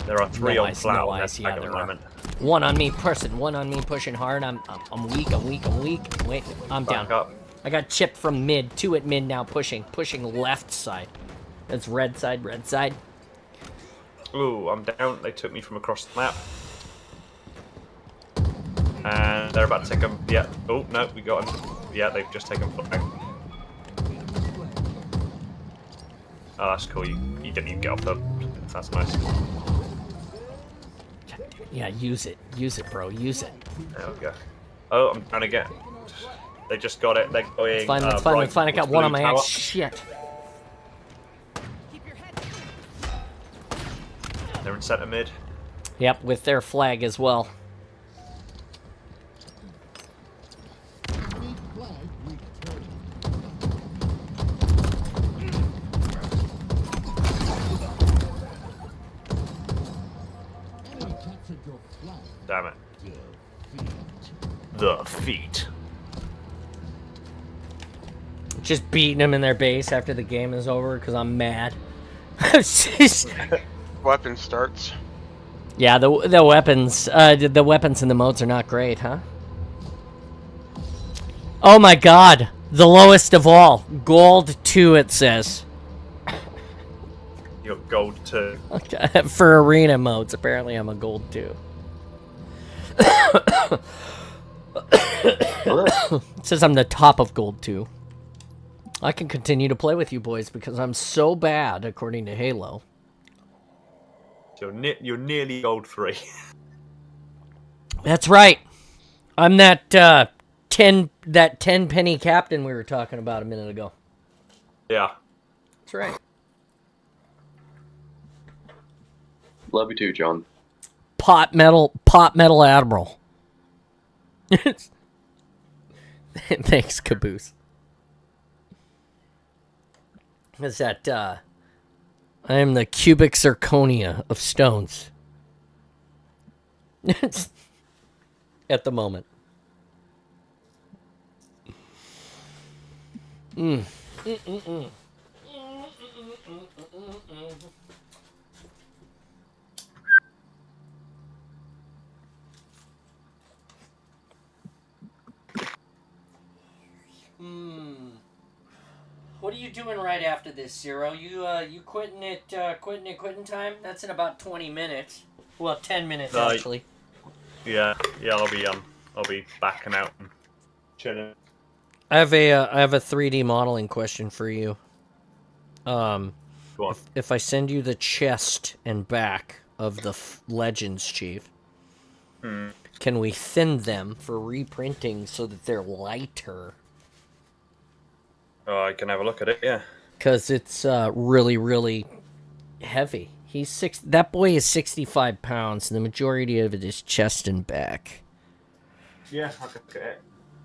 [SPEAKER 3] There are 3 on flag on their flag at the moment.
[SPEAKER 1] One on me, one on me, pushing hard. I'm weak, I'm weak. Wait, I'm down.
[SPEAKER 3] Up.
[SPEAKER 1] I got chipped from mid, 2 at mid now, pushing left side. That's red side, red side.
[SPEAKER 3] Ooh, I'm down. They took me from across the map. And they're about to take them. Yeah. Oh, no, we got them. Yeah, they've just taken flag. Oh, that's cool. You didn't even get off the... That's nice.
[SPEAKER 1] Yeah, use it, bro, use it.
[SPEAKER 3] There we go. Oh, I'm trying to get... They just got it. They're going...
[SPEAKER 1] It's fine, that's fine, that's fine. I got one on my axe. Shit.
[SPEAKER 3] They're in center mid.
[SPEAKER 1] Yep, with their flag as well.
[SPEAKER 3] Damn it. The feet.
[SPEAKER 1] Just beating them in their base after the game is over because I'm mad.
[SPEAKER 6] Weapon starts.
[SPEAKER 1] Yeah, the weapons the weapons in the modes are not great, huh? Oh my god, the lowest of all, gold 2 it says.
[SPEAKER 3] You're gold 2.
[SPEAKER 1] Okay, for arena modes, apparently I'm a gold 2. It says I'm the top of gold 2. I can continue to play with you boys because I'm so bad, according to Halo.
[SPEAKER 3] You're nearly gold 3.
[SPEAKER 1] That's right. I'm that 10 penny captain we were talking about a minute ago.
[SPEAKER 3] Yeah.
[SPEAKER 1] That's right.
[SPEAKER 8] Love you too, John.
[SPEAKER 1] Pot metal admiral. Thanks, Caboose. Is that I am the cubic zirconia of stones. At the moment. What are you doing right after this, Zero? You quitting time? That's in about 20 minutes. Well, 10 minutes actually.
[SPEAKER 3] Yeah, I'll be backing out and chilling.
[SPEAKER 1] I have a 3D modeling question for you.
[SPEAKER 3] Go on.
[SPEAKER 1] If I send you the chest and back of the Legends Chief, can we thin them for reprinting so that they're lighter?
[SPEAKER 3] Oh, I can have a look at it, yeah.
[SPEAKER 1] Because it's really, really heavy. That boy is 65 pounds, and the majority of it is chest and back.
[SPEAKER 3] Yeah, I can look at it.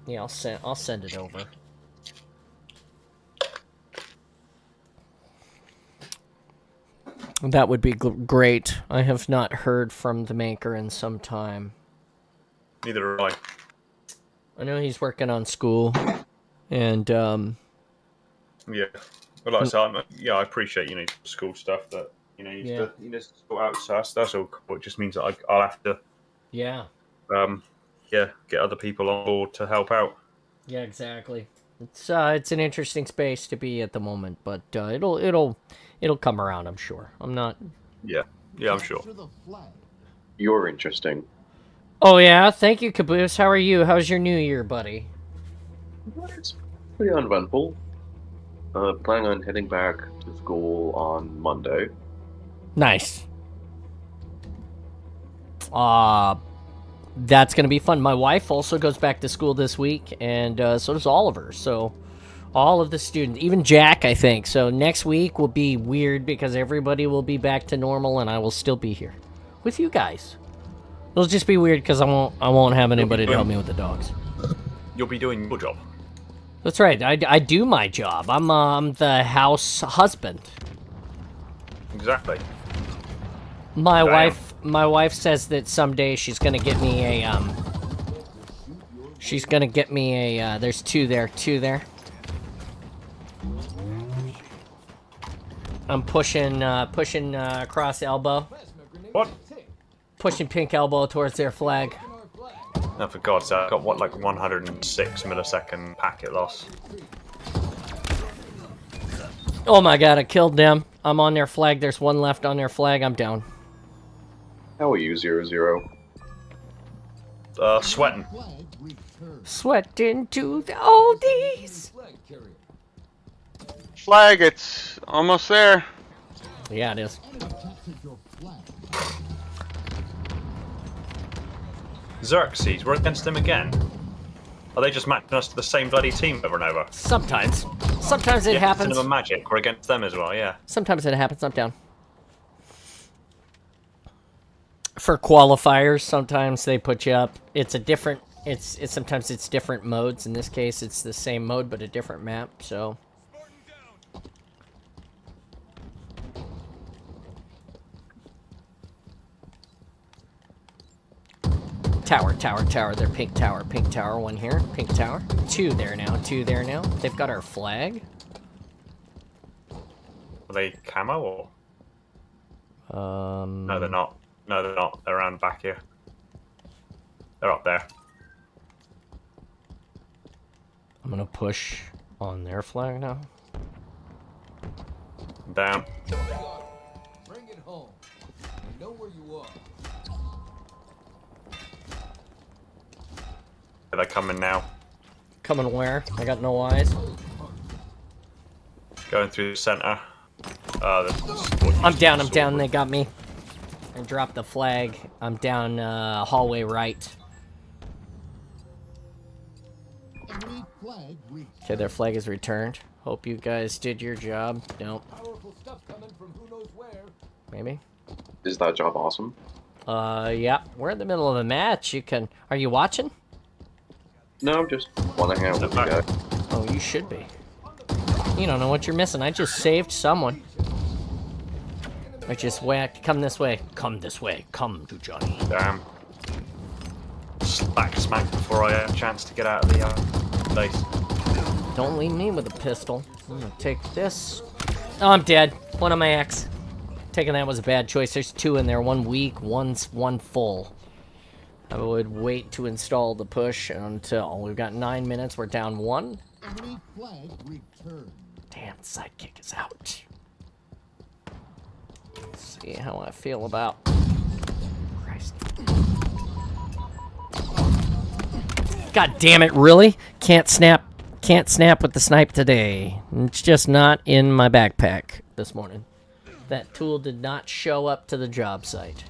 [SPEAKER 1] Yeah, I'll send it over. That would be great. I have not heard from the maker in some time.
[SPEAKER 3] Neither have I.
[SPEAKER 1] I know he's working on school, and
[SPEAKER 3] yeah. Well, like I said, I appreciate school stuff that you need to sort out. So that's all cool. It just means that I'll have to get other people on board to help out.
[SPEAKER 1] Yeah, exactly. It's an interesting space to be at the moment, but it'll come around, I'm sure. I'm not.
[SPEAKER 3] Yeah, I'm sure.
[SPEAKER 8] You're interesting.
[SPEAKER 1] Oh yeah, thank you, Caboose. How are you? How's your new year, buddy?
[SPEAKER 8] It's pretty uneventful. Planning on heading back to school on Monday.
[SPEAKER 1] Nice. That's gonna be fun. My wife also goes back to school this week, and so does Oliver. So, all of the students, even Jack, I think. So next week will be weird because everybody will be back to normal, and I will still be here with you guys. It'll just be weird because I won't have anybody to help me with the dogs.
[SPEAKER 3] you'll be doing your job.
[SPEAKER 1] That's right. I do my job. I'm the house husband.
[SPEAKER 3] Exactly.
[SPEAKER 1] My wife says that someday she's gonna get me a there's two there. I'm pushing across elbow.
[SPEAKER 3] What?
[SPEAKER 1] Pushing pink elbow towards their flag.
[SPEAKER 3] Oh, for God's sake, I got what, like 106 millisecond packet loss.
[SPEAKER 1] Oh my god, I killed them. I'm on their flag. There's one left on their flag. I'm down.
[SPEAKER 8] How are you, 0-0?
[SPEAKER 3] Sweating.
[SPEAKER 1] Sweating to the oldies.
[SPEAKER 6] Flag, it's almost there.
[SPEAKER 1] Yeah, it is.
[SPEAKER 3] Xerxes, we're against them again. Are they just matching us to the same bloody team over and over?
[SPEAKER 1] Sometimes. Sometimes it happens.
[SPEAKER 3] Cinema Magic, we're against them as well, yeah.
[SPEAKER 1] Sometimes it happens. I'm down. For qualifiers, sometimes they put you up. It's a different. Sometimes it's different modes. In this case, it's the same mode but a different map. So. Tower. They're pink tower. One here. Pink tower. Two there now. They've got our flag.
[SPEAKER 3] Are they camo or? No, they're not. No, they're not. They're around back here. They're up there.
[SPEAKER 1] I'm gonna push on their flag now.
[SPEAKER 3] Down.
[SPEAKER 5] Bring it home. I know where you are.
[SPEAKER 3] They're coming now.
[SPEAKER 1] Coming where? I got no eyes.
[SPEAKER 3] Going through the center.
[SPEAKER 1] I'm down. They got me. I dropped the flag. I'm down hallway right. Okay, their flag is returned. Hope you guys did your job. Nope. Maybe.
[SPEAKER 8] Is that job awesome?
[SPEAKER 1] Yeah. We're in the middle of a match. You can... Are you watching?
[SPEAKER 8] No, I'm just wondering out with the guy.
[SPEAKER 1] Oh, you should be. You don't know what you're missing. I just saved someone. I just whacked. Come this way. Come this way. Come to Johnny.
[SPEAKER 3] Damn. Smack before I had a chance to get out of the place.
[SPEAKER 1] Don't leave me with a pistol. I'm gonna take this. Oh, I'm dead. One on my axe. Taking that was a bad choice. There's two in there. One weak, one full. I would wait to install the push until we've got 9 minutes. We're down one. Damn, sidekick is out. Let's see how I feel about. Christ. God damn it! Really? Can't snap with the snipe today. It's just not in my backpack this morning. That tool did not show up to the job site.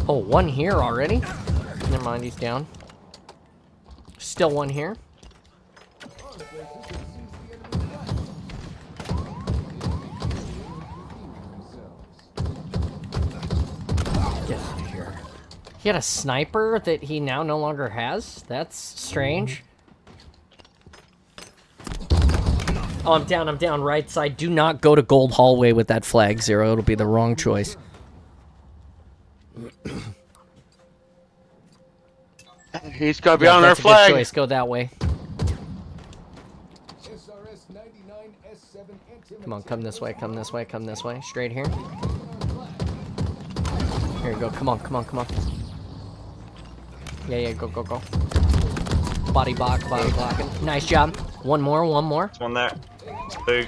[SPEAKER 1] Oh, one here already? Never mind, he's down. Still one here. Get out of here. He had a sniper that he now no longer has? That's strange. Oh, I'm down, right side. Do not go to gold hallway with that flag, Zero. It'll be the wrong choice.
[SPEAKER 6] He's gonna be on our flag.
[SPEAKER 1] Good choice. Go that way. Come on, come this way, come this way, come this way. Straight here. Here you go. Come on. Yeah, go. Body blocking. Nice job. One more.
[SPEAKER 3] There's one there. Two.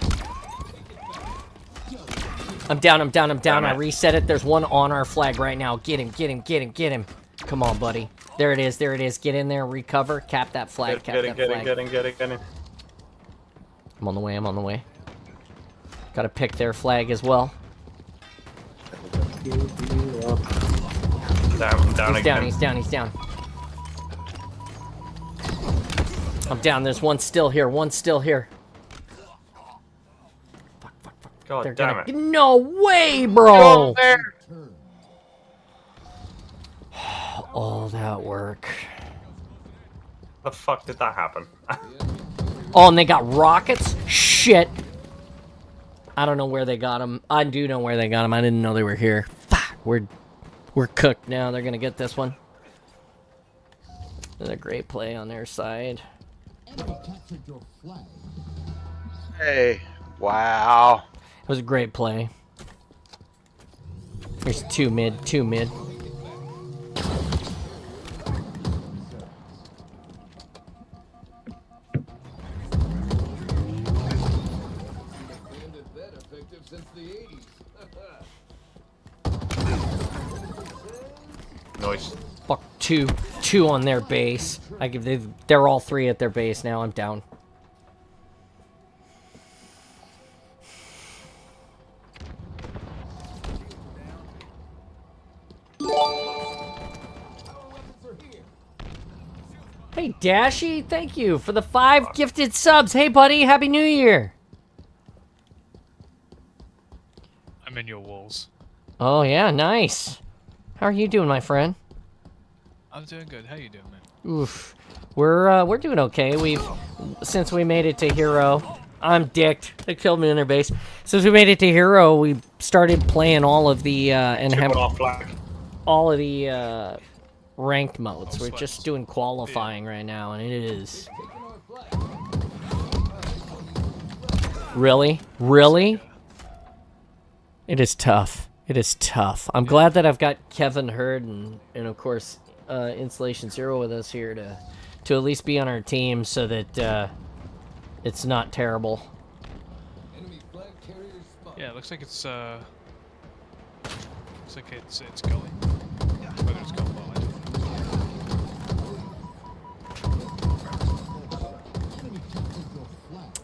[SPEAKER 1] I'm down. I reset it. There's one on our flag right now. Get him. Come on, buddy. There it is. Get in there, recover, cap that flag,
[SPEAKER 3] Get in.
[SPEAKER 1] I'm on the way. Gotta pick their flag as well.
[SPEAKER 3] Down again.
[SPEAKER 1] He's down. I'm down. There's one still here. Fuck.
[SPEAKER 3] God damn it.
[SPEAKER 1] No way, bro!
[SPEAKER 6] Go there.
[SPEAKER 1] All that work.
[SPEAKER 3] The fuck did that happen?
[SPEAKER 1] Oh, and they got rockets? Shit. I don't know where they got them. I do know where they got them. I didn't know they were here. Fuck, we're cooked now. They're gonna get this one. Another great play on their side.
[SPEAKER 6] Hey, wow.
[SPEAKER 1] It was a great play. There's two mid.
[SPEAKER 3] Nice.
[SPEAKER 1] Fuck, two on their base. They're all three at their base now. I'm down. Hey, Dashy, thank you for the 5 gifted subs. Hey, buddy, Happy New Year.
[SPEAKER 9] I'm in your walls.
[SPEAKER 1] Oh, yeah, nice. How are you doing, my friend?
[SPEAKER 9] I'm doing good. How you doing, man?
[SPEAKER 1] Oof. We're doing okay. Since we made it to Hero, I'm dicked. They killed me in their base. Since we made it to Hero, we started playing all of the ranked modes. We're just doing qualifying right now, and it is really. It is tough. It is tough. I'm glad that I've got Kevin Hurd and of course Installation Zero with us here to at least be on our team so that it's not terrible.
[SPEAKER 9] Yeah, it looks like it's going. Whether it's going well, I don't know.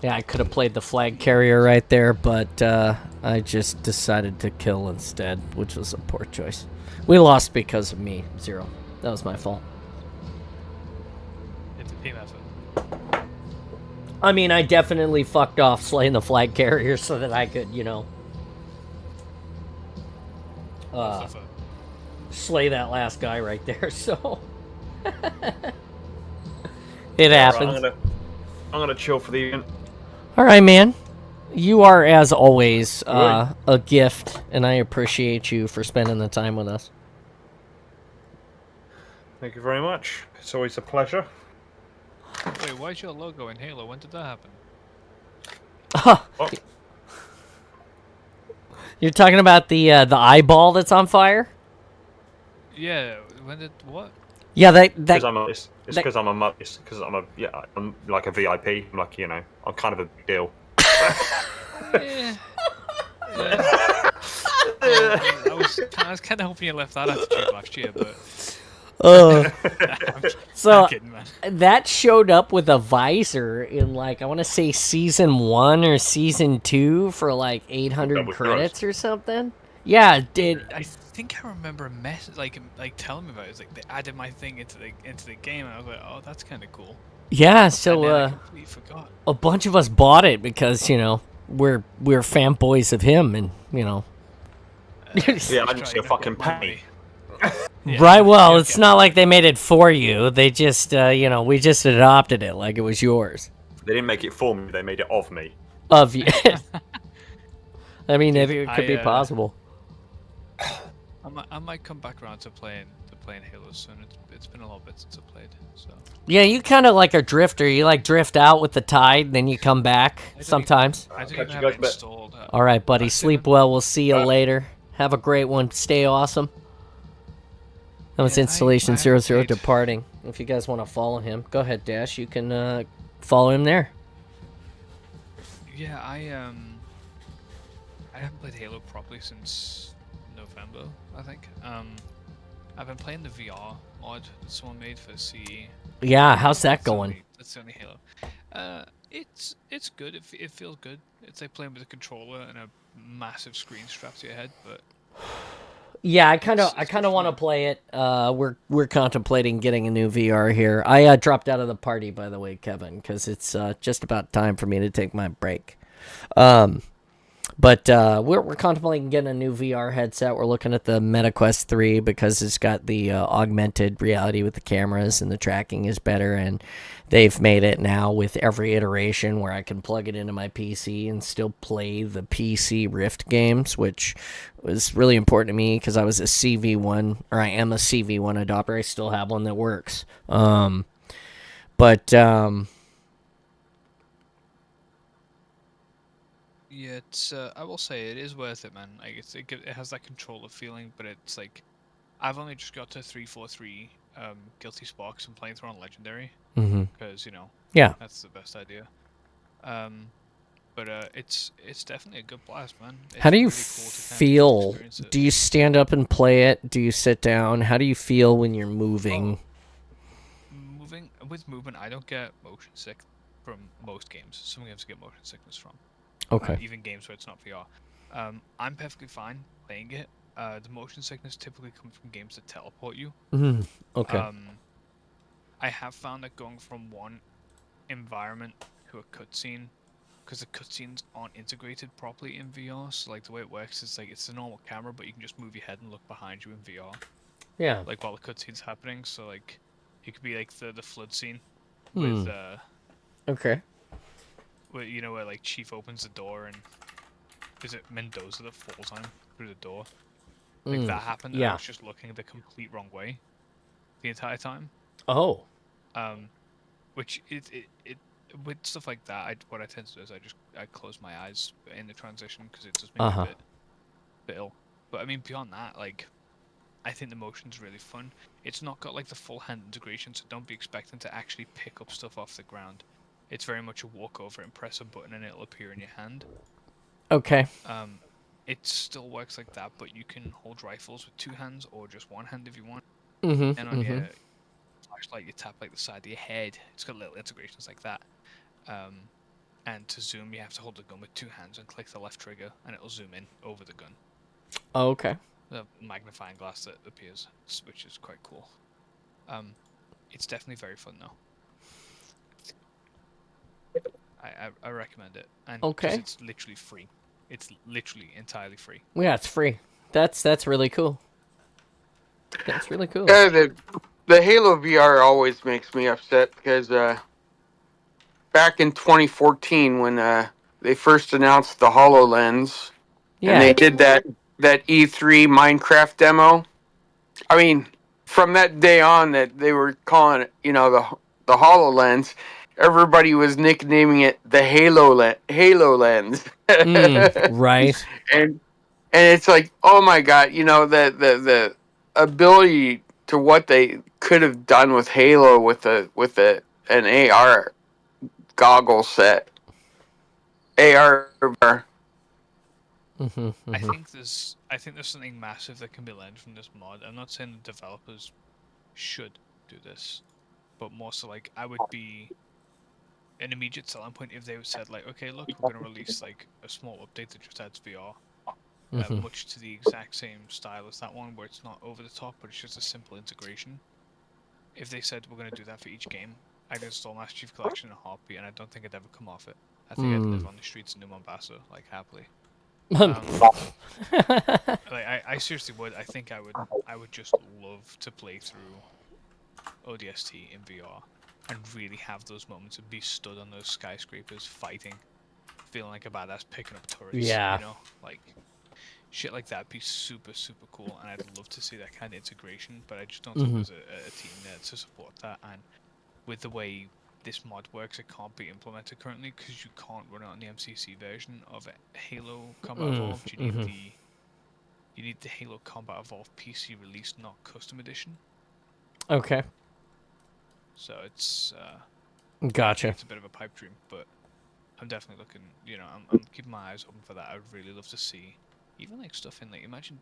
[SPEAKER 1] Yeah, I could have played the flag carrier right there, but I just decided to kill instead, which was a poor choice. We lost because of me, Zero. That was my fault.
[SPEAKER 9] It's a team effort.
[SPEAKER 1] I mean, I definitely fucked off slaying the flag carrier so that I could, slay that last guy right there, so... It happens.
[SPEAKER 3] Right, I'm gonna chill for the event.
[SPEAKER 1] Alright, man. You are, as always, a gift, and I appreciate you for spending the time with us.
[SPEAKER 3] Thank you very much. It's always a pleasure.
[SPEAKER 9] Wait, why is your logo in Halo? When did that happen?
[SPEAKER 3] Oh.
[SPEAKER 1] You're talking about the eyeball that's on fire?
[SPEAKER 9] Yeah. When did what?
[SPEAKER 1] Yeah,
[SPEAKER 3] It's because I'm like a VIP. I'm like, I'm kind of a big deal.
[SPEAKER 9] Yeah. I was kind of hoping you left that attitude last year, but.
[SPEAKER 1] So
[SPEAKER 9] I'm kidding, man.
[SPEAKER 1] That showed up with a visor in I want to say season 1 or season 2 for 800 credits or something. Yeah, it did.
[SPEAKER 9] I think I remember a message like telling me about it. It was they added my thing into the game, and I was like, oh, that's kind of cool.
[SPEAKER 1] Yeah, so
[SPEAKER 9] I completely forgot.
[SPEAKER 1] A bunch of us bought it because we're fanboys of him, and
[SPEAKER 3] yeah, I didn't see a fucking penny.
[SPEAKER 1] Yeah. Right, well, it's not like they made it for you. They just, we just adopted it like it was yours.
[SPEAKER 3] They didn't make it for me, they made it of me.
[SPEAKER 1] Of you. I mean, maybe it could be possible.
[SPEAKER 9] I might come back around to playing Halo soon. It's been a little bit since I played, so.
[SPEAKER 1] Yeah, you kind of like a drifter. You drift out with the tide, and then you come back sometimes.
[SPEAKER 9] I didn't have it installed.
[SPEAKER 1] All right, buddy. Sleep well. We'll see you later. Have a great one. Stay awesome. That was Installation 00 departing. If you guys want to follow him, go ahead, Dash. You can follow him there.
[SPEAKER 9] Yeah, I haven't played Halo properly since November, I think. I've been playing the VR mod that someone made for CE.
[SPEAKER 1] Yeah, how's that going?
[SPEAKER 9] That's the only Halo. It's good. It feels good. It's like playing with a controller and a massive screen strapped to your head, but.
[SPEAKER 1] Yeah, I kind of want to play it. We're contemplating getting a new VR here. I dropped out of the party, by the way, Kevin, because it's just about time for me to take my break. But we're contemplating getting a new VR headset. We're looking at the MetaQuest 3 because it's got the augmented reality with the cameras and the tracking is better. And they've made it now with every iteration where I can plug it into my PC and still play the PC Rift games, which was really important to me because I was a CV1, or I am a CV1 adopter. I still have one that works.
[SPEAKER 9] Yeah, it's. I will say it is worth it, man. Like it has that controller feeling, but it's like, I've only just got to 343 Guilty Sparks and playing through on Legendary, because
[SPEAKER 1] yeah,
[SPEAKER 9] that's the best idea. But it's definitely a good blast, man. It's
[SPEAKER 1] how do you
[SPEAKER 9] really cool to
[SPEAKER 1] feel?
[SPEAKER 9] kind of
[SPEAKER 1] Do you stand up and play it? Do you sit down? How do you feel when you're moving?
[SPEAKER 9] With movement, I don't get motion sick from most games. Some games I get motion sickness from.
[SPEAKER 1] Okay.
[SPEAKER 9] Even games where it's not VR. I'm perfectly fine playing it. The motion sickness typically comes from games that teleport you.
[SPEAKER 1] Okay.
[SPEAKER 9] I have found that going from one environment to a cutscene, because the cutscenes aren't integrated properly in VR. So like the way it works is like it's a normal camera, but you can just move your head and look behind you in VR.
[SPEAKER 1] Yeah.
[SPEAKER 9] Like while the cutscene's happening. So like it could be like the flood scene with
[SPEAKER 1] Okay.
[SPEAKER 9] where where like Chief opens the door and is it Mendoza that falls on him through the door? Like that happened. And I was just looking the complete wrong way the entire time.
[SPEAKER 1] Oh.
[SPEAKER 9] Which it with stuff like that, what I tend to do is I close my eyes in the transition because it does make me a bit ill. But I mean beyond that, like I think the motion's really fun. It's not got like the full hand integration, so don't be expecting to actually pick up stuff off the ground. It's very much a walk over and press a button and it'll appear in your hand.
[SPEAKER 1] Okay.
[SPEAKER 9] It still works like that, but you can hold rifles with two hands or just one hand if you want.
[SPEAKER 1] Mm-hmm.
[SPEAKER 9] And on your flashlight, you tap like the side of your head. It's got little integrations like that. And to zoom, you have to hold the gun with two hands and click the left trigger, and it'll zoom in over the gun.
[SPEAKER 1] Oh, okay.
[SPEAKER 9] The magnifying glass that appears, which is quite cool. It's definitely very fun though. I recommend it, and it's literally free. It's literally entirely free.
[SPEAKER 1] Yeah, it's free. That's really cool. That's really cool.
[SPEAKER 6] The Halo VR always makes me upset because back in 2014 when they first announced the HoloLens, and they did that E3 Minecraft demo. I mean, from that day on that they were calling it, the HoloLens, everybody was nicknaming it the Halo Lens.
[SPEAKER 1] Right.
[SPEAKER 6] And it's like, oh my god, the ability to what they could have done with Halo with an AR goggle set. AR.
[SPEAKER 9] I think there's something massive that can be learned from this mod. I'm not saying the developers should do this, but more so like I would be an immediate selling point if they said like, okay, look, we're gonna release like a small update that just adds VR, much to the exact same style as that one, where it's not over the top, but it's just a simple integration. If they said we're gonna do that for each game, I'd install Master Chief Collection in a heartbeat, and I don't think I'd ever come off it. I think I'd live on the streets of New Mombasa like happily. Like I seriously would. I think I would just love to play through ODST in VR and really have those moments and be stood on those skyscrapers fighting, feeling like a badass picking up turrets.
[SPEAKER 1] Yeah.
[SPEAKER 9] Like shit like that would be super cool, and I'd love to see that kind of integration. But I just don't think there's a team there to support that. And with the way this mod works, it can't be implemented currently because you can't run it on the MCC version of Halo Combat Evolved. You need the Halo Combat Evolved PC release, not custom edition.
[SPEAKER 1] Okay.
[SPEAKER 9] So it's
[SPEAKER 1] gotcha.
[SPEAKER 9] It's a bit of a pipe dream, but I'm definitely looking. I'm keeping my eyes open for that. I'd really love to see even like stuff in like imagine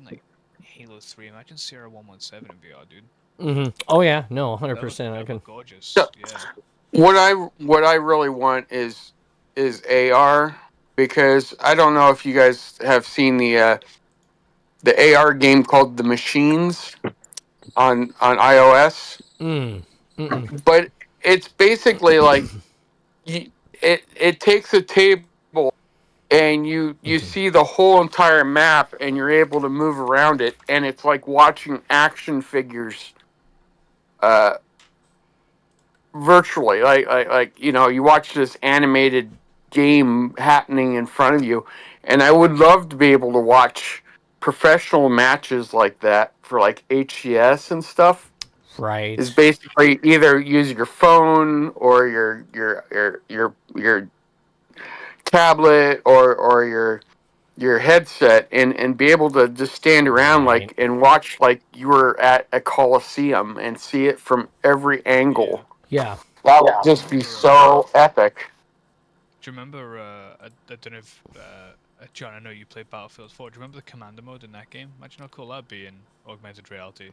[SPEAKER 9] like Halo 3. Imagine Sierra 117 in VR, dude.
[SPEAKER 1] Oh yeah, no, 100%. I can.
[SPEAKER 9] Gorgeous.
[SPEAKER 6] So,
[SPEAKER 9] yeah.
[SPEAKER 6] What I really want is AR, because I don't know if you guys have seen the AR game called The Machines on iOS. But it's basically like it takes a table and you see the whole entire map, and you're able to move around it, and it's like watching action figures virtually, like you watch this animated game happening in front of you. And I would love to be able to watch professional matches like that for like HCS and stuff.
[SPEAKER 1] Right.
[SPEAKER 6] Is basically either use your phone or your tablet or your headset, and be able to just stand around like and watch like you were at a coliseum and see it from every angle.
[SPEAKER 1] Yeah.
[SPEAKER 6] That would just be so epic.
[SPEAKER 9] Do you remember, I don't know if, John, I know you played Battlefield 4. Do you remember the commander mode in that game? Imagine how cool that'd be in augmented reality.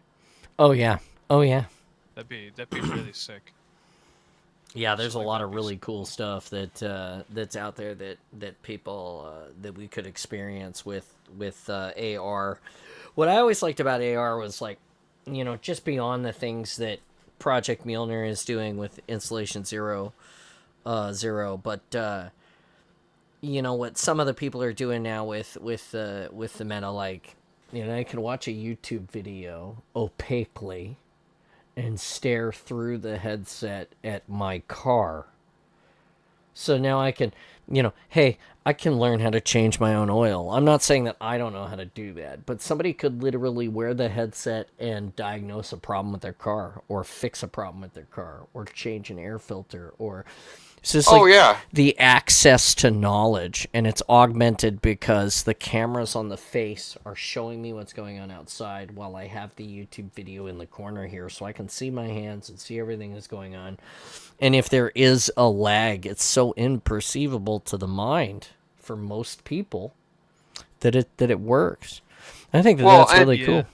[SPEAKER 1] Oh, yeah. Oh, yeah.
[SPEAKER 9] That'd be really sick.
[SPEAKER 1] Yeah, there's a lot of really cool stuff that's out there that people that we could experience with AR. What I always liked about AR was like, just beyond the things that Project Mjolnir is doing with Installation Zero, but what some of the people are doing now with the meta, like, I can watch a YouTube video opaquely and stare through the headset at my car. So now I can, hey, I can learn how to change my own oil. I'm not saying that I don't know how to do that, but somebody could literally wear the headset and diagnose a problem with their car, or fix a problem with their car, or change an air filter, or... So it's the access to knowledge, and it's augmented because the cameras on the face are showing me what's going on outside while I have the YouTube video in the corner here, so I can see my hands and see everything that's going on. And if there is a lag, it's so imperceivable to the mind for most people that it works. I think that's really cool.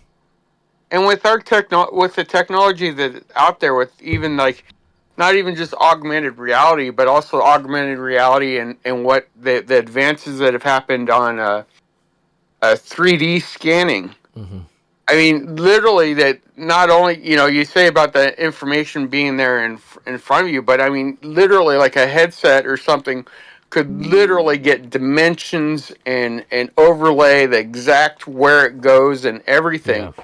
[SPEAKER 6] And with our with the technology that's out there, with even like not even just augmented reality, but also augmented reality and what the advances that have happened on 3D scanning.
[SPEAKER 1] Mm-hmm.
[SPEAKER 6] I mean, literally, that not only, you say about the information being there in front of you, but I mean, literally, like a headset or something could literally get dimensions and overlay the exact where it goes and everything.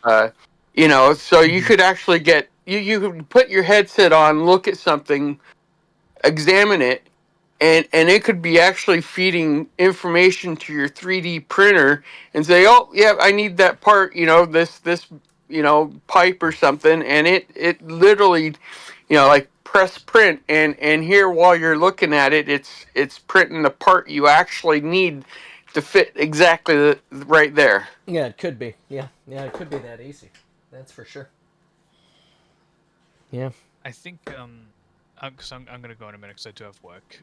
[SPEAKER 1] Yeah.
[SPEAKER 6] So you could actually get, you could put your headset on, look at something, examine it, and it could be actually feeding information to your 3D printer and say, oh, yeah, I need that part, this pipe or something, and it literally, like press print, and here while you're looking at it, it's printing the part you actually need to fit exactly right there.
[SPEAKER 1] Yeah, it could be. Yeah, it could be that easy. That's for sure. Yeah.
[SPEAKER 9] I think because I'm gonna go in a minute because I do have work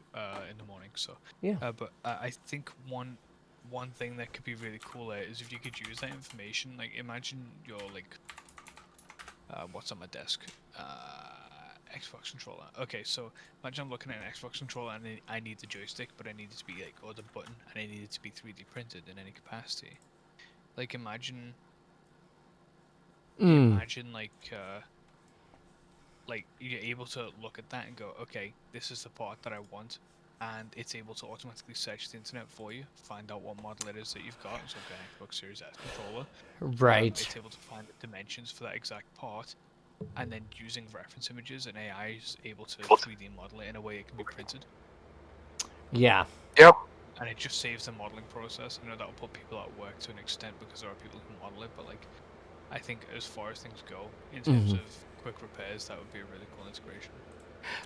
[SPEAKER 9] in the morning. So
[SPEAKER 1] yeah.
[SPEAKER 9] But I think one thing that could be really cool is if you could use that information. Like, imagine you're like, what's on my desk? Xbox controller. Okay, so imagine I'm looking at an Xbox controller and I need the joystick, but I need it to be like, or the button, and I need it to be 3D printed in any capacity. Like, imagine like you're able to look at that and go, okay, this is the part that I want, and it's able to automatically search the internet for you, find out what model it is that you've got. So an Xbox Series S controller,
[SPEAKER 1] right?
[SPEAKER 9] It's able to find the dimensions for that exact part, and then using reference images, and AI is able to 3D model it in a way it can be printed.
[SPEAKER 1] Yeah.
[SPEAKER 6] Yep.
[SPEAKER 9] And it just saves the modeling process. I know that'll put people at work to an extent because there are people who can model it, but like, I think as far as things go in terms of quick repairs, that would be a really cool integration.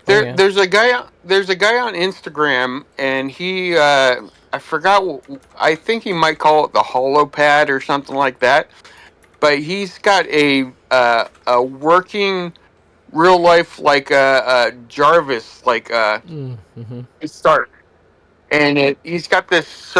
[SPEAKER 6] There's a guy on Instagram, and he I forgot, I think he might call it the HoloPad or something like that, but he's got a working real life like Jarvis like start, and he's got this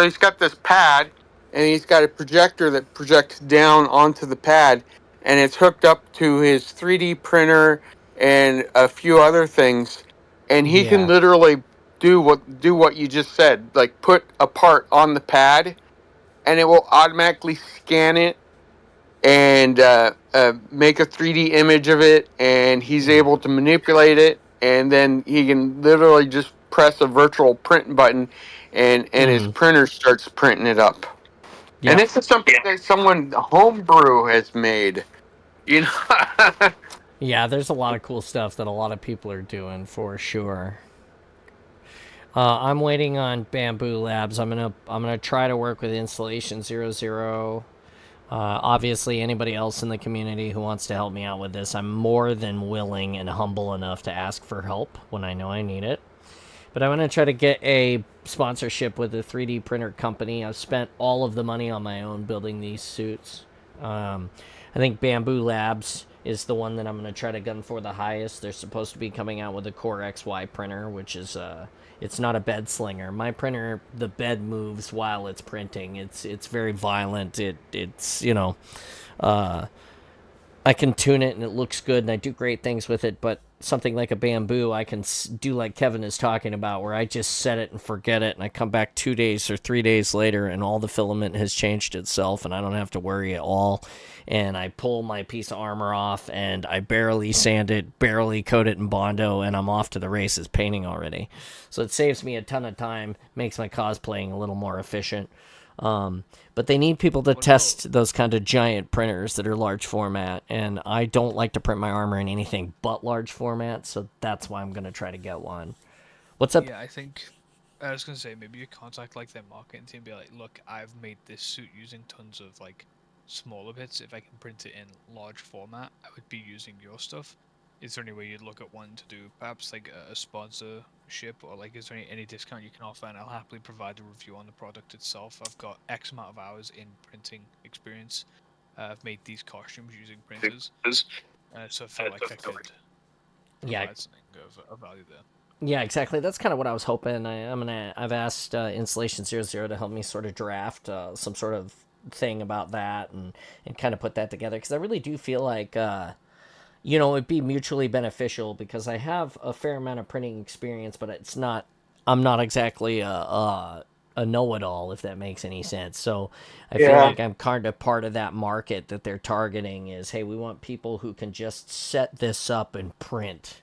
[SPEAKER 6] pad, and he's got a projector that projects down onto the pad, and it's hooked up to his 3D printer and a few other things, and he can literally do what you just said, like put a part on the pad, and it will automatically scan it and make a 3D image of it, and he's able to manipulate it, and then he can literally just press a virtual print button, and his printer starts printing it up. Yep. And this is something that someone homebrew has made. You know.
[SPEAKER 1] Yeah, there's a lot of cool stuff that a lot of people are doing for sure. I'm waiting on Bamboo Labs. I'm gonna try to work with Installation 00. Obviously, anybody else in the community who wants to help me out with this, I'm more than willing and humble enough to ask for help when I know I need it. But I want to try to get a sponsorship with a 3D printer company. I've spent all of the money on my own building these suits. I think Bamboo Labs is the one that I'm going to try to gun for the highest. They're supposed to be coming out with a Core XY printer, which is it's not a bed slinger. My printer, the bed moves while it's printing. It's very violent. It's I can tune it and it looks good and I do great things with it, but something like a Bamboo, I can do like Kevin is talking about, where I just set it and forget it, and I come back 2 days or 3 days later and all the filament has changed itself and I don't have to worry at all. And I pull my piece of armor off and I barely sand it, barely coat it in Bondo, and I'm off to the races painting already. So it saves me a ton of time, makes my cosplaying a little more efficient. But they need people to test those kind of giant printers that are large format, and I don't like to print my armor in anything but large format, so that's why I'm going to try to get one. What's up?
[SPEAKER 9] Yeah, I think, I was going to say, maybe you contact like their marketing team and be like, look, I've made this suit using tons of like smaller bits. If I can print it in large format, I would be using your stuff. Is there any way you'd look at one to do perhaps like a sponsorship, or like is there any discount you can offer, and I'll happily provide a review on the product itself. I've got X amount of hours in printing experience. I've made these costumes using printers, so I feel like I could provide something of value there.
[SPEAKER 1] Yeah, exactly. That's kind of what I was hoping. I've asked Installation 00 to help me sort of draft some sort of thing about that and kind of put that together, because I really do feel like it'd be mutually beneficial, because I have a fair amount of printing experience, but I'm not exactly a know-it-all, if that makes any sense. So I feel like I'm kind of part of that market that they're targeting is, hey, we want people who can just set this up and print.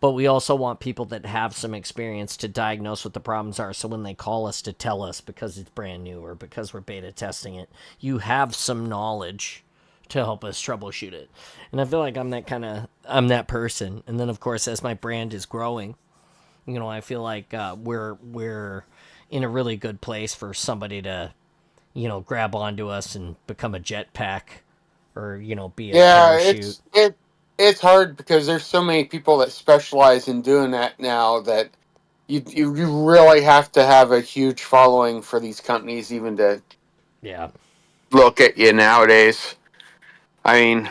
[SPEAKER 1] But we also want people that have some experience to diagnose what the problems are. So when they call us to tell us because it's brand new or because we're beta testing it, you have some knowledge to help us troubleshoot it. And I feel like I'm that person. And then of course, as my brand is growing, I feel like we're in a really good place for somebody to, grab onto us and become a jetpack or, be a parachute.
[SPEAKER 6] It's hard because there's so many people that specialize in doing that now that you really have to have a huge following for these companies even to look at you nowadays. I mean,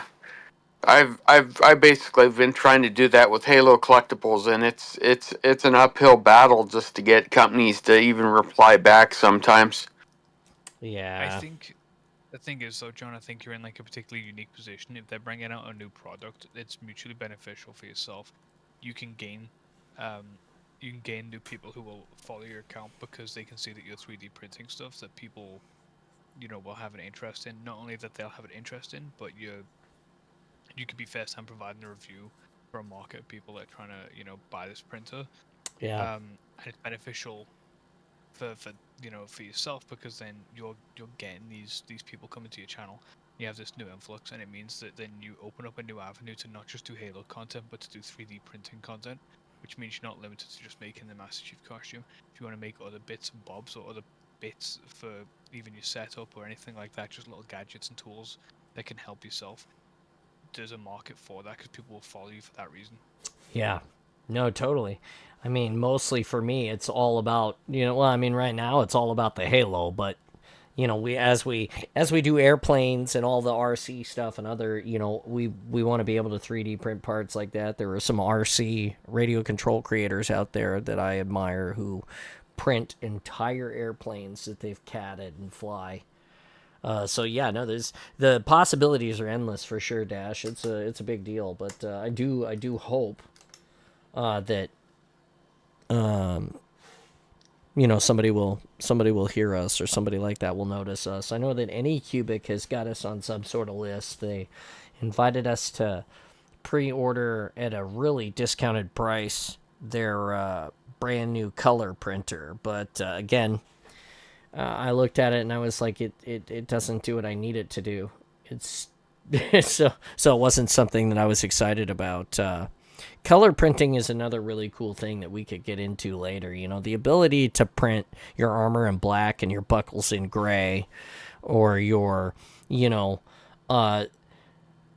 [SPEAKER 6] I've basically been trying to do that with Halo collectibles, and it's an uphill battle just to get companies to even reply back sometimes.
[SPEAKER 1] Yeah.
[SPEAKER 9] I think the thing is, though, John, I think you're in like a particularly unique position. If they're bringing out a new product, it's mutually beneficial for yourself. You can gain new people who will follow your account because they can see that you're 3D printing stuff that people, will have an interest in. Not only that they'll have an interest in, but you could be first time providing a review for a market of people that are trying to, buy this printer.
[SPEAKER 1] Yeah.
[SPEAKER 9] And it's beneficial for yourself, because then you're getting these people coming to your channel. You have this new influx, and it means that then you open up a new avenue to not just do Halo content, but to do 3D printing content, which means you're not limited to just making the Master Chief costume. If you want to make other bits and bobs or other bits for even your setup or anything like that, just little gadgets and tools that can help yourself, there's a market for that, because people will follow you for that reason.
[SPEAKER 1] Yeah. No, totally. I mean, mostly for me, it's all about, right now it's all about the Halo, but, we as we do airplanes and all the RC stuff and other, we want to be able to 3D print parts like that. There are some RC radio control creators out there that I admire who print entire airplanes that they've catted and fly. So yeah, no, the possibilities are endless for sure, Dash. It's a big deal, but I do hope that somebody will hear us, or somebody like that will notice us. I know that AnyCubic has got us on some sort of list. They invited us to pre-order at a really discounted price their brand new color printer. But again, I looked at it and I was like, it doesn't do what I need it to do. It's so it wasn't something that I was excited about. Color printing is another really cool thing that we could get into later. You know, the ability to print your armor in black and your buckles in gray, or your, you know,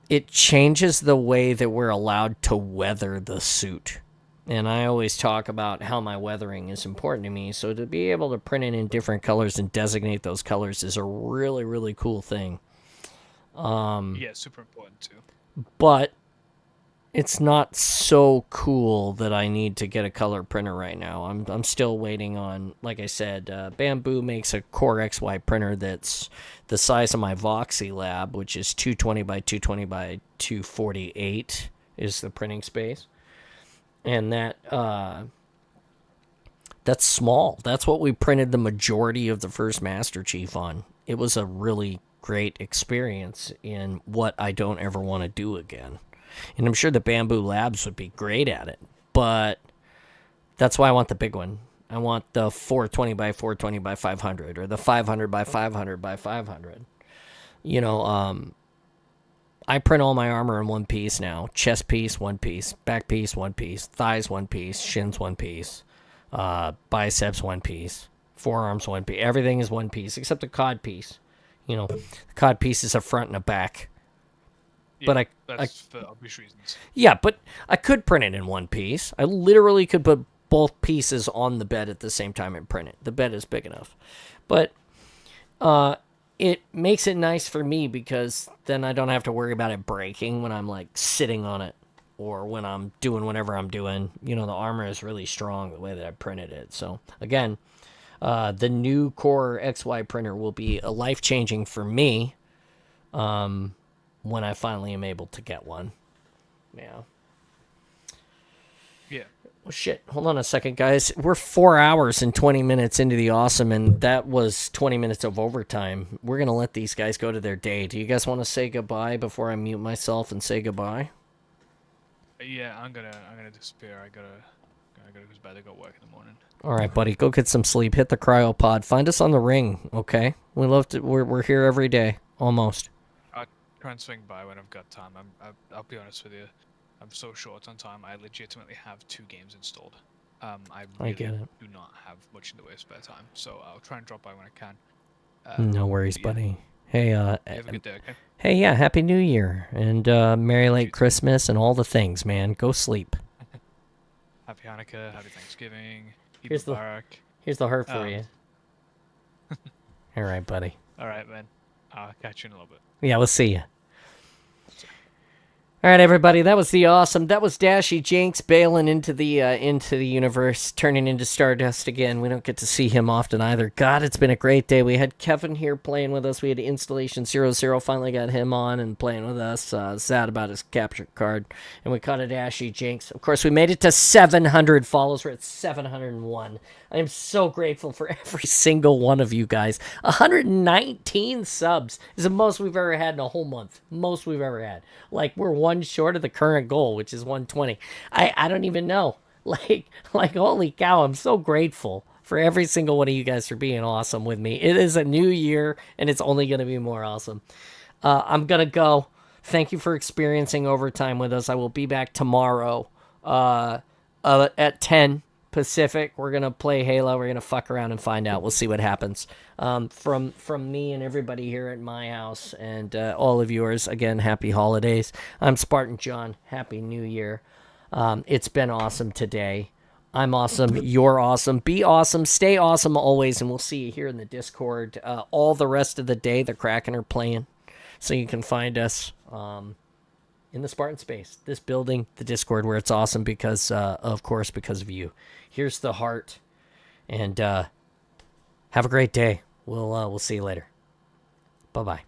[SPEAKER 1] it changes the way that we're allowed to weather the suit. And I always talk about how my weathering is important to me. So to be able to print it in different colors and designate those colors is a really, really cool thing.
[SPEAKER 9] Yeah, super important too.
[SPEAKER 1] But it's not so cool that I need to get a color printer right now. I'm still waiting on, like I said, Bamboo makes a Core XY printer that's the size of my Voxy lab, which is 220 by 220 by 248 is the printing space. And that's small. That's what we printed the majority of the first Master Chief on. It was a really great experience in what I don't ever want to do again. And I'm sure the Bamboo Labs would be great at it, but that's why I want the big one. I want the 420 by 420 by 500 or the 500 by 500 by 500. You know, I print all my armor in one piece now. Chest piece, one piece. Back piece, one piece. Thighs, one piece. Shins, one piece. Biceps, one piece. Forearms, one piece. Everything is one piece except the cod piece. You know, the cod piece is a front and a back.
[SPEAKER 9] Yeah,
[SPEAKER 1] but
[SPEAKER 9] that's for obvious reasons.
[SPEAKER 1] Yeah, but I could print it in one piece. I literally could put both pieces on the bed at the same time and print it. The bed is big enough. But it makes it nice for me because then I don't have to worry about it breaking when I'm like sitting on it or when I'm doing whatever I'm doing. You know, the armor is really strong the way that I printed it. So again, the new Core XY printer will be life-changing for me when I finally am able to get one. Yeah.
[SPEAKER 9] Yeah.
[SPEAKER 1] Well, shit. Hold on a second, guys. We're 4 hours and 20 minutes into the awesome, and that was 20 minutes of overtime. We're going to let these guys go to their day. Do you guys want to say goodbye before I mute myself and say goodbye?
[SPEAKER 9] Yeah, I'm gonna disappear. I gotta go to bed. I got work in the morning.
[SPEAKER 1] All right, buddy. Go get some sleep. Hit the cryopod. Find us on the ring, okay? We love to. We're here every day, almost.
[SPEAKER 9] I'll try and swing by when I've got time. I'll be honest with you. I'm so short on time. I legitimately have 2 games installed. I really
[SPEAKER 1] get it.
[SPEAKER 9] do not have much in the way of spare time, so I'll try and drop by when I can.
[SPEAKER 1] No worries, buddy. Hey,
[SPEAKER 9] have a good day, okay?
[SPEAKER 1] Hey, yeah, Happy New Year and Merry Late Christmas and all the things, man. Go sleep.
[SPEAKER 9] Happy Hanukkah, Happy Thanksgiving.
[SPEAKER 1] Here's the heart for you. All right, buddy.
[SPEAKER 9] All right, man. I'll catch you in a little bit.
[SPEAKER 1] Yeah, we'll see you. All right, everybody, that was the awesome. That was Dashy Jinx bailing into the universe, turning into Stardust again. We don't get to see him often either. God, it's been a great day. We had Kevin here playing with us. We had Installation 00, finally got him on and playing with us. Sad about his capture card. And we caught a Dashy Jinx. Of course, we made it to 700 follows. We're at 701. I am so grateful for every single one of you guys. 119 subs is the most we've ever had in a whole month. Most we've ever had. Like, we're one short of the current goal, which is 120. I don't even know. Like, holy cow, I'm so grateful for every single one of you guys for being awesome with me. It is a new year, and it's only going to be more awesome. I'm going to go. Thank you for experiencing overtime with us. I will be back tomorrow at 10 Pacific. We're gonna play Halo. We're gonna fuck around and find out. We'll see what happens. From me and everybody here at my house and all of yours, again, happy holidays. I'm Spartan John. Happy New Year. It's been awesome today. I'm awesome. You're awesome. Be awesome. Stay awesome always, and we'll see you here in the Discord all the rest of the day. The Kraken are playing, so you can find us in the Spartan space, this building, the Discord, where it's awesome because, of course, because of you. Here's the heart, and have a great day. We'll see you later. Bye-bye.